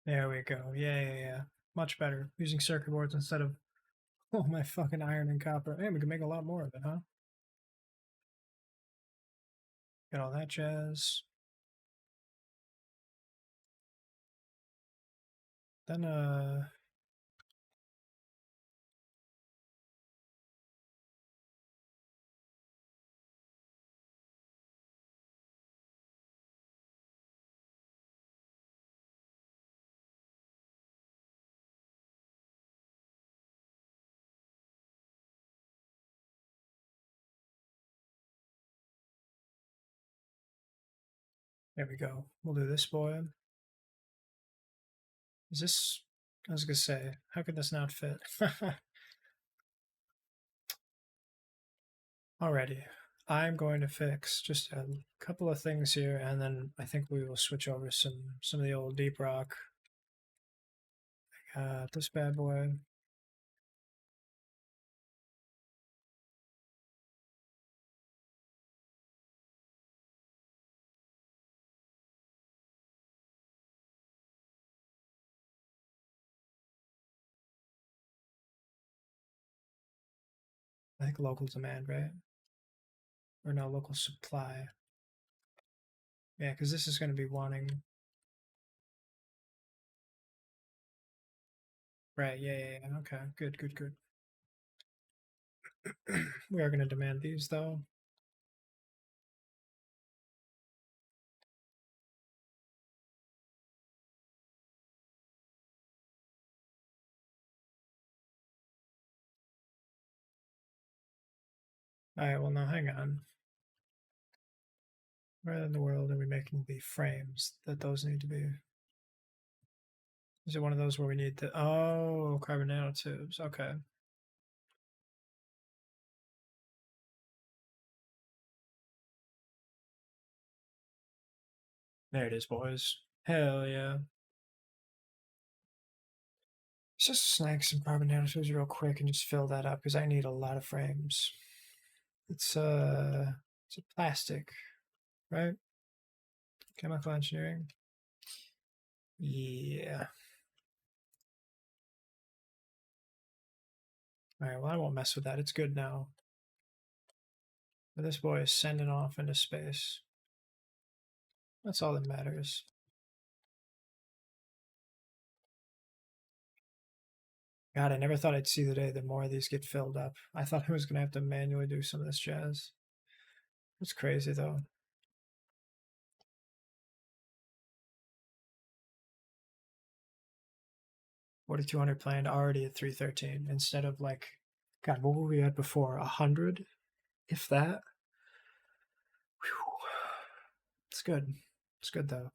There we go. Yeah. Much better. Using circuit boards instead of oh my fucking iron and copper. Hey, we can make a lot more of it, huh? Got all that jazz. Then there we go. We'll do this boy. Is this I was gonna say, how could this not fit? Alrighty. I'm going to fix just a couple of things here, and then I think we will switch over some of the old Deep Rock. This bad boy. I think local demand, right? Or no, local supply. Yeah, because this is going to be wanting. Right, yeah. Okay, good. We are going to demand these, though. All right, well, now hang on. Where in the world are we making the frames that those need to be? Is it one of those where we need the. Oh, carbon nanotubes. Okay. There it is, boys. Hell yeah. Let's just snag some carbon nanotubes real quick and just fill that up because I need a lot of frames. It's a plastic, right? Chemical engineering. Yeah. All right. Well, I won't mess with that. It's good now. But this boy is sending off into space. That's all that matters. God, I never thought I'd see the day that more of these get filled up. I thought I was going to have to manually do some of this jazz. It's crazy, though. 4,200 planned, already at 313 instead of like, God, what were we at before? 100, if that. Whew. It's good. It's good though.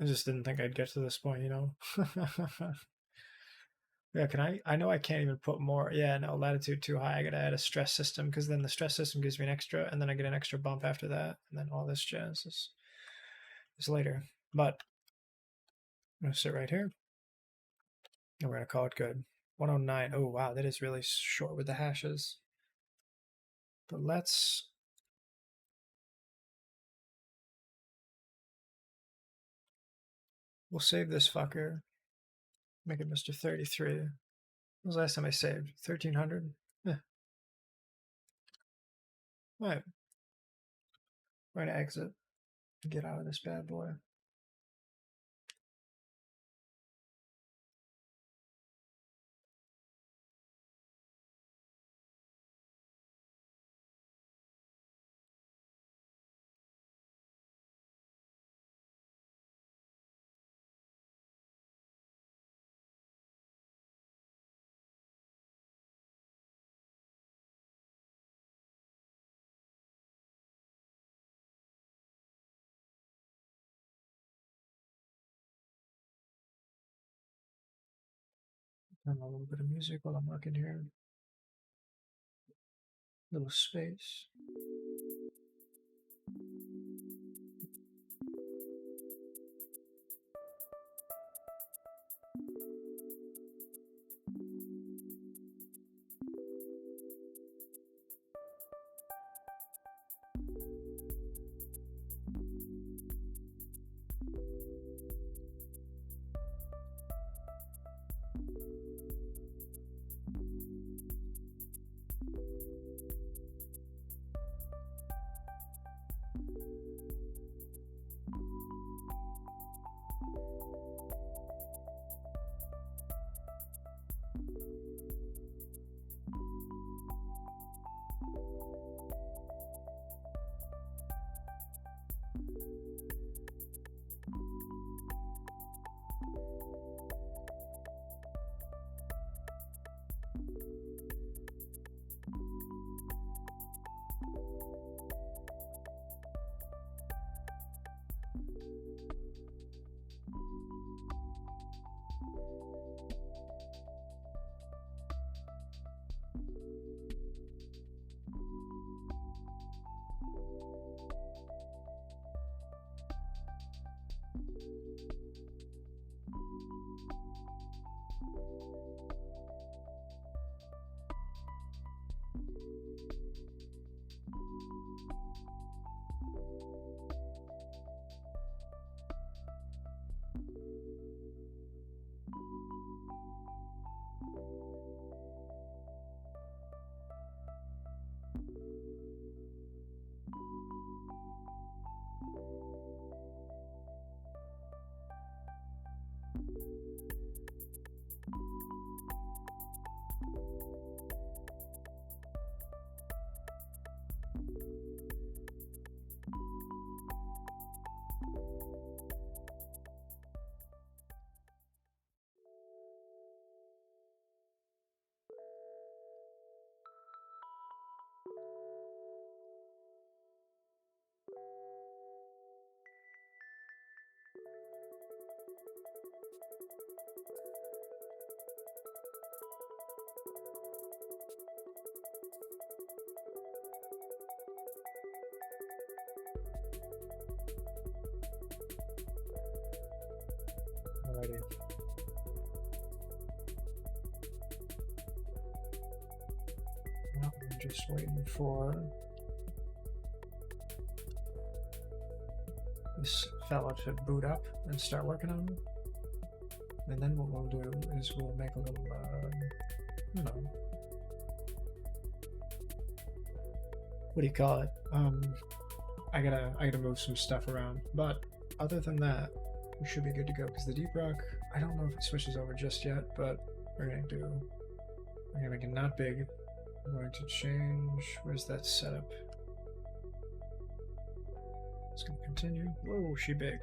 I just didn't think I'd get to this point, you know. Yeah, can I know I can't even put more. Yeah, no, latitude too high. I gotta add a stress system because then the stress system gives me an extra, and then I get an extra bump after that, and then all this jazz is later. But I'm gonna sit right here, and we're gonna call it good. 109. Oh wow, that is really short with the hashes. But we'll save this fucker. Make it Mr. 33. When was the last time I saved? 1300? Yeah. Alright. We're gonna exit and get out of this bad boy. And a little bit of music while I'm working here. Little space. Alrighty. Well, I'm just waiting for this fella to boot up and start working on it. And then what we'll do is we'll make a little, you know, what do you call it? I gotta move some stuff around, but other than that, we should be good to go, because the Deep Rock, I don't know if it switches over just yet, but we're gonna make it not big. I'm going to change, where's that setup? It's gonna continue. Whoa, she big.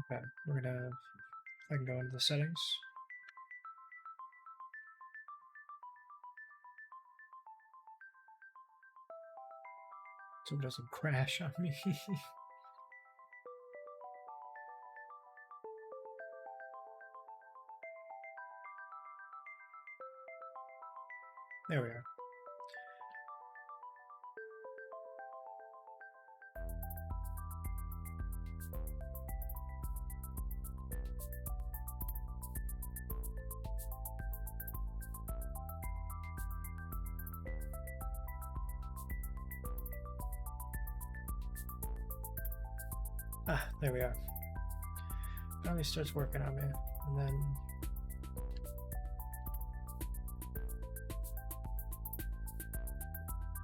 Okay, I can go into the settings. So it doesn't crash on me. There we are. Ah, there we are. Finally starts working on me, and then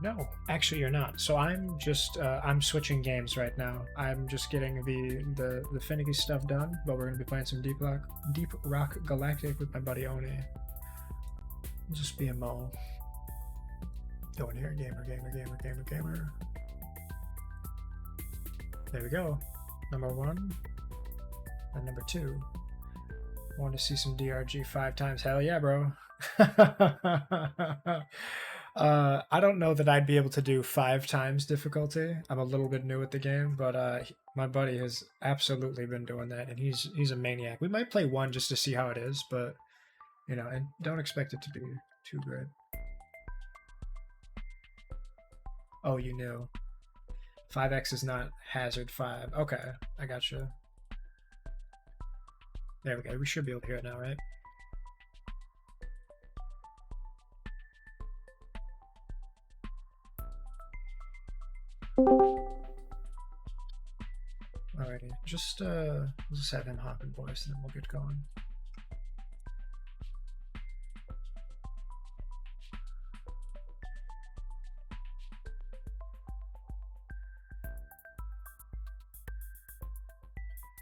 no, actually you're not. So I'm just I'm switching games right now. I'm just getting the finicky stuff done, but we're gonna be playing some Deep Rock Galactic with my buddy Oni. Just be a mo. Go in here, gamer. There we go. Number 1 and number 2. Want to see some DRG 5 times? Hell yeah, bro. I don't know that I'd be able to do 5 times difficulty. I'm a little bit new at the game, but my buddy has absolutely been doing that, and he's a maniac. We might play 1 just to see how it is, but you know, and don't expect it to be too good. Oh, you knew. 5x is not hazard 5. Okay, I gotcha. There we go. We should be able to hear it now, right? Alrighty, just we'll just have him hop in voice, and then we'll get going.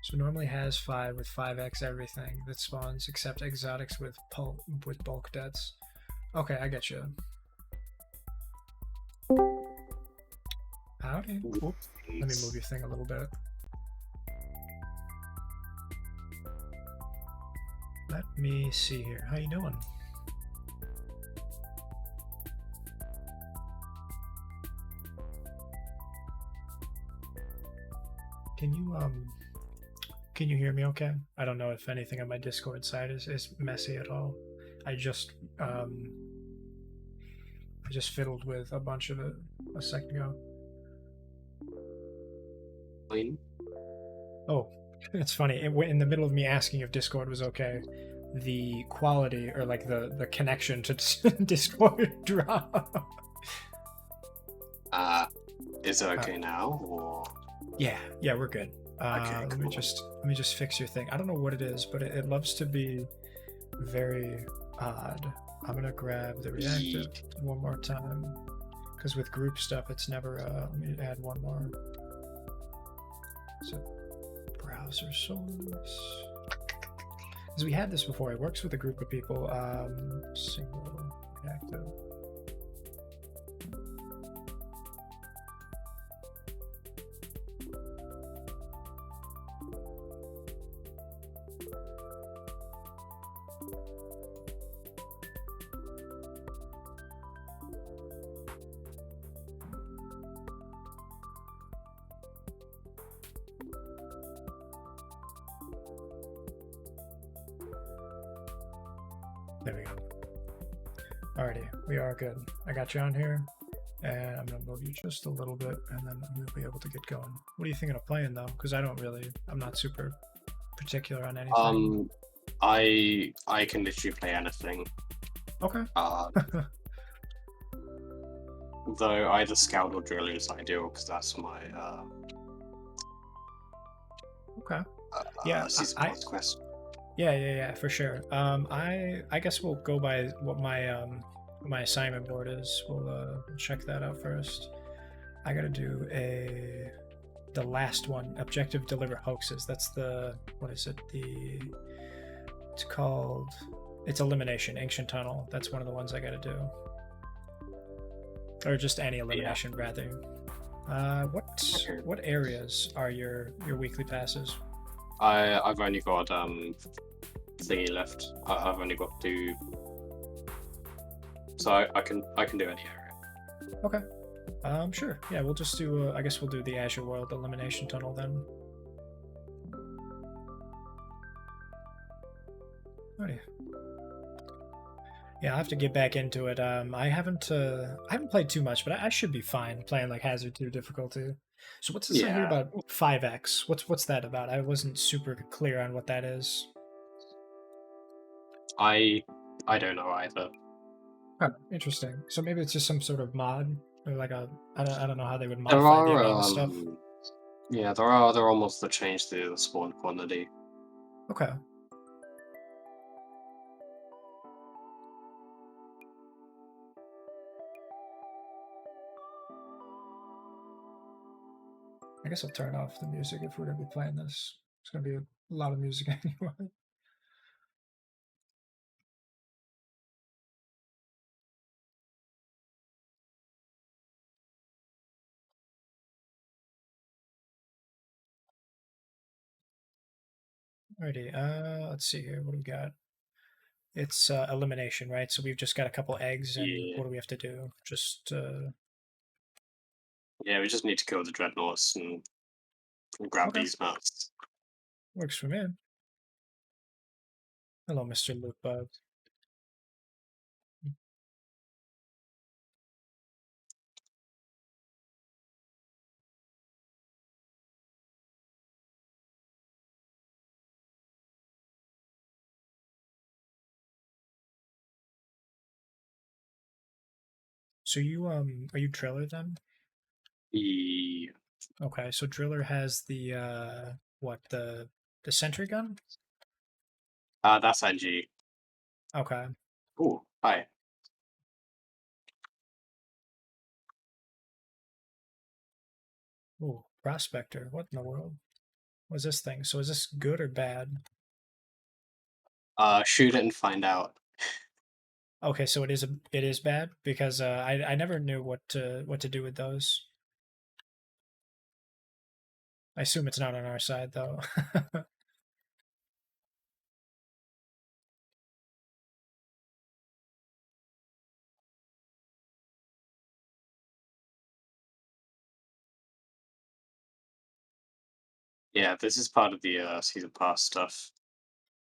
So normally has 5 with 5x everything that spawns except exotics with bulk deaths. Okay, I get you. Howdy. Oop. Let me move your thing a little bit. Let me see here. How you doing? Can you hear me okay? I don't know if anything on my Discord side is messy at all. I just fiddled with a bunch of it a second ago. Oh, it's funny. In the middle of me asking if Discord was okay, the quality or like the connection to Discord dropped. Is it okay now? Or... Yeah, we're good. Okay, let cool. me just fix your thing. I don't know what it is, but it loves to be very odd. I'm gonna grab the reactive one more time, because with group stuff, it's never. Let me add one more. So, browser source. because we had this before. It works with a group of people. Single active. There we go. Alrighty, we are good. I got you on here, and I'm gonna move you just a little bit, and then we'll be able to get going. What are you thinking of playing though? Because I'm not super particular on anything. I can literally play anything. Okay. Uh, though either scout or drill is ideal because that's my Okay. Yeah, season I pass quest. yeah, for sure. I guess we'll go by what my assignment board is. We'll check that out first. I gotta do the last one. Objective deliver hoaxes. That's the what is it? It's called it's elimination. Ancient tunnel. That's one of the ones I gotta do. Or just any elimination rather. What areas are your weekly passes? I've only got thingy left. I've only got two, so I can do any area. Okay. Sure. Yeah, we'll just do. I guess we'll do the Azure World elimination tunnel then. Alrighty. Yeah, I'll have to get back into it. I haven't played too much, but I should be fine playing like Hazard 2 difficulty. So what's this I hear Yeah, about 5x? What's that about? I wasn't super clear on what that is. I don't know either. Huh, interesting. So maybe it's just some sort of mod or like I don't know how they would There modify the are amount of stuff. yeah, there are other almost that change the spawn quantity. Okay. I guess I'll turn off the music if we're gonna be playing this. It's gonna be a lot of music anyway. Alrighty, let's see here. What do we got? It's elimination, right? So we've just got a couple eggs, and Yeah, what do we have to do? Just yeah, we just need to kill the dreadnoughts and grab okay, these mats. works for me. Hello, Mr. Lootbug. So you are you driller then? Yeah, Okay, so driller has the what the sentry gun? that's NG. Okay. Oh, hi. Ooh, prospector. What in the world? What's this thing? So is this good or bad? Shoot it and find out. Okay, so it is bad because I never knew what to do with those. I assume it's not on our side though. Yeah, this is part of the season pass stuff.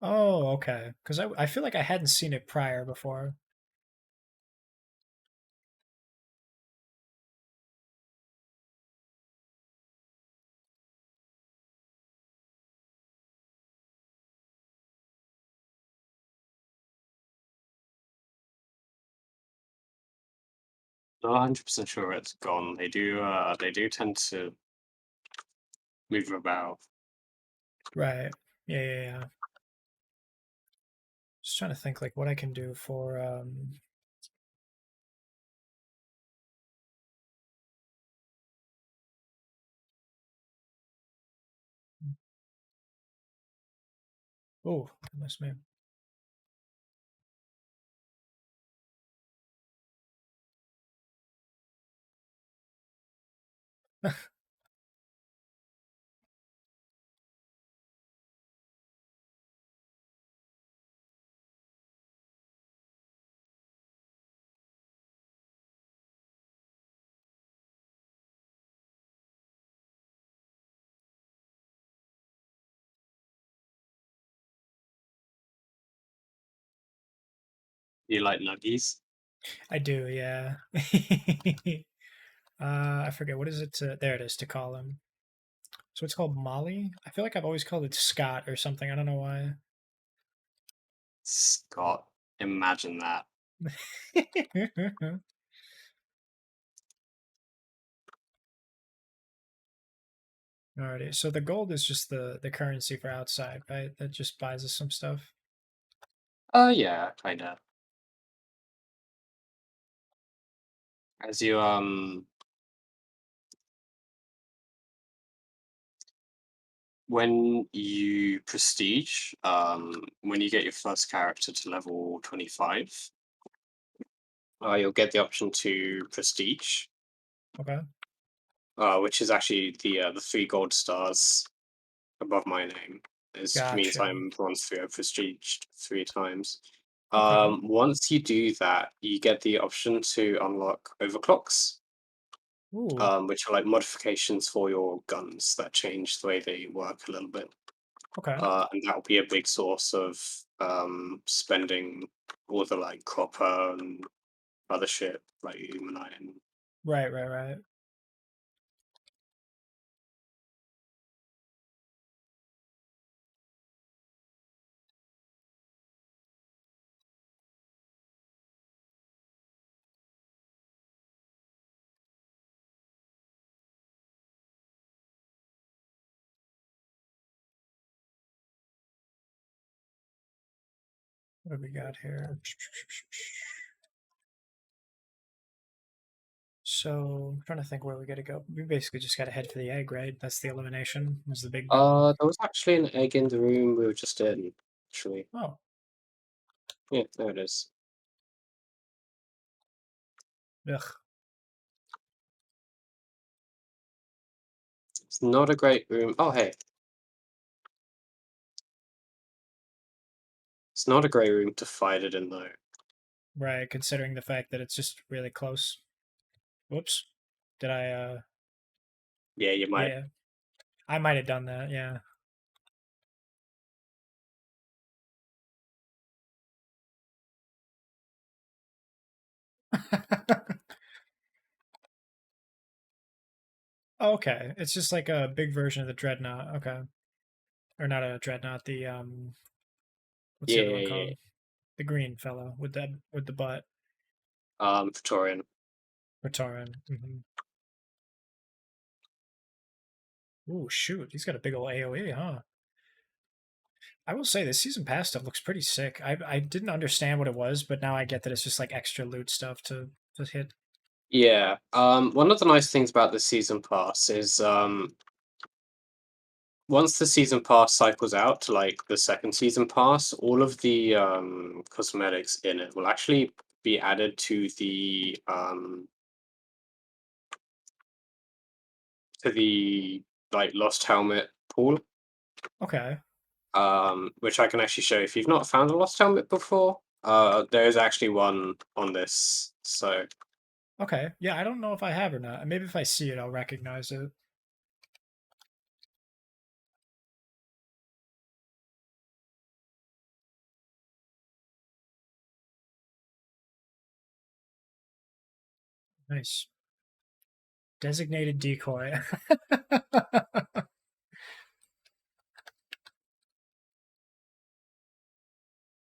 Oh, okay. Because I feel like I hadn't seen it prior before. Not 100% sure it's gone. They do tend to move about. Right. Yeah. Just trying to think like what I can do for Oh, goodness me. You like nuggies? I do, yeah. I forget what is it to. There it is to call him. So it's called Molly. I feel like I've always called it Scott or something. I don't know why. Scott, imagine that. Alrighty. So the gold is just the currency for outside, right? That just buys us some stuff. Yeah, kinda. As you when you prestige, when you get your first character to level 25, you'll get the option to prestige, Okay. which is actually the 3 gold stars above my name. This means Gotcha. I'm bronze 3. I've prestiged 3 times. Okay. Once you do that, you get the option to unlock overclocks, Ooh. which are like modifications for your guns that change the way they work a little bit. Okay. And that will be a big source of spending all the like copper and other shit like illuminite and Right, right, right. What do we got here? So I'm trying to think where we gotta go. We basically just gotta head for the egg, right? That's the elimination. Was the big there was actually an egg in the room we were just in. Actually, Oh. yeah, there it is. Ugh. It's not a great room. Oh, hey, it's not a great room to fight it in though. Right, considering the fact that it's just really close. Whoops. Did I Yeah, you might. yeah. I might have done that, yeah. Okay. It's just like a big version of the dreadnought. Okay. Or not a dreadnought, the what's the Yeah, other one yeah, yeah. called? The green fellow with the butt. Victorian. Ratoran. Ooh, shoot. He's got a big old AoE, huh? I will say this season pass stuff looks pretty sick. I didn't understand what it was, but now I get that it's just like extra loot stuff to hit. Yeah. One of the nice things about the season pass is once the season pass cycles out to like the second season pass, all of the cosmetics in it will actually be added to the like lost helmet pool. Okay. Which I can actually show if you've not found a lost helmet before. There is actually one on this, so Okay. Yeah, I don't know if I have or not. Maybe if I see it, I'll recognize it. Nice. Designated decoy.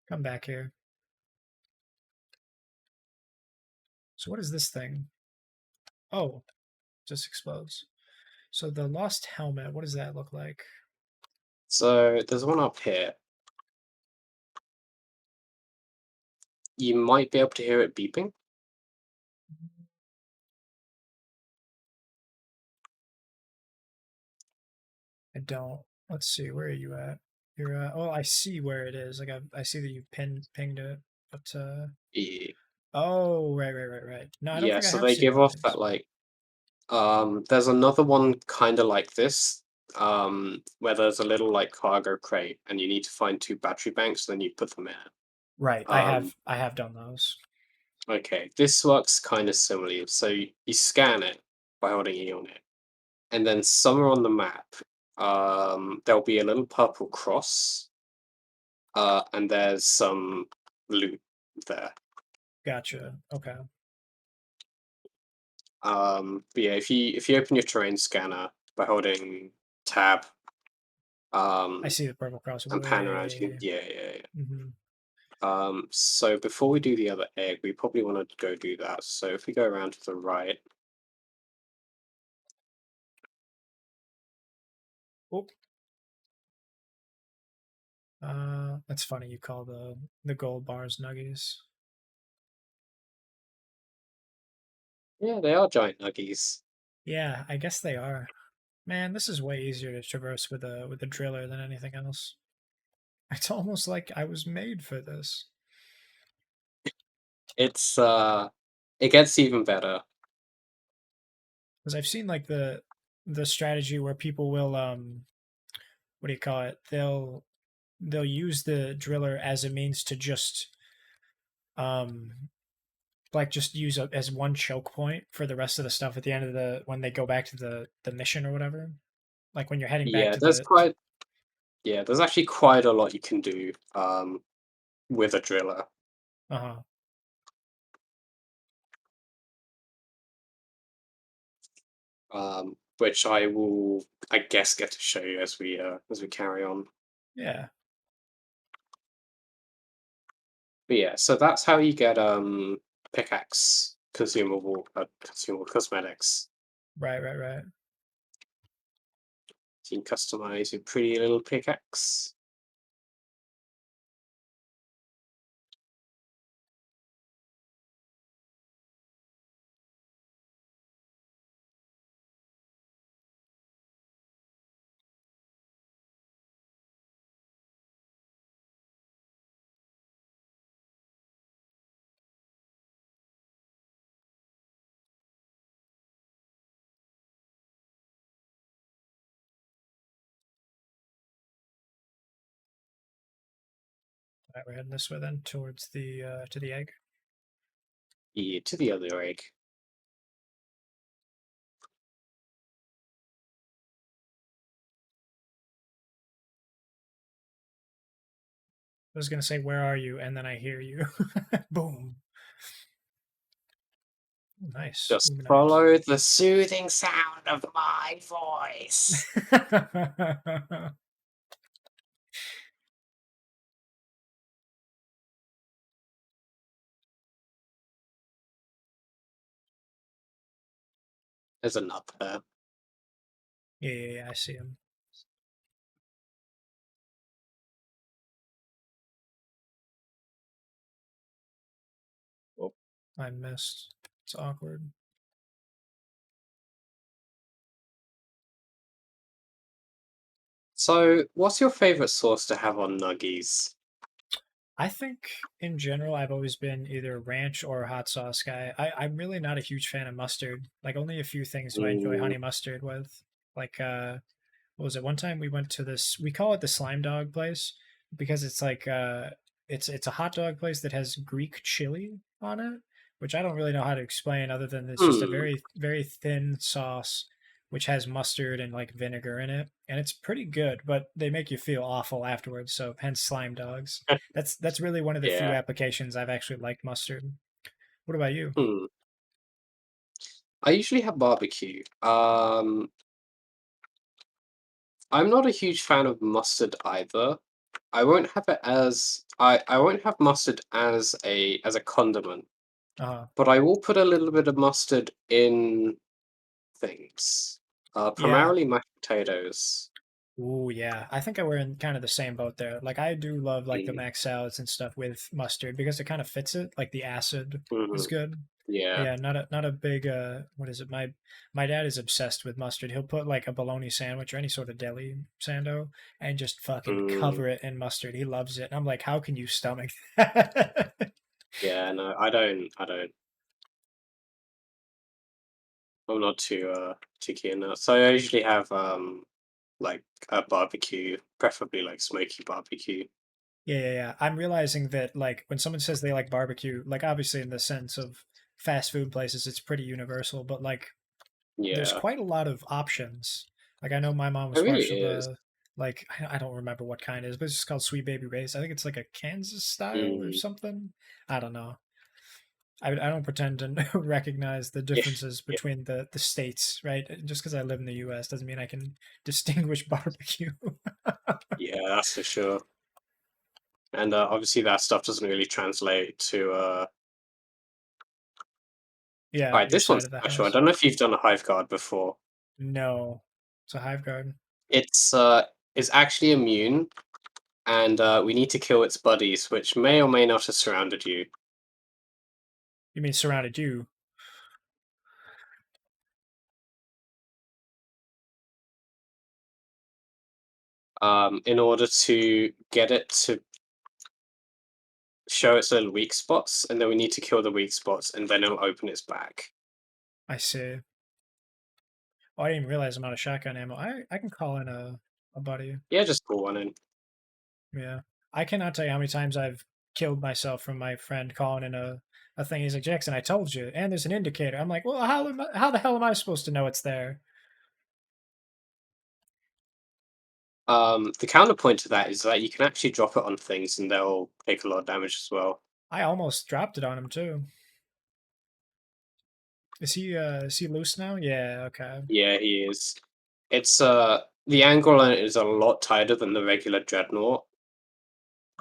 Come back here. So what is this thing? Oh, just explodes. So the lost helmet, what does that look like? there's one up here. You might be able to hear it beeping. I don't. Let's see, where are you at? You're oh, I see where it is. Like I see that you pinged it, but Yeah. oh, right. No, I don't Yeah, think I so have they seen give one of off these. that like there's another one kind of like this, where there's a little like cargo crate and you need to find two battery banks, then you put them in it. Right, Um, I have done those. okay, this works kind of similarly. So you scan it by holding E on it, and then somewhere on the map, there'll be a little purple cross, and there's some loot there. Gotcha. Okay, But yeah, if you open your terrain scanner by holding tab, I um, see the purple cross and pan around, you can way. yeah. Hmm. So before we do the other egg, we probably want to go do that. So if we go around to the right, Oh, that's funny. You call the gold bars nuggies. yeah, they are giant nuggies. Yeah, I guess they are. Man, this is way easier to traverse with a driller than anything else. It's almost like I was made for this. It's it gets even better. Because I've seen like the strategy where people will what do you call it? They'll use the driller as a means to just um like just use as one choke point for the rest of the stuff at the end of the when they go back to the mission or whatever. Like when you're heading back Yeah, to there's the quite yeah, there's actually quite a lot you can do with a driller. uh-huh. Which I will, I guess, get to show you as we carry on. Yeah. But yeah, so that's how you get pickaxe consumable cosmetics. Right. So you can customize your pretty little pickaxe. Right, we're heading this way then towards the to the egg. Yeah, to the other egg. I was gonna say, where are you? And then I hear you. Boom. Nice. Just Ooh, nice. follow the soothing sound of my voice. There's a nut there. Yeah, I see him. Oh, I missed. It's awkward. So, what's your favorite sauce to have on nuggies? I think in general, I've always been either ranch or hot sauce guy. I'm really not a huge fan of mustard. Like only a few things do I enjoy Mm, honey mustard with. Like what was it? One time we went to this, we call it the slime dog place because it's like it's a hot dog place that has Greek chili on it, which I don't really know how to explain other than it's just a hmm. very thin sauce which has mustard and like vinegar in it, and it's pretty good, but they make you feel awful afterwards, so hence slime dogs. That's really one of the few Yeah. applications I've actually liked mustard. What about you? Hmm. I usually have barbecue. I'm not a huge fan of mustard either. I won't have it as I won't have mustard as a condiment, Uh but I will put a little bit of mustard in things. yeah. Primarily mashed potatoes. Ooh, yeah. I think we're in kind of the same boat there. Like I do love like the Mm, mac salads and stuff with mustard because it kind of fits it. Like the acid is mhm. good. Yeah. Yeah, not a big what is it? My dad is obsessed with mustard. He'll put like a bologna sandwich or any sort of deli sando and just fucking Mm, cover it in mustard. He loves it. And I'm like, how can you stomach that? yeah, no, I don't. I'm not too keen on that. So I usually have like a barbecue, preferably like smoky barbecue. Yeah, yeah, yeah. I'm realizing that like when someone says they like barbecue, like obviously in the sense of fast food places, it's pretty universal, but like there's Yeah, quite a lot of options. Like I know my mom it was really partial is. to like I don't remember what kind it is, but it's just called Sweet Baby Ray's. I think it's like a Kansas style or Mm, something. I don't know. I don't pretend to recognize the yeah, differences yeah, between the states, right? Just because I live in the U.S. doesn't mean I can distinguish barbecue. yeah, that's for sure. And obviously that stuff doesn't really translate to. All Yeah, right, your this side one's of the special. I house. don't know if you've done a hive guard before. No, it's a hive garden. It's actually immune, and we need to kill its buddies, which may or may not have surrounded you. You mean surrounded you? In order to get it to show its little weak spots, and then we need to kill the weak spots, and then it'll open its back. I see. Oh, I didn't even realize I'm out of shotgun ammo. I can call in a buddy. Yeah, just pull one in. Yeah. I cannot tell you how many times I've killed myself from my friend calling in a thing. He's like, Jackson, I told you, and there's an indicator. I'm like, well, how the hell am I supposed to know it's there? The counterpoint to that is that you can actually drop it on things, and they'll take a lot of damage as well. I almost dropped it on him too. Is he loose now? Yeah, okay. Yeah, he is. It's the angle on it is a lot tighter than the regular dreadnought,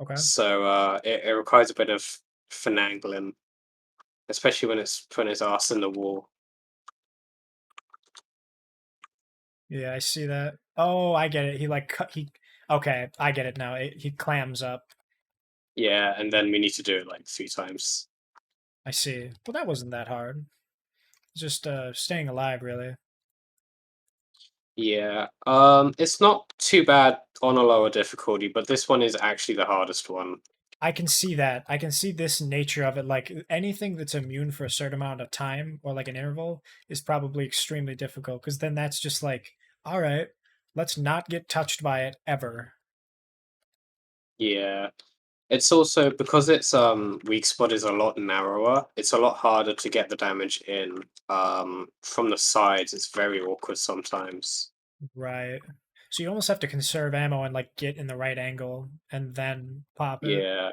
Okay. so it requires a bit of finagling, especially when it's putting its ass in the wall. Yeah, I see that. Oh, I get it. He like cut he okay, I get it now. He clams up. Yeah, and then we need to do it like 3 times. I see. Well, that wasn't that hard. Just staying alive really. Yeah, it's not too bad on a lower difficulty, but this one is actually the hardest one. I can see that. I can see this nature of it. Like anything that's immune for a certain amount of time or like an interval is probably extremely difficult because then that's just like, all right, let's not get touched by it ever. Yeah, it's also because its weak spot is a lot narrower. It's a lot harder to get the damage in. From the sides, it's very awkward sometimes. Right. So you almost have to conserve ammo and like get in the right angle and then pop it. Yeah,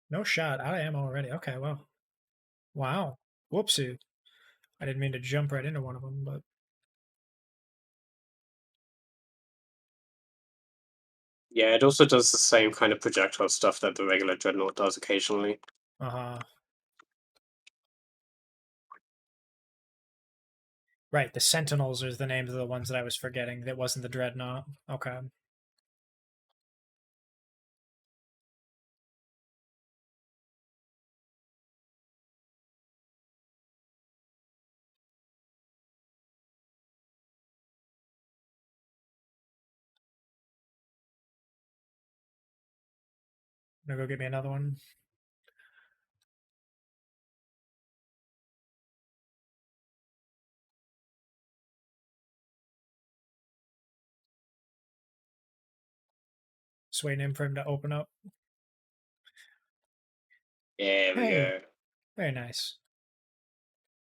No shot. Out of ammo already. Okay, well. Wow. Whoopsie. I didn't mean to jump right into one of them, but yeah. It also does the same kind of projectile stuff that the regular dreadnought does occasionally. uh-huh. Right, the Sentinels are the names of the ones that I was forgetting. That wasn't the Dreadnought. Okay. I'm gonna go get me another one. Just waiting for him to open up. There we Hey, go. very nice.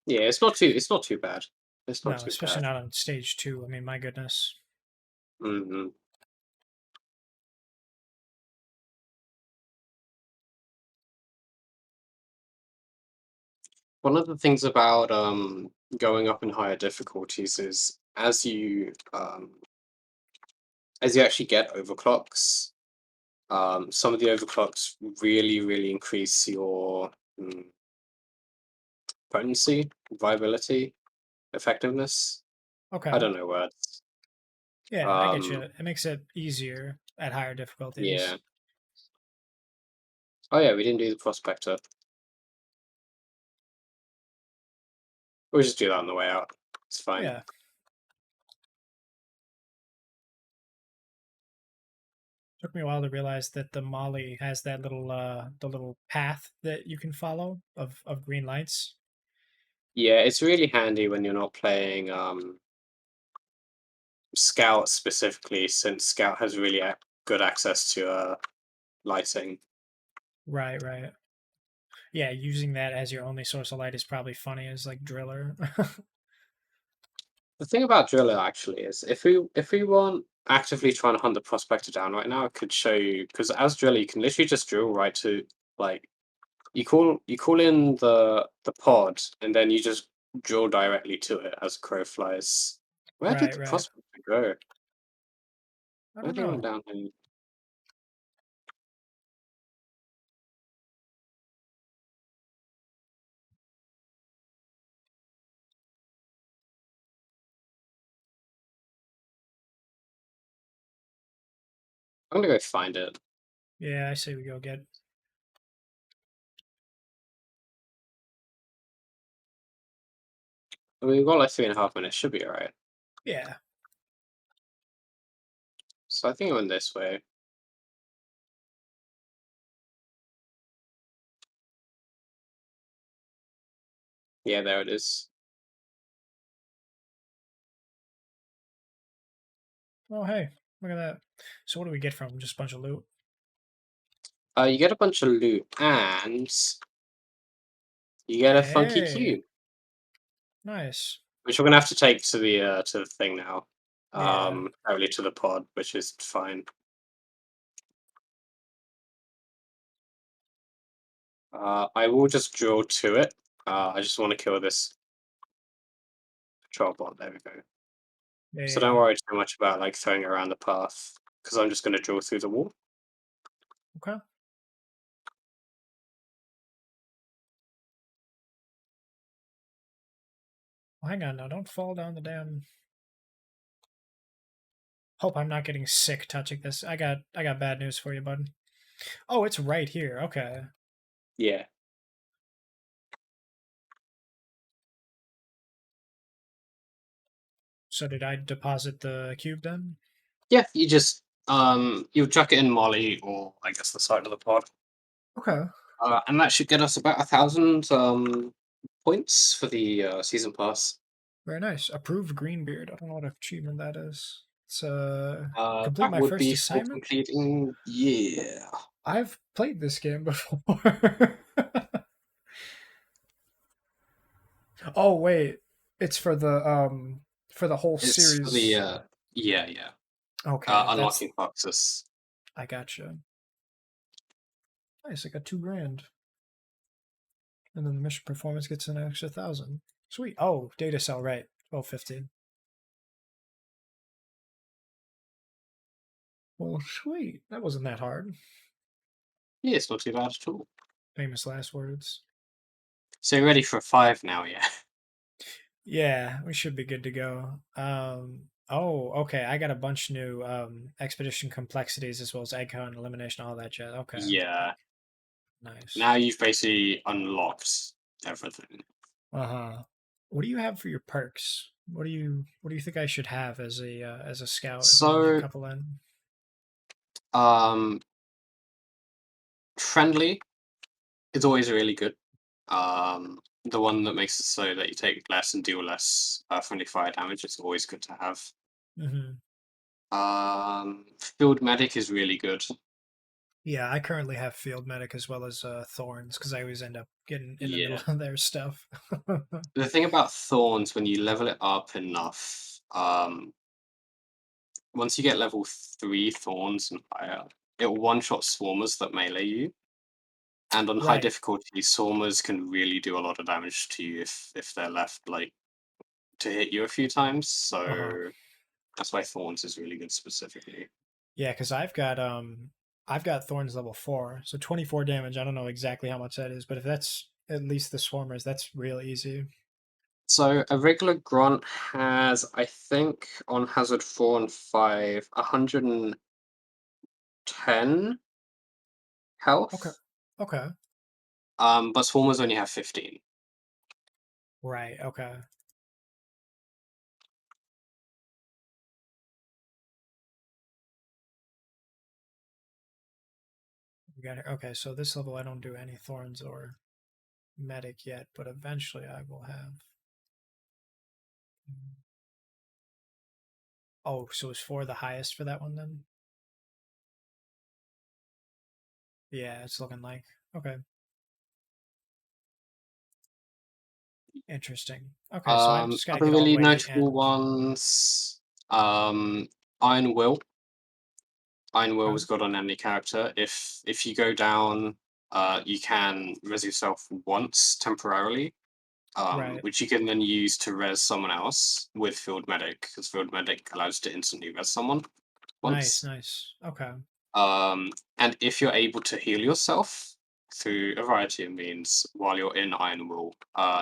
Yeah, it's not too bad. It's not No, too especially bad. not on stage two. I mean, my goodness. Hmm. One of the things about going up in higher difficulties is as you actually get overclocks, some of the overclocks really increase your mm, potency, viability, effectiveness. I Okay. don't know words. Yeah, I get you. Um, It makes it easier at higher difficulties. yeah. Oh yeah, we didn't do the prospector. We'll just do that on the way out. It's fine. Yeah. Took me a while to realize that the Molly has that little the little path that you can follow of green lights. Yeah, it's really handy when you're not playing Scout specifically, since Scout has really good access to lighting. Right, right. Yeah, using that as your only source of light is probably funny as like driller. The thing about Driller actually is if we weren't actively trying to hunt the prospector down right now, I could show you because as Driller you can literally just drill right to like you call in the pod and then you just drill directly to it as crow flies. Where did Right, the right. prospector go? I Where don't did he went know. down here? I'm gonna go find it. Yeah, I say we go get. I mean, we've got like 3.5 minutes. Should be alright. Yeah. So I think I went this way. Yeah, there it is. Oh, hey, look at that. So what do we get from him? Just a bunch of loot. You get a bunch of loot and you get a funky Hey, cube, nice. which we're gonna have to take to the thing now. Yeah. Only to the pod, which is fine. I will just drill to it. I just want to kill this patrol bot. There we go. Yeah, So don't yeah. worry too much about like throwing around the path because I'm just gonna drill through the wall. Okay. Well, hang on now. Don't fall down the damn. Hope I'm not getting sick touching this. I got bad news for you, bud. Oh, it's right here. Okay. Yeah, So did I deposit the cube then? yeah. You just you chuck it in Molly or I guess the side of the pod, Okay. and that should get us about 1,000 points for the season pass. Very nice. Approved Greenbeard. I don't know what achievement that is. It's complete That my would first be for assignment. completing. Yeah. I've played this game before. Oh wait, it's for the whole It's for the series. yeah, yeah. Okay, that's Unlocking boxes. I gotcha. Nice, I got 2 grand, and then the mission performance gets an extra 1,000. Sweet. Oh, data cell, right? 1215. Well, sweet. That wasn't that hard. Yeah, it's not too bad at all. Famous last words. So you're ready for a 5 now, yeah. Yeah, we should be good to go. Oh, okay. I got a bunch new expedition complexities as well as egg hunt, elimination, all that shit. Okay, Yeah. nice. Now you've basically unlocked everything. Uh huh. What do you have for your perks? What do you think I should have as a scout if we can get a So, couple in? um, friendly is always really good. The one that makes it so that you take less and deal less friendly fire damage is always good to have. Hmm. Field medic is really good. Yeah, I currently have field medic as well as thorns because I always end up getting in the middle Yeah. of their stuff. The thing about thorns, when you level it up enough, once you get level 3 thorns and higher, it will one-shot swarmers that melee you. And on high Right. difficulty, swarmers can really do a lot of damage to you if they're left like to hit you a few times. Uh huh. So that's why thorns is really good specifically. Yeah, because I've got thorns level 4, so 24 damage. I don't know exactly how much that is, but if that's at least the swarmers, that's real easy. So a regular grunt has, I think, on hazard 4 and 5, 110 Okay. health. Okay. But swarmers only have 15. Right. Okay. We got it. Okay. So this level, I don't do any thorns or medic yet, but eventually I will have. Oh, so it's 4 the highest for that one then? Yeah, it's looking like. Okay. Interesting. Okay, so I just got to Other get all the really way to the notable end. ones, Iron Will. Iron Will Okay. was good on any character. If you go down, you can res yourself once temporarily, Right. which you can then use to res someone else with Field Medic, because Field Medic allows you to instantly res someone Nice, once. nice. Okay. And if you're able to heal yourself through a variety of means while you're in Iron Will,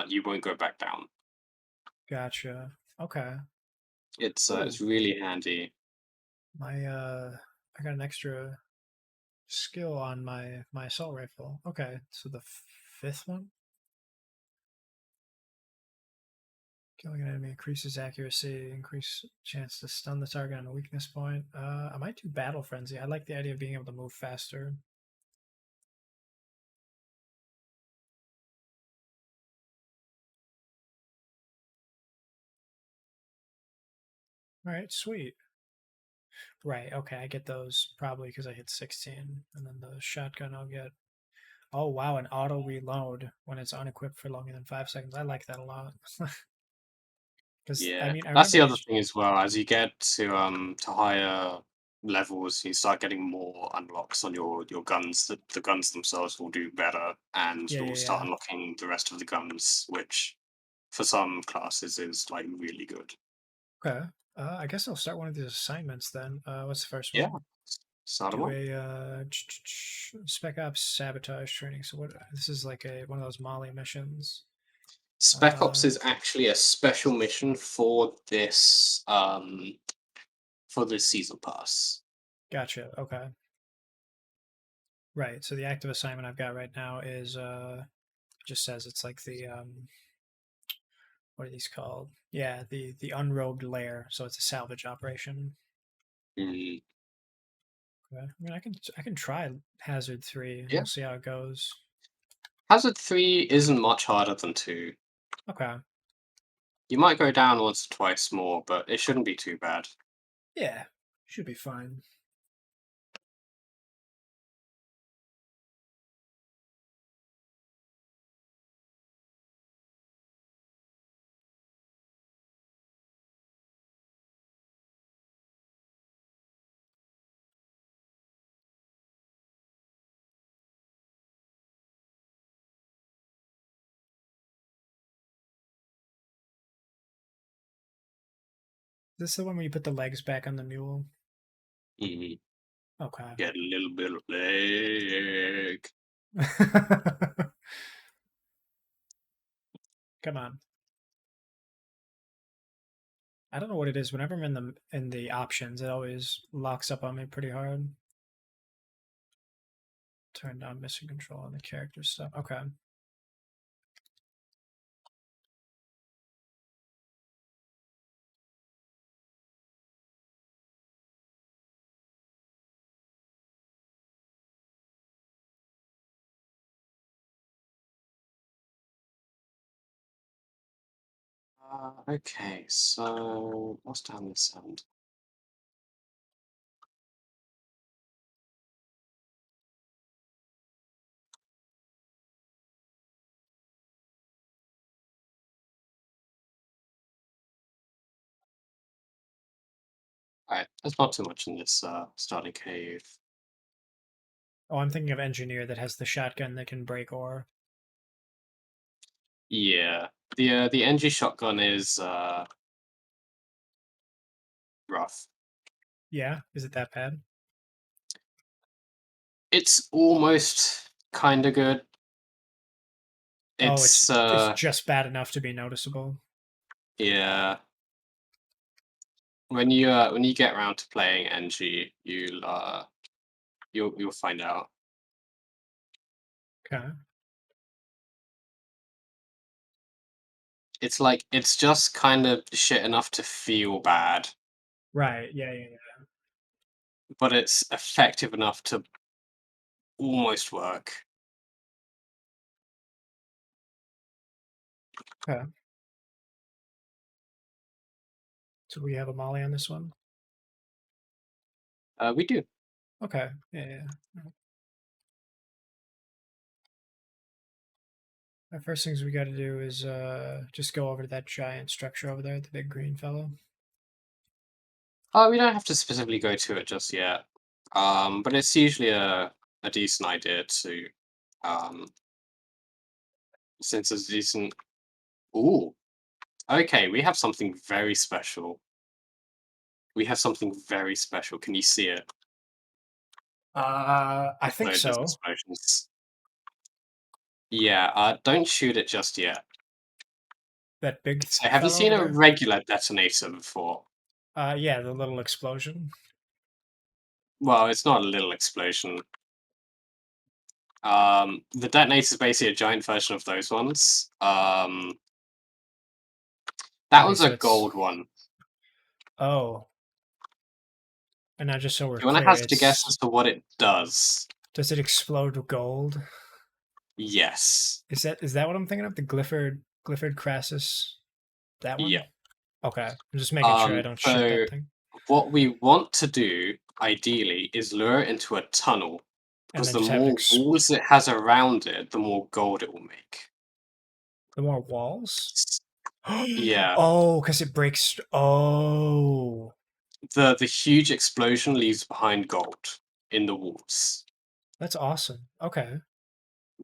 you won't go back down. Gotcha. Okay. It's Oh, really handy. my I got an extra skill on my assault rifle. Okay, so the fifth one, killing an enemy increases accuracy, increase chance to stun the target on a weakness point. I might do battle frenzy. I like the idea of being able to move faster. All right, sweet. Right. Okay, I get those probably because I hit 16, and then the shotgun I'll get. Oh wow, an auto reload when it's unequipped for longer than 5 seconds. I like that a lot. Because I Yeah, mean, I that's remember the other these. thing as well. As you get to higher levels, you start getting more unlocks on your guns. The guns themselves will do better, and Yeah, you'll yeah, start yeah. unlocking the rest of the guns, which for some classes is like really good. Okay. I guess I'll start one of these assignments then. What's the first Yeah, one? start 'em Do up. a spec ops sabotage training. So what? This is like a one of those Molly missions. Spec Ops Uh, is actually a special mission for this season pass. gotcha. Okay. Right. So the active assignment I've got right now is it just says it's like the what are these called? Yeah, the unrobed lair. So it's a salvage operation. Mm, Okay. I mean, I can try Hazard 3. yeah, We'll see how it goes. Hazard 3 isn't much harder than 2. Okay. You might go down once or twice more, but it shouldn't be too bad. Yeah, should be fine. This is the one where you put the legs back on the mule. Mhm. Okay. Get a little bit of leg. Come on. I don't know what it is. Whenever I'm in the options, it always locks up on me pretty hard. Turn down mission control on the character stuff. Okay. Okay, so what's down this end? Alright, there's not too much in this starting cave. Oh, I'm thinking of engineer that has the shotgun that can break ore. Yeah, the NG shotgun is rough. Yeah, is it that bad? It's almost kind of good. Oh, It's it's just bad enough to be noticeable. Yeah. When you get around to playing NG, you'll find out. Okay. It's like it's just kind of shit enough to feel bad, Right. Yeah. Yeah. Yeah. but it's effective enough to almost work. Okay. So we have a molly on this one. We do. Okay. Yeah. Yeah. Yeah. The first things we got to do is just go over to that giant structure over there, the big green fellow. We don't have to specifically go to it just yet. But it's usually a decent idea to, um, since it's decent. Ooh, okay, we have something very special. We have something very special. Can you see it? I think Load those so. explosions. Yeah. Don't shoot it just yet. That big So, have you fellow seen over a there. regular detonator before? Yeah, the little explosion. Well, it's not a little explosion. The detonator is basically a giant version of those ones. That Okay, one's a so it's gold one. oh, and now just so we're Do you want to clear, hazard a guess it's as to what it does? does it explode with gold? Yes. Is that what I'm thinking of? The Glyphid Crassus, that Yeah. one? Okay, I'm just making sure I don't shoot So that thing. what we want to do, ideally, is lure it into a tunnel And because then the just have it more walls it has around it, the more gold it will make. the more walls. S- Yeah. Oh, because it breaks. Oh, The huge explosion leaves behind gold in the walls. that's awesome. Okay,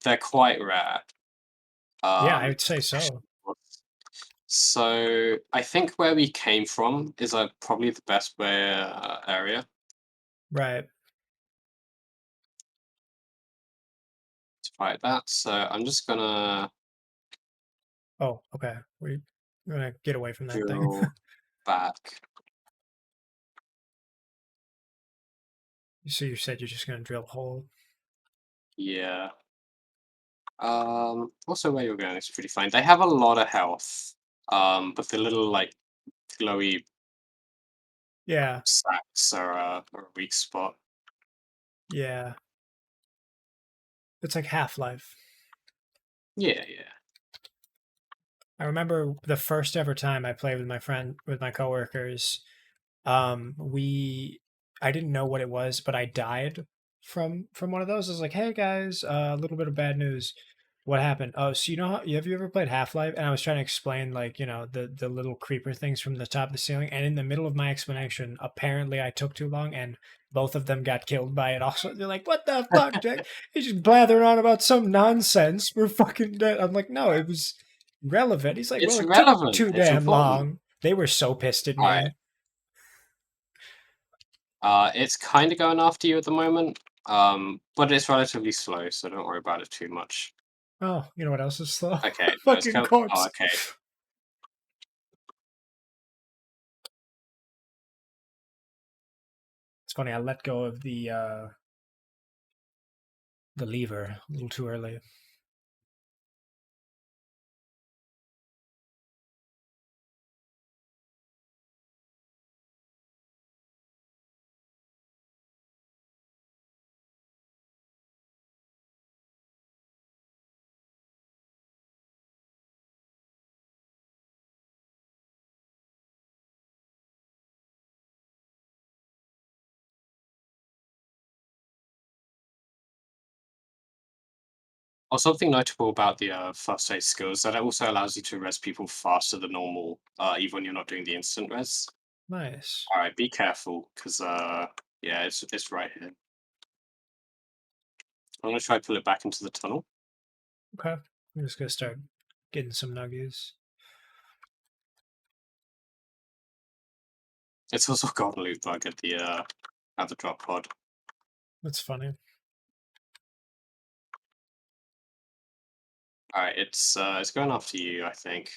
They're quite rare. yeah, I would say Especially so. so I think where we came from is probably the best way area Right. to fight that. So I'm just gonna Oh, okay. We're gonna get away from that thing. drill back. So you said you're just gonna drill a hole. Yeah. Also where you're going is pretty fine. They have a lot of health. But the little like glowy Yeah, sacks are a weak spot. yeah. It's like Half Life. Yeah, yeah. I remember the first ever time I played with my coworkers. We I didn't know what it was, but I died from one of those. I was like, "Hey guys, a little bit of bad news. What happened? Oh, so you know how have you ever played Half Life?" And I was trying to explain like the little creeper things from the top of the ceiling. And in the middle of my explanation, apparently I took too long, and both of them got killed by it. Also, they're like, "What the fuck, Jack? He's just blathering on about some nonsense. We're fucking dead." I'm like, "No, it was relevant." He's like, "Well, It's it took relevant. too It's damn important. long." They were so pissed at All right. me. It's kind of going after you at the moment. But it's relatively slow, so don't worry about it too much. Oh, you know what else is slow? Okay, no, it's Fucking go. Oh, corpse. okay. It's funny. I let go of the lever a little too early. Or something notable about the first aid skills that it also allows you to res people faster than normal, even when you're not doing the instant res. Nice. All right, be careful, because yeah, it's right here. I'm gonna try to pull it back into the tunnel. Okay. I'm just gonna start getting some nuggies. It's also a golden loot bug at the drop pod. That's funny. All right, it's going after you, I think.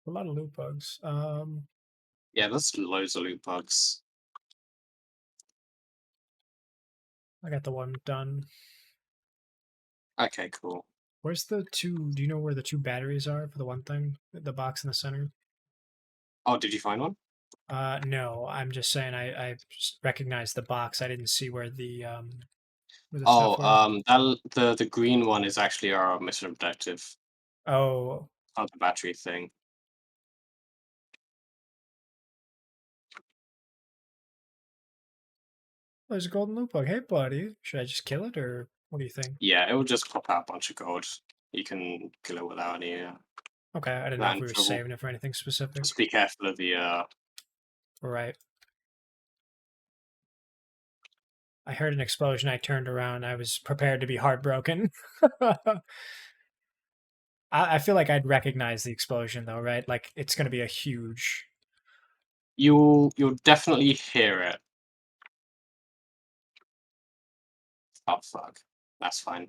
A lot of loot bugs. Yeah, there's loads of loot bugs. I got the one done. Okay, cool. Where's the two? Do you know where the two batteries are for the one thing? The box in the center? Oh, did you find one? No, I'm just saying I just recognized the box. I didn't see where the stuff Oh, were. the green one is actually our mission objective. Oh, Not the battery thing. there's a golden loot bug. Hey, buddy. Should I just kill it or what do you think? Yeah, it will just pop out a bunch of gold. You can kill it without any Okay, I didn't know if land we were trouble. saving it for anything specific. Just be careful of the Right. I heard an explosion. I turned around. I was prepared to be heartbroken. I feel like I'd recognize the explosion though, right? Like it's going to be a huge. you'll definitely hear it. Oh fuck. That's fine.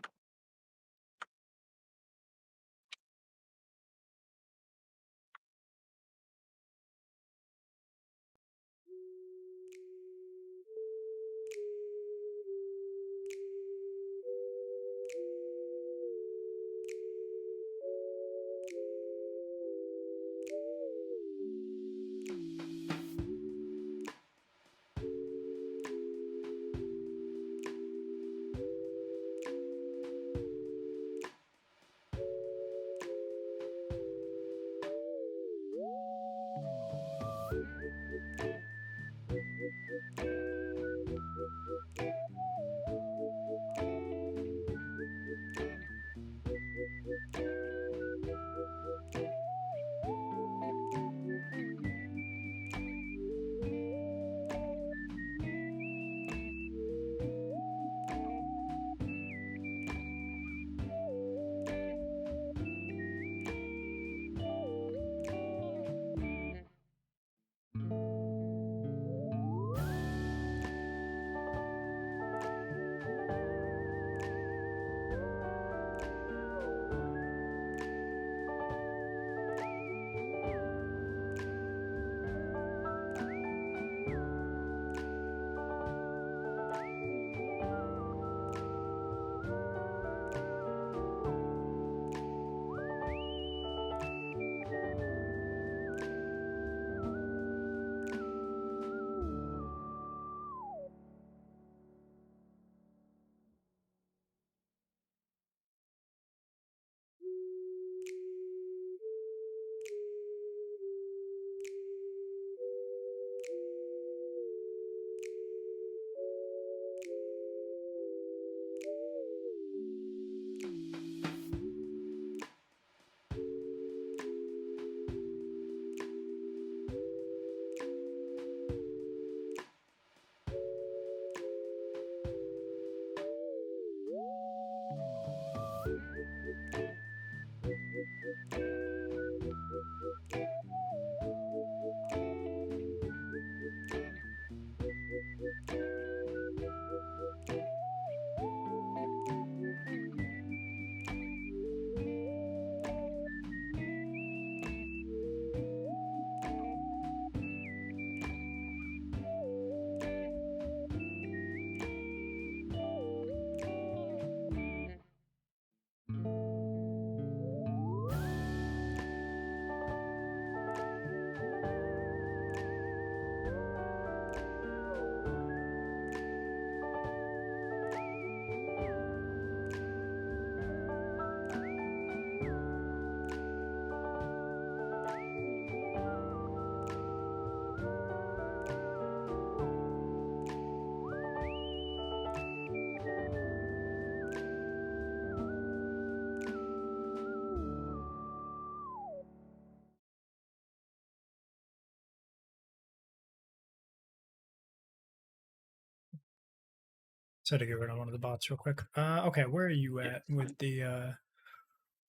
So to get rid of one of the bots real quick. Okay, where are you Yeah, at fine.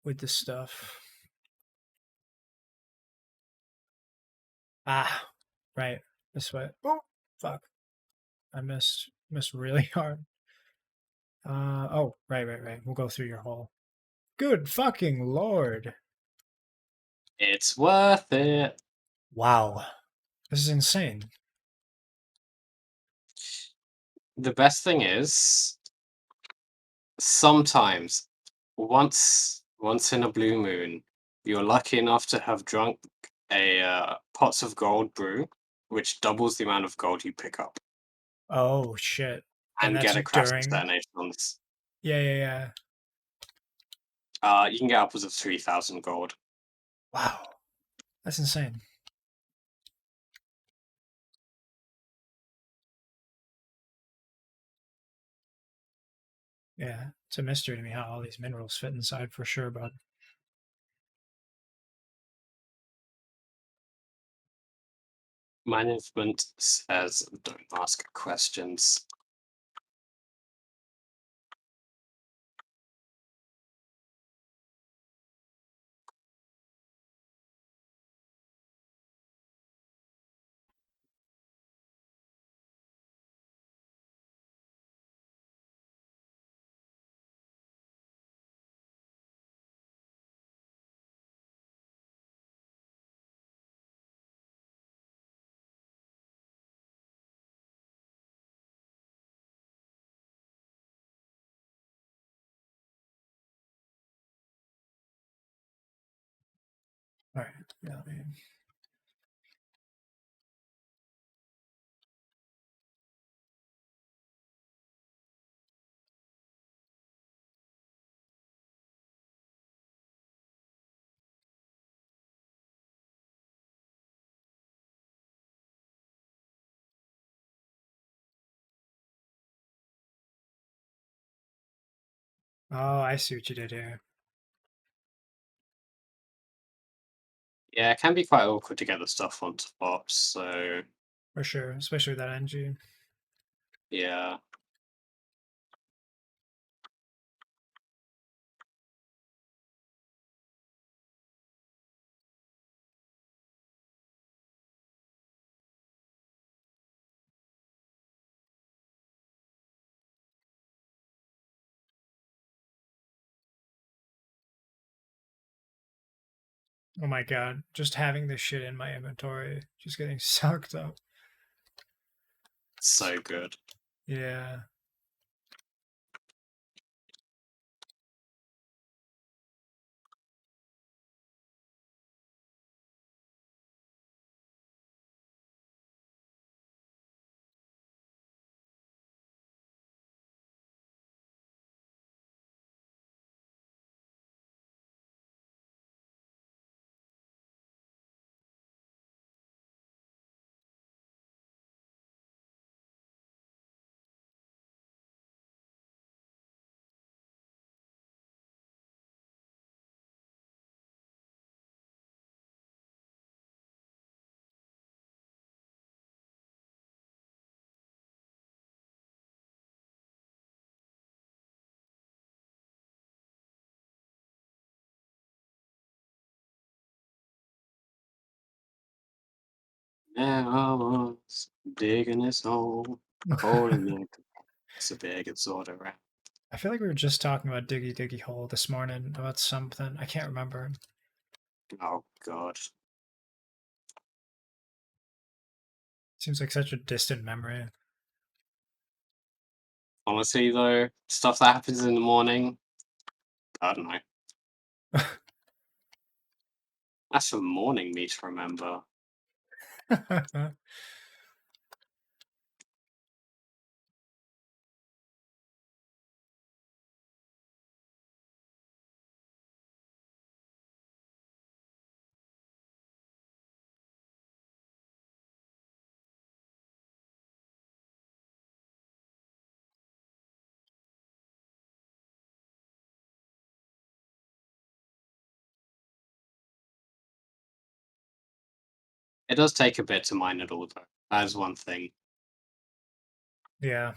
with the stuff? Ah, right. This way. Oh, fuck. I missed really hard. Oh, right. We'll go through your hole. Good fucking lord. It's worth it. Wow. This is insane. The best thing is sometimes once in a blue moon, you're lucky enough to have drunk a pots of gold brew, which doubles the amount of gold you pick up, Oh shit. And and that's get a crafting during. detonation on this. Yeah, yeah, yeah. You can get upwards of 3,000 gold. Wow. That's insane. Yeah. It's a mystery to me how all these minerals fit inside for sure, bud. Management says don't ask questions. All right. Yeah, man. Oh, I see what you did here. Yeah, it can be quite awkward to get the stuff on top, so For sure. Especially with that energy. yeah. Oh my god. Just having this shit in my inventory. Just getting sucked up. So good. Yeah. Now I was digging his hole, holding it. It's a big it's all around. I feel like we were just talking about Diggy Diggy Hole this morning about something. I can't remember. Oh god. Seems like such a distant memory. Honestly though, stuff that happens in the morning, I don't know. That's for morning me to remember. It does take a bit to mine it all though. That is one thing. Yeah,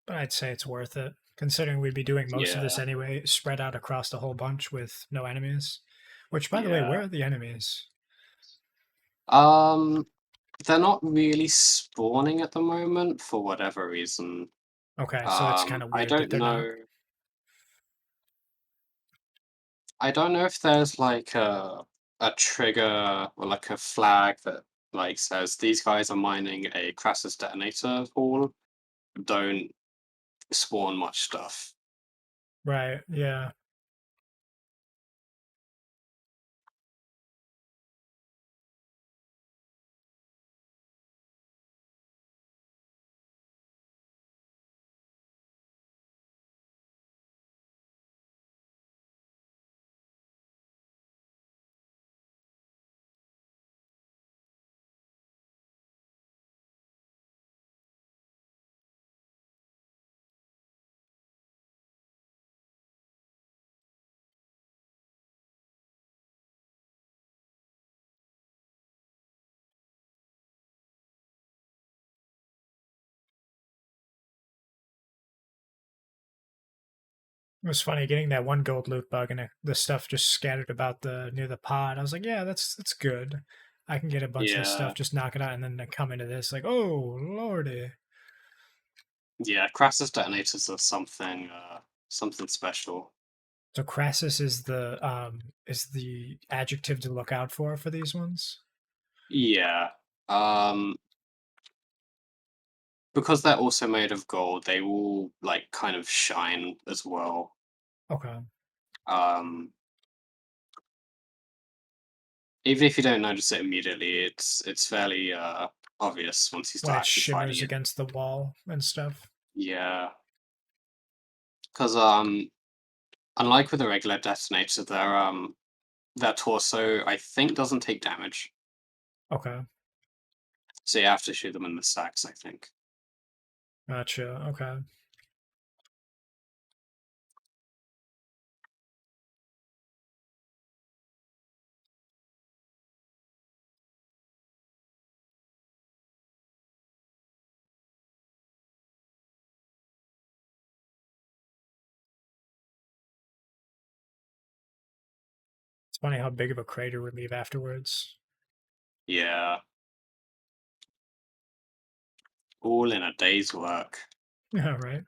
but I'd say it's worth it, considering we'd be doing most of this Yeah. anyway, spread out across the whole bunch with no enemies. Which, by the way, Yeah. where are the enemies? Um they're not really spawning at the moment for whatever reason. Okay, so it's kind of I weird that don't they're not. know. I don't know if there's like a trigger or like a flag that like says these guys are mining a Crassus detonator pool. Don't spawn much stuff. Right. Yeah. It was funny getting that one gold loot bug and the stuff just scattered about the near the pod. I was like, yeah, that's good. I can get a bunch of this stuff, Yeah, just knock it out, and then I come into this like, oh lordy. yeah. Crassus detonators are something something special. So Crassus is the adjective to look out for these ones. Yeah. Um, because they're also made of gold, they will like kind of shine as well. Okay. Um, Even if you don't notice it immediately, it's fairly obvious once you When start it actually fighting shimmers it. against the wall and stuff. Yeah, because unlike with a regular detonator, their torso I think doesn't take damage, Okay. so you have to shoot them in the stacks. I think. Gotcha. Okay. It's funny how big of a crater would leave afterwards. Yeah, all in a day's work. Yeah, right.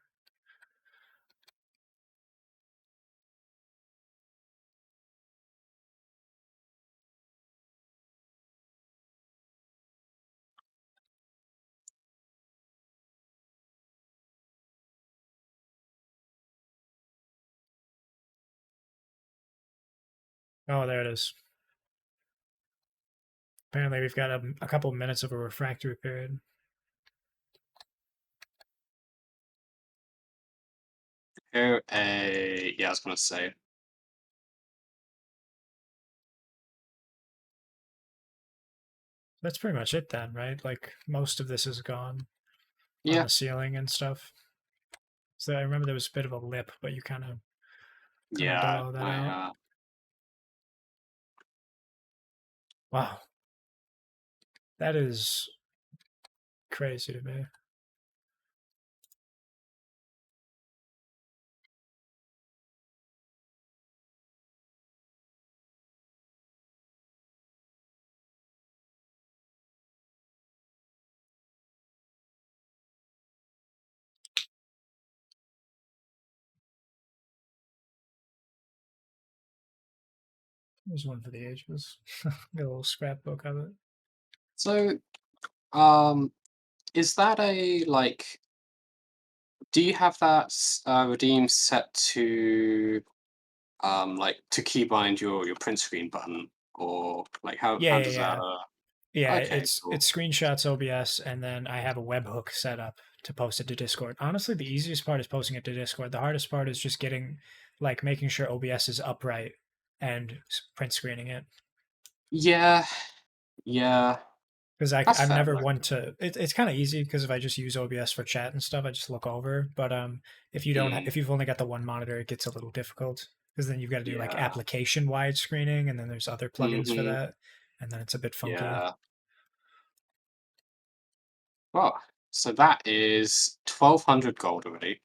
Oh, there it is. Apparently, we've got a couple minutes of a refractory period. Here, yeah, I was gonna say, That's pretty much it then, right? Like most of this is gone on yeah, the ceiling and stuff. So I remember there was a bit of a lip, but you kind of yeah. bellow that I out. Wow, that is crazy to me. There's one for the ages. Get a little scrapbook of it. So, um, is that a like? Do you have that redeem set to like to keybind your print screen button, or like Yeah, how yeah, does that yeah. Yeah, okay, cool. it's screenshots OBS, and then I have a webhook set up to post it to Discord. Honestly, the easiest part is posting it to Discord. The hardest part is just getting like making sure OBS is upright and print screening it. Yeah, yeah, Because that's I'm fair never though. one to. It's kind of easy because if I just use OBS for chat and stuff, I just look over. But if you don't, Mm, if you've only got the one monitor, it gets a little difficult because then you've got to do like yeah. application wide screening, and then there's other plugins for Mm-hmm. that, and then it's a bit funky. Yeah. Well, so that is 1,200 gold already.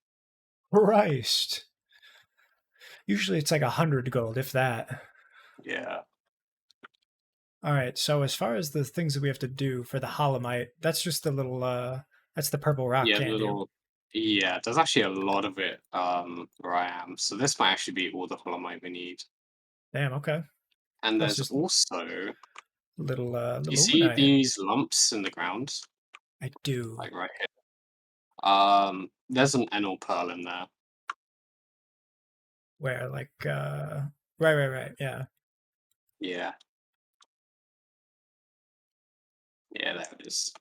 Christ! Usually it's like 100 gold, if that. Yeah. All right. So as far as the things that we have to do for the Holomite, that's just the little. That's the purple rock Yeah, candy. little yeah, there's actually a lot of it where I am. So this might actually be all the Holomite we need. Damn. Okay. And That's there's just also, you little see luminite. these lumps in the ground, I do. like right here. There's an enel pearl in there. Where like right, right, right. Yeah. Yeah, yeah, there it is.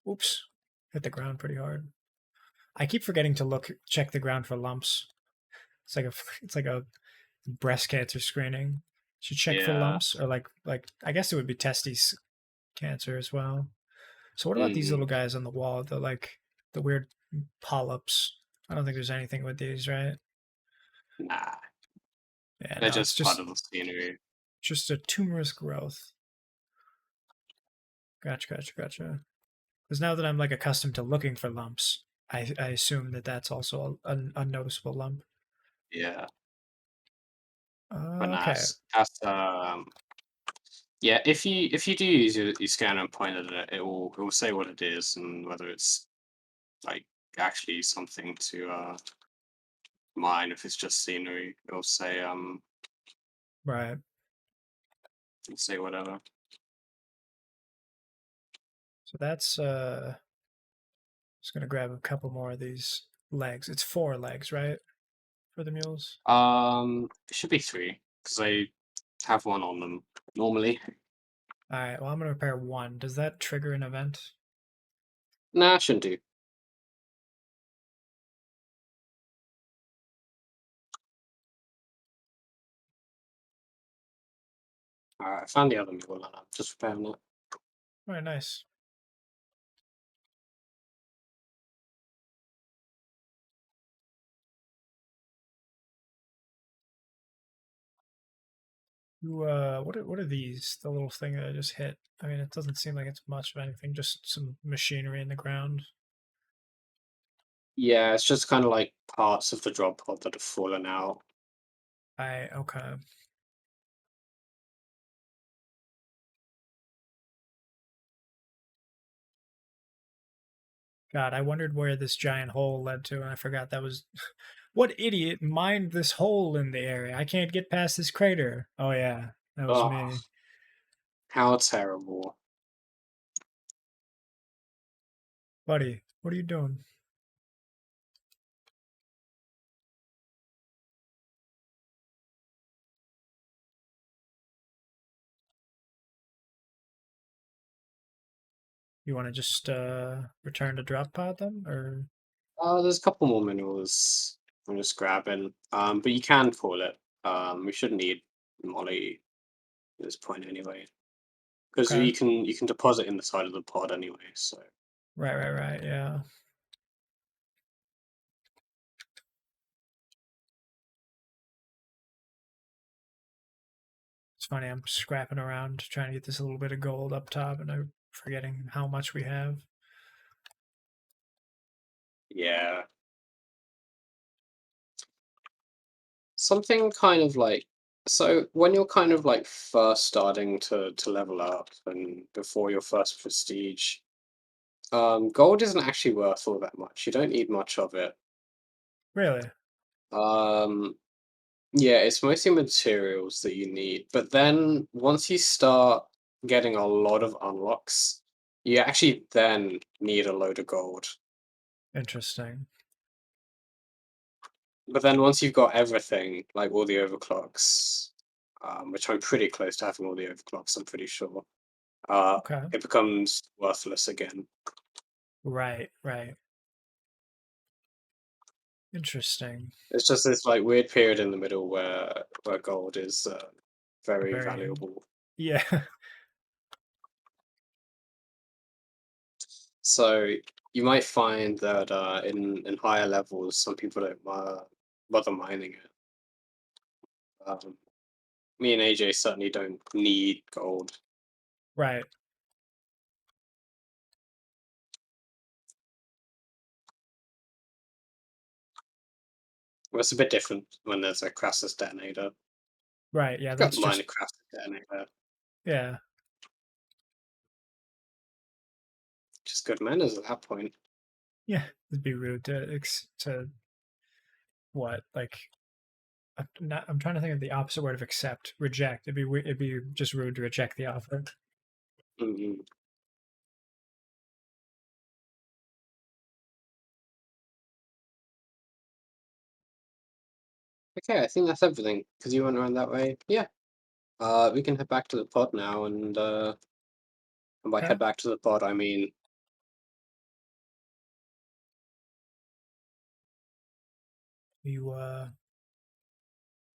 Oops. Hit the ground pretty hard. I keep forgetting to check the ground for lumps. It's like a it's like a breast cancer screening. Should check for Yeah. lumps or like I guess it would be testes cancer as well. So what about these Mm, little guys on the wall? The like the weird polyps. I don't think there's anything with these, right? nah, Yeah, they're no, it's just part of the scenery. just a tumorous growth. Gotcha, gotcha, gotcha. Because now that I'm like accustomed to looking for lumps, I assume that that's also an unnoticeable lump. Yeah, but nah, Okay, that's yeah. If you do use your scanner and point at it, it will say what it is and whether it's like actually something to mine. If it's just scenery, right. it'll say whatever. So that's just gonna grab a couple more of these legs. It's 4 legs, right, for the mules? It should be three because I have one on them normally. All right. Well, I'm gonna repair one. Does that trigger an event? Nah, shouldn't do. All right, I found the other mule and I'm just repairing it. All right, nice. What are these? The little thing that I just hit. I mean, it doesn't seem like it's much of anything. Just some machinery in the ground. Yeah, it's just kind of like parts of the drop pod that have fallen out. I okay. God, I wondered where this giant hole led to, and I forgot that was. What idiot mined this hole in the area? I can't get past this crater. Oh yeah, that was Oh, me, how terrible. buddy. What are you doing? You want to just return to drop pod them, or There's a couple more minerals I'm just grabbing. But you can pull it. We shouldn't need Molly at this point anyway, because okay? you can deposit in the side of the pod anyway. So Right, right, right. Yeah. It's funny, I'm scrapping around trying to get this little bit of gold up top, and I'm forgetting how much we have. yeah, something kind of like, so when you're kind of like first starting to level up and before your first prestige, gold isn't actually worth all that much. You don't need much of it. Really Um, yeah, it's mostly materials that you need. But then once you start getting a lot of unlocks, you actually then need a load of gold. interesting. But then once you've got everything, like all the overclocks, which I'm pretty close to having all the overclocks, I'm pretty sure, Okay. it becomes worthless again. Right, right. Interesting. It's just this like weird period in the middle where gold is very Very. valuable. Yeah. So you might find that in higher levels, some people don't bother mining it. Um, Me and AJ certainly don't need gold. Right. Well, it's a bit different when there's a Crassus detonator. Right. Yeah. Got That's mine a just. Crassus detonator, Yeah. just good manners at that point. Yeah, it'd be rude to what like. I'm trying to think of the opposite word of accept. Reject. It'd be just rude to reject the offer. Mhm. Okay, I think that's everything. Because you went around that way. Yeah. We can head back to the pod now, and by Okay. head back to the pod, I mean You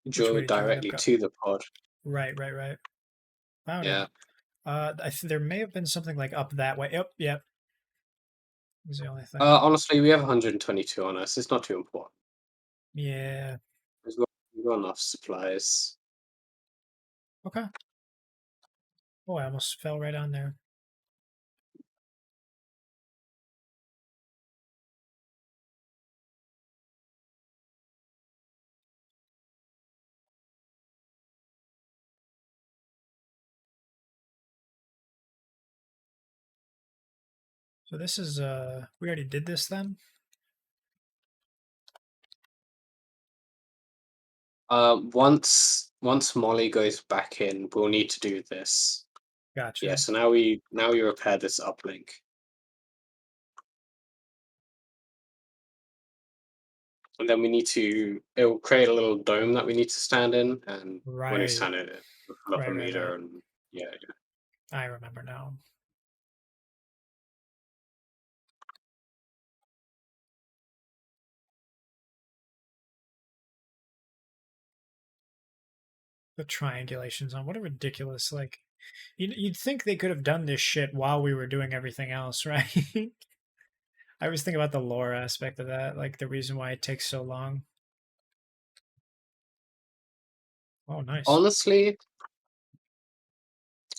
which way go did you end up directly going? to the pod. Right, right, right. Found it. Yeah. There may have been something like up that way. Yep. Was the only thing. Honestly, we have 122 on us. It's not too important. Yeah. We've got enough supplies. Okay. Oh, I almost fell right on there. So this is we already did this then? Once Molly goes back in, we'll need to do this. Yeah. Gotcha. So now we repair this uplink, and then we need to. It'll create a little dome that we need to stand in, and when we Right. stand in it, we'll fill up a Right. meter, and yeah. I remember now. The triangulations on what a ridiculous like you'd think they could have done this shit while we were doing everything else, right? I always think about the lore aspect of that, like the reason why it takes so long. Oh, nice. Honestly,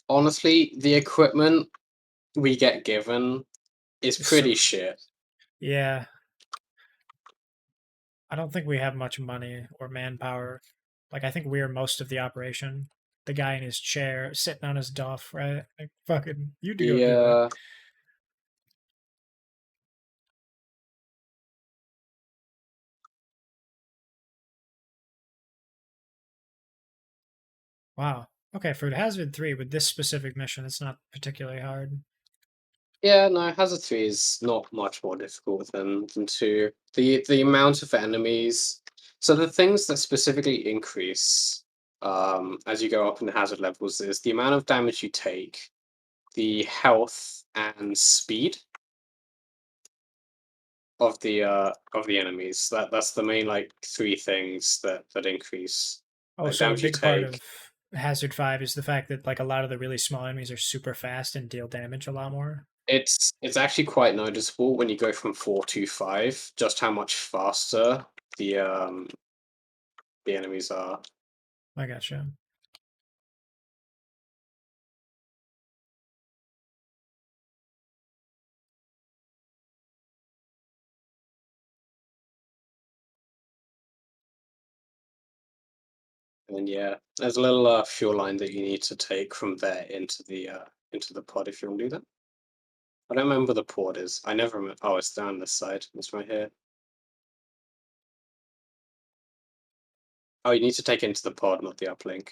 honestly, the equipment we get given is It's so pretty shit. yeah. I don't think we have much money or manpower. Like I think we're most of the operation. The guy in his chair sitting on his duff, right? Like fucking you to go do it. Yeah. Wow. Okay, for Hazard 3 with this specific mission, it's not particularly hard. Yeah, no, Hazard 3 is not much more difficult than 2. The amount of enemies. So the things that specifically increase as you go up in the hazard levels is the amount of damage you take, the health and speed of the enemies. That's the main like three things that increase. Oh, Like so a damage you big part take. of Hazard 5 is the fact that like a lot of the really small enemies are super fast and deal damage a lot more. It's actually quite noticeable when you go from 4 to 5, just how much faster the um the enemies are. I gotcha. And yeah, there's a little fuel line that you need to take from there into the pod if you want to do that. I don't remember the port is. I never remember. Oh, it's down this side. It's right here. Oh, you need to take it into the pod, not the uplink.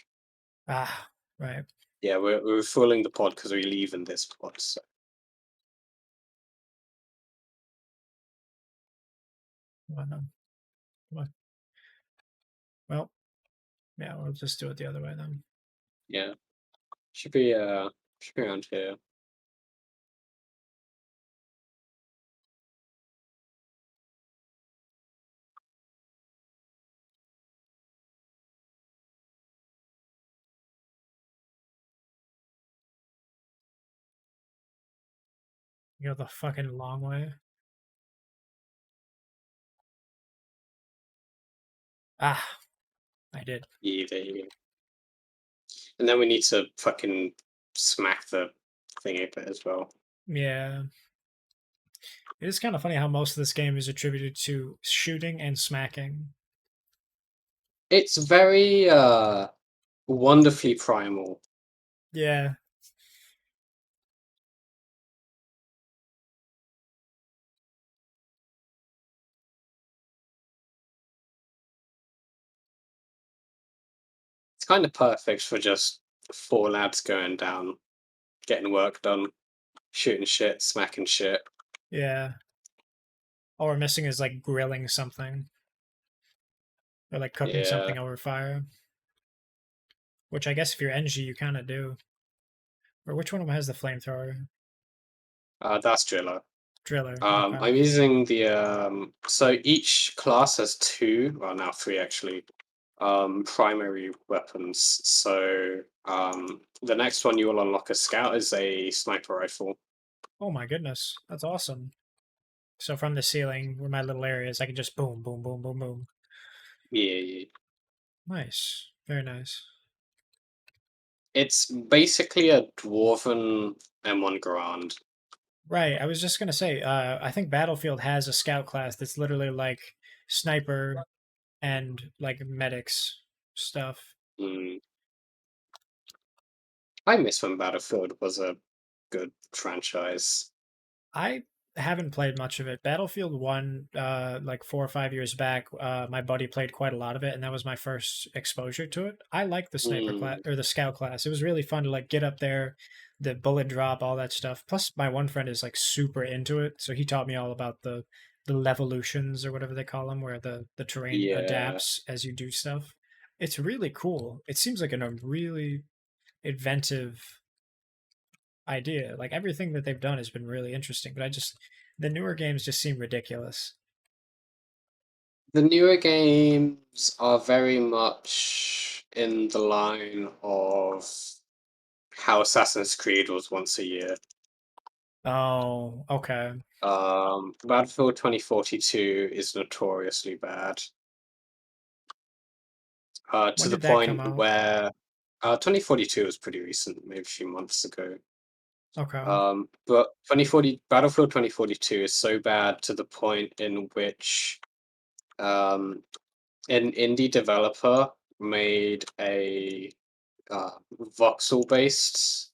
Ah, right. Yeah, we're refueling the pod because we leave in this pod. So Come on, come on. Well, yeah, we'll just do it the other way then. yeah, should be around here. You go the fucking long way. Ah, I did. Yeah, there you go. And then we need to fucking smack the thing a bit as well. Yeah. It is kind of funny how most of this game is attributed to shooting and smacking. It's very wonderfully primal. Yeah. It's kind of perfect for just four lads going down, getting work done, shooting shit, smacking shit. Yeah. All we're missing is like grilling something or like cooking Yeah, something over fire, which I guess if you're NG, you kind of do. Or which one of them has the flamethrower? that's Driller. Driller. Okay. I'm using the so each class has two, well now three actually, primary weapons. So the next one you will unlock a scout is a sniper rifle. Oh my goodness. That's awesome. So from the ceiling where my little area is, I can just boom, boom, boom, boom, boom. Yeah, yeah. Nice. Very nice. It's basically a dwarven M1 Grand. Right. I was just gonna say, I think Battlefield has a scout class that's literally like sniper and like medics stuff. Mm. I miss when Battlefield was a good franchise. I haven't played much of it. Battlefield 1, like 4 or 5 years back, my buddy played quite a lot of it, and that was my first exposure to it. I liked the sniper class Mm, or the scout class. It was really fun to like get up there, the bullet drop, all that stuff. Plus, my one friend is like super into it, so he taught me all about the levolutions or whatever they call them, where the terrain yeah. adapts as you do stuff. It's really cool. It seems like a really inventive idea. Like everything that they've done has been really interesting, but the newer games just seem ridiculous. The newer games are very much in the line of how Assassin's Creed was once a year. Oh, okay. Battlefield 2042 is notoriously bad, When to the did that come point out? where 2042 was pretty recent, maybe a few months ago. Okay. But 2040 Battlefield 2042 is so bad to the point in which um, an indie developer made a voxel based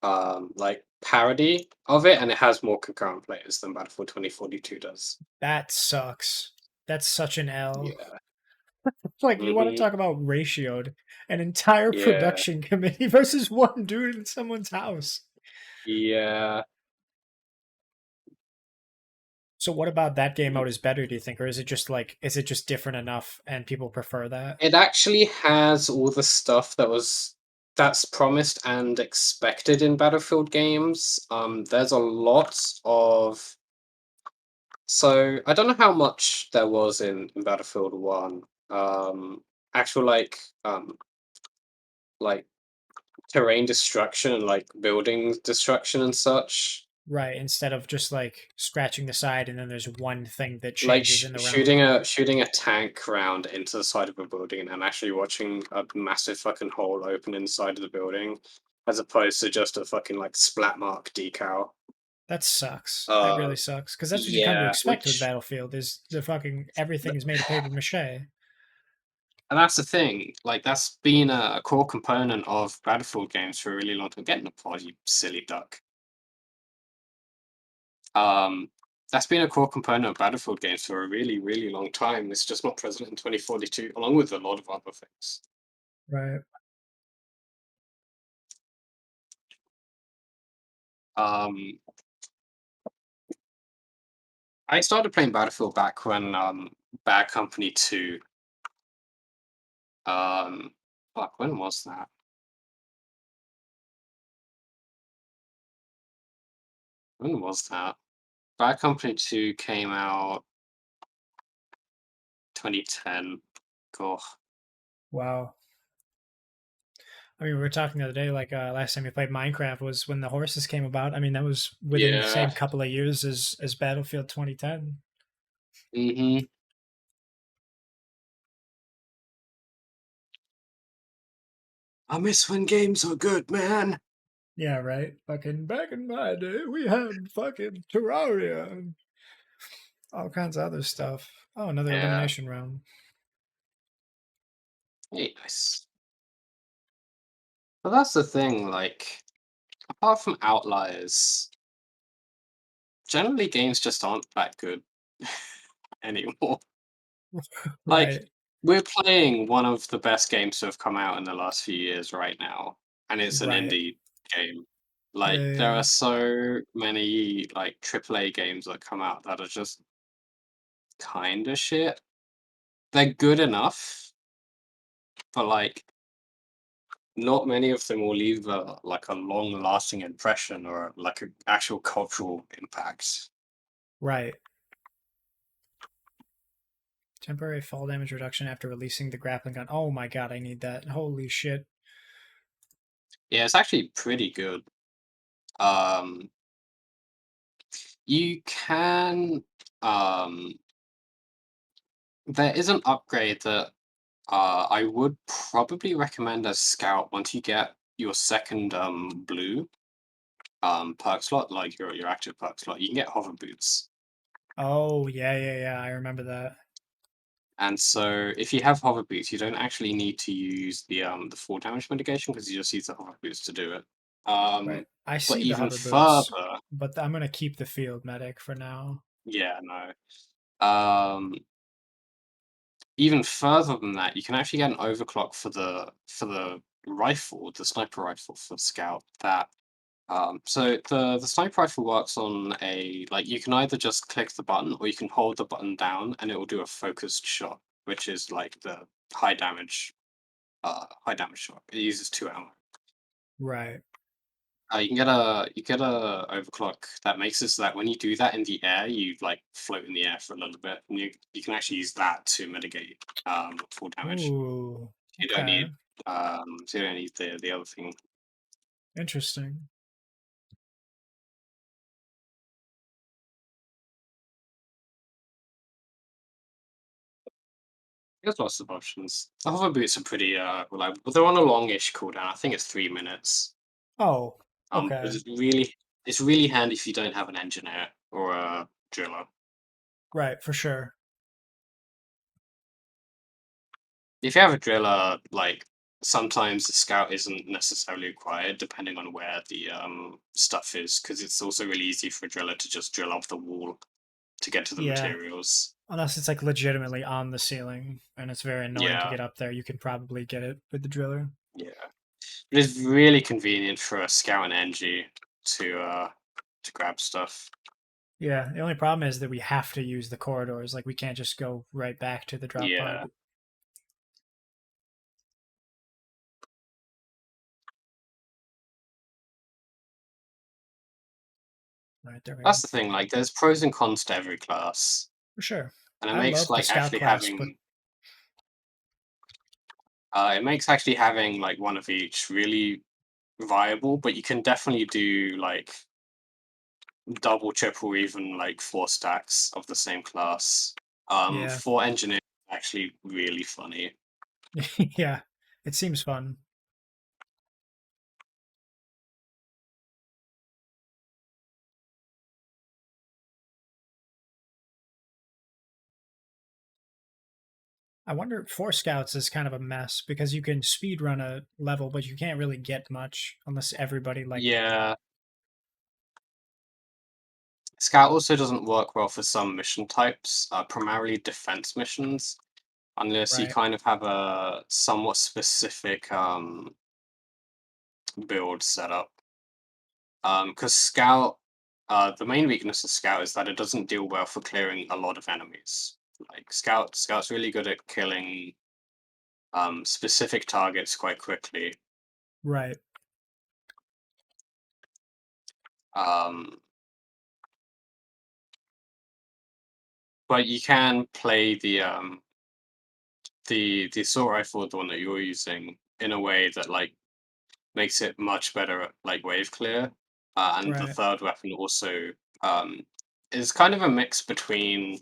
like parody of it, and it has more concurrent players than Battlefield 2042 does. That sucks. That's such an L. Yeah. Like you want to Hmm. talk about ratioed an entire Yeah. production committee versus one dude in someone's house. Yeah. So what about that game mode is better, do you think? Or is it just different enough and people prefer that? It actually has all the stuff that's promised and expected in Battlefield games. There's a lot of so I don't know how much there was in Battlefield 1. Actual like terrain destruction and like building destruction and such. Right, instead of just like scratching the side and then there's one thing that Like changes in the shooting round. a tank round into the side of a building and actually watching a massive fucking hole open inside of the building, as opposed to just a fucking like splat mark decal. That sucks. That Uh, really sucks because that's what you come to yeah, expect with which Battlefield is the fucking everything is made of paper mache. and that's the thing. Like that's been a core component of Battlefield games for a really long time. Getting the pod, you silly duck. Um, that's been a core component of Battlefield games for a really, really long time. It's just not present in 2042, along with a lot of other things. Right. Um, I started playing Battlefield back when Bad Company 2. Fuck, when was that? When was that? Bad Company 2 came out 2010. Gosh. Wow. I mean, we were talking the other day, like last time we played Minecraft was when the horses came about. I mean, that was within the Yeah. same couple of years as Battlefield 2010. Mm-hmm. I miss when games are good, man. Yeah, right. Fucking back in my day, we had fucking Terraria and all kinds of other stuff. Oh, another Yeah. elimination round. Hey, nice. But that's the thing, like, apart from outliers, generally games just aren't that good anymore. Like, Right. We're playing one of the best games to have come out in the last few years right now, and it's an Right. indie game. Yeah, Like, yeah, there yeah. are so many, like, AAA games that come out that are just kinda shit. They're good enough, but, like, not many of them will leave like, a long-lasting impression or, like, an actual cultural impact. Right. Temporary fall damage reduction after releasing the grappling gun. Oh my god, I need that. Holy shit. Yeah, it's actually pretty good. Um, you can, um there is an upgrade that I would probably recommend as scout once you get your second blue perk slot, like your active perk slot. You can get hover boots, Oh, yeah, yeah, yeah. I remember that. and so if you have hover boots, you don't actually need to use the full damage mitigation because you just use the hover boots to do it. Right. Um, I but see the even hover boots, further, but I'm going to keep the field medic for now. yeah, no. Even further than that, you can actually get an overclock for the rifle, the sniper rifle for scout. So the sniper rifle works on a like you can either just click the button or you can hold the button down and it will do a focused shot, which is like the high damage shot. It uses 2 ammo. Right. You get a overclock that makes it so that when you do that in the air, you like float in the air for a little bit, and you can actually use that to mitigate full damage. Ooh. You don't Okay. need so you don't need the other thing. Interesting. There's lots of options. The hover boots are pretty reliable, but they're on a longish cooldown. I think it's 3 minutes. Oh, But okay. it's really handy if you don't have an engineer or a driller. Right, for sure. If you have a driller, like sometimes the scout isn't necessarily required, depending on where the stuff is, because it's also really easy for a driller to just drill up the wall to get to the Yeah. materials. Unless it's like legitimately on the ceiling and it's very annoying to Yeah, get up there, you can probably get it with the driller. yeah. It is really convenient for a scout and NG to grab stuff. Yeah, the only problem is that we have to use the corridors. Like, we can't just go right back to the drop Yeah. pod. Right, there we go. That's the thing, like there's pros and cons to every class. For sure. And I love the scout class, but it makes actually having like one of each really viable, but you can definitely do like double, triple, even like 4 stacks of the same class. yeah. For engineers, actually really funny. Yeah. It seems fun. I wonder, four scouts is kind of a mess because you can speed run a level, but you can't really get much unless everybody like. Yeah. Scout also doesn't work well for some mission types, primarily defense missions, unless you Right. kind of have a somewhat specific build setup. Because Scout, the main weakness of Scout is that it doesn't deal well for clearing a lot of enemies. Like Scout's really good at killing specific targets quite quickly. Right. Um, but you can play the assault rifle, the one that you're using, in a way that like makes it much better at like wave clear. And the Right. third weapon also um, is kind of a mix between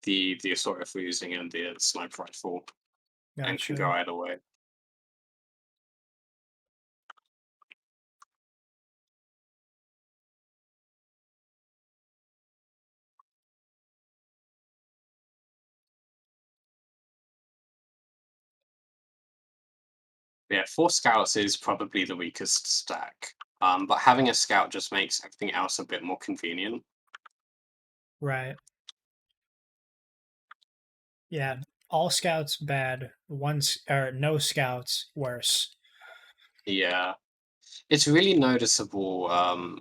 the assault rifle using and the sniper rifle, and can go Gotcha. either way. Yeah, 4 scouts is probably the weakest stack. But having a scout just makes everything else a bit more convenient. Right. Yeah. all scouts bad, or no scouts worse. Yeah. It's really noticeable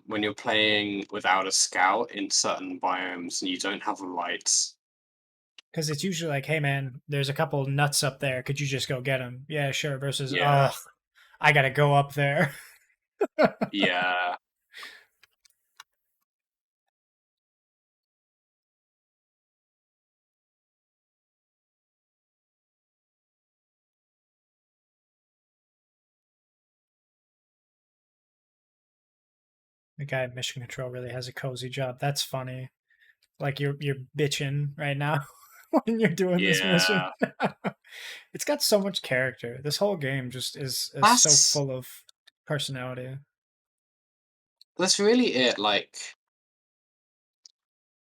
when you're playing without a scout in certain biomes and you don't have a light. Because it's usually like, hey man, there's a couple nuts up there. Could you just go get them? Yeah, sure. Versus, Yeah, oh, I gotta go up there. yeah. The guy at Mission Control really has a cozy job. That's funny. Like you're bitching right now when you're doing this mission. Yeah. It's got so much character. This whole game just is so That's full of personality. that's really it. Like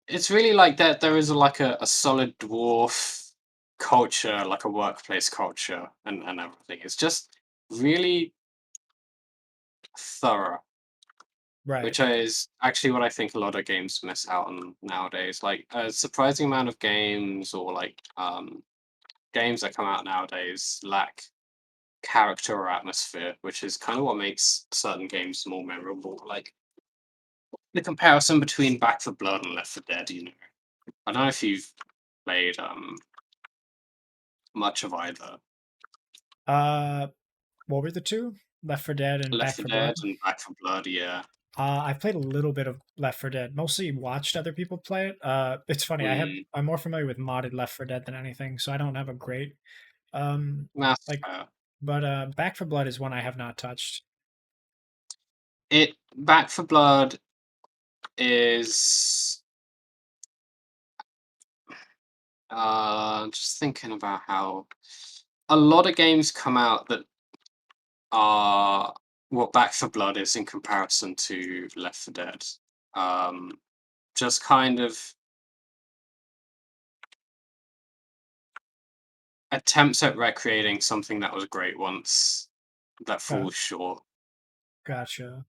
it's really like that there is like a solid dwarf culture, like a workplace culture and everything. It's just really thorough, Right. which is actually what I think a lot of games miss out on nowadays. Like a surprising amount of games or like games that come out nowadays lack character or atmosphere, which is kind of what makes certain games more memorable. Like the comparison between Back for Blood and Left 4 Dead, you know. I don't know if you've played much of either. Uh, what were the two? Left for Dead and Left Back 4 for Dead Blood. and Back for Blood, yeah. I've played a little bit of Left 4 Dead. Mostly watched other people play it. It's funny. Mm, I'm more familiar with modded Left 4 Dead than anything, so I don't have a great that's like. fair. But Back for Blood is one I have not touched. It Back for Blood is just thinking about how a lot of games come out that are what Back for Blood is in comparison to Left 4 Dead. Um, just kind of attempts at recreating something that was great once that Okay, falls short. gotcha.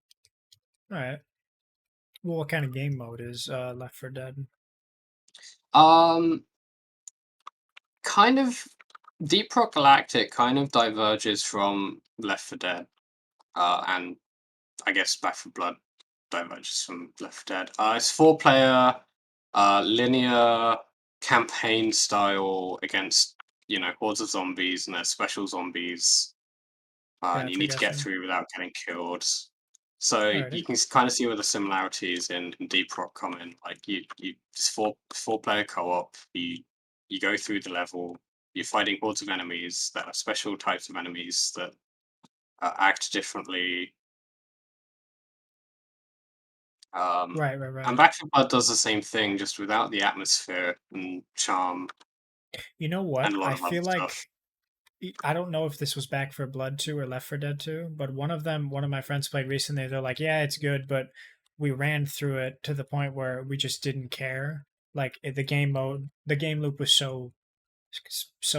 All right. Well, what kind of game mode is Left 4 Dead? Um, kind of Deep Rock Galactic kind of diverges from Left 4 Dead, and I guess Back 4 Blood diverges from Left 4 Dead. It's 4 player, linear campaign style against hordes of zombies and their special zombies, and you Gotcha, need to get gotcha. through without getting killed. So you Alrighty. can kind of see where the similarities in Deep Rock come in. Like you it's four player co-op. You go through the level. You're fighting hordes of enemies that are special types of enemies that act differently. Um, Right, right, and right. Back 4 Blood does the same thing, just without the atmosphere and charm You know what? and a lot I of other feel stuff. like I don't know if this was Back for Blood 2 or Left for Dead 2, but one of my friends played recently. They're like, "Yeah, it's good, but we ran through it to the point where we just didn't care. Like the game loop was so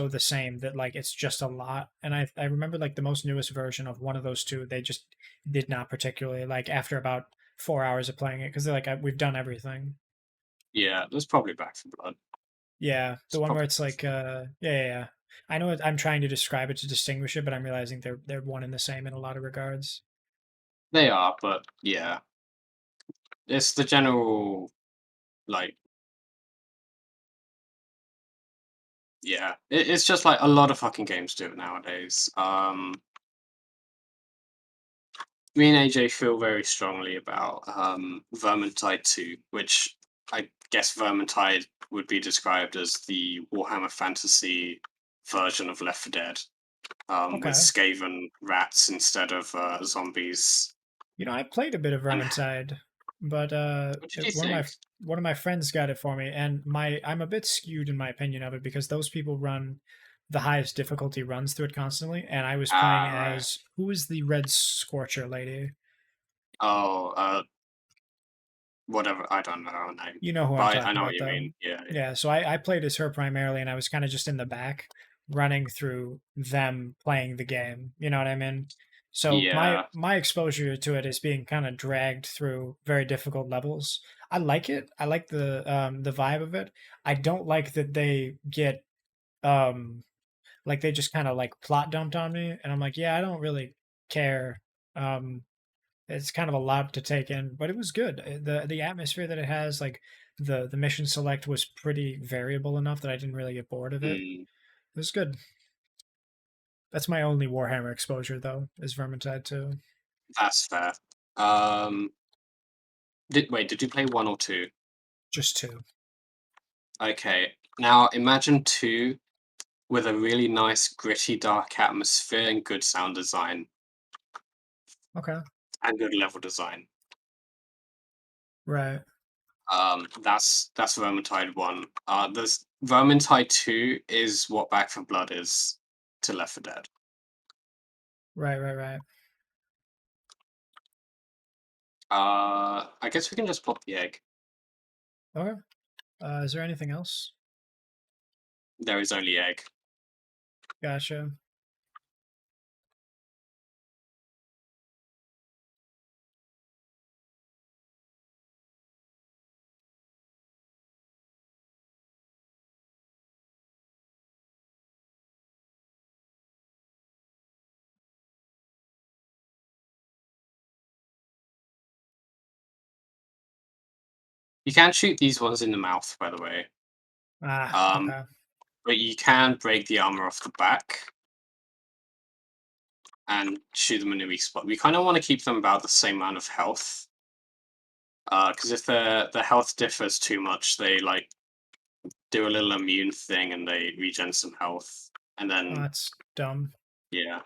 the same that like it's just a lot." And I remember like the most newest version of one of those two, they just did not particularly like after about 4 hours of playing it because they're like, We've done everything." Yeah, there's probably Back 4 Blood. Yeah, It's the one where probably it's like, yeah, yeah, yeah. I know I'm trying to describe it to distinguish it, but I'm realizing they're one and the same in a lot of regards. they are, but yeah, it's the general like yeah, it's just like a lot of fucking games do it nowadays. Me and AJ feel very strongly about Vermintide 2, which I guess Vermintide would be described as the Warhammer Fantasy version of Left 4 Dead, with Okay, Skaven rats instead of zombies. I played a bit of And Vermintide, but what did you one of my think? friends got it for me, and my I'm a bit skewed in my opinion of it because those people run the highest difficulty runs through it constantly, and I was playing Ah, right. as who is the Red Scorcher lady? Oh, whatever. I don't know her name, You know who I'm but I talking know what about, you though. mean. Yeah, yeah. Yeah, so I played as her primarily, and I was kind of just in the back running through them playing the game. You know what I mean? So Yeah, my exposure to it is being kind of dragged through very difficult levels. I like it. I like the vibe of it. I don't like that they get like they just kind of like plot dumped on me, and I'm like, yeah, I don't really care. Um, it's kind of a lot to take in, but it was good. The atmosphere that it has, like the mission select was pretty variable enough that I didn't really get bored of it. Mm, It was good. That's my only Warhammer exposure though, is Vermintide 2. that's fair. Um, did you play 1 or 2? Just 2. Okay. Now imagine 2 with a really nice, gritty, dark atmosphere and good sound design Okay. and good level design. Right. That's Vermintide 1. There's Vermintide 2 is what Back for Blood is to Left 4 Dead. Right, right, right. I guess we can just pop the egg. Okay. Is there anything else? There is only egg. Gotcha. You can shoot these ones in the mouth, by the way. Ah, Um, okay. but you can break the armor off the back and shoot them in a weak spot. We kind of want to keep them about the same amount of health. Because if their health differs too much, they like do a little immune thing and they regen some health. And Oh, then that's dumb. yeah,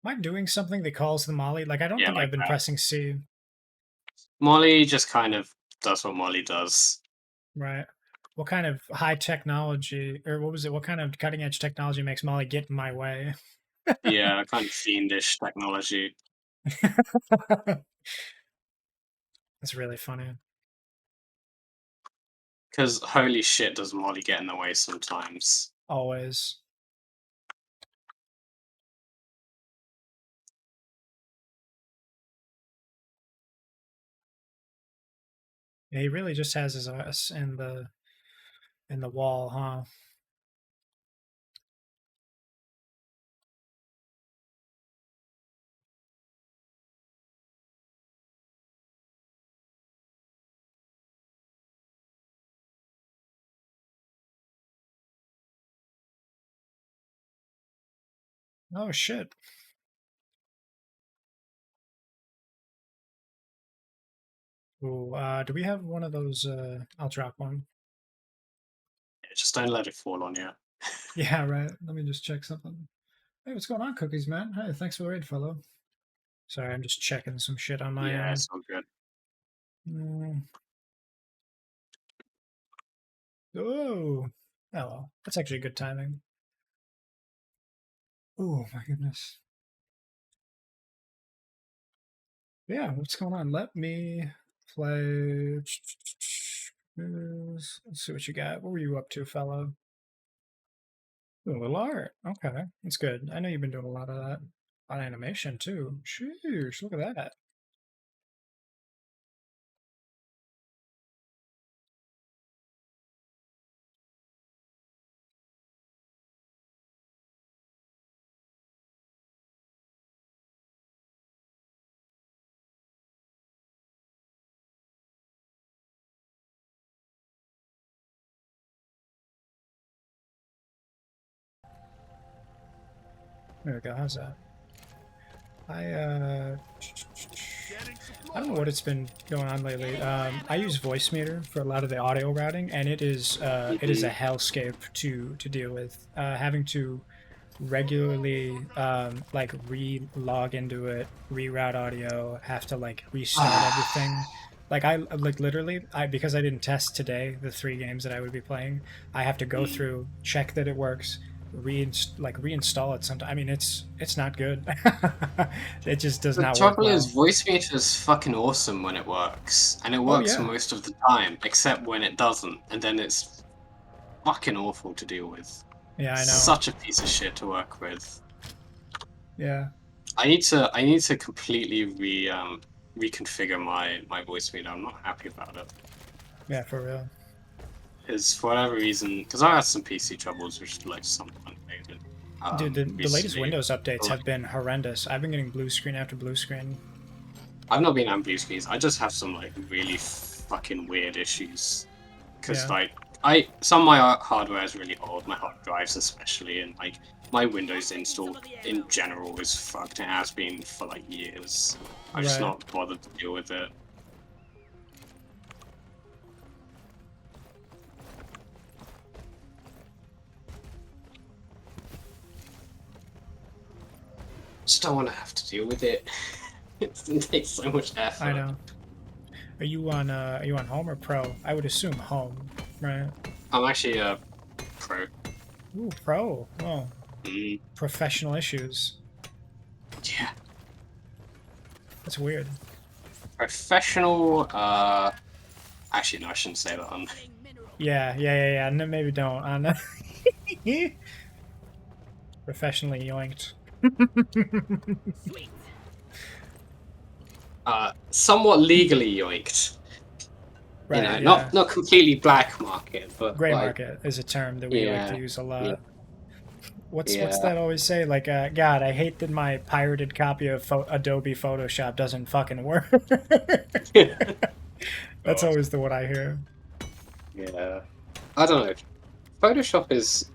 Am I doing something that calls the Molly? Like, I don't yeah, think like I've been that. pressing C. Molly just kind of does what Molly does. Right. What kind of high technology, or what was it? What kind of cutting edge technology makes Molly get in my way? Yeah, kind of fiendish technology. That's really funny. Because holy shit, does Molly get in the way sometimes? Always. Yeah, he really just has his ass in the wall, huh? Oh shit. Ooh, do we have one of those? I'll drop one. Yeah, just don't let it fall on you. Yeah, right. Let me just check something. Hey, what's going on, Cookies, man? Hey, thanks for the raid, fellow. Sorry, I'm just checking some shit on my Yeah, end. it's all good. Mm. Oh, oh well, that's actually good timing. Oh my goodness. Yeah, what's going on? Let me play. Let's see what you got. What were you up to, fellow? Ooh, a little art. Okay, that's good. I know you've been doing a lot of that on animation too. Sheesh, look at that. There we go. How's that? I uh I don't know what it's been going on lately. I use Voicemeter for a lot of the audio routing, and it is a Hmm. hellscape to deal with. Having to regularly like re-log into it, reroute audio, have to like restart everything. Like I like literally I because I didn't test today the 3 games that I would be playing. I have to go Mm. through, check that it works, reinstall it sometime. I mean, it's not good. It just does The not work trouble is, well. voice meter is fucking awesome when it works, and it Oh works yeah. most of the time, except when it doesn't, and then it's fucking awful to deal with. Yeah, I know. Such a piece of shit to work with. Yeah. I need to completely reconfigure my voice meter. I'm not happy about it. Yeah, for real. is for whatever reason, because I had some PC troubles, which like some unrelated, Dude, the latest recently. Windows updates Like, have been horrendous. I've been getting blue screen after blue screen. I've not been on blue screens. I just have some like really fucking weird issues because Yeah. like some of my hardware is really old, my hard drives especially, and like my Windows install in general is fucked. It has been for like years. I just Right. not bothered to deal with it. Just don't want to have to deal with it. It takes so much effort. I know. Are you on home or pro? I would assume home, right? I'm actually a pro. Ooh, pro. Oh, Mm, professional issues. yeah, That's weird. professional. Actually, no, I shouldn't say that on. Yeah. No, maybe don't. Professionally yoinked. Somewhat legally yoinked. You Right. know, Yeah. not completely black market, but Gray like, market is a term that we like to yeah, use a yeah, lot. What's yeah. that always say? Like, God, I hate that my pirated copy of Adobe Photoshop doesn't fucking work. That's God, always the one I hear. yeah. I don't know. Photoshop is.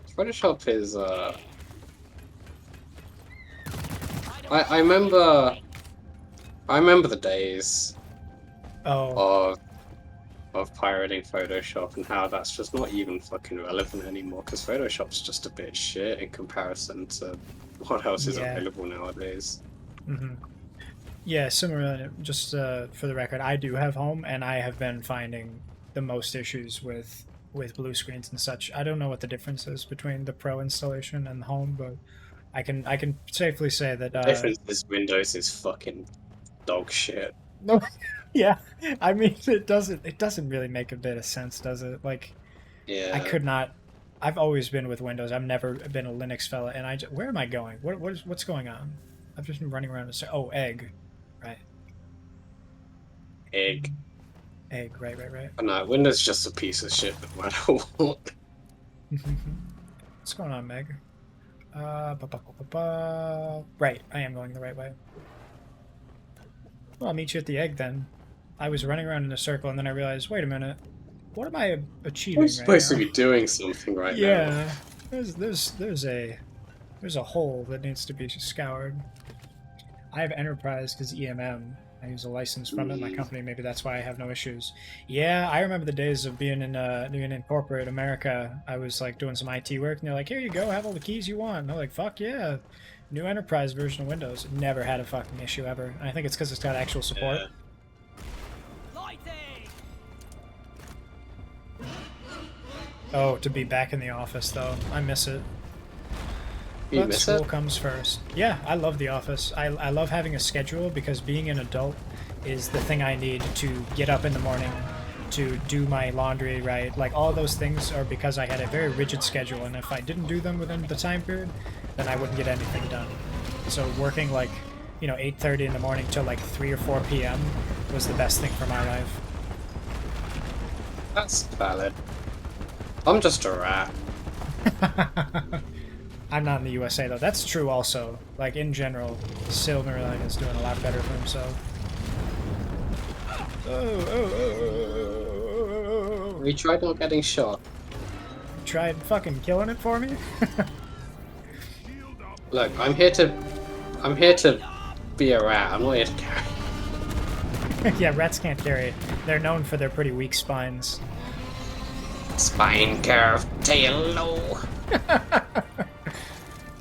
I remember. I remember the days Oh, of pirating Photoshop and how that's just not even fucking relevant anymore because Photoshop's just a bit shit in comparison to what else is yeah. available nowadays. hmm Yeah, similar. Just for the record, I do have home, and I have been finding the most issues with blue screens and such. I don't know what the difference is between the Pro installation and the home, but I can safely say that The difference is Windows is fucking dog shit. no, yeah. I mean, it doesn't really make a bit of sense, does it? Like, I Yeah, could not. I've always been with Windows. I've never been a Linux fella, and where am I going? What's going on? I've just been running around and say, oh, egg, right? egg. Egg, right. But no, Windows is just a piece of shit no matter what. What's going on, Meg? Right, I am going the right way. Well, I'll meet you at the egg then. I was running around in a circle, and then I realized, wait a minute, what am I I'm achieving right supposed to now? be doing something right now. Yeah, there's a hole that needs to be scoured. I have Enterprise because EMM. I use a license from it. My Mm, company, maybe that's why I have no issues. Yeah, I remember the days of being in corporate America. I was like doing some IT work, and they're like, "Here you go, have all the keys you want." And I'm like, "Fuck yeah!" New Enterprise version of Windows. Never had a fucking issue ever. And I think it's because it's got actual support. yeah. Oh, to be back in the office though, I miss it. You But miss school it? comes first. Yeah, I love the office. I love having a schedule because being an adult is the thing I need to get up in the morning, to do my laundry right. Like all those things are because I had a very rigid schedule, and if I didn't do them within the time period, then I wouldn't get anything done. So working like, 8:30 in the morning till like 3 or 4 p.m. was the best thing for my life. That's valid. I'm just a rat. I'm not in the USA though. That's true also. Like in general, Silverline is doing a lot better for himself. Oh. We tried not getting shot. Tried fucking killing it for me? Look, I'm here to be a rat. I'm not here to carry. Yeah, rats can't carry it. They're known for their pretty weak spines. Spine curve, tail low.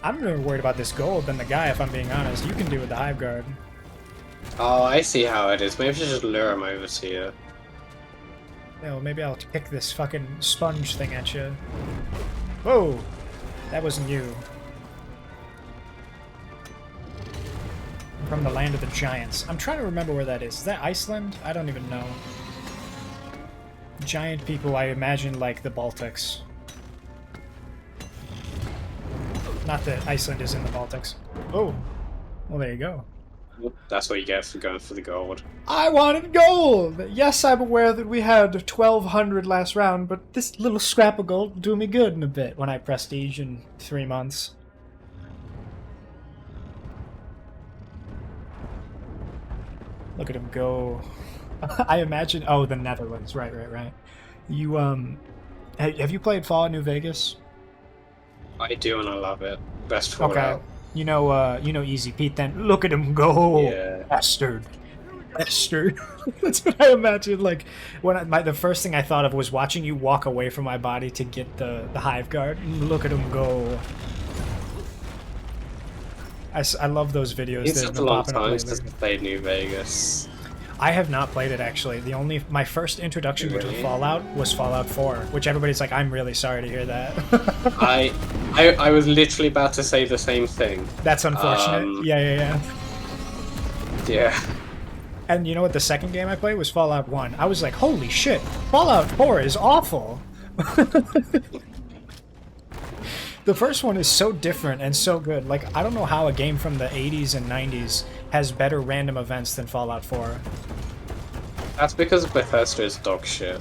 I'm more worried about this gold than the guy, if I'm being honest. You can do with the hive guard. Oh, I see how it is. Maybe I should just lure him over to you. Yeah, well, maybe I'll kick this fucking sponge thing at you. Whoa! That wasn't you. From the land of the giants. I'm trying to remember where that is. Is that Iceland? I don't even know. Giant people, I imagine like the Baltics. Not that Iceland is in the Baltics. Oh, well there you go. That's what you get for going for the gold. I wanted gold! Yes, I'm aware that we had 1,200 last round, but this little scrap of gold will do me good in a bit when I prestige in 3 months. Look at him go. I imagine... Oh, the Netherlands. Right. You, have you played Fallout New Vegas? I do, and I love it. Best Okay. Fallout. You know Easy Pete then. Look at him go! Yeah. Bastard. Bastard. That's what I imagined. Like, when the first thing I thought of was watching you walk away from my body to get the hive guard. Look at him go. I love those videos It's that have such a been long popping up time lately. since I played New Vegas. I have not played it actually. My first introduction to Really? Fallout was Fallout 4, which everybody's like, I'm really sorry to hear that. I, I was literally about to say the same thing. That's unfortunate. Um, Yeah. Yeah. And you know what? The second game I played was Fallout 1. I was like, holy shit, Fallout 4 is awful. The first one is so different and so good. Like, I don't know how a game from the 80s and 90s has better random events than Fallout 4. That's because Bethesda is dog shit.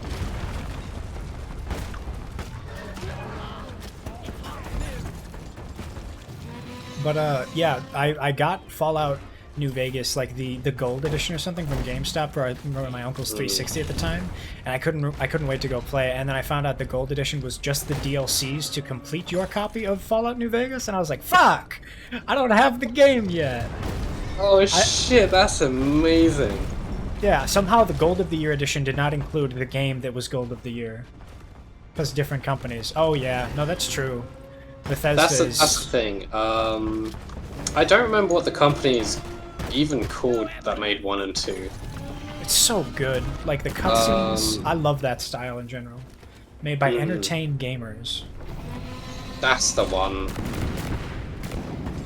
But yeah, I got Fallout New Vegas, like the gold edition or something from GameStop for my uncle's 360 at the time, and I couldn't wait to go play. And then I found out the gold edition was just the DLCs to complete your copy of Fallout New Vegas, and I was like, fuck, I don't have the game yet. Oh shit, that's amazing. Yeah, somehow the Gold of the Year edition did not include the game that was Gold of the Year. Because different companies. Oh yeah, no, that's true. Bethesda That's the thing. I don't remember what the company is even called that made 1 and 2. it's so good. Like the cutscenes, I love that style in general. Made by entertained gamers. That's the one.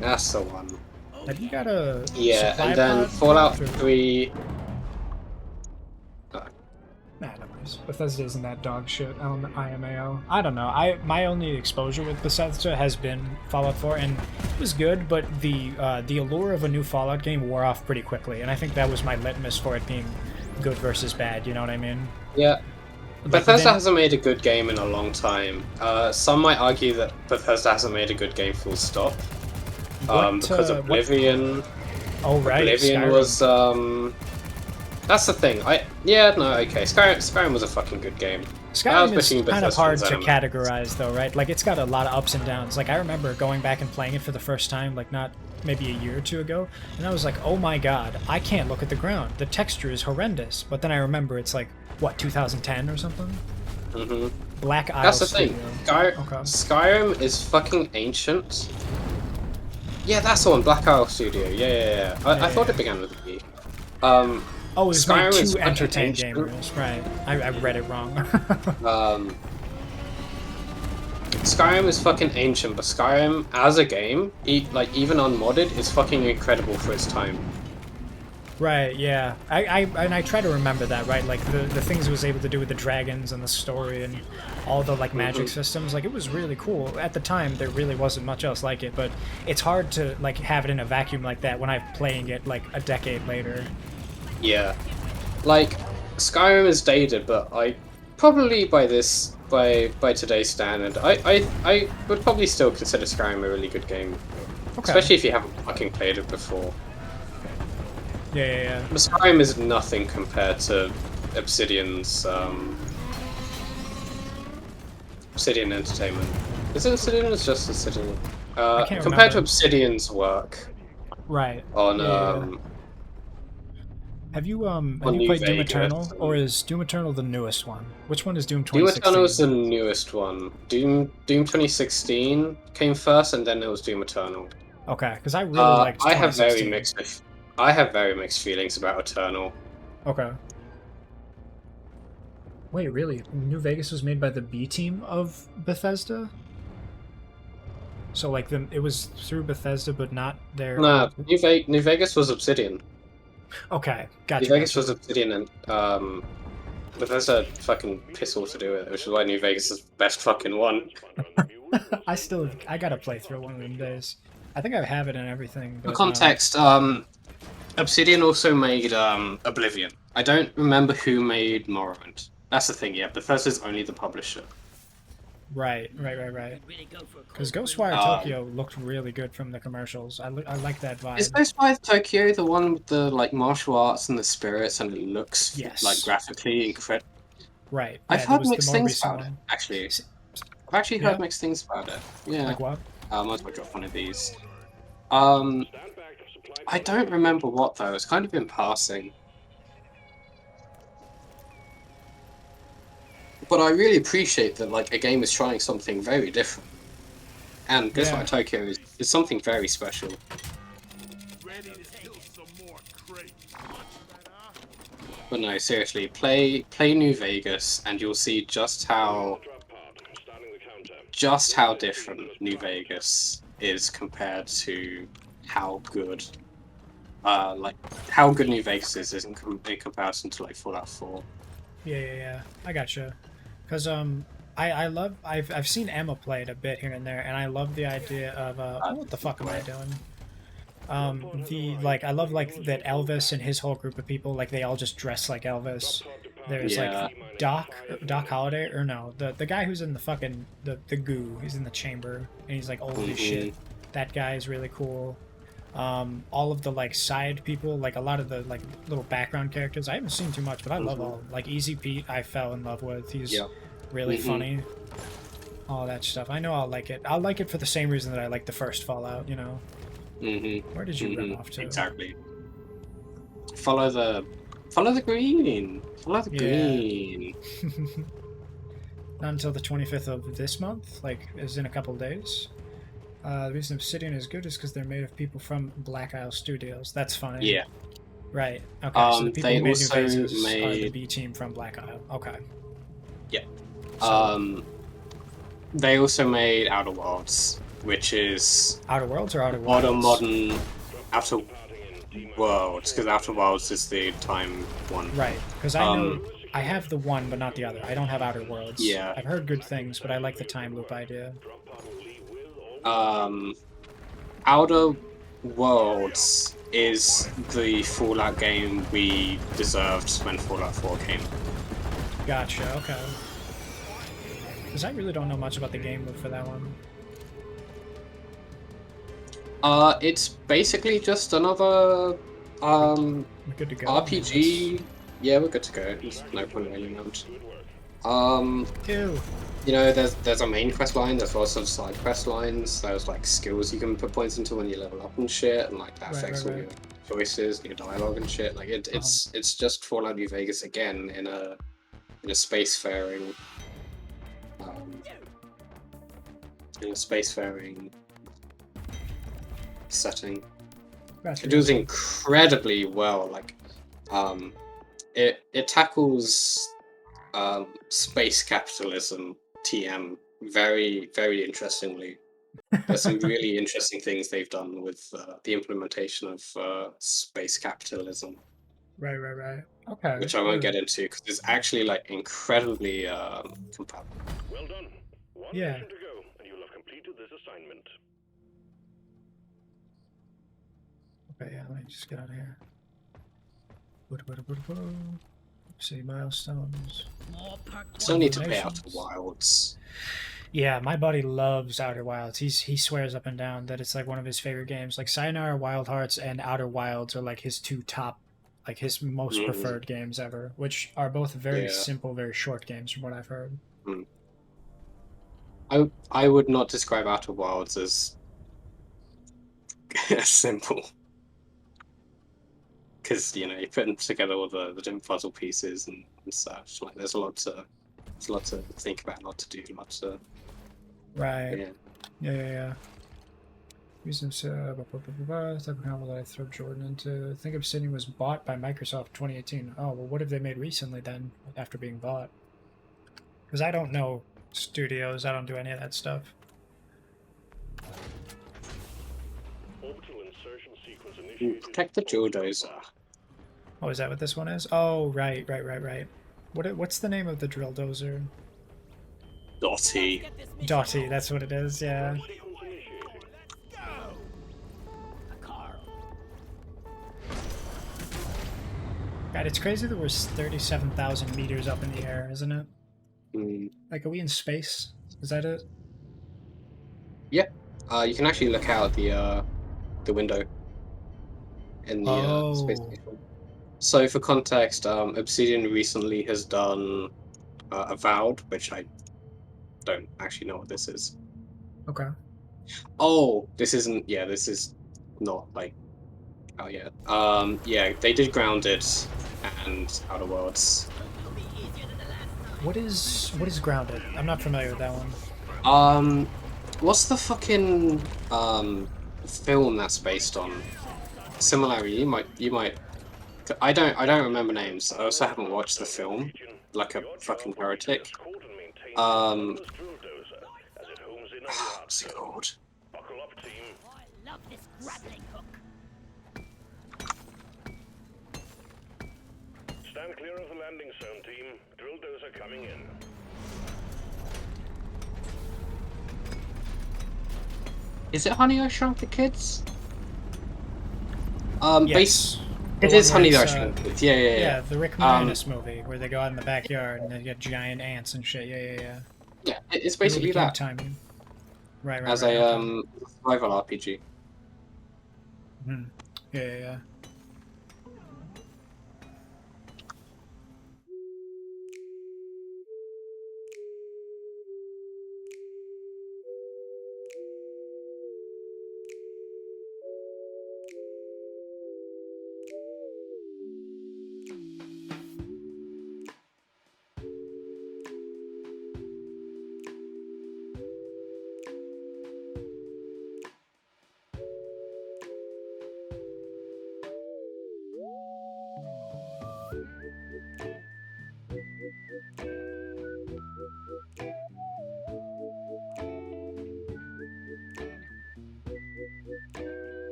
That's the one. Have you got a Yeah, supply and then pod Fallout or- 3. Nah, no worries. Bethesda isn't that dog shit. IMAO. I don't know. My only exposure with Bethesda has been Fallout 4, and it was good, but the allure of a new Fallout game wore off pretty quickly, and I think that was my litmus for it being good versus bad. You know what I mean? Yeah. But Bethesda then- hasn't made a good game in a long time. Some might argue that Bethesda hasn't made a good game full stop. Because Oblivion. Oh right, Oblivion Skyrim. was that's the thing. Skyrim was a fucking good game. That was Skyrim is between kind of Bethesda hard and to Zenimax. categorize, though, right? Like, it's got a lot of ups and downs. Like, I remember going back and playing it for the first time, like, not maybe a year or two ago, and I was like, oh my god, I can't look at the ground. The texture is horrendous. But then I remember it's like, what, 2010 or something? Mm-hmm. Black Isle That's the thing. Studio. Skyrim is fucking ancient. Yeah, that's the one. Black Isle Studio. Yeah. I thought it began with a B. Oh, it was Skyrim made is to fucking entertain ancient. gamers. Right. I read it wrong. Skyrim is fucking ancient, but Skyrim as a game, even unmodded, is fucking incredible for its time. Right, yeah. I try to remember that, right? Like the things it was able to do with the dragons and the story and all the like magic systems, like it was really cool. At the time there really wasn't much else like it, but it's hard to like have it in a vacuum like that when I'm playing it like a decade later. Yeah. Like, Skyrim is dated, but I probably by today's standard, I would probably still consider Skyrim a really good game. Okay. Especially if you haven't fucking played it before. Yeah. But Skyrim is nothing compared to Obsidian's Obsidian Entertainment. Is it Obsidian or is it just Obsidian? I can't Compared to remember. Obsidian's work Right. on Yeah. Have you New played Doom Vegas Eternal, and- or is Doom Eternal the newest one? Which one is Doom Doom 2016? Eternal is the newest one. Doom 2016 came first, and then there was Doom Eternal. Okay, because I really liked I have 2016. very mixed feelings about Eternal. Okay. Wait, really? New Vegas was made by the B team of Bethesda? So like it was through Bethesda, but not their. Nah, New Vegas was Obsidian. Okay, gotcha. New Vegas was Obsidian, and Bethesda fucking piss all to do with it, which is why New Vegas is the best fucking one. I gotta play through one of them days. I think I have it and everything. For But, context, Obsidian also made Oblivion. I don't remember who made Morrowind. That's the thing, yeah. Bethesda is only the publisher. Right. Because Ghostwire Um, Tokyo looked really good from the commercials. I like that is vibe. Ghostwire Tokyo the one with the like martial arts and the spirits, and it looks like Yes. graphically incredible? Right. I've Yeah, that heard was the mixed more things recent about it. one. Actually, S- I've actually heard Yeah. mixed things about it. Yeah, Like what? I might as well drop one of these. Um, I don't remember what though. It's kind of in passing. But I really appreciate that like a game is trying something very different. And Yeah. Ghostwire Tokyo is something very special. But no, seriously, play New Vegas and you'll see just how different New Vegas is compared to how good like how good New Vegas is in comparison to like Fallout 4. Yeah. I gotcha. Because I love I've seen Emma play it a bit here and there, and I love the idea of what the fuck am I doing? The like I love like that Elvis and his whole group of people, like they all just dress like Elvis. There's like Yeah. Doc Holliday, or no, the guy who's in the fucking the goo, he's in the chamber and he's like old as shit. Hmm. That guy is really cool. All of the like side people, like a lot of the like little background characters, I haven't seen too much, but I love all of them. Like Easy Pete I fell in love with, he's Yep. really Hmm. funny. All that stuff, I know I'll like it for the same reason that I like the first Fallout, you know. Hmm. Where did you run Hmm. off to? Exactly. Follow the follow the green. Follow the Yeah. green. Not until the 25th of this month, like, is in a couple days. The reason Obsidian is good is because they're made of people from Black Isle Studios. That's funny. Yeah. Right. Okay, so the people They who made New also Vegas are the made B team from Black Isle. Okay. yeah. So, They also made Outer Worlds, which is Outer Worlds or Outer Wilds? modern Outer Worlds, because Outer Worlds is the time one. Right, because I know Um, I have the one, but not the other. I don't have Outer Worlds. yeah. I've heard good things, but I like the time loop idea. Um, Outer Worlds is the Fallout game we deserved when Fallout 4 came. Gotcha. Okay. Because I really don't know much about the game loop for that one. It's basically just another We're good to go. RPG. Yeah, we're good to go. There's no point in waiting around. Ew. You know, there's a main quest line. There's lots of side quest lines. There's like skills you can put points into when you level up and shit, and like that affects all your choices, and your dialogue and shit. Like it's just Fallout New Vegas again in a spacefaring um, setting. Gotcha. It does incredibly well. Like it tackles space capitalism TM very interestingly. There's some really interesting things they've done with the implementation of space capitalism, Right. Okay. which I won't Good. get into because it's actually like incredibly compatible. Well done. One Yeah. mission to go, and you'll have completed this assignment. Okay, yeah, let me just get out of here. See milestones. Still need to play Outer Wilds. Yeah, my buddy loves Outer Wilds. He swears up and down that it's like one of his favorite games. Like Sayonara Wild Hearts and Outer Wilds are like his two top, like his most preferred games ever, which are both very Yeah. simple, very short games from what I've heard. I would not describe Outer Wilds as simple. Because you know you're putting together all the different puzzle pieces and such. Like there's a lot to think about, a lot to do, a lot to Right. yeah. Yeah. Reasons type of account that I throw Jordan into. I think Obsidian was bought by Microsoft 2018. Oh well, what have they made recently then after being bought? Because I don't know studios. I don't do any of that stuff. Orbital insertion sequence initiated. Protect the Geodozer. Oh, is that what this one is? Oh, right. What's the name of the drill dozer? Dotty. Dotty, that's what it is, yeah. God, it's crazy that we're 37,000 meters up in the air, isn't it? Mm. Like, are we in space? Is that it? Yeah. You can actually look out the window in the space Oh, station. So for context, Obsidian recently has done Avowed, which I don't actually know what this is. okay. Oh, this isn't. Yeah, this is not like. Oh yeah. Yeah, they did Grounded and Outer Worlds. What is grounded? I'm not familiar with that one. What's the fucking film that's based on? Similarity, you might. I don't remember names. I also haven't watched the film, like a fucking heretic. Um, drill dozer as it homes in on the what's it zone. called? Buckle up, team. I love this grappling hook. Stand clear of the landing zone, team. Drill dozer coming in. Is it Honey I Shrunk the Kids? Yes. The It one is where Honey I it's, Shrunk the Kids. Yeah, yeah, yeah, yeah. the Rick Moranis movie where they go out in the backyard and they get giant ants and shit. Yeah. Yeah, it's It will basically begin that timing. Right. as a Okay. survival RPG. Hmm. Yeah.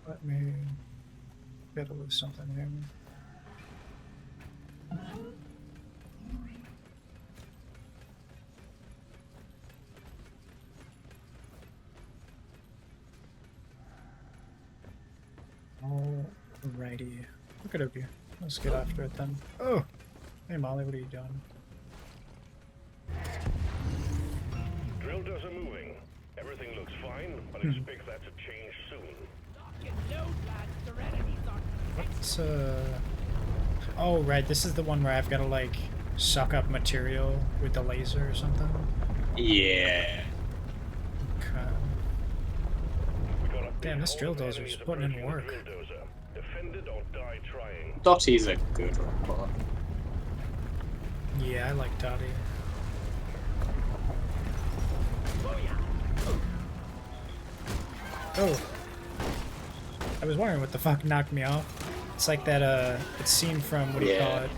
Let me get a little something here. mighty. Look at her. Let's get after it then. Oh! Hey Molly, what are you doing? Drill dozer moving. Everything looks fine, but expect that to change soon. What's oh right, this is the one where I've gotta like suck up material with the laser or something. Yeah. Okay. We got a Damn, big this drill hole of dozer's enemies putting in approaching the work. drill dozer. Defend it or die trying. Dottie's a good robot. Yeah, I like Dottie. Oh! I was wondering what the fuck knocked me off. It's like that, it's scene from, what do you call it?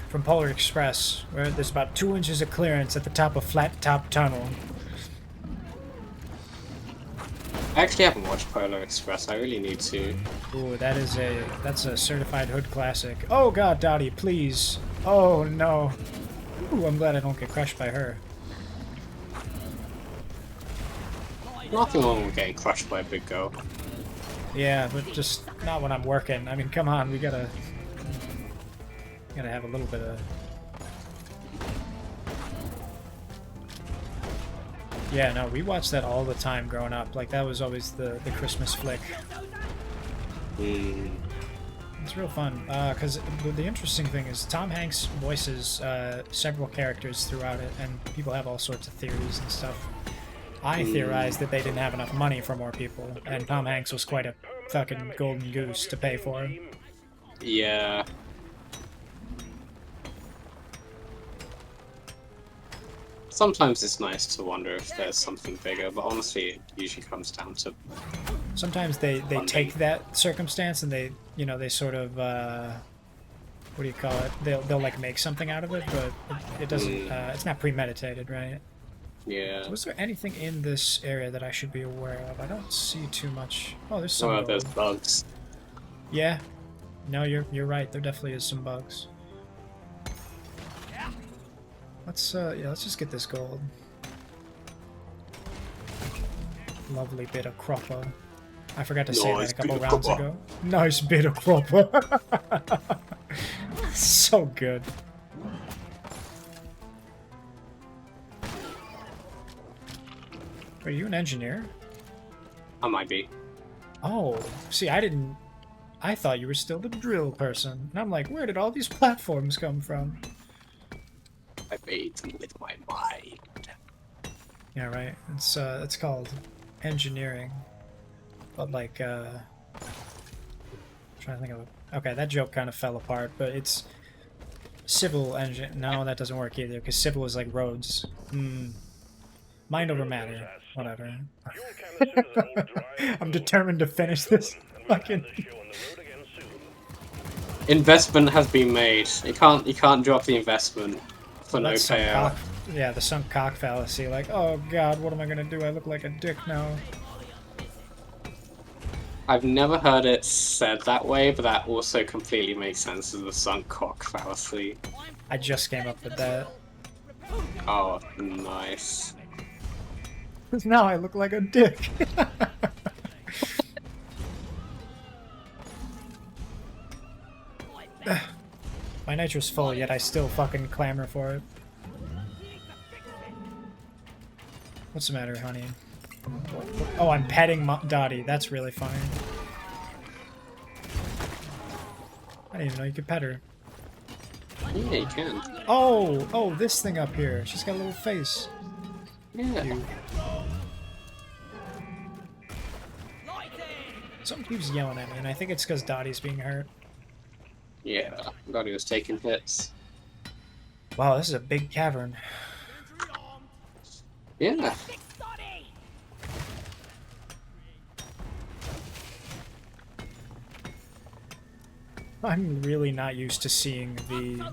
From Polar Express, where there's about 2 inches of clearance at the top of Flat Top Tunnel. I actually haven't watched Polar Express. I really need to. Ooh, that's a certified hood classic. Oh god, Dottie, please. Oh no. Ooh, I'm glad I don't get crushed by her. Nothing wrong with getting crushed by a big girl. Yeah, but just not when I'm working. I mean, come on, we gotta have a little bit of... Yeah, no, we watched that all the time growing up. Like, that was always the Christmas flick. It's real fun, because the interesting thing is Tom Hanks voices several characters throughout it, and people have all sorts of theories and stuff. I theorized that they didn't have enough money for more people, and Tom Hanks was quite a fucking golden goose to pay for it. Yeah. Sometimes it's nice to wonder if there's something bigger, but honestly, it usually comes down to... Sometimes they take that circumstance and they, you know, they sort of, what do you call it? They'll like make something out of it, but it doesn't, it's not premeditated, right? Yeah. Was there anything in this area that I should be aware of? I don't see too much. Oh, there's some. Well, there's bugs. Yeah. No, you're right. There definitely is some bugs. Let's just get this gold. Lovely bit of cropper. I forgot to say that a couple rounds ago. Nice bit of cropper. So good. Are you an engineer? I might be. Oh, see, I thought you were still the drill person. And I'm like, where did all these platforms come from? I made them with my mind. Yeah, right. It's called engineering. But like, trying to think of it. Okay, that joke kind of fell apart, but it's civil engine. No, that doesn't work either, because civil is like roads. Mind over matter. Whatever. I'm determined to finish this fucking... Investment has been made. You can't drop the investment for no payout. Yeah, the sunk cock fallacy. Like, oh god, what am I gonna do? I look like a dick now. I've never heard it said that way, but that also completely makes sense as the sunk cock fallacy. I just came up with that. Oh, nice. Because now I look like a dick. My nitro's full, yet I still fucking clamor for it. What's the matter, honey? Oh, I'm petting Dottie. That's really funny. I didn't even know you could pet her. Yeah, you can. Oh, this thing up here. She's got a little face. Yeah. Cute. Something keeps yelling at me, and I think it's because Dottie's being hurt. Yeah, Dottie was taking hits. Wow, this is a big cavern. Yeah. I'm really not used to seeing the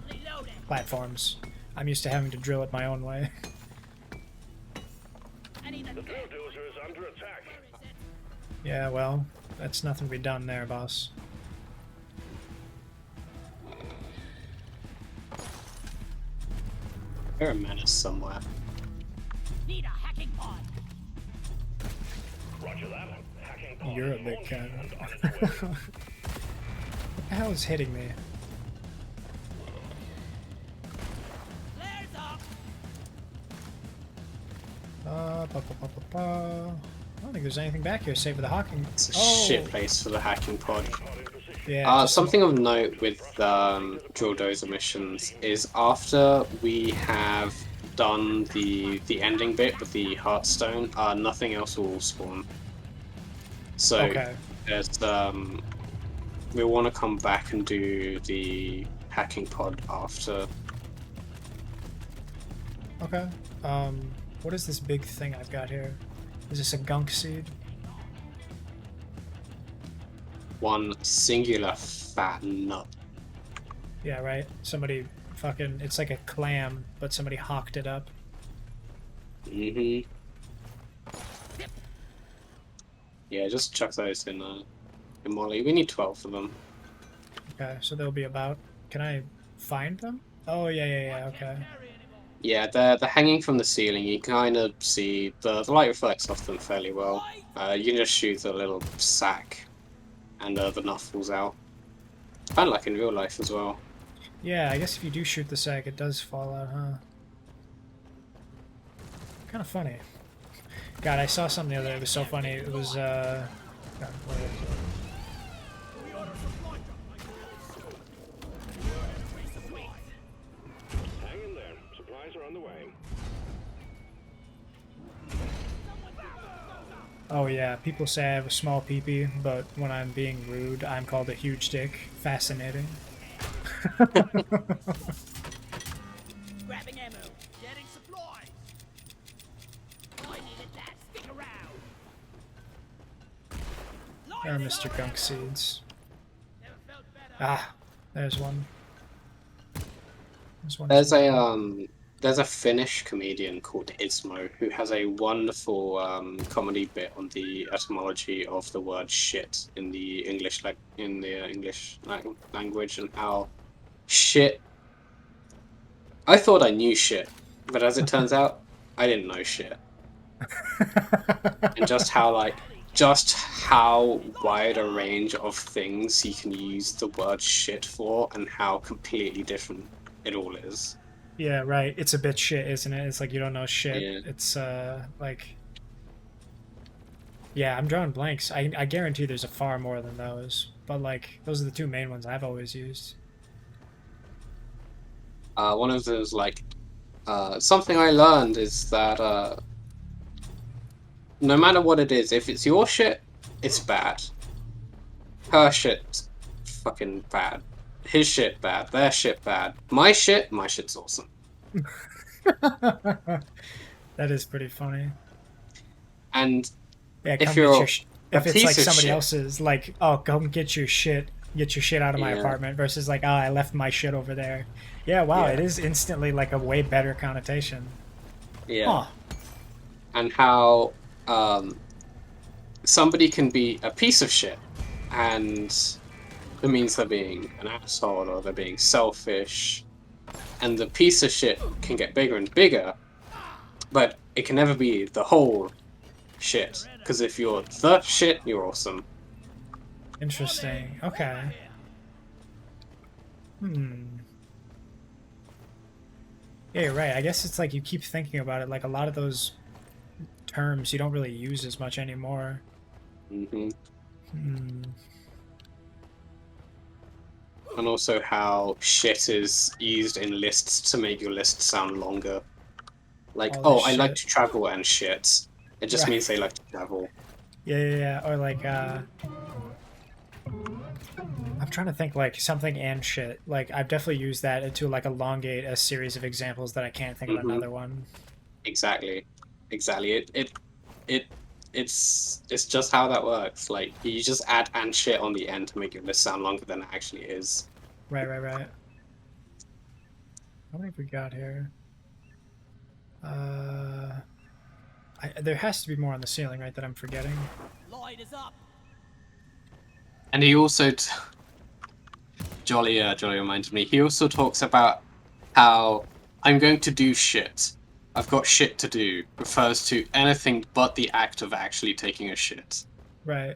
platforms. I'm used to having to drill it my own way. The drill dozer is under attack. Yeah, well, that's nothing to be done there, boss. There are menace somewhere. Need a hacking pod. Roger that. Hacking hacking pod You're a is big launching cannon. and on its way. What the hell is hitting me? Flares up. I don't think there's anything back here save for the hawking. It's a Oh, shit place for the hacking pod. Pod in position. yeah. Just Something of note with drill dozer missions is after we have done the ending bit with the heartstone, nothing else will spawn. So okay. there's we want to come back and do the hacking pod after. Okay. What is this big thing I've got here? Is this a gunk seed? One singular fat nut. Yeah, right. Somebody fucking. It's like a clam, but somebody hawked it up. Mm-hmm. Yeah, just chuck those in Molly. We need 12 of them. Okay, so they'll be about. Can I find them? Oh yeah. Okay. Yeah, they're hanging from the ceiling. You kind of see the light reflects off them fairly well. You can just shoot the little sack, and the nut falls out. Kind of like in real life as well. Yeah, I guess if you do shoot the sack, it does fall out, huh? Kind of funny. God, I saw something the other day. It was so funny. It was God, what was it? Hang in there. Supplies are on the way. Oh yeah, people say I have a small peepee, but when I'm being rude, I'm called a huge dick. Fascinating. Grabbing ammo. Getting supplies. I needed that. Stick around. There are Mr. Gunk Seeds. Never felt better. Ah, there's one. There's one. There's a Finnish comedian called Ismo who has a wonderful comedy bit on the etymology of the word shit in the English language and how shit. I thought I knew shit, but as it turns out, I didn't know shit. And just how wide a range of things you can use the word shit for, and how completely different it all is. Yeah, right. It's a bit shit, isn't it? It's like you don't know shit. Yeah. It's like. Yeah, I'm drawing blanks. I guarantee there's a far more than those. But like those are the two main ones I've always used. One of those something I learned is that no matter what it is, if it's your shit, it's bad. Her shit's fucking bad. His shit bad. Their shit bad. My shit's awesome. That is pretty funny. And Yeah, if come you're get your a if it's piece like of somebody shit, else's, like, oh, come get your shit out of my Yeah. apartment, versus like, oh, I left my shit over there. Yeah, wow, Yeah. it is instantly like a way better connotation. yeah, Huh. and how somebody can be a piece of shit, and it means they're being an asshole or they're being selfish, and the piece of shit can get bigger and bigger, but it can never be the whole shit, because if you're the shit, you're awesome. Interesting. Okay. Yeah, you're right. I guess it's like you keep thinking about it. Like a lot of those terms you don't really use as much anymore. Hmm. Hmm. And also how shit is used in lists to make your list sound longer. Like, All oh, this I like shit. to travel and shit. It just Right. means they like to travel. Yeah. Or like, I'm trying to think like something and shit. Like I've definitely used that to like elongate a series of examples that I can't think of Mhm. another one. Exactly. It's just how that works. Like, you just add and shit on the end to make your list sound longer than it actually is. Right. How many have we got here? There has to be more on the ceiling, right? That I'm forgetting. Light is up. And he also Jolly reminded me. He also talks about how I'm going to do shit. I've got shit to do. Refers to anything but the act of actually taking a shit. Right.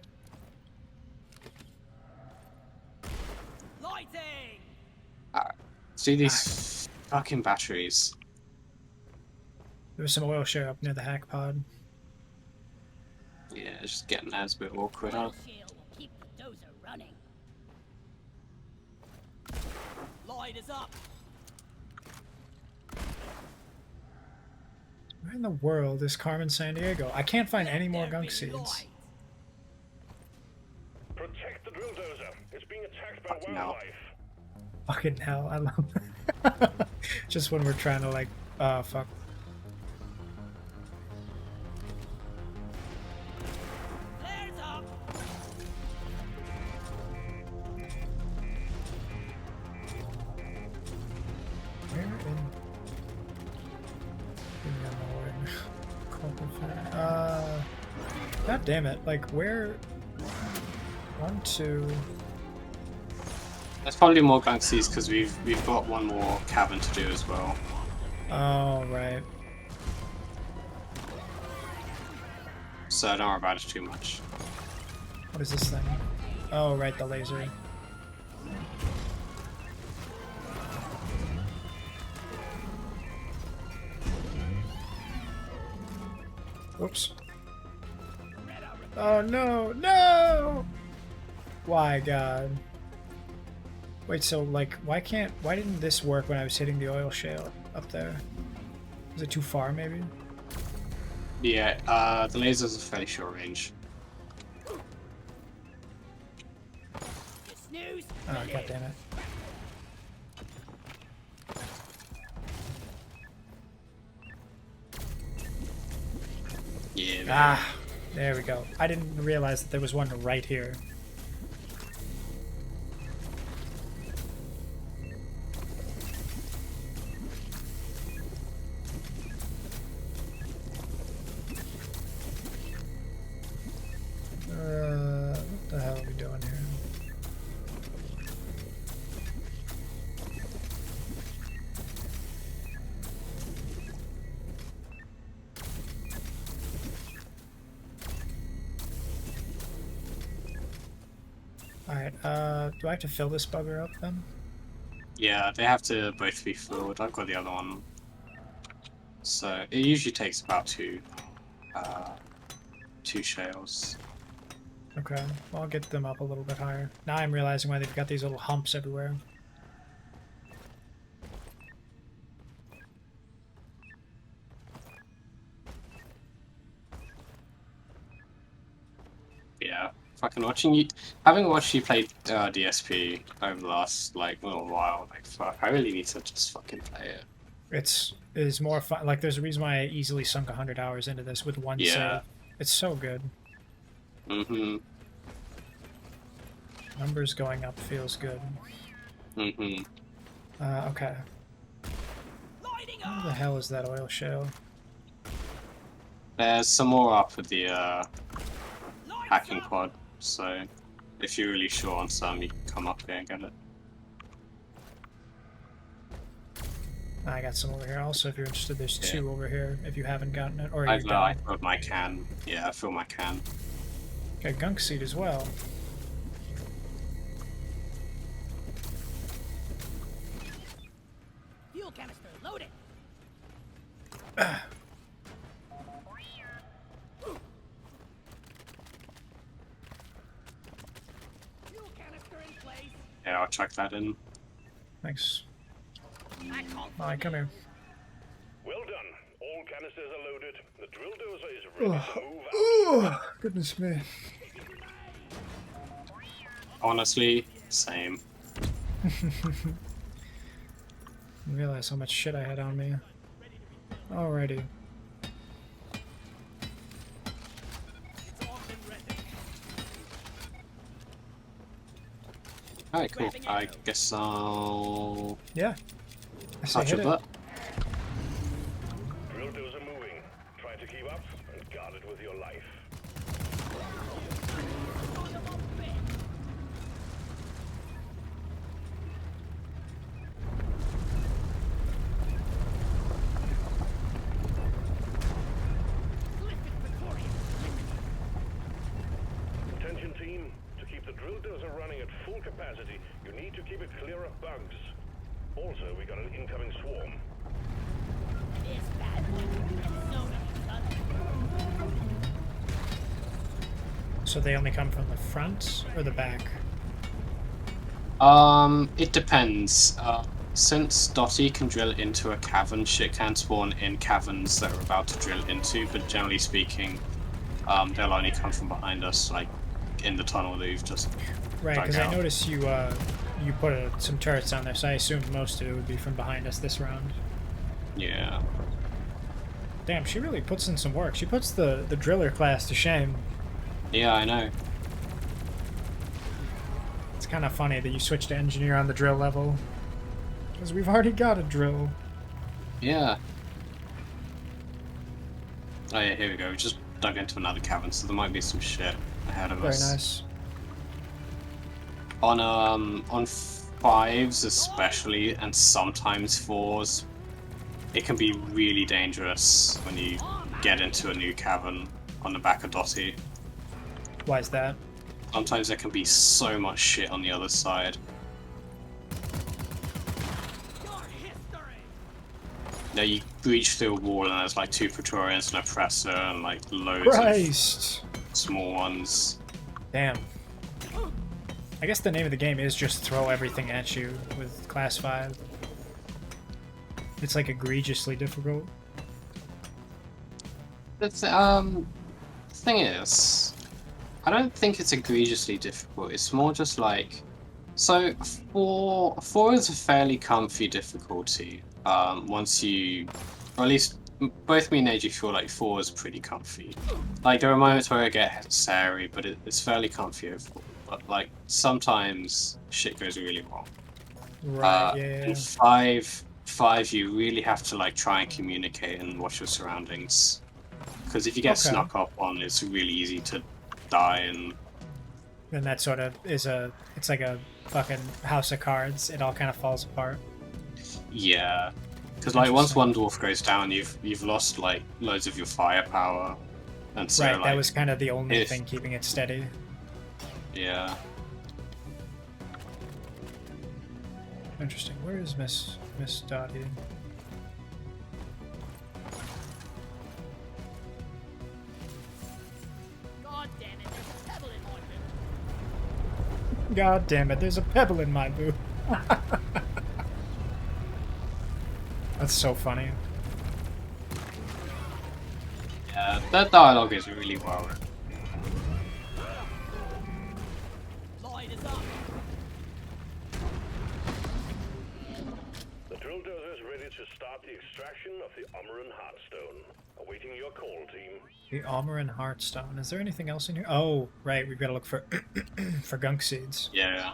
Lighting! See these fucking batteries. There was some oil share up near the hack pod. Yeah, it's just getting as a bit awkward, huh? Oil shield will keep the dozer running. Light is up. Where in the world is Carmen San Diego? I can't find any more There gunk be seeds. light. Protect the drill dozer. It's being attacked by Fucking hell. wildlife. Fucking hell, I love just when we're trying to like, fuck. Flares up. Where in? God damn it! Like where? 1, 2. There's probably more galaxies because we've got one more cabin to do as well. Oh right. So don't worry about it too much. What is this thing? Oh right, the laser. Oops. Oh no, no! Why, God? Wait, so like, why didn't this work when I was hitting the oil shale up there? Was it too far, maybe? Yeah, the lasers are fairly short range. You snooze. Oh, God damn it. Yeah, man. Ah, there we go. I didn't realize that there was one right here. What the hell are we doing here? Alright, do I have to fill this bugger up then? Yeah, they have to both be filled. I've got the other one. So it usually takes about two shales. Okay, well, I'll get them up a little bit higher. Now I'm realizing why they've got these little humps everywhere. Yeah, fucking watching you, having watched you play DSP over the last like little while, like fuck, I really need to just fucking play it. It is more fun. Like, there's a reason why I easily sunk 100 hours into this with one Yeah. save. It's so good. Mm-hmm. Numbers going up feels good. Mm-hmm. Okay. Lighting Where the up. hell is that oil shale? There's some more up with the Lights hacking up. quad, so if you're really sure on some, you can come up here and get it. I got some over here also if you're interested. There's Yeah. 2 over here if you haven't gotten it. Or you're I done. filled my can. Yeah, I filled my can. Got gunk seed as well. Fuel canister loaded. Fuel canister in place. Yeah, I'll chuck that in. Thanks. I call for Alright, come here. Well done. All canisters are loaded. The drill dozer is ready to move out. Oh, goodness me. Honestly, same. Didn't realize how much shit I had on me. Alrighty. Alright, cool. I guess I'll Yeah. I say touch hit a it. butt. Drill dozer moving. Try to keep up and guard it with your life. drill dozer running at full capacity. You need to keep it clear of bugs. Also, we got an incoming swarm. This bad one. So many sons. So they only come from the front or the back? It depends. Since Dotty can drill into a cavern, shit can spawn in caverns that are about to drill into, but generally speaking, they'll only come from behind us, like in the tunnel that we've just Right, dug because I out. noticed you put some turrets on there, so I assumed most of it would be from behind us this round. Yeah. Damn, she really puts in some work. She puts the driller class to shame. Yeah, I know. It's kind of funny that you switch to engineer on the drill level. Because we've already got a drill. Yeah. Oh yeah, here we go. We just dug into another cavern, so there might be some shit ahead of Very us. nice. On fives especially, and sometimes fours, it can be really dangerous when you get into a new cavern on the back of Dotty. Why is that? Sometimes there can be so much shit on the other side. Your history. Now you breach through a wall and there's like 2 Praetorians, an oppressor, and like loads Christ! of small ones. Damn. I guess the name of the game is just throw everything at you with class 5. It's like egregiously difficult. The thing is, I don't think it's egregiously difficult. It's more just like, so four is a fairly comfy difficulty. Once you, or at least both me and AJ feel like 4 is pretty comfy. Like there are moments where I get scary, but it's fairly comfy overall. But like sometimes shit goes really wrong. Right, In yeah. five, you really have to like try and communicate and watch your surroundings. Because if you get Okay. snuck up on, it's really easy to die. And And that sort of is it's like a fucking house of cards. It all kind of falls apart. yeah, because like once Interesting. one dwarf goes down, you've lost like loads of your firepower, and so Right, like that was kind of the only if- thing keeping it steady. yeah. Interesting. Where is Miss Dottie? God damn it, there's a pebble in my boot. God damn it, there's a pebble in my boot. That's so funny. Yeah, that dialogue is really well written. Light is up. The drill dozer is ready to start the extraction of the Omeran Heartstone. Awaiting your call, team. The Almarin Heartstone. Is there anything else in here? Oh, right, we've got to look for for gunk seeds. Yeah,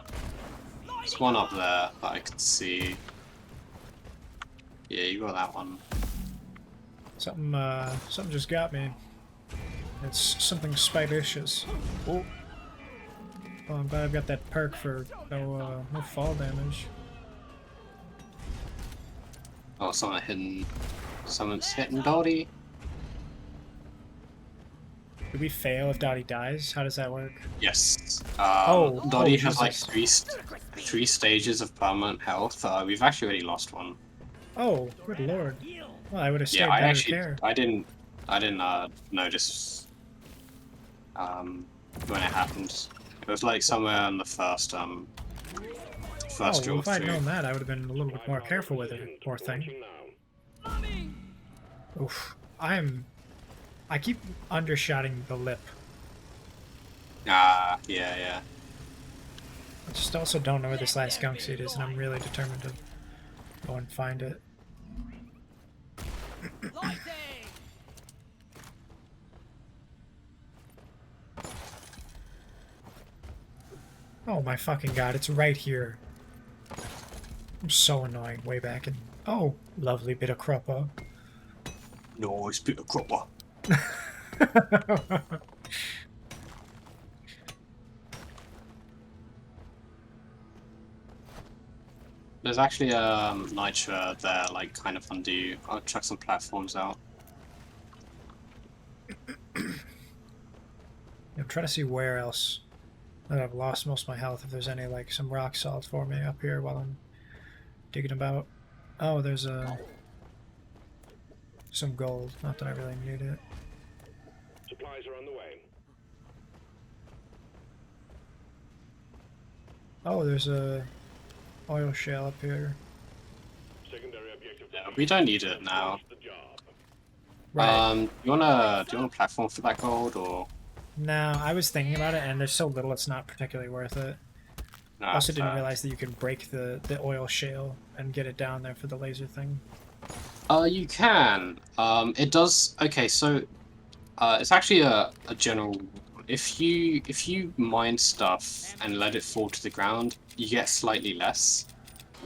there's one up there that I can see. Yeah, you got that one. Something just got me. It's something spidicious. Oh. Oh, I'm glad I've got that perk for no fall damage. Oh, someone's hitting Dotty. Do we fail if Dottie dies? How does that work? Yes. oh, Dotty has like Jesus. three stages of permanent health. We've actually already lost one. Oh, good lord. Well, I would have stayed Yeah, I better actually care. I didn't notice when it happened. It was like somewhere on the first Oh, first well, drill if I'd through. known that, I would have been a little bit more careful with it. Poor thing. Launching now. Oof. I keep undershotting the lip. Ah, yeah. I just also don't know where this last gunk seed is, and I'm really determined to go and find it. Lighting. Oh my fucking god, it's right here. I'm so annoying way back in... Oh, lovely bit of cruppa. Nice bit of cropper. There's actually a nitra there, like kind of undo you. I'll chuck some platforms out. I'm trying to see where else. I've lost most of my health. If there's any, like, some rock salt for me up here while I'm digging about. Oh, there's some gold. Not that I really need it. Supplies are on the way. Oh, there's a oil shale up here. Secondary objective. Yeah, we don't need it now. The job. Right. Do you want a platform for that gold or? No, I was thinking about it, and there's so little it's not particularly worth it. No, I also didn't fair. realize that you can break the oil shale and get it down there for the laser thing. You can. It does. Okay, so it's actually a general rule. If you mine stuff and let it fall to the ground, you get slightly less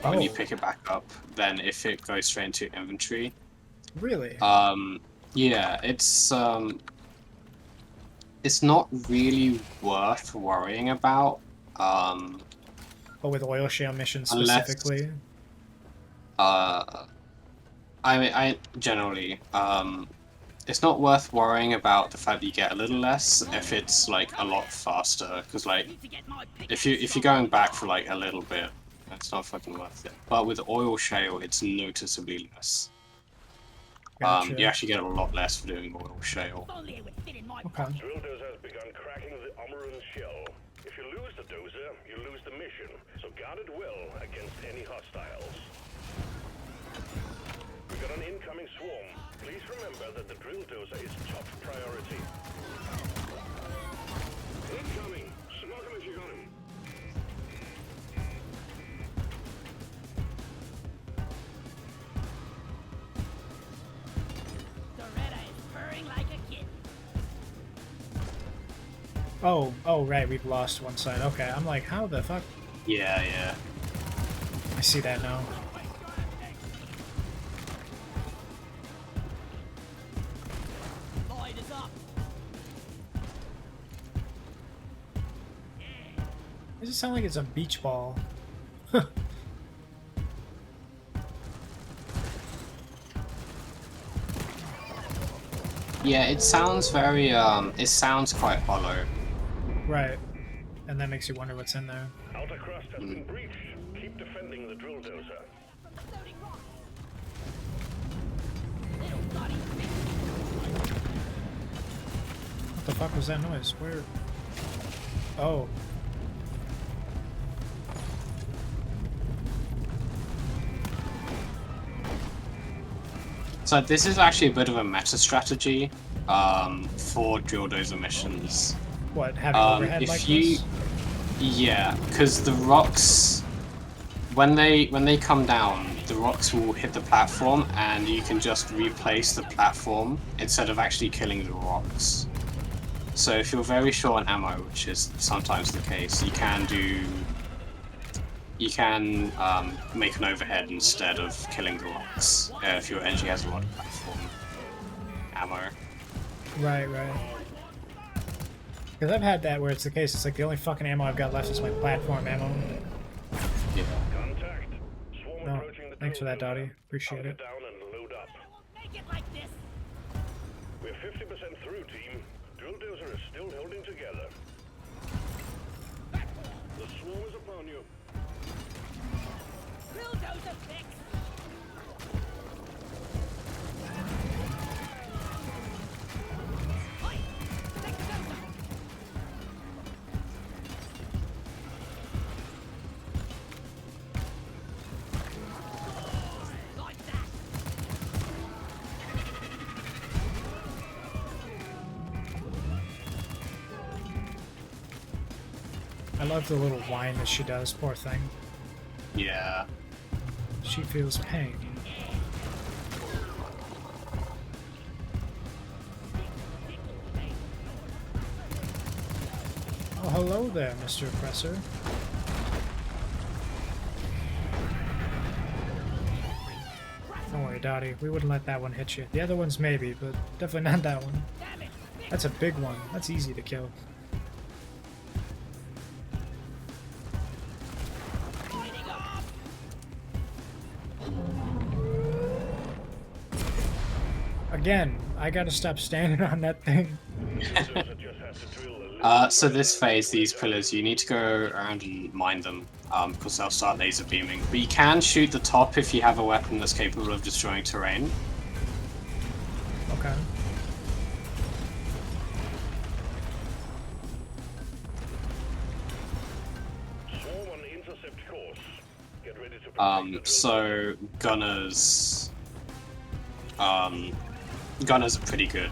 when you Oh. pick it back up than if it goes straight into inventory. Really? Yeah, it's not really worth worrying about. But with oil shale missions Unless- specifically? I generally, it's not worth worrying about the fact that you get a little less if it's like a lot faster. Because like, Need to get my if you're going back for like a little bit, it's not fucking worth it. But with oil shale, it's noticeably less. Gotcha. You actually get a lot less for doing oil shale. If only it would fit in my Okay. Drill dozer has begun cracking the Umaran shell. If you lose the dozer, you lose the mission. So guard it well against any hostiles. We've got an incoming swarm. Please remember that the drill dozer is top priority. Incoming! Smoke him if you got him. Doretta is purring like a kid. Oh, right, we've lost one side. Okay, I'm like, how the fuck? Yeah. I see that now. Light is up. Does it sound like it's a beach ball? Yeah, it sounds very, it sounds quite hollow. Right. And that makes you wonder what's in there. Outer crust has been breached. Keep defending the drill dozer. Loading rock. Little bloody bitch. What the fuck was that noise? Where? Oh. So this is actually a bit of a meta strategy for drill dozer missions. What, having overhead if like you, this? yeah, because the rocks, when they come down, the rocks will hit the platform, and you can just replace the platform instead of actually killing the rocks. So if you're very short on ammo, which is sometimes the case, you can make an overhead instead of killing the rocks if your energy has a lot of platform ammo. Right. Because I've had that where it's the case, it's like the only fucking ammo I've got left is my platform ammo. Yeah. Contact. Swarm No, approaching the thanks for drill that, Dottie. dozer. Appreciate Hunker it. down and load up. I won't make it like this. We're 50% through, team. Drill dozer is still holding together. The swarm is upon you. Drill dozer fix. Oi, fix dozer. Like that. I love the little whine that she does, poor thing. Yeah. She feels pain. Oh, hello there, Mr. Oppressor. Don't worry, Dottie. We wouldn't let that one hit you. The other ones maybe, but definitely not that one. Damn it. Fix. That's a big one. That's easy to kill. Lighting up. Again, I gotta stop standing on that thing. Drill dozer just has to drill a So this phase, these pillars, you need to go around and mine them, because they'll start laser beaming. But you can shoot the top if you have a weapon that's capable of destroying terrain. Okay. Swarm on intercept course. Get ready to protect the drill So gunners, gunners are pretty good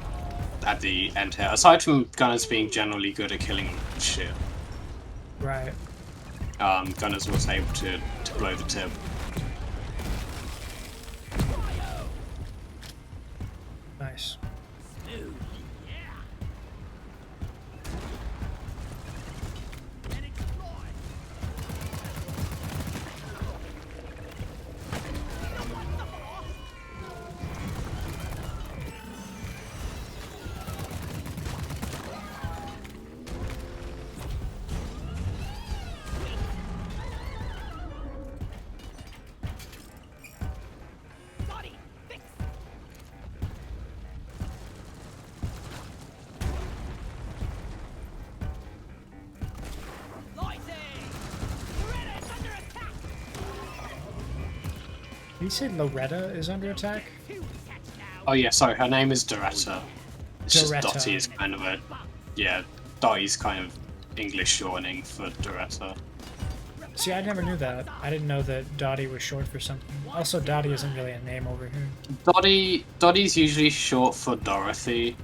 at the end here. Aside from gunners being generally good at killing shit, Right. gunners was able to blow the tip. Nice. Smooth. Yeah. And explode. You want the boss? Body fix. Lighting. Loretta's under attack. Did you say Loretta is under attack? Two attacks now. Oh yeah, sorry, her name is Doretta. It's just Doretta. Dottie is kind of a, yeah, Dottie's kind of English shortening for Doretta. See, I never knew that. I didn't know that Dottie was short for something. Also, Dottie isn't really a name over here. Dottie's usually short for Dorothy.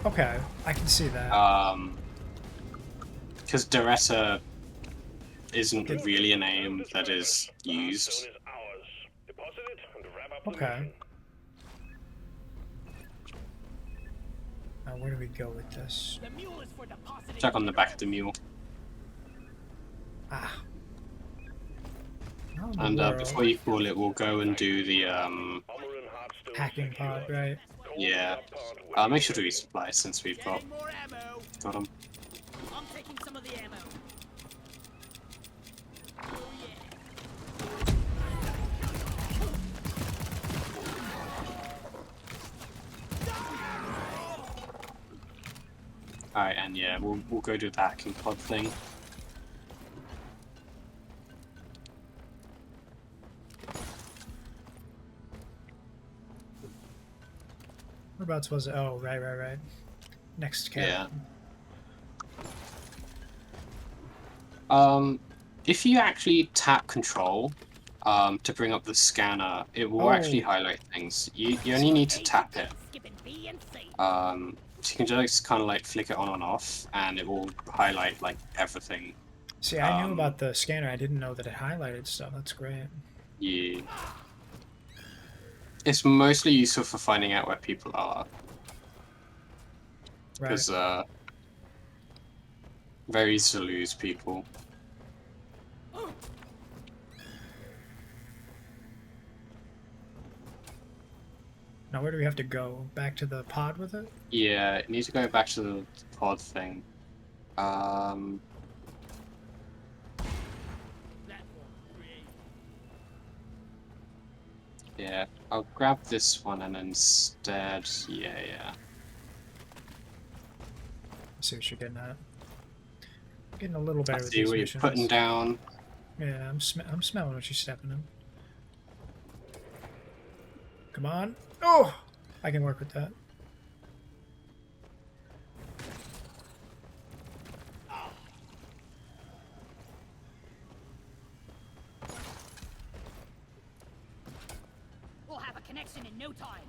Okay, I can see that. Because Doretta isn't really a name that is used. Hardstone is ours. Deposit it and wrap up the Okay. mission. Now, where do we go with this? The mule is for depositing. Check on the back of the mule. Ah. How in the And world? before you call it, we'll go and do the, Armor and Hardstone Hacking pod, secure. right? yeah. Cold pod Make sure to resupply since we've got Getting more ammo. them. I'm taking some of the ammo. Oh yeah. Alright, and yeah, we'll go do the hacking pod thing. Whereabouts was it? Oh, right. Next cat. Yeah. If you actually tap control to bring up the scanner, it will actually Oh. highlight things. You only need to tap it. Skipping B and C. So you can just kind of like flick it on and off, and it will highlight like everything. See, I knew about the scanner. I didn't know that it highlighted stuff. That's great. Yeah. It's mostly useful for finding out where people are, Right. because very easy to lose people. Now, where do we have to go? Back to the pod with it? Yeah, you need to go back to the pod thing. Platform 3. Yeah, I'll grab this one and instead, yeah. I see what you're getting at. Getting a little I better with see these what you're missions. putting down. Yeah, I'm smelling what you're stepping in. Come on. Oh! I can work with that. We'll have a connection in no time.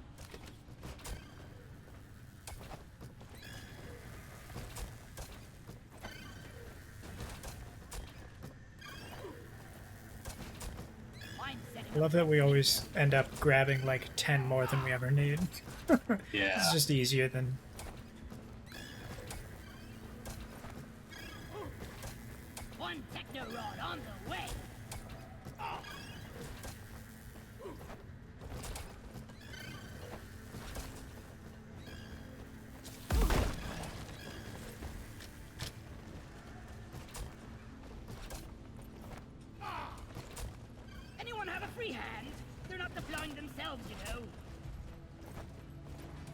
I'm setting I love that we always end up grabbing like 10 more than we ever need. Yeah. It's just easier than... one techno rod on the way. Anyone have a free hand? They're not deploying themselves, you know.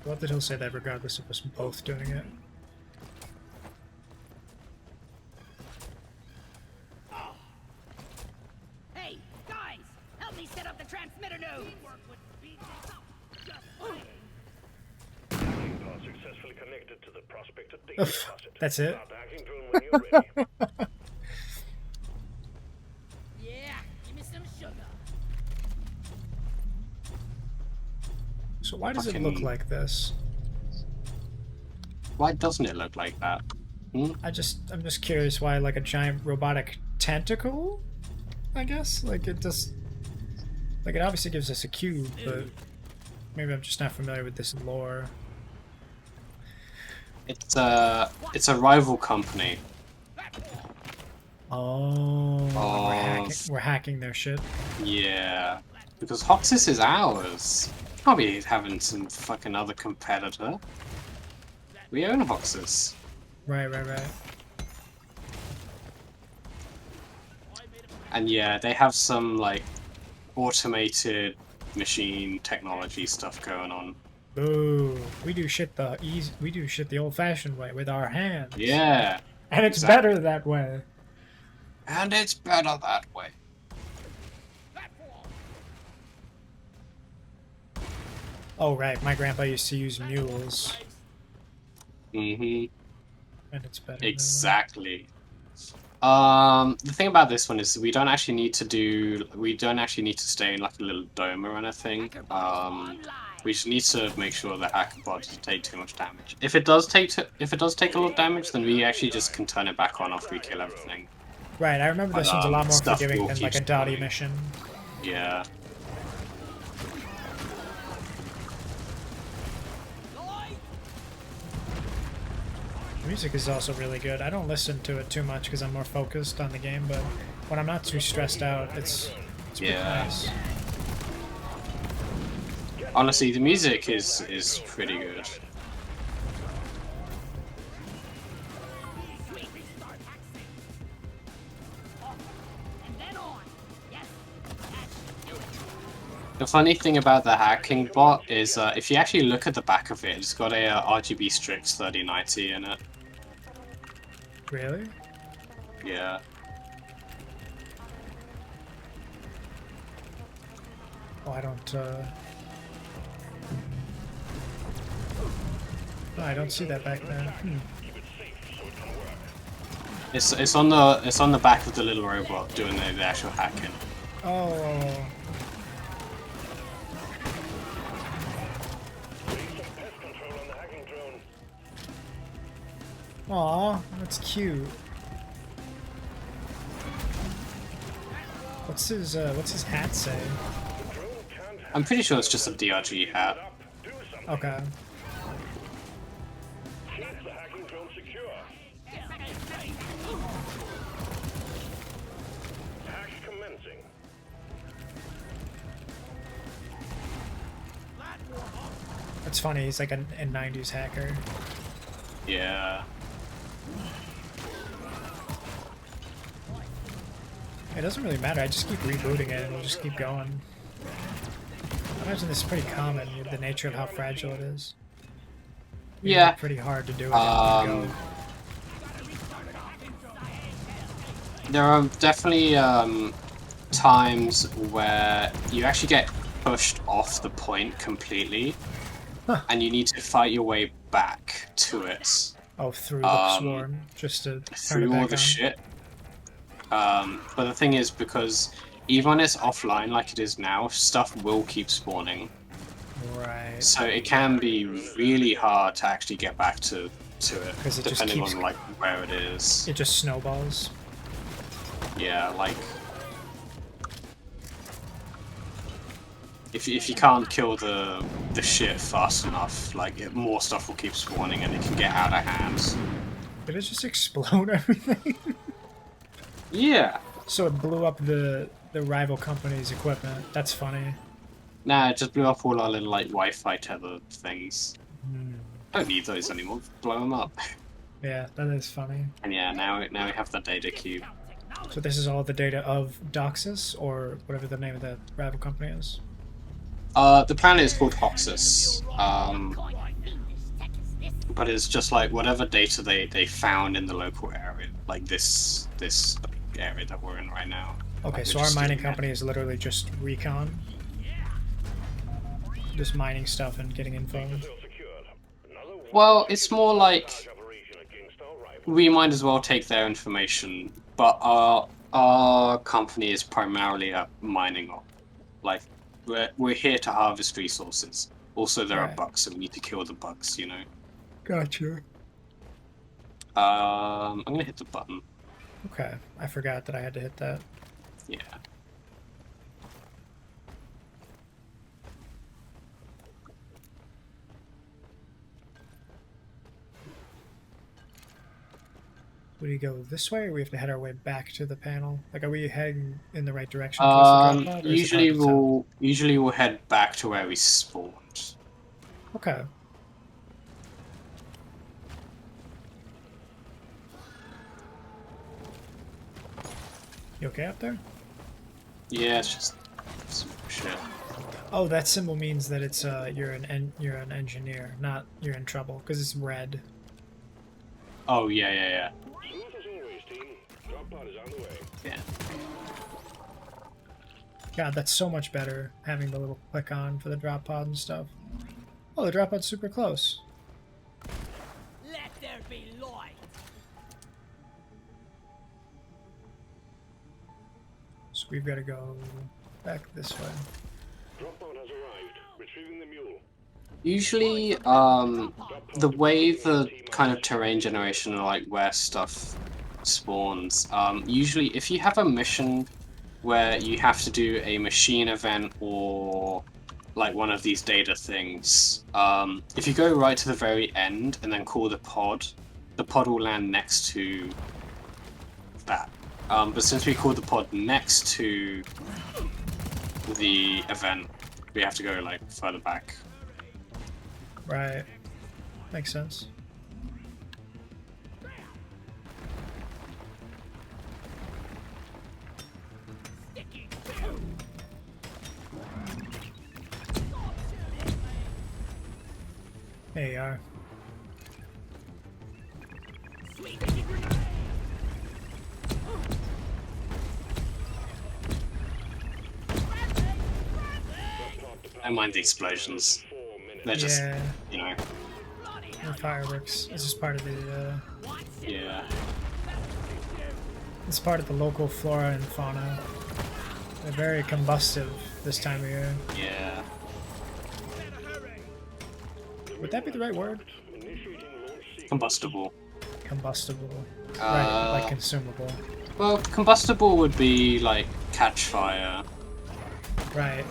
I love that he'll say that regardless of us both doing it. connected to the Prospector data deposit. That's it? Start the hacking drone when you're ready. Yeah, give me some sugar. So why does it look Fucking- like this? Why doesn't it look like that? Hmm? I'm just curious why, like, a giant robotic tentacle, I guess? Like, it just... Like, it obviously gives us a cube, but maybe I'm just not familiar with this lore. It's a rival company. Oh, Oh. we're hacking their shit. Yeah, because Hoxus is ours. Can't be having some fucking other competitor. We own Hoxus. Right. And yeah, they have some like automated machine technology stuff going on. Boo. We do shit the old-fashioned way with our hands. Yeah, And it's exactly. better that way. and it's better that way. Oh, right. My grandpa used to use mules, Mm-hmm. and it's better. that way. Exactly. The thing about this one is we don't actually need to stay in like a little dome or anything. We just need to make sure the hacker bot doesn't take too much damage. If it does take a lot of damage, then we actually just can turn it back on after we kill everything. Right, I remember this one's a lot more stuff forgiving will than keep like a Dottie spawning. mission. Yeah. The music is also really good. I don't listen to it too much because I'm more focused on the game, but when I'm not too stressed out, it's pretty Yeah. nice. Honestly, the music is pretty good. And then on. Yes, The funny thing about the hacking bot is if you actually look at the back of it, it's got a RGB Strix 3090 in it. Really? Yeah. Oh, I don't. Oh, I don't see that back there. It's on the back of the little robot doing the actual hacking. Oh. Need some pest control on the hacking drone. Aw, that's cute. What's his hat say? The drone can't hack I'm pretty sure it's just a DRG hat. up. Do something. Okay. Keep the hacking drone secure. Hack commencing. That's funny, he's like a 90s hacker. Yeah. It doesn't really matter, I just keep rebooting it and we'll just keep going. I imagine this is pretty common with the nature of how fragile it is. It'd be Yeah. pretty hard to do it in one go. There are definitely times where you actually get pushed off the point completely, Huh. and you need to fight your way back to it Oh, through the swarm, just to turn it through back all the on. shit. But the thing is, because even when it's offline like it is now, stuff will keep spawning. Right. So it can be really hard to actually get back to it, 'Cause it just depending keeps- on like where it is. It just snowballs. Yeah, like if you can't kill the shit fast enough, like more stuff will keep spawning and it can get out of hand. Did it just explode everything? Yeah. So it blew up the rival company's equipment. That's funny. Nah, it just blew up all our little like Wi-Fi tether things. Hmm. Don't need those anymore. Blow them up. Yeah, that is funny. And yeah, now we have the data cube. So this is all the data of Doxus, or whatever the name of the rival company is? The planet is called Hoxus. But it's just like whatever data they found in the local area, like this area that we're in right now. Okay, Like, so we're our just mining doing it. company is literally just recon. Just mining stuff and getting info. Still secured. Another Well, it's more like Operation against our rivals. we might as well take their information, but our company is primarily a mining op. Like we're here to harvest resources. Also, there are Right. bugs, so we need to kill the bugs. You know. Gotcha. I'm gonna hit the button. Okay, I forgot that I had to hit that. Yeah. Would we go this way, or we have to head our way back to the panel? Like, are we heading in the right direction towards the drop pod, or is it hard to tell? Usually we'll head back to where we spawned. Okay. You okay up there? Yeah, it's just some shit. Oh, that symbol means that it's you're an engineer, not you're in trouble, because it's red. Oh yeah. Smooth as always, team. Drop pod is on the way. Yeah. God, that's so much better having the little click on for the drop pod and stuff. Oh, the drop pod's super close. Let there be light. So we've got to go back this way. Drop pod has arrived. Retrieving the mule. Usually, the way the kind of terrain generation or like where stuff spawns, usually if you have a mission where you have to do a machine event or like one of these data things, if you go right to the very end and then call the pod will land next to that. But since we called the pod next to the event, we have to go like further back. Right. Makes sense. Sticky. There you are. Sweet grenade. I mind the explosions. 4 minutes. They're just, Yeah, you know, the fireworks. This is part of the. yeah. It's part of the local flora and fauna. They're very combustive this time of year. Yeah. Would that be the right word? Initiating launch sequence. Combustible. Combustible. Right, like Uh, consumable. well, combustible would be like catch fire. Right.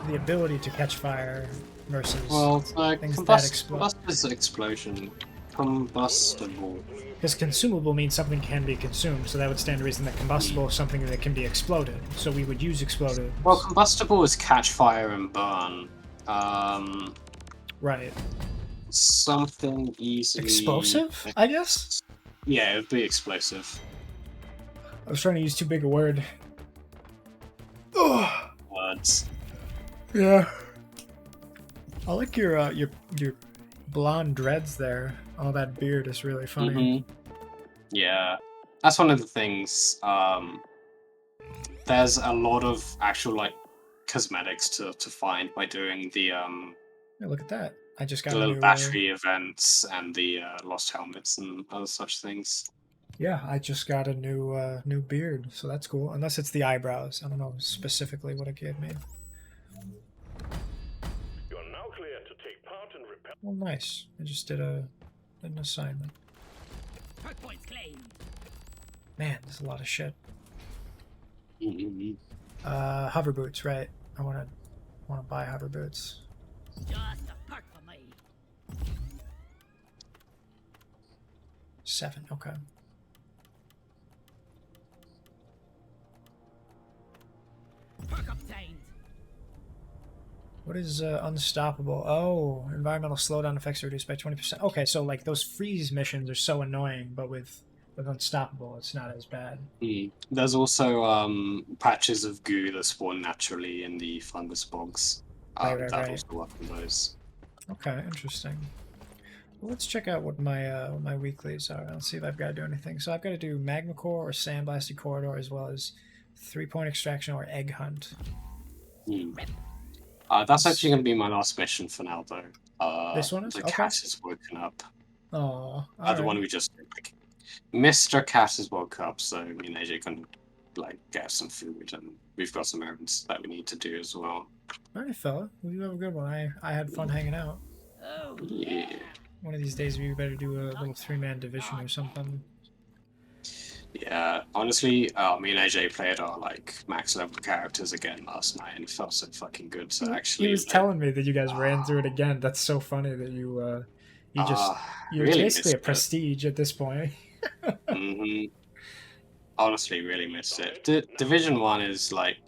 The ability to catch fire versus Well, things that explode. combustible is an explosion. Combustible. Because consumable means something can be consumed, so that would stand to reason that combustible is something that can be exploded. So we would use explosives. Well, combustible is catch fire and burn. Right. Something easily Explosive, I guess? Yeah, it would be explosive. I was trying to use too big a word. Ugh. Words. Yeah. I like your blonde dreads there. Oh, that beard is really funny. Yeah, that's one of the things. There's a lot of actual like cosmetics to find by doing the Hey, look at that. I just got the a little new battery events and the lost helmets and other such things. yeah, I just got a new beard, so that's cool. Unless it's the eyebrows. I don't know specifically what it gave me. You are now clear to take part in repel. Well, nice. I just did an assignment. Perk points claimed. Man, there's a lot of shit. Mhm. Hover boots, right? I wanna buy hover boots. Just a perk for me. 7, okay. Perk obtained. What is unstoppable? Oh, environmental slowdown effects are reduced by 20%. Okay, so like those freeze missions are so annoying, but with unstoppable, it's not as bad. There's also patches of goo that spawn naturally in the fungus bogs. Right. That also work on those. Okay, interesting. Well, let's check out what my weeklies are. Let's see if I've got to do anything. So I've got to do magma core or sandblasted corridor, as well as 3-point extraction or egg hunt. That's actually going to be my last mission for now, though. This one is? The Okay. cat has woken up. Oh, The alright. one we just did. Like, Mr. Cat has woke up, so me and AJ can like get some food, and we've got some errands that we need to do as well. Alright, fella. Well, you have a good one. I had fun hanging out. Oh, Yeah. One of these days we better do a little 3-man division or something. Yeah, honestly, me and AJ played our like max level characters again last night, and it felt so fucking good to He actually was like, telling me that you guys ran through it again. That's so funny that you just it's really basically a missed it. prestige at this point. Hmm. Honestly, really missed it. Division One is like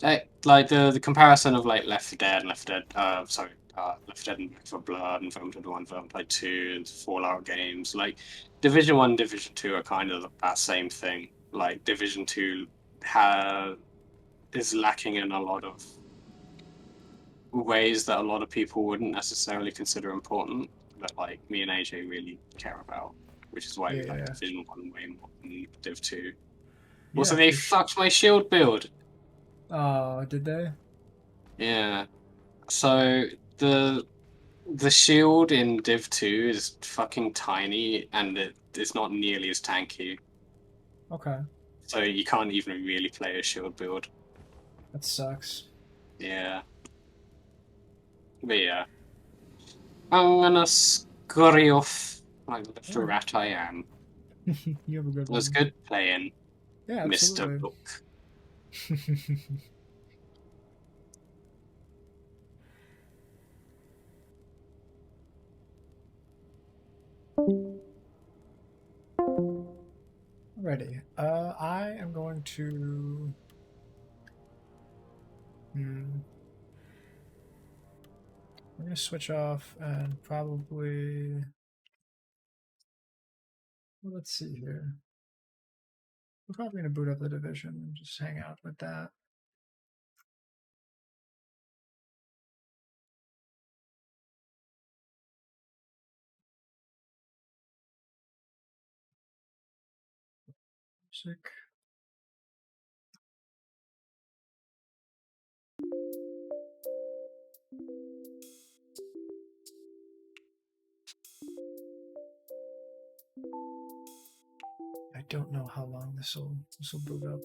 the comparison of like Left 4 Dead and Left 4 Dead and Back 4 Blood and Vermintide 1, Vermintide 2, and Fallout games. Like Division 1, Division 2 are kind of that same thing. Like Division 2 is lacking in a lot of ways that a lot of people wouldn't necessarily consider important, that like me and AJ really care about, which is why we like Yeah. Division 1 way more than Div 2. Also, Yeah, they for sure. fucked my shield build. Oh, did they? Yeah. So the shield in Div 2 is fucking tiny, and it's not nearly as tanky. Okay. So you can't even really play a shield build. That sucks. Yeah. But yeah. I'm gonna scurry off like the little Alright. rat I am. You have a good It was one. good playing, Yeah, Mr. absolutely. Book. Alrighty. I am going to. I'm gonna switch off and probably. Well, let's see here. We're probably gonna boot up the division and just hang out with that. Sick. I don't know how long this will boot up.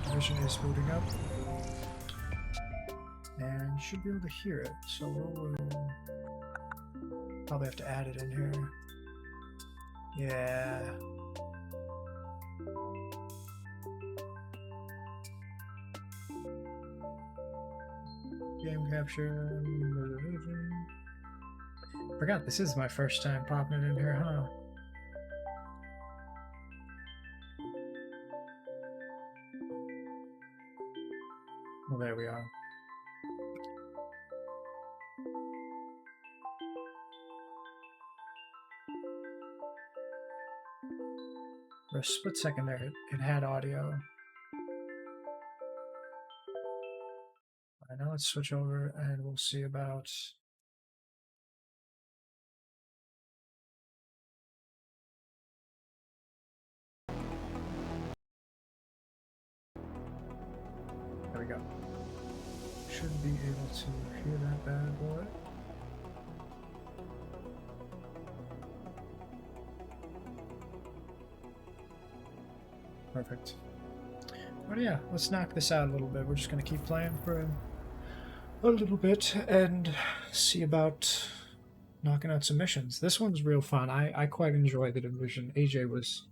Division is booting up. And you should be able to hear it, so we'll probably have to add it in here. Yeah. Game capture. Forgot this is my first time popping it in here, huh? Well, there we are. For a split second there, it had audio. Alright, now let's switch over and we'll see about. There we go. Should be able to hear that bad boy. Perfect. But yeah, let's knock this out a little bit. We're just gonna keep playing for a little bit and see about knocking out some missions. This one's real fun. I quite enjoy the Division. AJ was,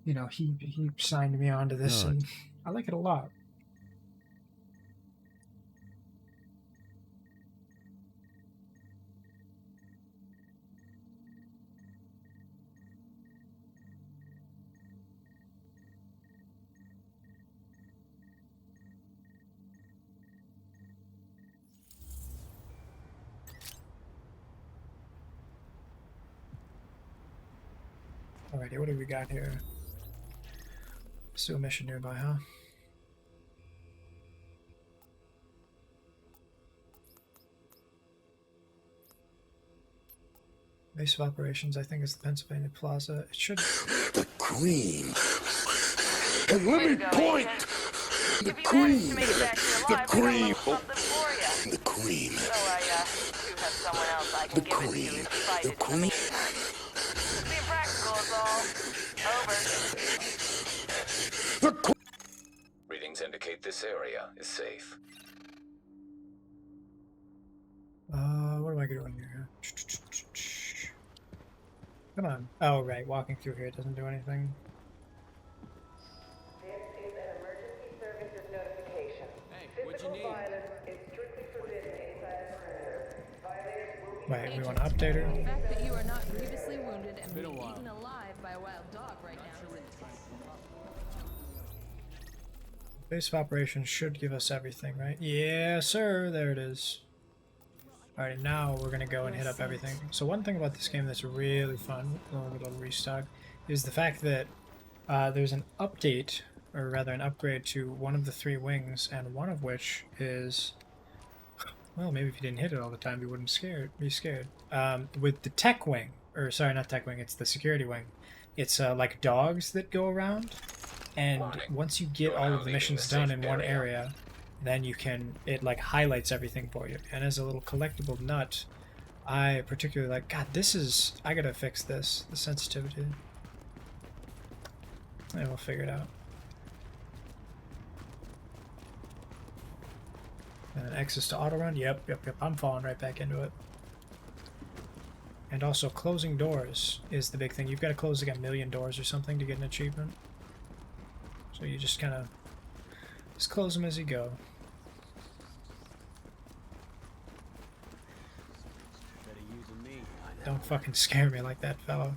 you know, he signed me onto this, and I like it a lot. Alrighty, what do we got here? Still a mission nearby, huh? Base of operations, I think it's the Pennsylvania Plaza. It should. The cream. And let me point. The cream. The cream. The cream. So I do have someone else I can The give it to cream. if you fight The it in the cream. meantime. Being practical is all. Over. The cream. Readings indicate this area is safe. What am I doing here? Come on. Oh, right. Walking through here doesn't do anything. This is an emergency services notification. Hey, what'd you need? Violence is strictly forbidden inside the perimeter. Violators will be Wait, we want to update her? The fact that you are not grievously wounded and been a being while. eaten alive by a wild dog right now is Base of operations should give us everything, right? Yeah, sir. There it is. Alright, now we're going to go and hit up everything. So one thing about this game that's really fun, a little restock, is the fact that there's an update, or rather an upgrade to one of the 3 wings, and one of which is, well, maybe if you didn't hit it all the time, you wouldn't be scared. With the tech wing, or sorry, not tech wing, it's the security wing. It's like dogs that go around, and once you get all of the missions done in one area, then you can, it like highlights everything for you. And as a little collectible nut, I particularly like, God, this is, I gotta fix this, the sensitivity. And we'll figure it out. And then X is to auto run. Yep. I'm falling right back into it. And also closing doors is the big thing. You've got to close like 1,000,000 doors or something to get an achievement. So you just kind of just close them as you go. Better using me. Don't fucking scare me like that, fellow.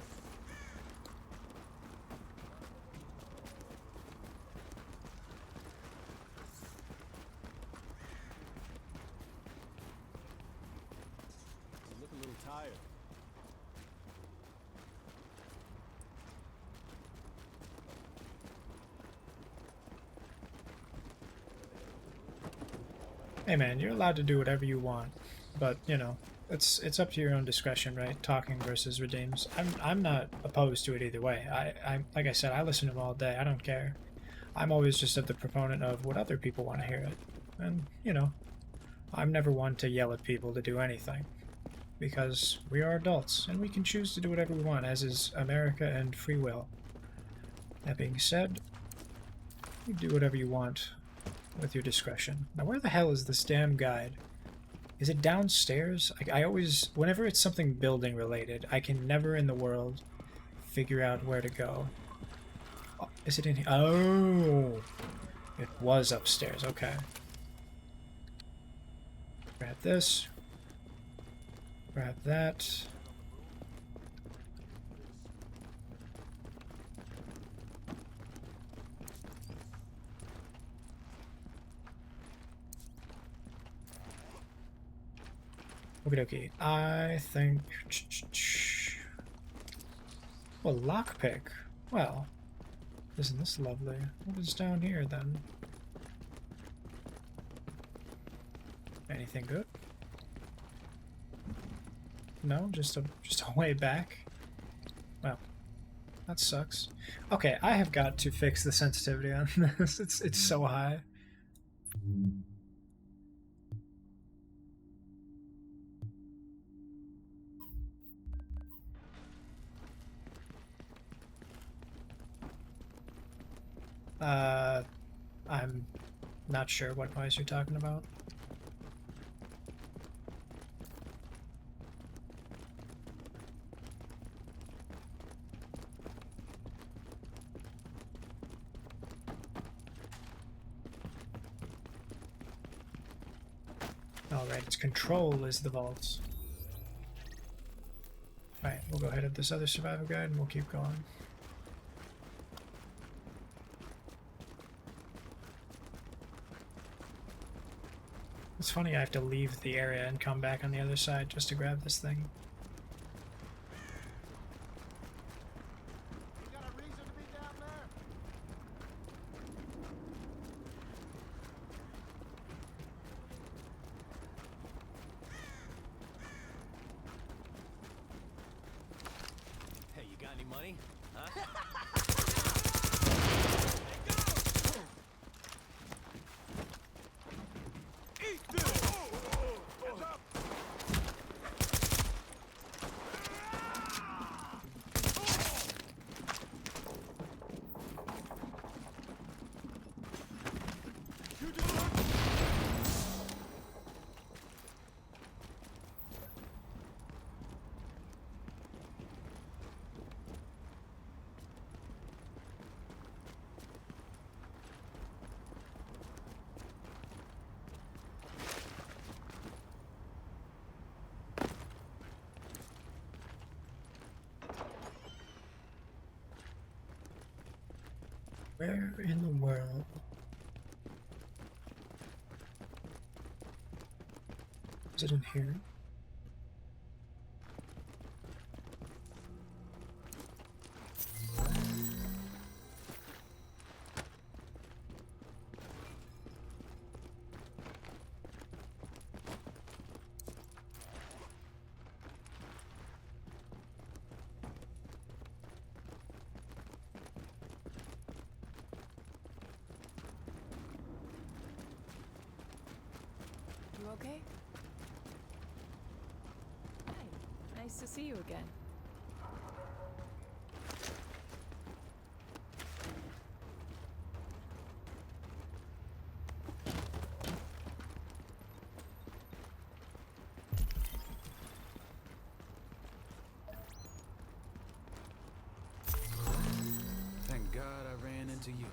You look a little tired. Hey man, you're allowed to do whatever you want, but you know, it's up to your own discretion, right? Talking versus redeems. I'm not opposed to it either way. I like I said, I listen to them all day. I don't care. I'm always just of the proponent of what other people want to hear it, and you know, I'm never one to yell at people to do anything, because we are adults and we can choose to do whatever we want, as is America and free will. That being said, you do whatever you want with your discretion. Now, where the hell is this damn guide? Is it downstairs? I always, whenever it's something building related, I can never in the world figure out where to go. Oh, is it in here? Oh, it was upstairs. Okay. Grab this. Grab that. Okie dokie. I think. Well, lockpick. Well, isn't this lovely? What is down here then? Anything good? No, just a way back. Well, that sucks. Okay, I have got to fix the sensitivity on this. It's so high. I'm not sure what noise you're talking about. Alright, its control is the vaults. Alright, we'll go ahead at this other survival guide and we'll keep going. It's funny I have to leave the area and come back on the other side just to grab this thing. You got a reason to be down there? Hey, you got any money? Huh? Where in the world? Is it in here? You okay? Hi. Nice to see you again. Thank God I ran into you.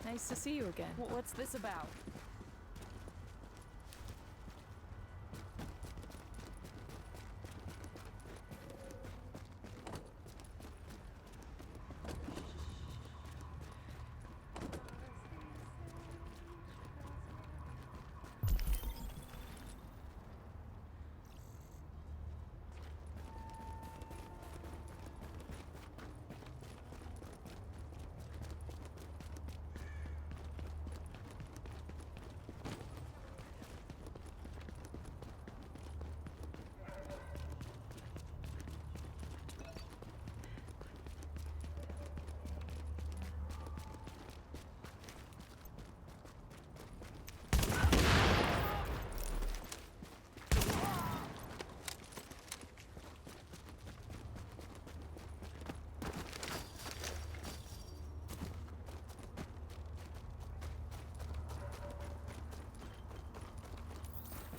Nice to see you again. What's this about?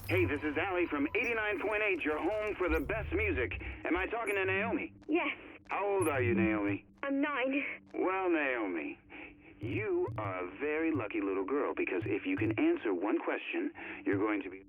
Hey, this is Allie from 89.8, your home for the best music. Am I talking to Naomi? Yes. How old are you, Naomi? I'm 9. Well, Naomi, you are a very lucky little girl because if you can answer one question, you're going to be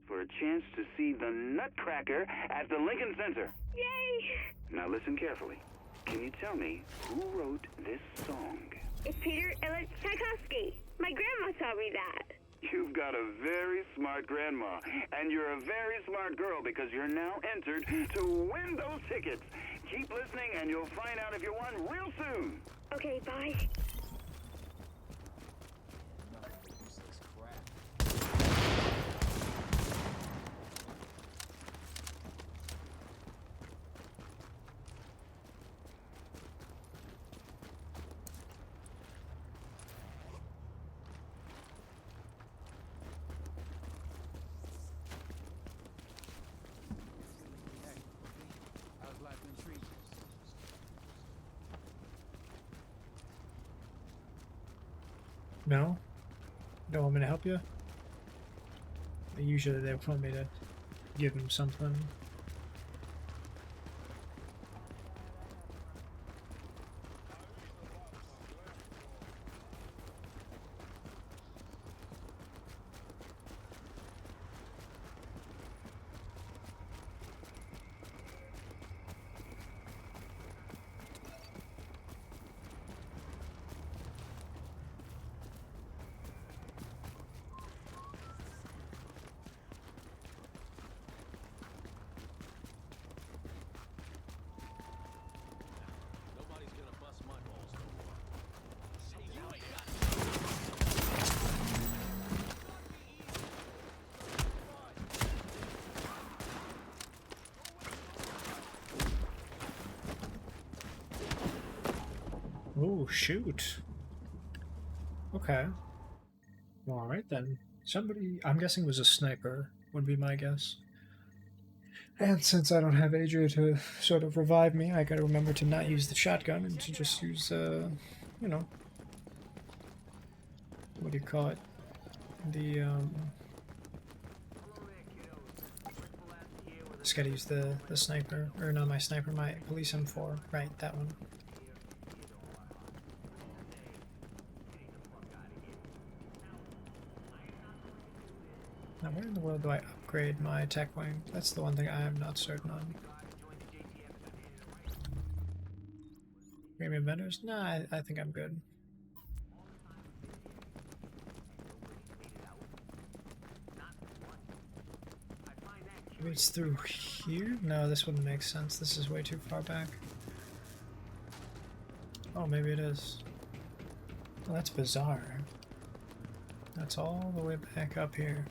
for a chance to see the Nutcracker at the Lincoln Center. Yay! Now listen carefully. Can you tell me who wrote this song? It's Peter Ilyich Tchaikovsky. My grandma taught me that. You've got a very smart grandma, and you're a very smart girl because you're now entered to win those tickets. Keep listening and you'll find out if you won real soon. Okay, bye. How's life been treating you? No? Don't want me to help you? Usually they want me to give them something. Nobody's gonna bust my balls no more. Hey, you ain't got Oh, shoot. Okay. Alright then. Somebody, I'm guessing it was a sniper, would be my guess. And since I don't have Adria to sort of revive me, I gotta remember to not use the shotgun and to just use, you know, what do you call it? The, just gotta use the sniper, or not my sniper, my police M4, right, that one. Now where in the world do I upgrade my tech wing? That's the one thing I am not certain on. Premium vendors? Nah, I think I'm good. Maybe it's through here? No, this wouldn't make sense. This is way too far back. Oh, maybe it is. Well, that's bizarre. That's all the way back up here.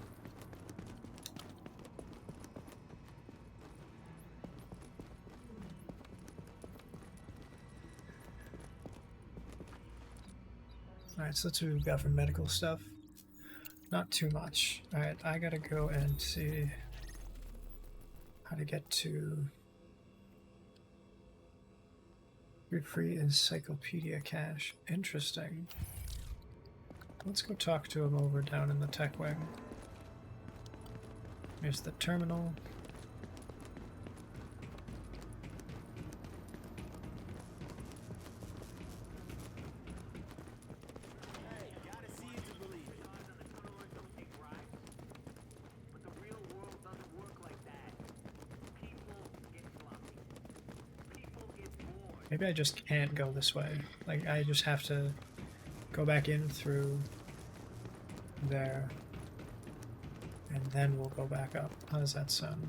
Alright, so that's what we've got for medical stuff. Not too much. Alright, I gotta go and see how to get to free encyclopedia cache. Interesting. Let's go talk to him over down in the tech wing. Here's the terminal. Maybe I just can't go this way. Like, I just have to go back in through there. And then we'll go back up. How does that sound?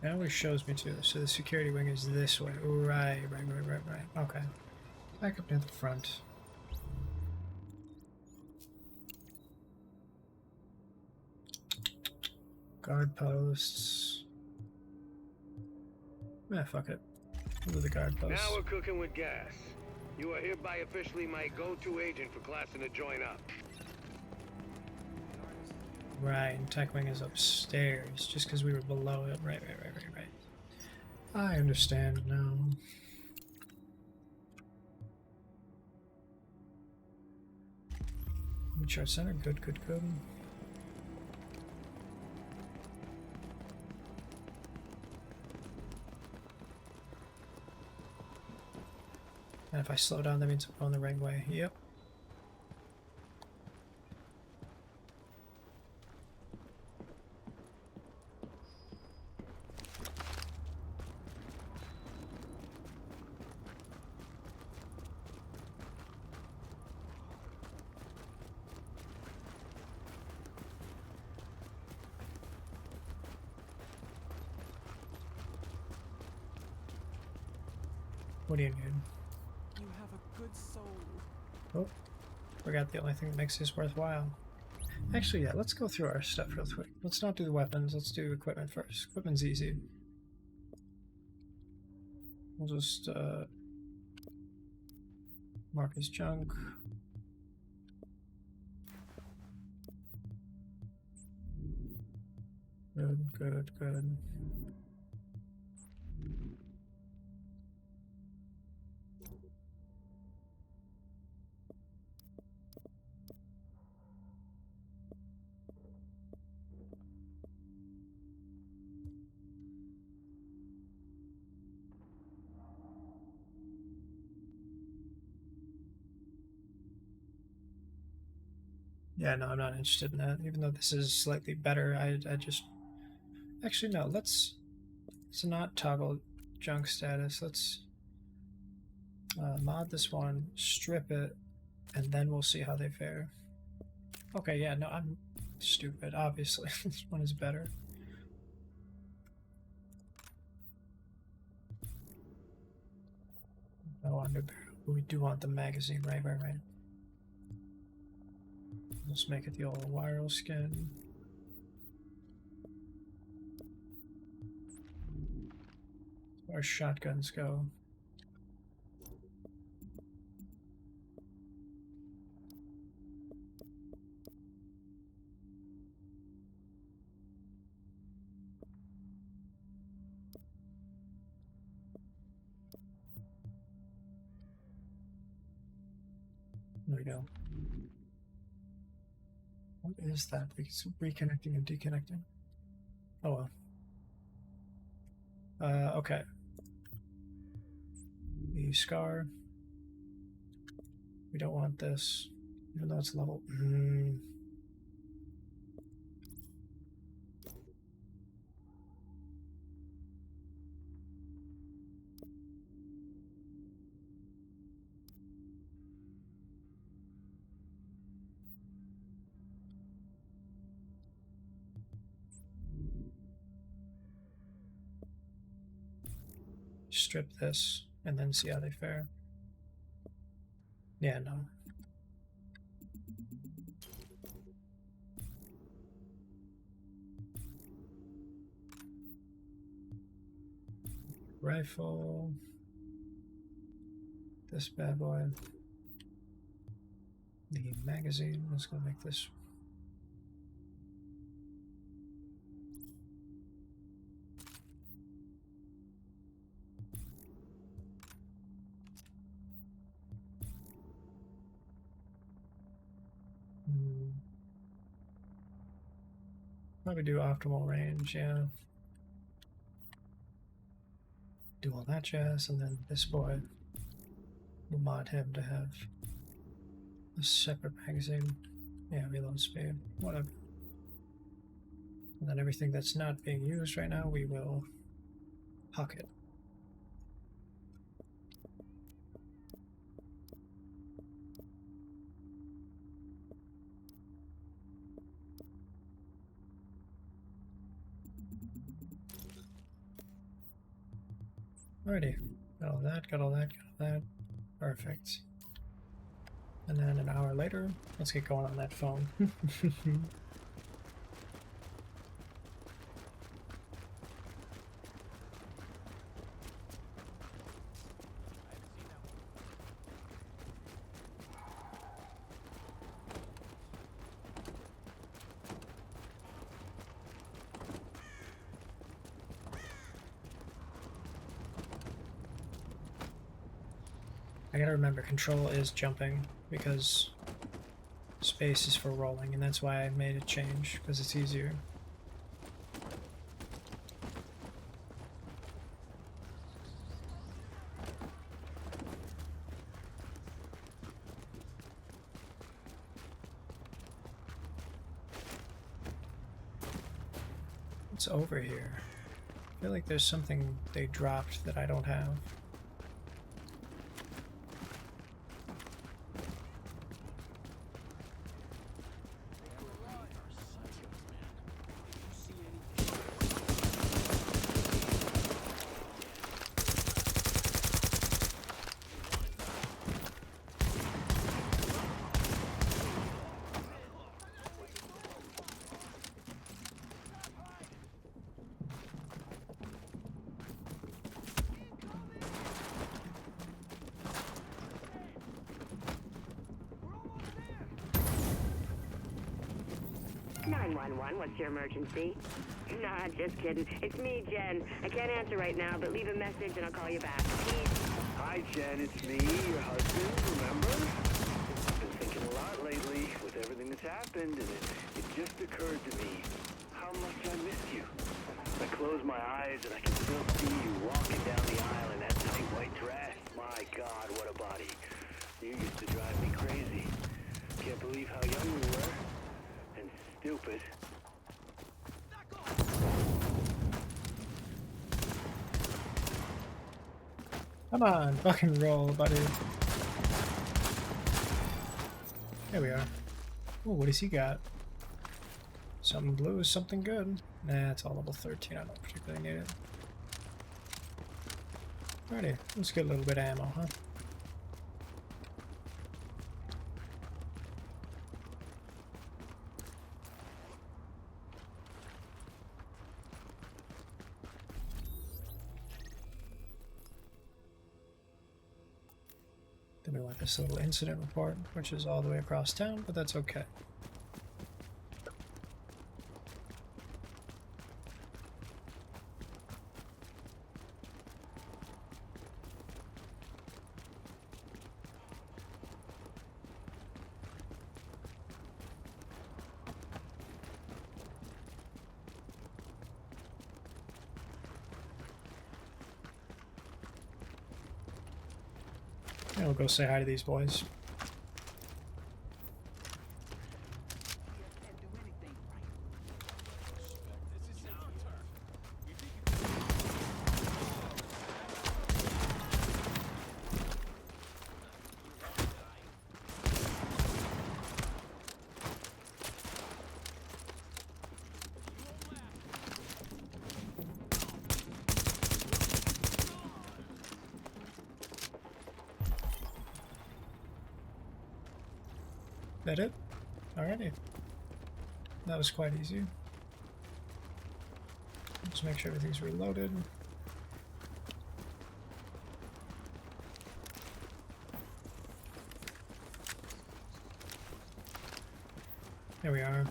It always shows me too. So the security wing is this way. Right. Okay. Back up near the front. Guard posts. Fuck it. We'll do the guard posts. Now we're cooking with gas. You are hereby officially my go-to agent for classing to join up. Right, and Tech Wing is upstairs, just because we were below it. Right. I understand now. Chart center, good. And if I slow down, that means I'm going the right way. Yep. What do you need? You have a good soul. Oh, forgot the only thing that makes this worthwhile. Actually, yeah, let's go through our stuff real quick. Let's not do the weapons, let's do equipment first. Equipment's easy. We'll just, mark as junk. Good. Yeah, no, I'm not interested in that. Even though this is slightly better, I just... Actually, no, let's not toggle junk status. Let's mod this one, strip it, and then we'll see how they fare. Okay, yeah, no, I'm stupid, obviously. This one is better. No underbarrel. We do want the magazine, right. Let's make it the old viral skin. Our shotguns go. There we go. What is that? It's reconnecting and deconnecting. Oh well. Okay. The scar. We don't want this, even though it's level. Strip this and then see how they fare. Yeah, no. Rifle. This bad boy. The magazine. Let's go make this. Probably do optimal range, yeah. Do all that jazz, and then this boy, we'll mod him to have a separate magazine. Yeah, reload speed, whatever. And then everything that's not being used right now, we will pocket. Alrighty, got all that, got all that, got all that. Perfect. And then an hour later, let's get going on that phone. I gotta remember, control is jumping because space is for rolling, and that's why I made it change, because it's easier. What's over here? I feel like there's something they dropped that I don't have. What's your emergency? Nah, just kidding. It's me, Jen. I can't answer right now, but leave a message and I'll call you back. Peace. Hi, Jen. It's me, your husband. Remember? I've been thinking a lot lately with everything that's happened, and it just occurred to me how much I missed you. I close my eyes and I can still see you walking down the aisle in that tight white dress. My God, what a body. You used to drive me crazy. Can't believe how young we were. And stupid. Come on, fucking roll, buddy. There we are. Oh, what does he got? Something blue is something good. Nah, it's all level 13. I don't particularly need it. Alrighty, let's get a little bit of ammo, huh? Then we want this little incident report, which is all the way across town, but that's okay. We'll go say hi to these boys. That it? Alrighty. That was quite easy. Just make sure everything's reloaded. There we are.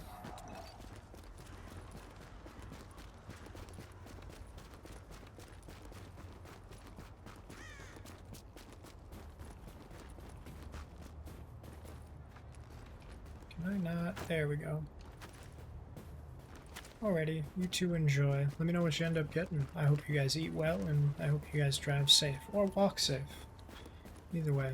Can I not? There we go. Alrighty, you two enjoy. Let me know what you end up getting. I hope you guys eat well, and I hope you guys drive safe, or walk safe. Either way.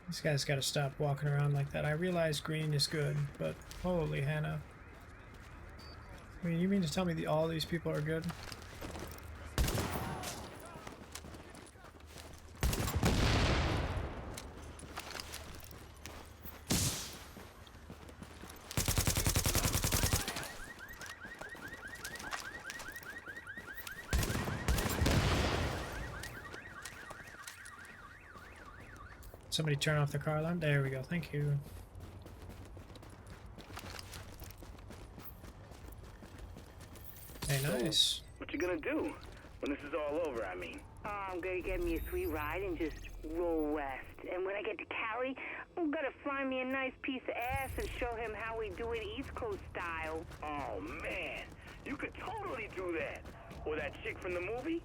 This guy's got to stop walking around like that. I realize green is good, but holy Hannah. I mean, you mean to tell me all these people are good? Somebody turn off the car alarm. There we go. Thank you. Hey, nice. What you gonna do when this is all over, I mean? Oh, I'm gonna get me a sweet ride and just roll west. And when I get to Cali, I'm gonna find me a nice piece of ass and show him how we do it East Coast style. Oh, man. You could totally do that. Or that chick from the movie?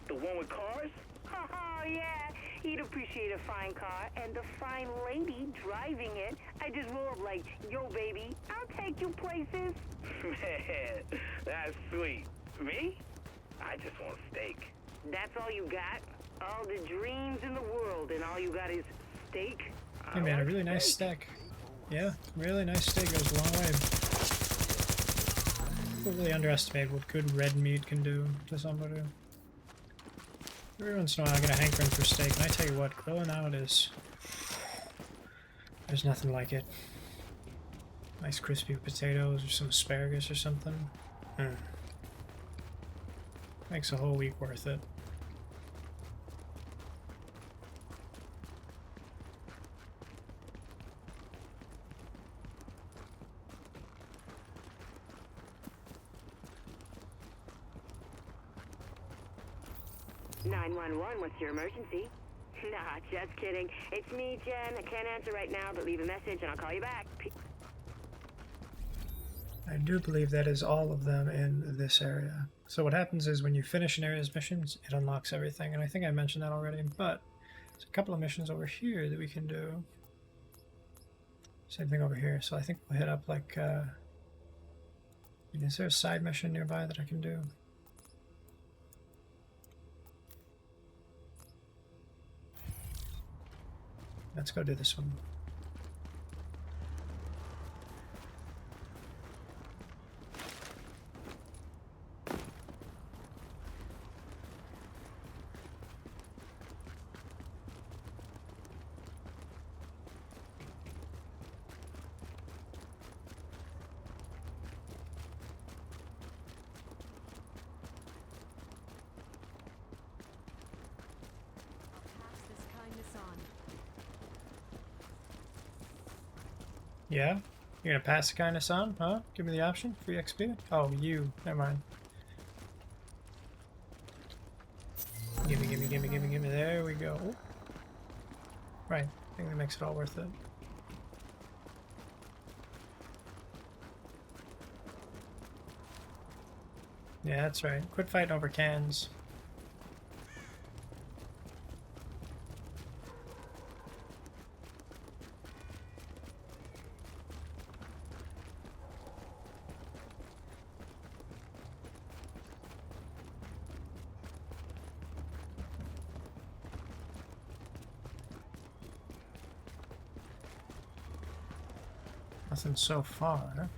The one with cars? Oh, yeah. He'd appreciate a fine car and the fine lady driving it. I just roll up like, yo, baby, I'll take you places. Man, that's sweet. Me? I just want steak. That's all you got? All the dreams in the world, and all you got is steak? Hey man, a really nice steak. Yeah, really nice steak goes a long way. People really underestimate what good red meat can do to somebody. Every once in a while I get a hankering for steak, and I tell you what, grilling out is... There's nothing like it. Nice crispy potatoes or some asparagus or something. Makes a whole week worth it. What's your emergency? Nah, just kidding. It's me, Jen. I can't answer right now, but leave a message and I'll call you back. I do believe that is all of them in this area. So what happens is when you finish an area's missions, it unlocks everything. And I think I mentioned that already, but there's a couple of missions over here that we can do. Same thing over here. So I think we'll hit up like, is there a side mission nearby that I can do? Let's go do this one. Yeah? You're gonna pass the kindness on? Huh? Give me the option? Free XP? Oh, you. Never mind. Gimme, gimme, gimme, gimme, gimme. There we go. Ooh. Right. I think that makes it all worth it. Yeah, that's right. Quit fighting over cans. Nothing so far.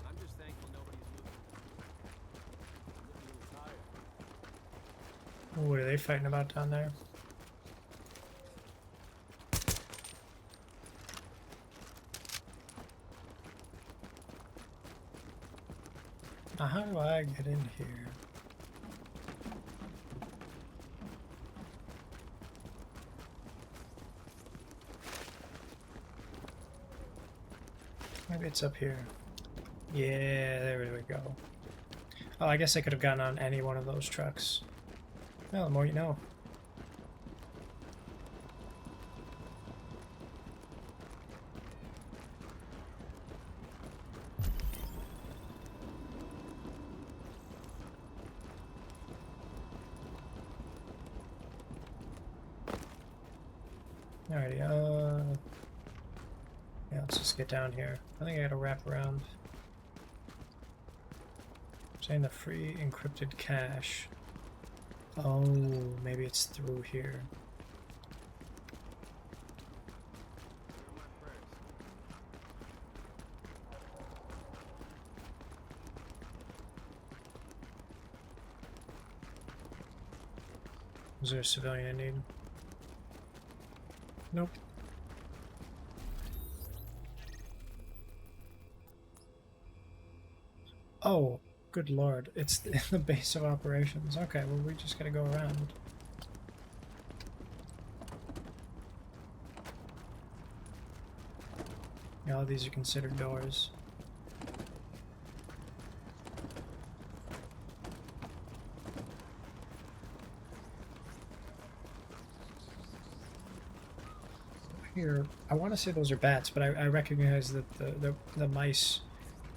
I'm just thankful nobody's looking. I'm looking a little tired. What are they fighting about down there? Now how do I get in here? Maybe it's up here. Yeah, there we go. Oh, I guess I could have gotten on any one of those trucks. Well, the more you know. Alrighty, yeah, let's just get down here. I think I gotta wrap around. Saying the free encrypted cache. Oh, maybe it's through here. Is there a civilian I need? Nope. Oh, good lord. It's the base of operations. Okay, well, we just gotta go around. Yeah, all these are considered doors. Here, I want to say those are bats, but I recognize that the mice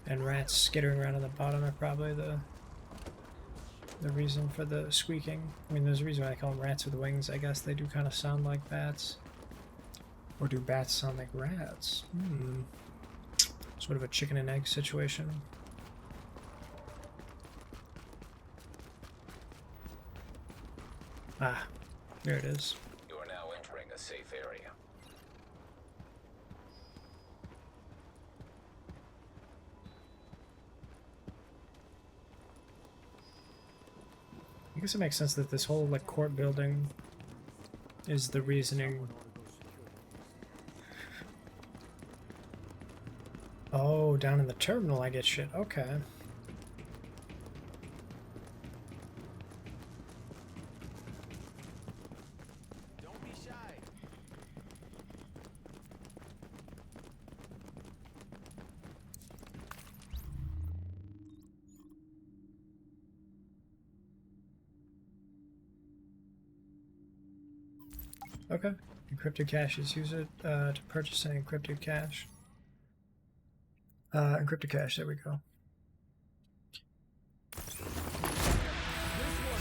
and rats skittering around on the bottom are probably the reason for the squeaking. I mean, there's a reason why I call them rats with wings. I guess they do kind of sound like bats. Or do bats sound like rats? Sort of a chicken and egg situation. Ah, there it is. You are now entering a safe area. I guess it makes sense that this whole like court building is the reasoning. Oh, down in the terminal I get shit. Okay. Don't be shy. Okay. Encrypted caches. Use it to purchase an encrypted cache. Encrypted cache. There we go.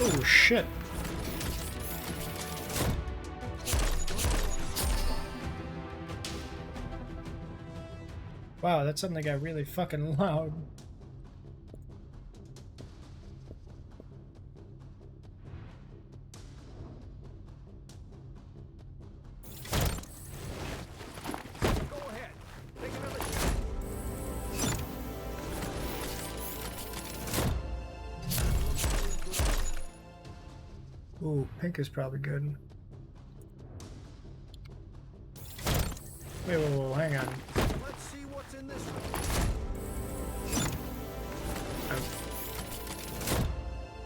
Oh shit. Wow, that suddenly got really fucking loud. Go ahead. Take another shot. Ooh, pink is probably good. Wait, whoa, hang on. Let's see what's in this one.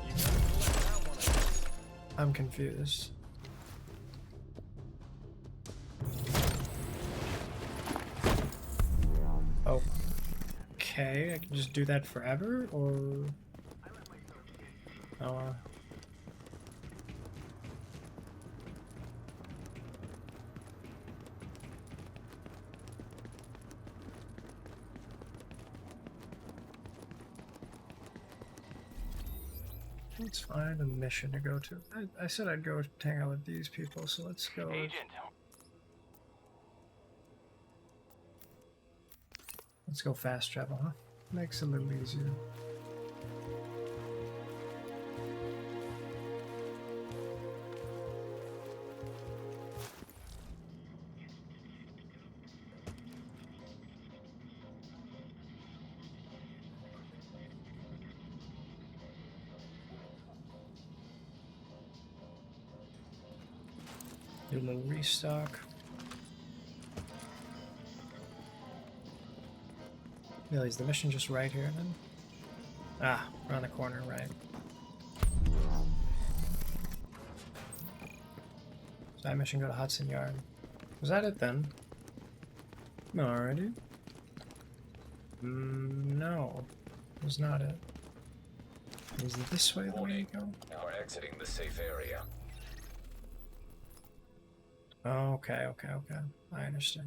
You gotta collect that one, I guess. I'm confused. Oh. Okay, I can just do that forever, or... Oh, let's find a mission to go to. I said I'd go hang out with these people, so let's go. Let's go fast travel, huh? Makes it a little easier. Do a little restock. Really, is the mission just right here then? Ah, around the corner, right. Side mission, go to Hudson Yard. Was that it then? Alrighty. No, was not it. Is it this way the way you Warning. go? Now we're exiting the safe area. Okay. I understand.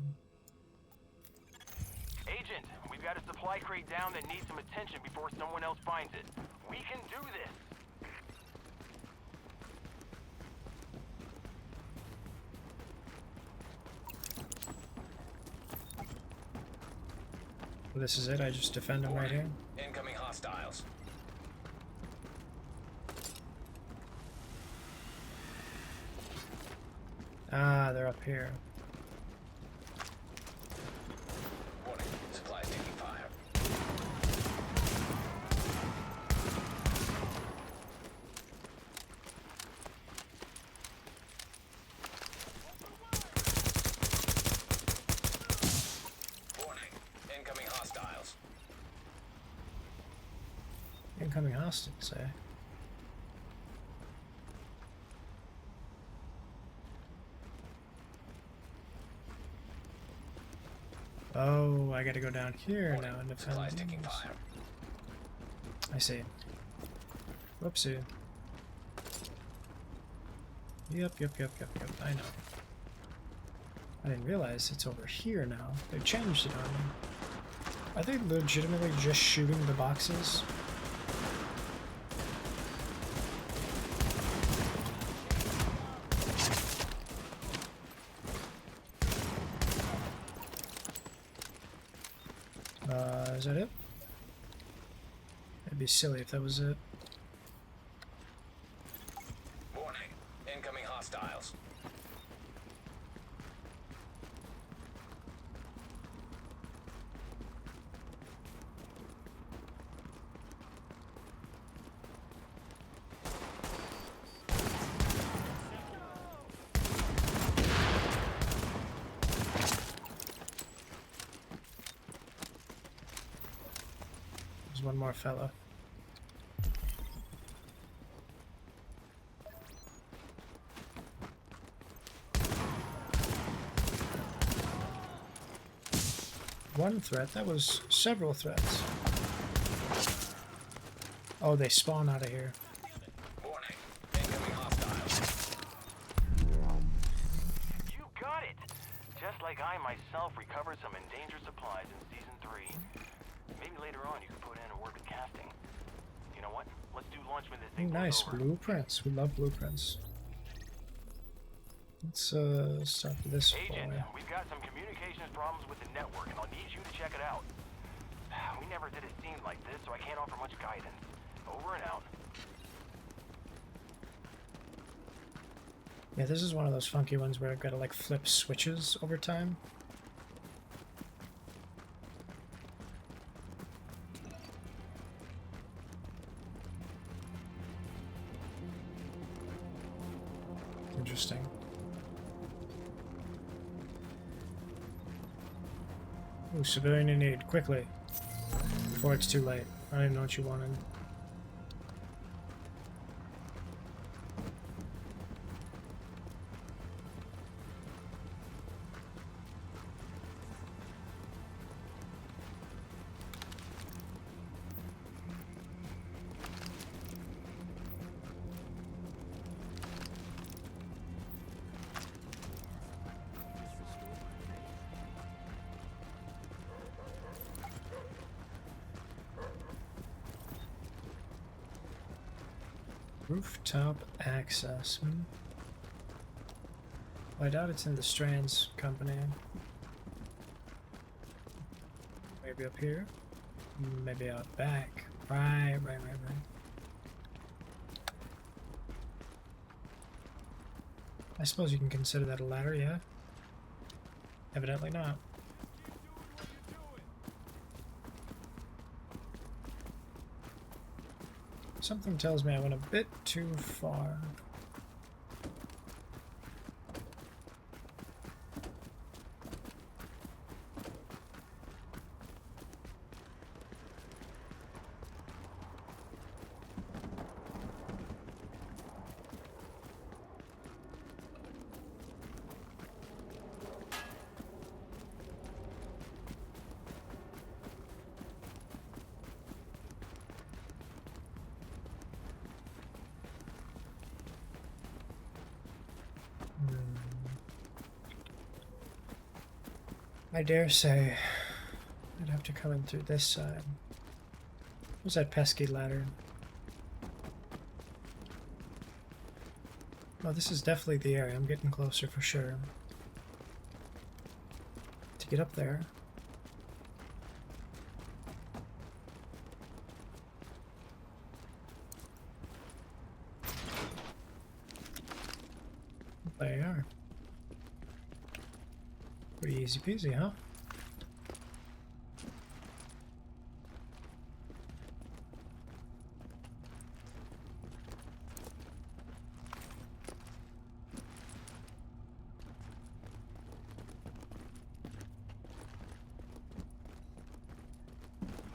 Agent, we've got a supply crate down that needs some attention before someone else finds it. We can do this. This is it. I just defend him right here. Incoming hostiles. Ah, they're up here. Warning. Supplies taking fire. Warning. Incoming hostiles. Incoming hostiles, eh? Oh, I gotta go down here now and defend Supplies taking these. fire. I see. Whoopsie. Yep, I know. I didn't realize it's over here now. They changed it on me. Are they legitimately just shooting the boxes? Is that it? It'd be silly if that was it. Warning. Incoming hostiles. There's one more fella. One threat? That was several threats. Oh, they spawn out of here. Warning. Incoming hostiles. You got it! Just like I myself recovered some endangered supplies in Season 3. Maybe later on you can put in a word with casting. You know what? Let's do lunch when this Ooh, thing goes nice over. blueprints. We love blueprints. Let's start with this Agent, boy. we've got some communications problems with the network, and I'll need you to check it out. We never did a scene like this, so I can't offer much guidance. Over and out. Yeah, this is one of those funky ones where I've got to like flip switches over time. Interesting. Ooh, civilian in need, quickly. Before it's too late. I don't even know what you wanted. Rooftop access. Well, I doubt it's in the Strands company. Maybe up here? Maybe out back. Right. I suppose you can consider that a ladder, yeah? Evidently not. Something tells me I went a bit too far. I dare say I'd have to come in through this side. What's that pesky ladder? Oh, this is definitely the area. I'm getting closer for sure. To get up there. There you are. Pretty easy peasy, huh?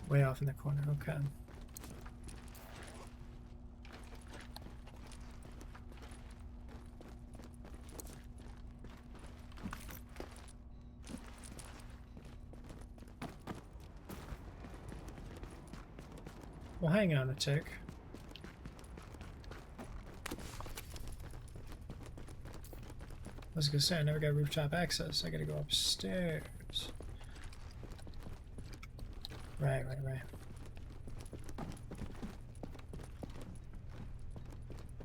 Way off in the corner, okay. Well, hang on a tick. I was gonna say, I never got rooftop access. I gotta go upstairs. Right.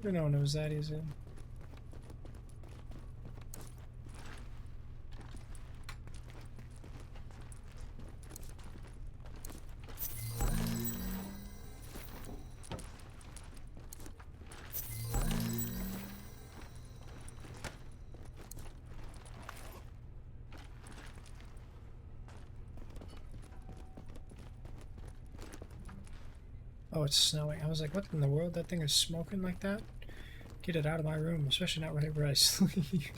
No one knows that, is it? Oh, it's snowing. I was like, what in the world? That thing is smoking like that? Get it out of my room, especially not whenever I sleep.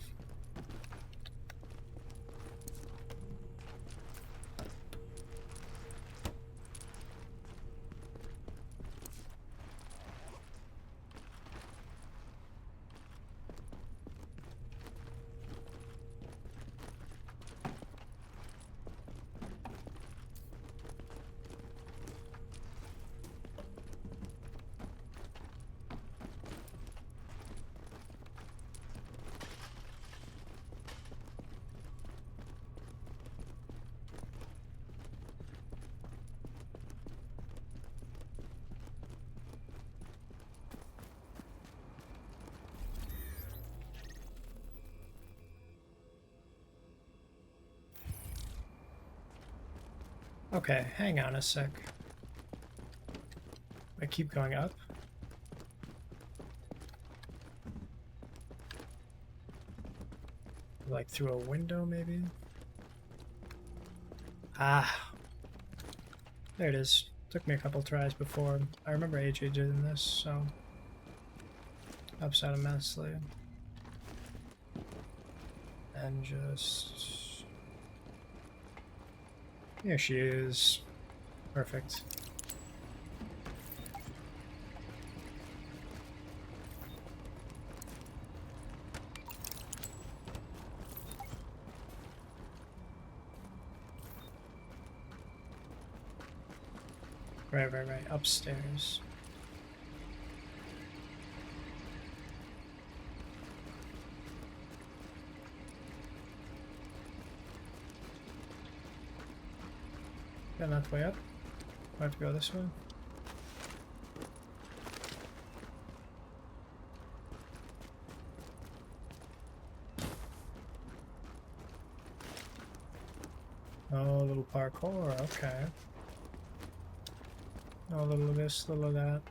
Okay, hang on a sec. I keep going up. Like through a window, maybe? Ah! There it is. Took me a couple tries before. I remember AJ doing this, so... Upside immensely. And just... Here she is. Perfect. Right. Upstairs. Got enough way up? I have to go this way? Oh, a little parkour, okay. Oh, a little of this, a little of that.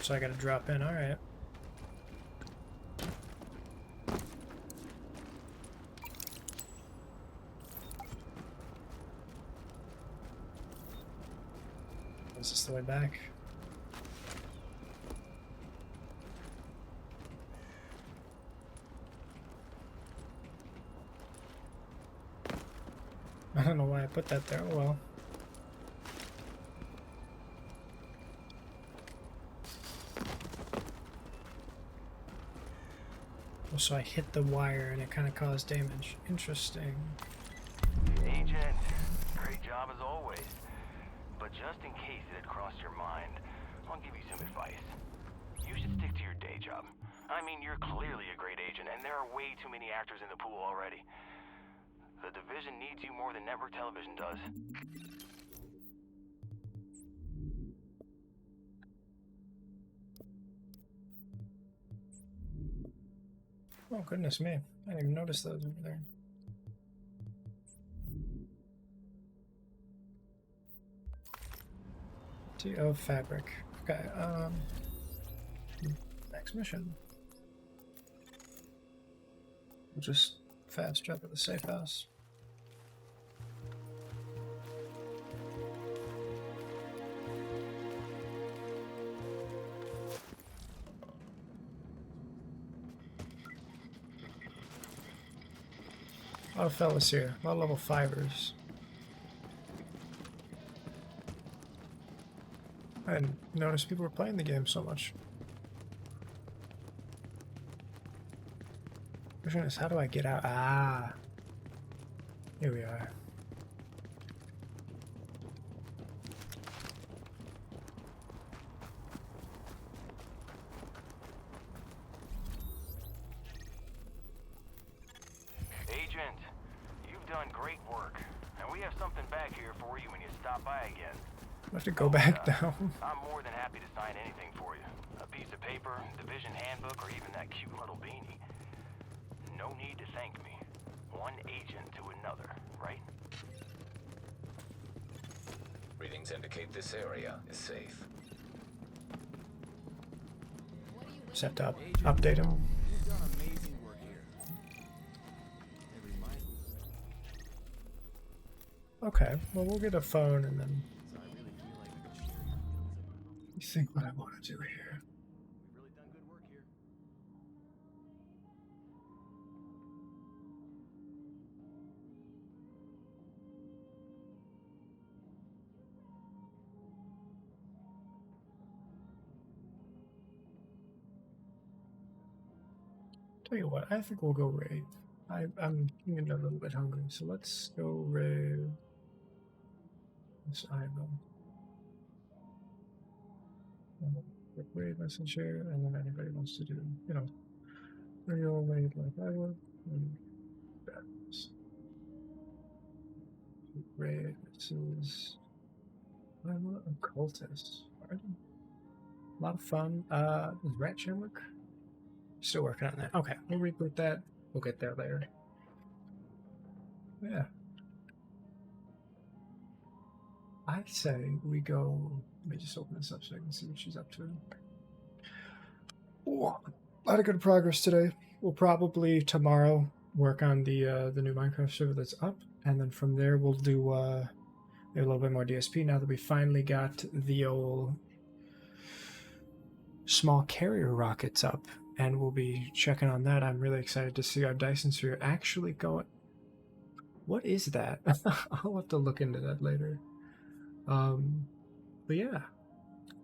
So I gotta drop in, alright. Is this the way back? I don't know why I put that there. Oh well. So I hit the wire and it kind of caused damage. Interesting. Agent, great job as always. But just in case it had crossed your mind, I'll give you some advice. You should stick to your day job. I mean, you're clearly a great agent, and there are way too many actors in the pool already. The division needs you more than network television does. Oh, goodness me. I didn't even notice those over there. TO fabric. Okay, next mission. We'll just fast travel to the safe house. A lot of fellas here, a lot of level 5ers. I didn't notice people were playing the game so much. Question is, how do I get out? Ah, here we are. Agent, you've done great work, and we have something back here for you when you stop by again. I have to go back down. I'm more than happy to sign anything for you. A piece of paper, division handbook, or even that cute little beanie. No need to thank me. One agent to another, right? Readings indicate this area is safe. Set to update him. You've done amazing work here. It reminds me. Okay, well we'll get a phone and then So I really feel like we could share your feelings about it. think what I want to do here. We've really done good work here. Tell you what, I think we'll go raid. I'm getting a little bit hungry, so let's go raid this item. Raid messenger, and then anybody wants to do, you know, real raid like I would. Raid, this is I'm a cultist. A lot of fun. Does Rat Chair work? Still working on that. Okay, we'll reboot that. We'll get there later. Yeah. I say we go. Let me just open this up so I can see what she's up to. Ooh, a lot of good progress today. We'll probably tomorrow work on the new Minecraft server that's up, and then from there we'll do a little bit more DSP now that we finally got the old small carrier rockets up, and we'll be checking on that. I'm really excited to see our Dyson Sphere actually going. What is that? I'll have to look into that later. But yeah,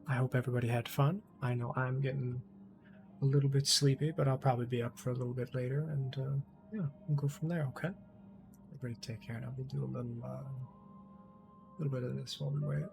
I hope everybody had fun. I know I'm getting a little bit sleepy, but I'll probably be up for a little bit later, and yeah, we'll go from there. Okay. Everybody take care now. We'll do a little bit of this while we wait.